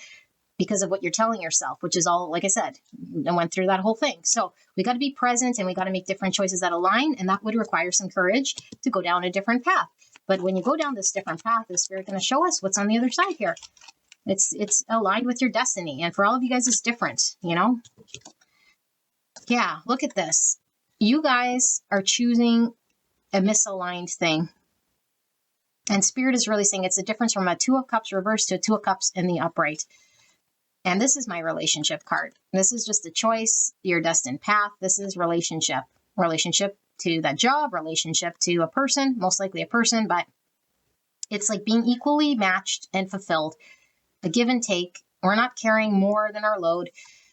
because of what you're telling yourself, which is all, like I said, I went through that whole thing. So we got to be present and we got to make different choices that align. And that would require some courage to go down a different path. But when you go down this different path, the Spirit going to show us what's on the other side here. It's aligned with your destiny. And for all of you guys, it's different, you know? Yeah, look at this. You guys are choosing a misaligned thing. And Spirit is really saying it's a difference from a Two of Cups reversed to a Two of Cups in the upright. And this is my relationship card. This is just a choice, your destined path. This is relationship. Relationship to that job, relationship to a person, most likely a person, but it's like being equally matched and fulfilled. A give and take. We're not carrying more than our load.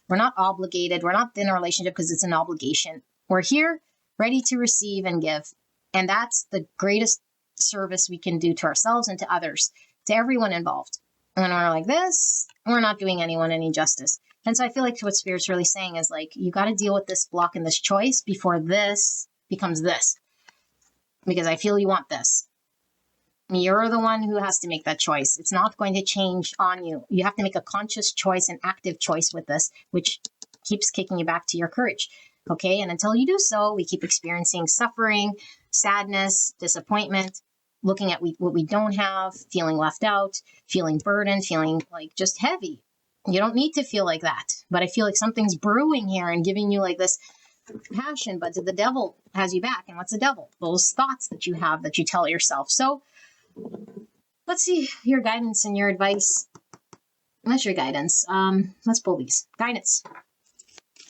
We're not obligated. We're not in a relationship because it's an obligation. We're here ready to receive and give. And that's the greatest service we can do to ourselves and to others, to everyone involved. When we're like this, we're not doing anyone any justice. And so I feel like what Spirit's really saying is like, you got to deal with this block and this choice before this becomes this. Because I feel you want this. You're the one who has to make that choice. It's not going to change on you. You have to make a conscious choice, an active choice with this, which keeps kicking you back to your courage. Okay, and until you do so, we keep experiencing suffering, sadness, disappointment, looking at what we don't have, feeling left out, feeling burdened, feeling like just heavy. You don't need to feel like that. But I feel like something's brewing here and giving you like this passion, but the devil has you back. And what's the devil? Those thoughts that you have that you tell yourself. So let's see your guidance and your advice. That's your guidance. Let's pull these. Guidance.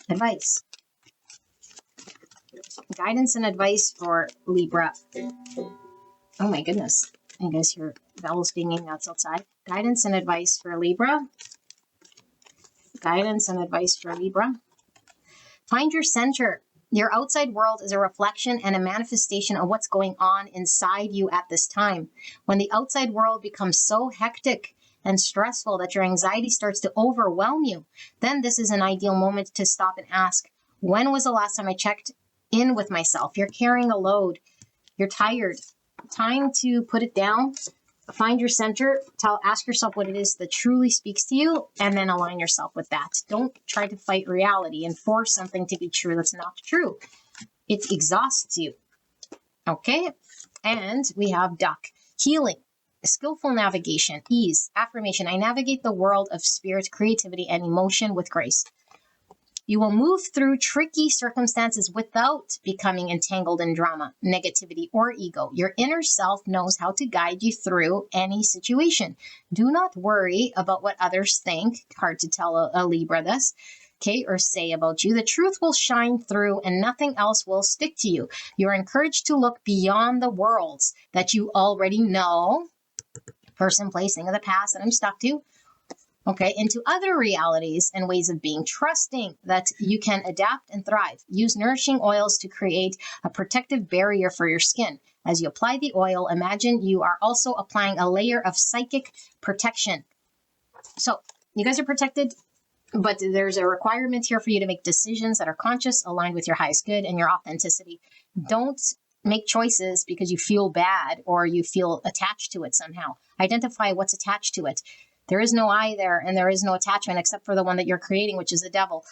Advice. Guidance and advice for Libra. Oh my goodness. You guys hear bells dinging outside. Guidance and advice for Libra. Guidance and advice for Libra. Find your center. Your outside world is a reflection and a manifestation of what's going on inside you at this time. When the outside world becomes so hectic and stressful that your anxiety starts to overwhelm you, then this is an ideal moment to stop and ask, when was the last time I checked in with myself? You're carrying a load. You're tired. Time to put it down. Find your center. Ask yourself what it is that truly speaks to you, and then align yourself with that. Don't try to fight reality and force something to be true that's not true. It exhausts you. Okay? And we have duck. Healing. Skillful navigation. Ease. Affirmation. I navigate the world of spirit, creativity, and emotion with grace. You will move through tricky circumstances without becoming entangled in drama, negativity, or ego. Your inner self knows how to guide you through any situation. Do not worry about what others think. Hard to tell a Libra this, okay, or say about you. The truth will shine through and nothing else will stick to you. You're encouraged to look beyond the worlds that you already know. Person, place, thing of the past that I'm stuck to. Okay, into other realities and ways of being, trusting that you can adapt and thrive. Use nourishing oils to create a protective barrier for your skin. As you apply the oil, imagine you are also applying a layer of psychic protection. So you guys are protected But there's a requirement here for you to make decisions that are conscious, aligned with your highest good and your authenticity. Don't make choices because you feel bad or you feel attached to it somehow. Identify what's attached to it. There is no I there, and there is no attachment except for the one that you're creating, which is the devil.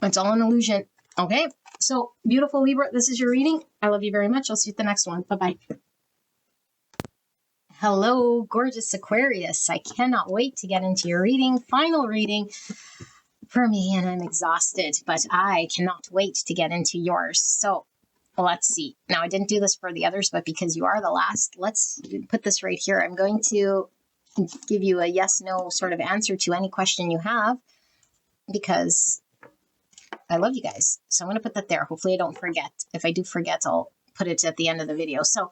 It's all an illusion. Okay, so beautiful Libra, this is your reading. I love you very much. I'll see you at the next one. Bye-bye. Hello, gorgeous Aquarius. I cannot wait to get into your reading. Final reading for me, and I'm exhausted, but I cannot wait to get into yours. So let's see. Now, I didn't do this for the others, but because you are the last, let's put this right here. I'm going to give you a yes-no sort of answer to any question you have because I love you guys. So I'm going to put that there. Hopefully I don't forget. If I do forget, I'll put it at the end of the video. So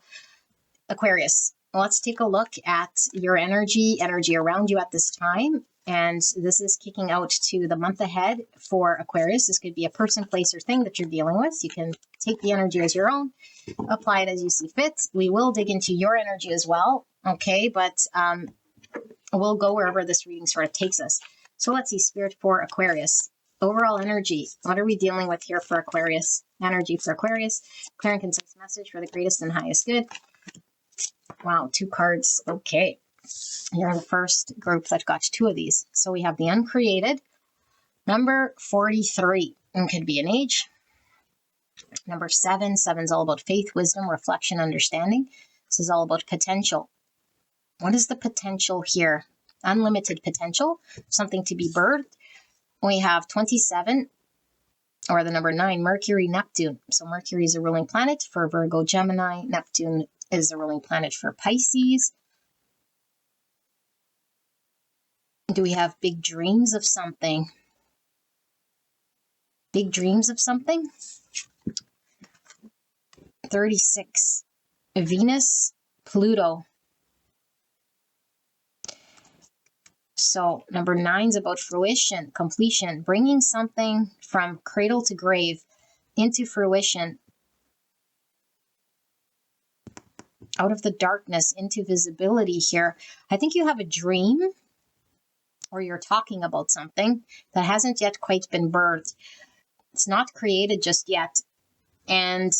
Aquarius, let's take a look at your energy around you at this time. And this is kicking out to the month ahead for Aquarius. This could be a person, place, or thing that you're dealing with. You can take the energy as your own, apply it as you see fit. We will dig into your energy as well. Okay, but we'll go wherever this reading sort of takes us. So let's see, Spirit for Aquarius. Overall energy. What are we dealing with here for Aquarius? Energy for Aquarius. Clear and concise message for the greatest and highest good. Wow, 2 cards. Okay. You're the first group that got 2 of these. So we have the uncreated. Number 43. It could be an age. Number 7. 7's all about faith, wisdom, reflection, understanding. This is all about potential. What is the potential here? Unlimited potential. Something to be birthed. We have 27, or the number 9, Mercury, Neptune. So Mercury is a ruling planet for Virgo, Gemini. Neptune is the ruling planet for Pisces. Do we have big dreams of something? Big dreams of something? 36, Venus, Pluto. So number 9 is about fruition, completion, bringing something from cradle to grave into fruition, out of the darkness into visibility here. I think you have a dream or you're talking about something that hasn't yet quite been birthed. It's not created just yet. And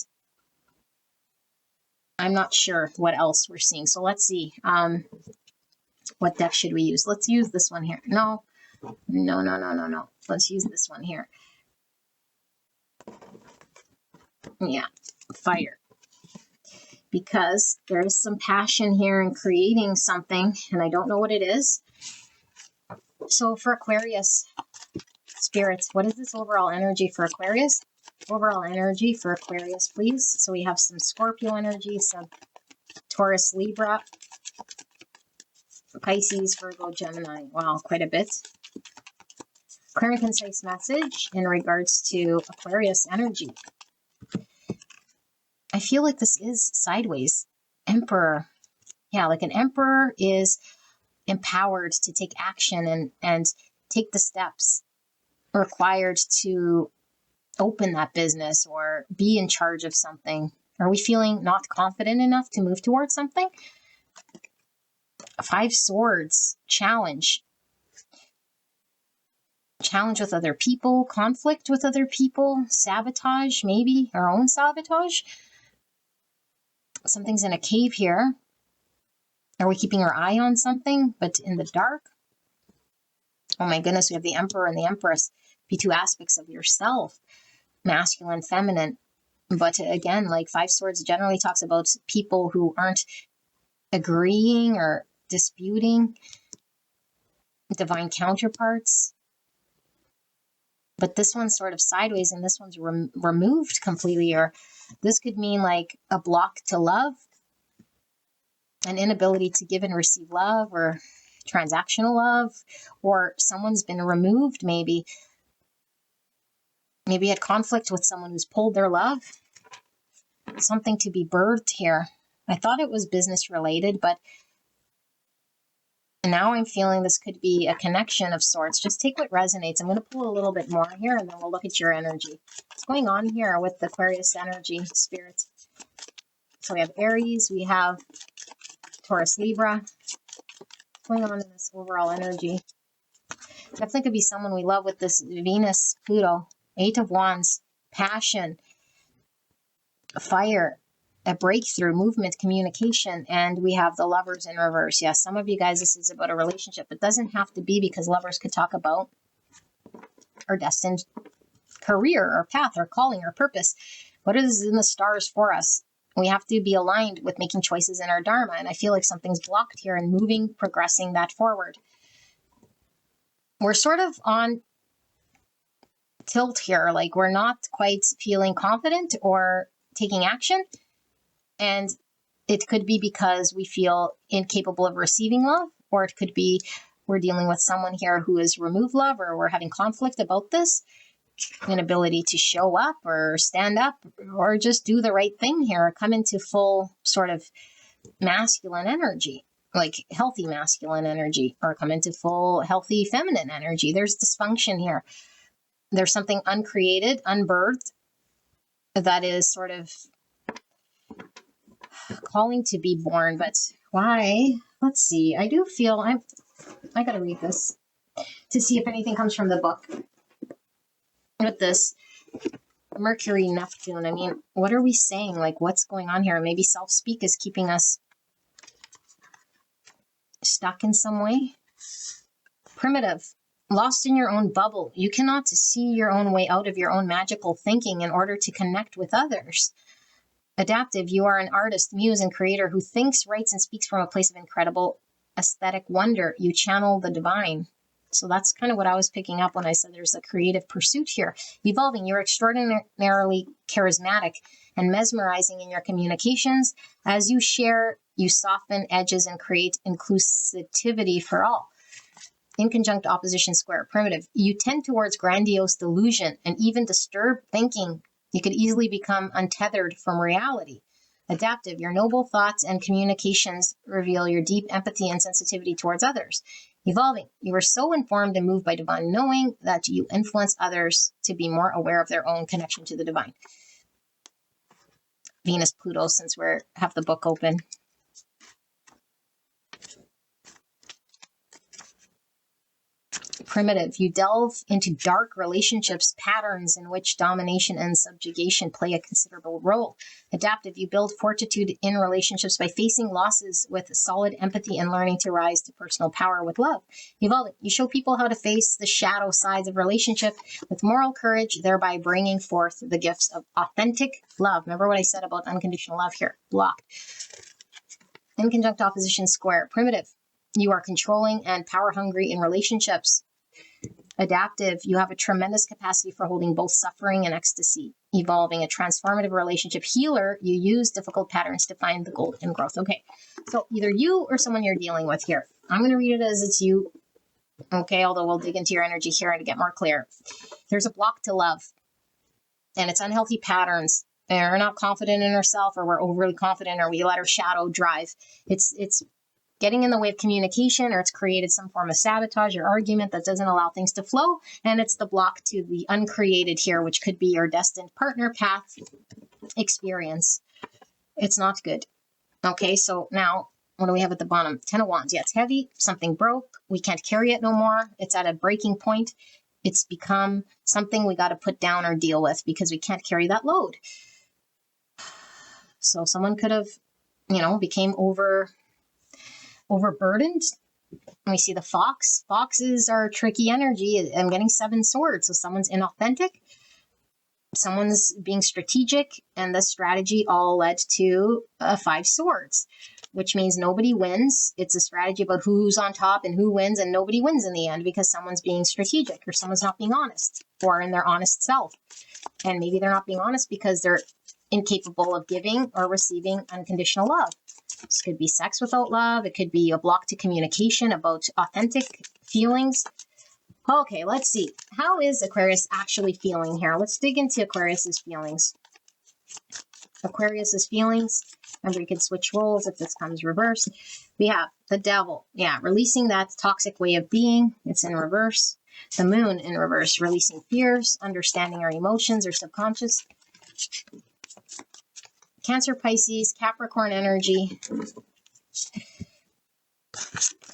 I'm not sure what else we're seeing. So let's see. What deck should we use? Let's use this one here. No. Let's use this one here. Yeah, fire. Because there's some passion here in creating something, and I don't know what it is. So for Aquarius, spirits, what is this overall energy for Aquarius? Overall energy for Aquarius, please. So we have some Scorpio energy, some Taurus, Libra, Pisces, Virgo, Gemini. Wow, quite a bit. Clear and concise message in regards to Aquarius energy. I feel like this is sideways. Emperor. Yeah, like an emperor is empowered to take action and take the steps required to open that business or be in charge of something. Are we feeling not confident enough to move towards something? 5 swords, challenge. Challenge with other people, conflict with other people, sabotage, maybe our own sabotage. Something's in a cave here. Are we keeping our eye on something, but in the dark? Oh my goodness, we have the Emperor and the Empress. Be 2 aspects of yourself, masculine, feminine. But again, like 5 swords generally talks about people who aren't agreeing or disputing, divine counterparts. But this one's sort of sideways and this one's removed completely. Or this could mean like a block to love, an inability to give and receive love, or transactional love, or someone's been removed maybe. Maybe had conflict with someone who's pulled their love. Something to be birthed here. I thought it was business related, but now I'm feeling this could be a connection of sorts. Just take what resonates. I'm going to pull a little bit more here and then we'll look at your energy. What's going on here with the Aquarius energy, spirit? So we have Aries, we have Taurus, Libra. What's going on in this overall energy? Definitely could be someone we love with this Venus, Pluto, 8 of Wands, passion, fire, a breakthrough, movement, communication, and we have the Lovers in reverse. Yes, some of you guys, this is about a relationship. It doesn't have to be, because lovers could talk about our destined career or path or calling or purpose. What is in the stars for us? We have to be aligned with making choices in our dharma, and I feel like something's blocked here and moving, progressing that forward. We're sort of on tilt here, like we're not quite feeling confident or taking action, and it could be because we feel incapable of receiving love, or it could be we're dealing with someone here who has removed love, or we're having conflict about this, inability to show up or stand up or just do the right thing here, come into full sort of masculine energy, like healthy masculine energy, or come into full healthy feminine energy. There's dysfunction here. There's something uncreated, unbirthed, that is sort of calling to be born. But why? Let's see. I do feel I gotta read this to see if anything comes from the book. With this Mercury, Neptune, I mean, what are we saying? Like, what's going on here? Maybe self-speak is keeping us stuck in some way. Primitive, lost in your own bubble. You cannot see your own way out of your own magical thinking in order to connect with others. Adaptive, you are an artist, muse, and creator who thinks, writes, and speaks from a place of incredible aesthetic wonder. You channel the divine. So that's kind of what I was picking up when I said there's a creative pursuit here. Evolving, you're extraordinarily charismatic and mesmerizing in your communications. As you share, you soften edges and create inclusivity for all. Inconjunct opposition square. Primitive, you tend towards grandiose delusion and even disturbed thinking. You could easily become untethered from reality. Adaptive, your noble thoughts and communications reveal your deep empathy and sensitivity towards others. Evolving, you are so informed and moved by divine knowing that you influence others to be more aware of their own connection to the divine. Venus, Pluto, since we have the book open. Primitive, you delve into dark relationships, patterns in which domination and subjugation play a considerable role. Adaptive, you build fortitude in relationships by facing losses with solid empathy and learning to rise to personal power with love. Evolving, you show people how to face the shadow sides of relationship with moral courage, thereby bringing forth the gifts of authentic love. Remember what I said about unconditional love here? Block. Inconjunct opposition square. Primitive, you are controlling and power hungry in relationships. Adaptive, you have a tremendous capacity for holding both suffering and ecstasy. Evolving, a transformative relationship healer, you use difficult patterns to find the gold in growth. Okay, so either you or someone you're dealing with here. I'm going to read it as it's you. Okay, although we'll dig into your energy here and get more clear. There's a block to love, and it's unhealthy patterns. We're not confident in ourselves, or we're overly confident, or we let our shadow drive. It's getting in the way of communication, or it's created some form of sabotage or argument that doesn't allow things to flow. And it's the block to the uncreated here, which could be your destined partner, path, experience. It's not good. Okay, so now what do we have at the bottom? 10 of Wands. Yeah, it's heavy. Something broke. We can't carry it no more. It's at a breaking point. It's become something we got to put down or deal with because we can't carry that load. So someone could have, became overburdened. And we see the fox. Foxes are tricky energy. I'm getting 7 swords. So someone's inauthentic. Someone's being strategic. And the strategy all led to 5 swords, which means nobody wins. It's a strategy about who's on top and who wins, and nobody wins in the end because someone's being strategic or someone's not being honest or in their honest self. And maybe they're not being honest because they're incapable of giving or receiving unconditional love. This could be sex without love. It could be a block to communication about authentic feelings. Okay, let's see. How is Aquarius actually feeling here? Let's dig into Aquarius's feelings. Aquarius's feelings. Remember, you can switch roles if this comes reversed. We have the Devil. Yeah, releasing that toxic way of being. It's in reverse. The Moon in reverse, releasing fears, understanding our emotions or subconscious. Cancer, Pisces, Capricorn energy.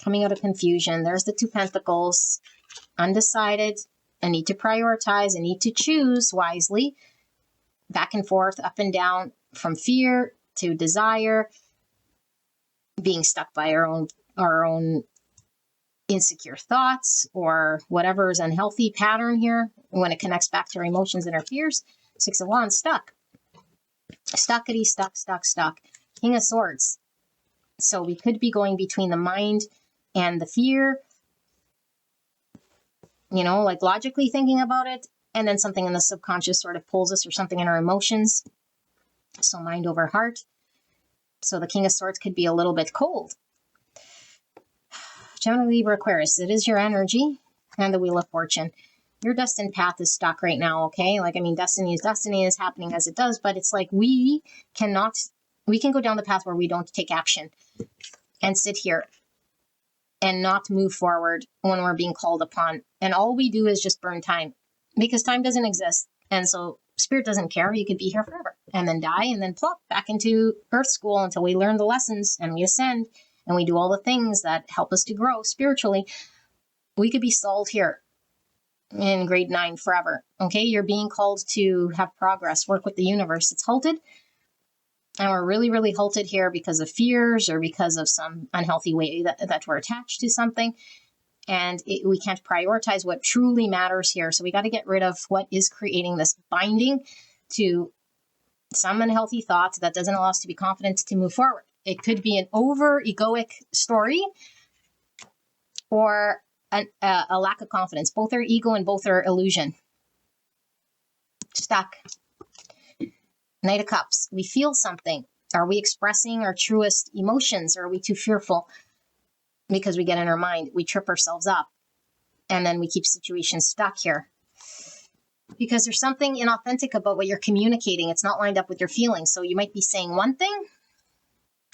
Coming out of confusion. There's the 2 Pentacles. undecided, a need to prioritize, a need to choose wisely, back and forth, up and down, from fear to desire, being stuck by our own insecure thoughts or whatever is unhealthy pattern here when it connects back to our emotions and our fears. Six of Wands, stuck. Stuckity, stuck. King of Swords. So we could be going between the mind and the fear, you know, like logically thinking about it, and then something in the subconscious sort of pulls us, or something in our emotions. So mind over heart. So the King of Swords could be a little bit cold. Gemini, Libra, Aquarius, it is your energy and the Wheel of Fortune. Your destined path is stuck right now, okay? Like, I mean, destiny is happening as it does, but it's like we can go down the path where we don't take action and sit here and not move forward when we're being called upon. And all we do is just burn time, because time doesn't exist. And so Spirit doesn't care. You could be here forever and then die and then plop back into Earth School until we learn the lessons and we ascend and we do all the things that help us to grow spiritually. We could be stalled here in grade 9 forever. Okay, you're being called to have progress, work with the universe. It's halted. And we're really, really halted here because of fears or because of some unhealthy way that we're attached to something. And we can't prioritize what truly matters here. So we got to get rid of what is creating this binding to some unhealthy thoughts that doesn't allow us to be confident to move forward. It could be an over-egoic story or a lack of confidence. Both are ego and both are illusion. Stuck. Knight of Cups. We feel something. Are we expressing our truest emotions, or are we too fearful? Because we get in our mind, we trip ourselves up, and then we keep situations stuck here. Because there's something inauthentic about what you're communicating. It's not lined up with your feelings. So you might be saying one thing,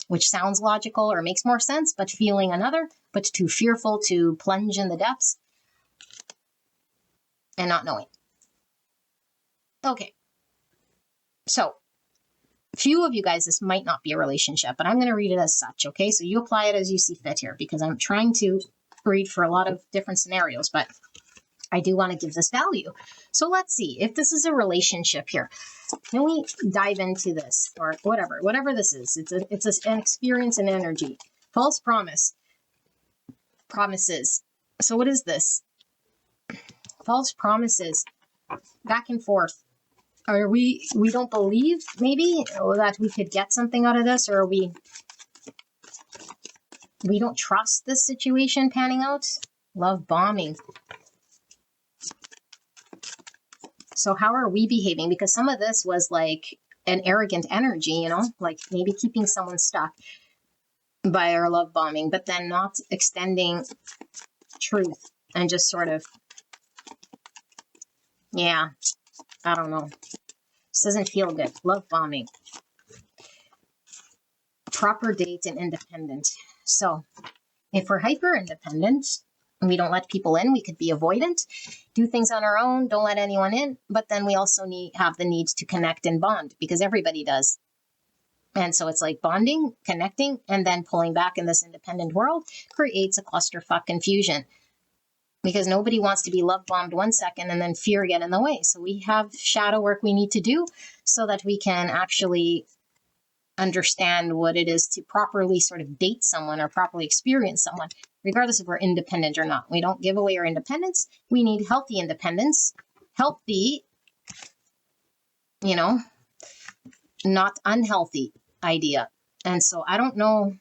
which sounds logical or makes more sense, but feeling another, but too fearful to plunge in the depths and not knowing. Okay. So, few of you guys, this might not be a relationship, but I'm going to read it as such, okay? So you apply it as you see fit here, because I'm trying to read for a lot of different scenarios, but I do want to give this value. So let's see if this is a relationship here. Can we dive into this, or whatever this is? It's an experience and energy. False promises. So what is this? False promises, back and forth. Are we don't believe maybe that we could get something out of this, or we don't trust this situation panning out? Love bombing. So how are we behaving? Because some of this was like an arrogant energy, you know, like maybe keeping someone stuck by our love bombing, but then not extending truth and just sort of, yeah, I don't know. This doesn't feel good. Love bombing. Proper date and independent. So if we're hyper independent and we don't let people in, we could be avoidant, do things on our own, don't let anyone in. But then we also have the need to connect and bond, because everybody does. And so it's like bonding, connecting, and then pulling back in this independent world creates a clusterfuck confusion. Because nobody wants to be love bombed 1 second and then fear get in the way. So we have shadow work we need to do so that we can actually understand what it is to properly sort of date someone or properly experience someone, regardless if we're independent or not. We don't give away our independence. We need healthy independence, healthy, you know, not unhealthy idea. And so I don't know.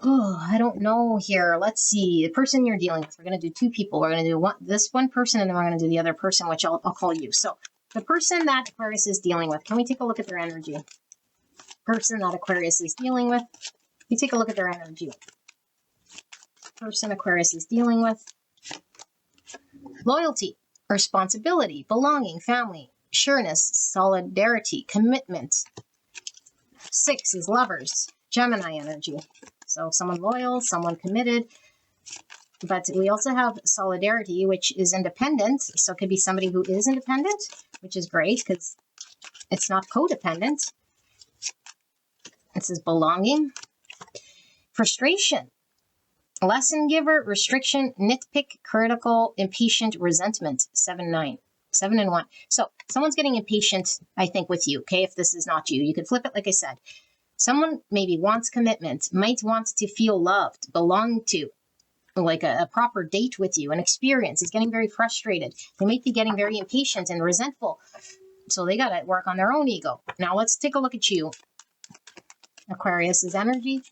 Oh, I don't know here. Let's see. The person you're dealing with. We're going to do two people. We're going to do this one person, and then we're going to do the other person, which I'll call you. So the person that Aquarius is dealing with, can we take a look at their energy? Person that Aquarius is dealing with. We take a look at their energy. Person Aquarius is dealing with. Loyalty, responsibility, belonging, family, sureness, solidarity, commitment. 6 is lovers, Gemini energy. So someone loyal, someone committed. But we also have solidarity, which is independent. So it could be somebody who is independent, which is great because it's not codependent. This is belonging. Frustration. Lesson giver, restriction, nitpick, critical, impatient, resentment. 7-9. 7 and 1. So someone's getting impatient, I think, with you. Okay, if this is not you, you could flip it like I said. Someone maybe wants commitment, might want to feel loved, belong to, like a proper date with you, an experience, is getting very frustrated. They might be getting very impatient and resentful. So they got to work on their own ego. Now let's take a look at you. Aquarius's energy.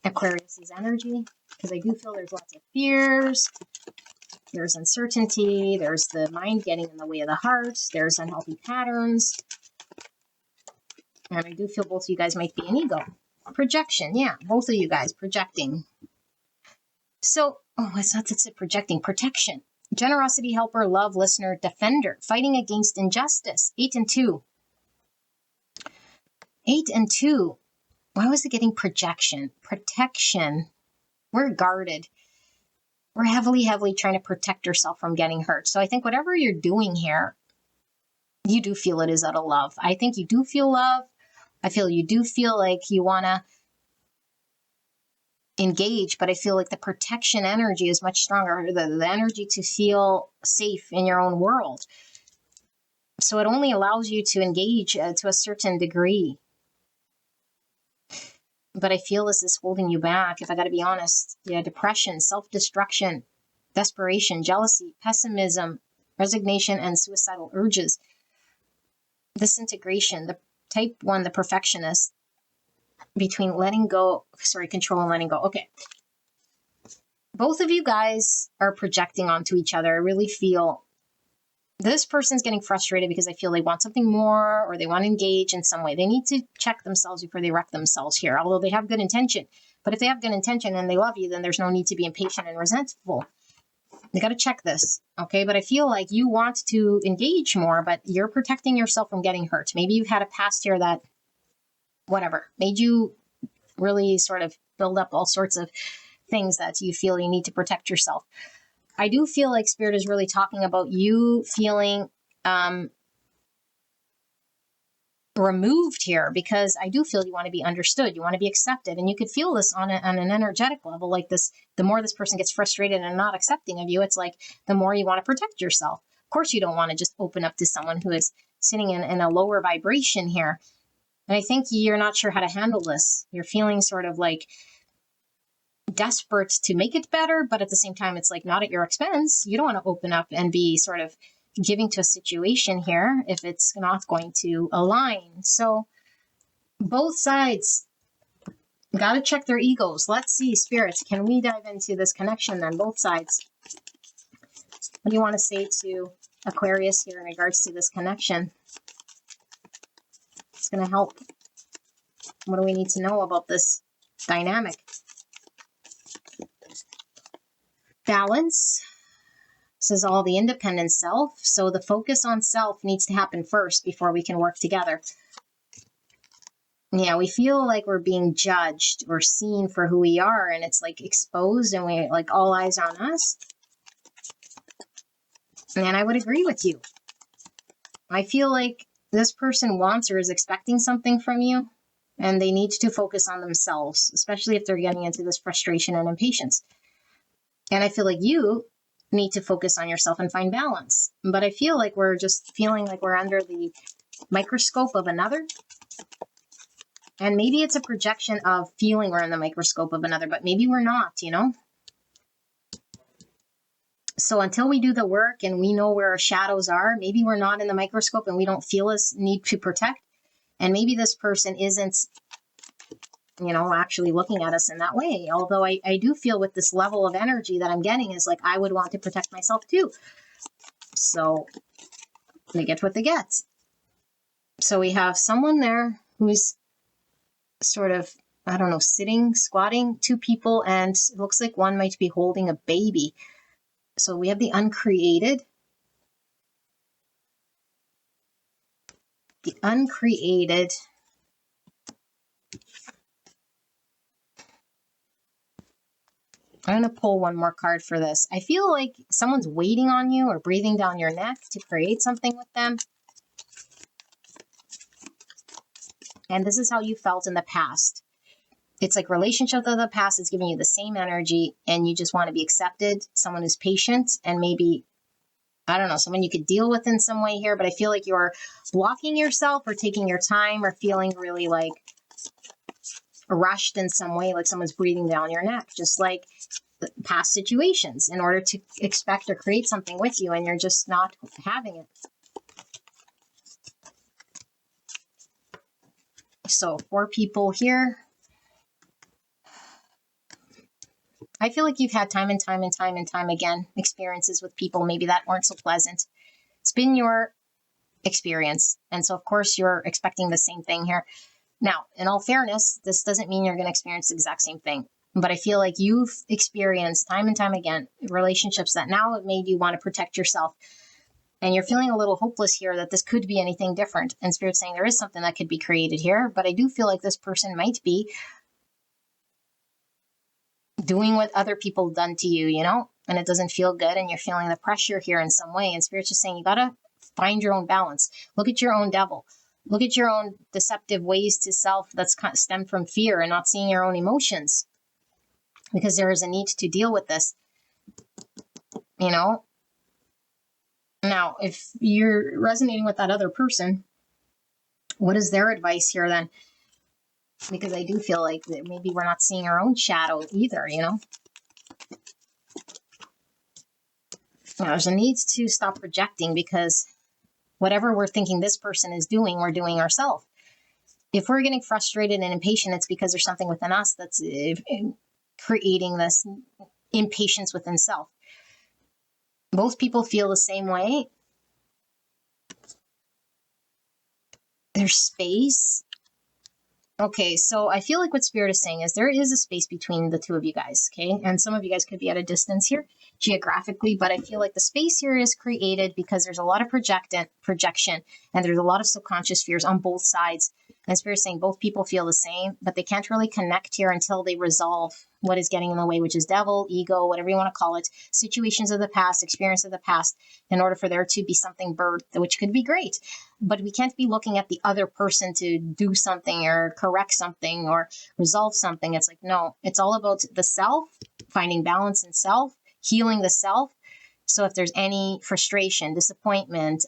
Aquarius's energy. Because I do feel there's lots of fears. There's uncertainty. There's the mind getting in the way of the heart. There's unhealthy patterns. And I do feel both of you guys might be an ego. Projection. Yeah, both of you guys projecting. So, oh, it's not that's it, projecting. Protection. Generosity, helper, love, listener, defender. Fighting against injustice. 8 and 2. 8 and 2. Why was it getting projection? Protection. We're guarded. We're heavily trying to protect yourself from getting hurt. So I think whatever you're doing here, you do feel it is out of love. I think you do feel love. I feel you do feel like you want to engage, but I feel like the protection energy is much stronger. The energy to feel safe in your own world. So it only allows you to engage to a certain degree. But I feel this is holding you back, if I got to be honest. Yeah, depression, self-destruction, desperation, jealousy, pessimism, resignation, and suicidal urges. Disintegration, the type 1, the perfectionist, between letting go, control and letting go. Okay. Both of you guys are projecting onto each other. I really feel this person's getting frustrated because I feel they want something more or they want to engage in some way. They need to check themselves before they wreck themselves here, although they have good intention. But if they have good intention and they love you, then there's no need to be impatient and resentful. They got to check this, okay? But I feel like you want to engage more, but you're protecting yourself from getting hurt. Maybe you've had a past here that, whatever, made you really sort of build up all sorts of things that you feel you need to protect yourself. I do feel like Spirit is really talking about you feeling removed here, because I do feel you want to be understood. You want to be accepted. And you could feel this on an energetic level, like this. The more this person gets frustrated and not accepting of you, it's like the more you want to protect yourself. Of course, you don't want to just open up to someone who is sitting in a lower vibration here. And I think you're not sure how to handle this. You're feeling sort of like desperate to make it better, but at the same time, it's like not at your expense. You don't want to open up and be sort of giving to a situation here if it's not going to align. So both sides got to check their egos. Let's see, spirits, can we dive into this connection then? Both sides. What do you want to say to Aquarius here in regards to this connection? It's going to help. What do we need to know about this dynamic? Balance. This is all the independent self. So the focus on self needs to happen first before we can work together. Yeah, we feel like we're being judged or seen for who we are, and it's like exposed, and we like all eyes on us. And I would agree with you. I feel like this person wants or is expecting something from you, and they need to focus on themselves, especially if they're getting into this frustration and impatience. And I feel like you need to focus on yourself and find balance. But I feel like we're just feeling like we're under the microscope of another. And maybe it's a projection of feeling we're in the microscope of another, but maybe we're not, you know? So until we do the work and we know where our shadows are, maybe we're not in the microscope and we don't feel this need to protect. And maybe this person isn't, you know, actually looking at us in that way. Although I do feel with this level of energy that I'm getting is like, I would want to protect myself too. So they get what they get. So we have someone there who's sort of, I don't know, sitting, squatting, two people, and it looks like one might be holding a baby. So we have the uncreated. The uncreated. I'm going to pull one more card for this. I feel like someone's waiting on you or breathing down your neck to create something with them. And this is how you felt in the past. It's like relationships of the past is giving you the same energy, and you just want to be accepted. Someone who's patient, and maybe, I don't know, someone you could deal with in some way here, but I feel like you're blocking yourself or taking your time or feeling really like rushed in some way, like someone's breathing down your neck, just like past situations, in order to expect or create something with you, and you're just not having it. So 4 people here. I feel like you've had time and time and time and time again experiences with people maybe that weren't so pleasant. It's been your experience. And so, of course, you're expecting the same thing here. Now, in all fairness, this doesn't mean you're going to experience the exact same thing. But I feel like you've experienced time and time again relationships that now have made you want to protect yourself. And you're feeling a little hopeless here that this could be anything different. And Spirit's saying there is something that could be created here. But I do feel like this person might be doing what other people done to you, you know, and it doesn't feel good, and you're feeling the pressure here in some way. And Spirit's just saying you got to find your own balance. Look at your own devil. Look at your own deceptive ways to self that's stemmed from fear and not seeing your own emotions, because there is a need to deal with this, you know. Now, if you're resonating with that other person, what is their advice here then? Because I do feel like that maybe we're not seeing our own shadow either, you know. Now, there's a need to stop projecting, because whatever we're thinking this person is doing, we're doing ourselves. If we're getting frustrated and impatient, it's because there's something within us that's creating this impatience within self. Both people feel the same way. There's space. Okay, so I feel like what Spirit is saying is there is a space between the two of you guys, okay? And some of you guys could be at a distance here geographically, but I feel like the space here is created because there's a lot of projection, and there's a lot of subconscious fears on both sides. And Spirit is saying both people feel the same, but they can't really connect here until they resolve what is getting in the way, which is devil, ego, whatever you want to call it, situations of the past, experience of the past, in order for there to be something birthed, which could be great. But we can't be looking at the other person to do something or correct something or resolve something. It's like, no, it's all about the self, finding balance in self, healing the self. So if there's any frustration, disappointment,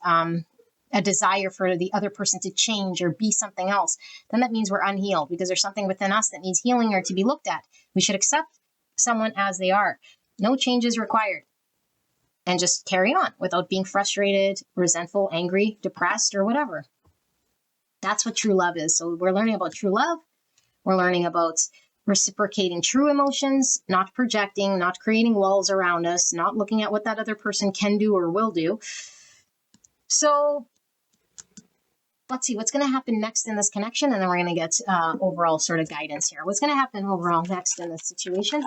a desire for the other person to change or be something else, then that means we're unhealed, because there's something within us that needs healing or to be looked at. We should accept someone as they are. No changes required. And just carry on without being frustrated, resentful, angry, depressed, or whatever. That's what true love is. So we're learning about true love. We're learning about reciprocating true emotions, not projecting, not creating walls around us, not looking at what that other person can do or will do. So let's see what's going to happen next in this connection, and then we're going to get overall sort of guidance here. What's going to happen overall next in this situation?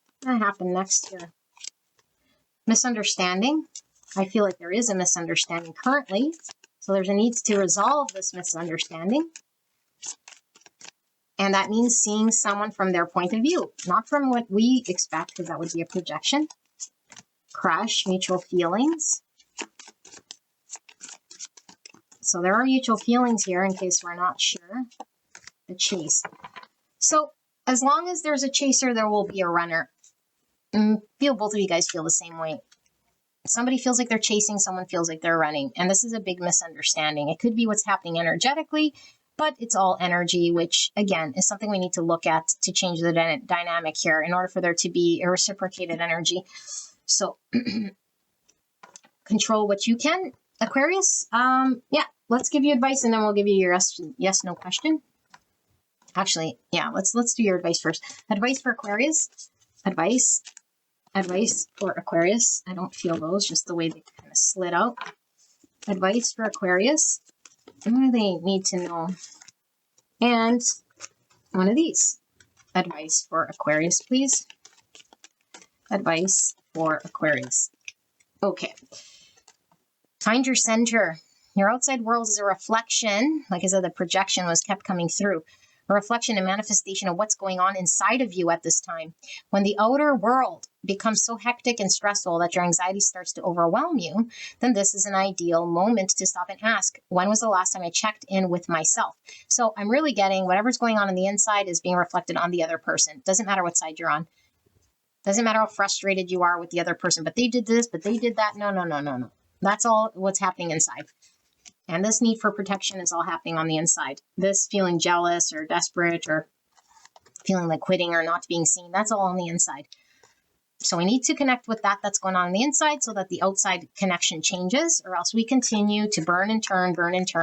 What's going to happen next here? Misunderstanding. I feel like there is a misunderstanding currently, so there's a need to resolve this misunderstanding. And that means seeing someone from their point of view, not from what we expect, because that would be a projection. Crush, mutual feelings. So there are mutual feelings here, in case we're not sure. The chase. So as long as there's a chaser, there will be a runner. Both of you guys feel the same way. Somebody feels like they're chasing, someone feels like they're running. And this is a big misunderstanding. It could be what's happening energetically, but it's all energy, which again is something we need to look at to change the dynamic here in order for there to be a reciprocated energy. So control what you can, Aquarius. Yeah, let's give you advice, and then we'll give you your yes, no question. Actually, yeah, let's do your advice first. Advice for Aquarius. Advice for Aquarius. I don't feel those, just the way they kind of slid out. Advice for Aquarius. What do they need to know? And one of these. Advice for Aquarius, please. Advice for Aquarius. Okay. Find your center. Your outside world is a reflection. Like I said, the projection was kept coming through. a reflection and manifestation of what's going on inside of you at this time. When the outer world becomes so hectic and stressful that your anxiety starts to overwhelm you, then this is an ideal moment to stop and ask, when was the last time I checked in with myself? So I'm really getting whatever's going on the inside is being reflected on the other person. Doesn't matter what side you're on. Doesn't matter how frustrated you are with the other person, but they did this, but they did that. No. That's all what's happening inside. And this need for protection is all happening on the inside. This feeling jealous or desperate or feeling like quitting or not being seen, that's all on the inside. So we need to connect with that's going on the inside so that the outside connection changes, or else we continue to burn and turn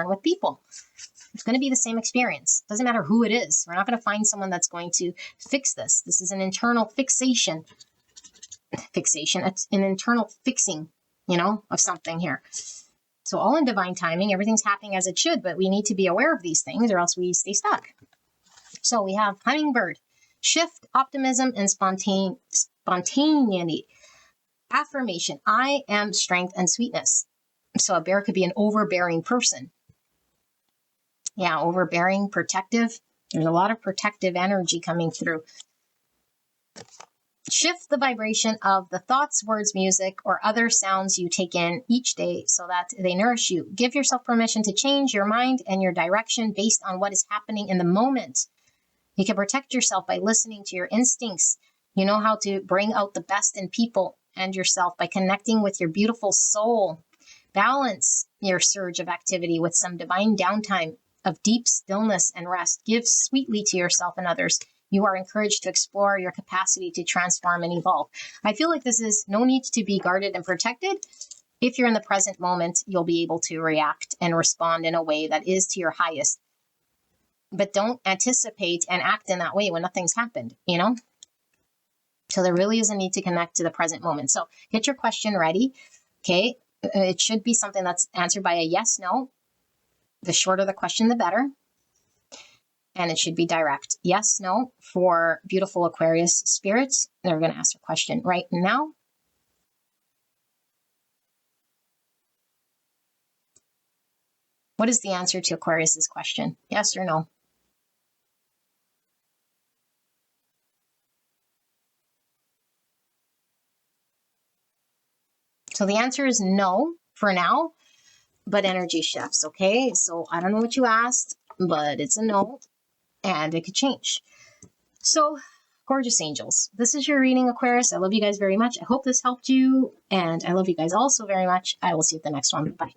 with people. It's going to be the same experience. Doesn't matter who it is. We're not going to find someone that's going to fix this. This is an internal fixation. It's an internal fixing, of something here. So all in divine timing, everything's happening as it should, but we need to be aware of these things or else we stay stuck. So we have hummingbird, shift, optimism, and spontaneity. Affirmation, I am strength and sweetness. So a bear could be an overbearing person. Yeah, overbearing, protective. There's a lot of protective energy coming through. Shift the vibration of the thoughts, words, music, or other sounds you take in each day so that they nourish you. Give yourself permission to change your mind and your direction based on what is happening in the moment. You can protect yourself by listening to your instincts. You know how to bring out the best in people and yourself by connecting with your beautiful soul. Balance your surge of activity with some divine downtime of deep stillness and rest. Give sweetly to yourself and others. You are encouraged to explore your capacity to transform and evolve. I feel like this is no need to be guarded and protected. If you're in the present moment, you'll be able to react and respond in a way that is to your highest. But don't anticipate and act in that way when nothing's happened, So there really is a need to connect to the present moment. So get your question ready. Okay. It should be something that's answered by a yes, no. The shorter the question, the better. And it should be direct. Yes, no, for beautiful Aquarius spirits. They're going to ask a question right now. What is the answer to Aquarius's question? Yes or no? So the answer is no for now, but energy shifts, okay? So I don't know what you asked, but it's a no. And it could change. So, gorgeous angels. This is your reading, Aquarius. I love you guys very much. I hope this helped you. And I love you guys also very much. I will see you at the next one. Bye.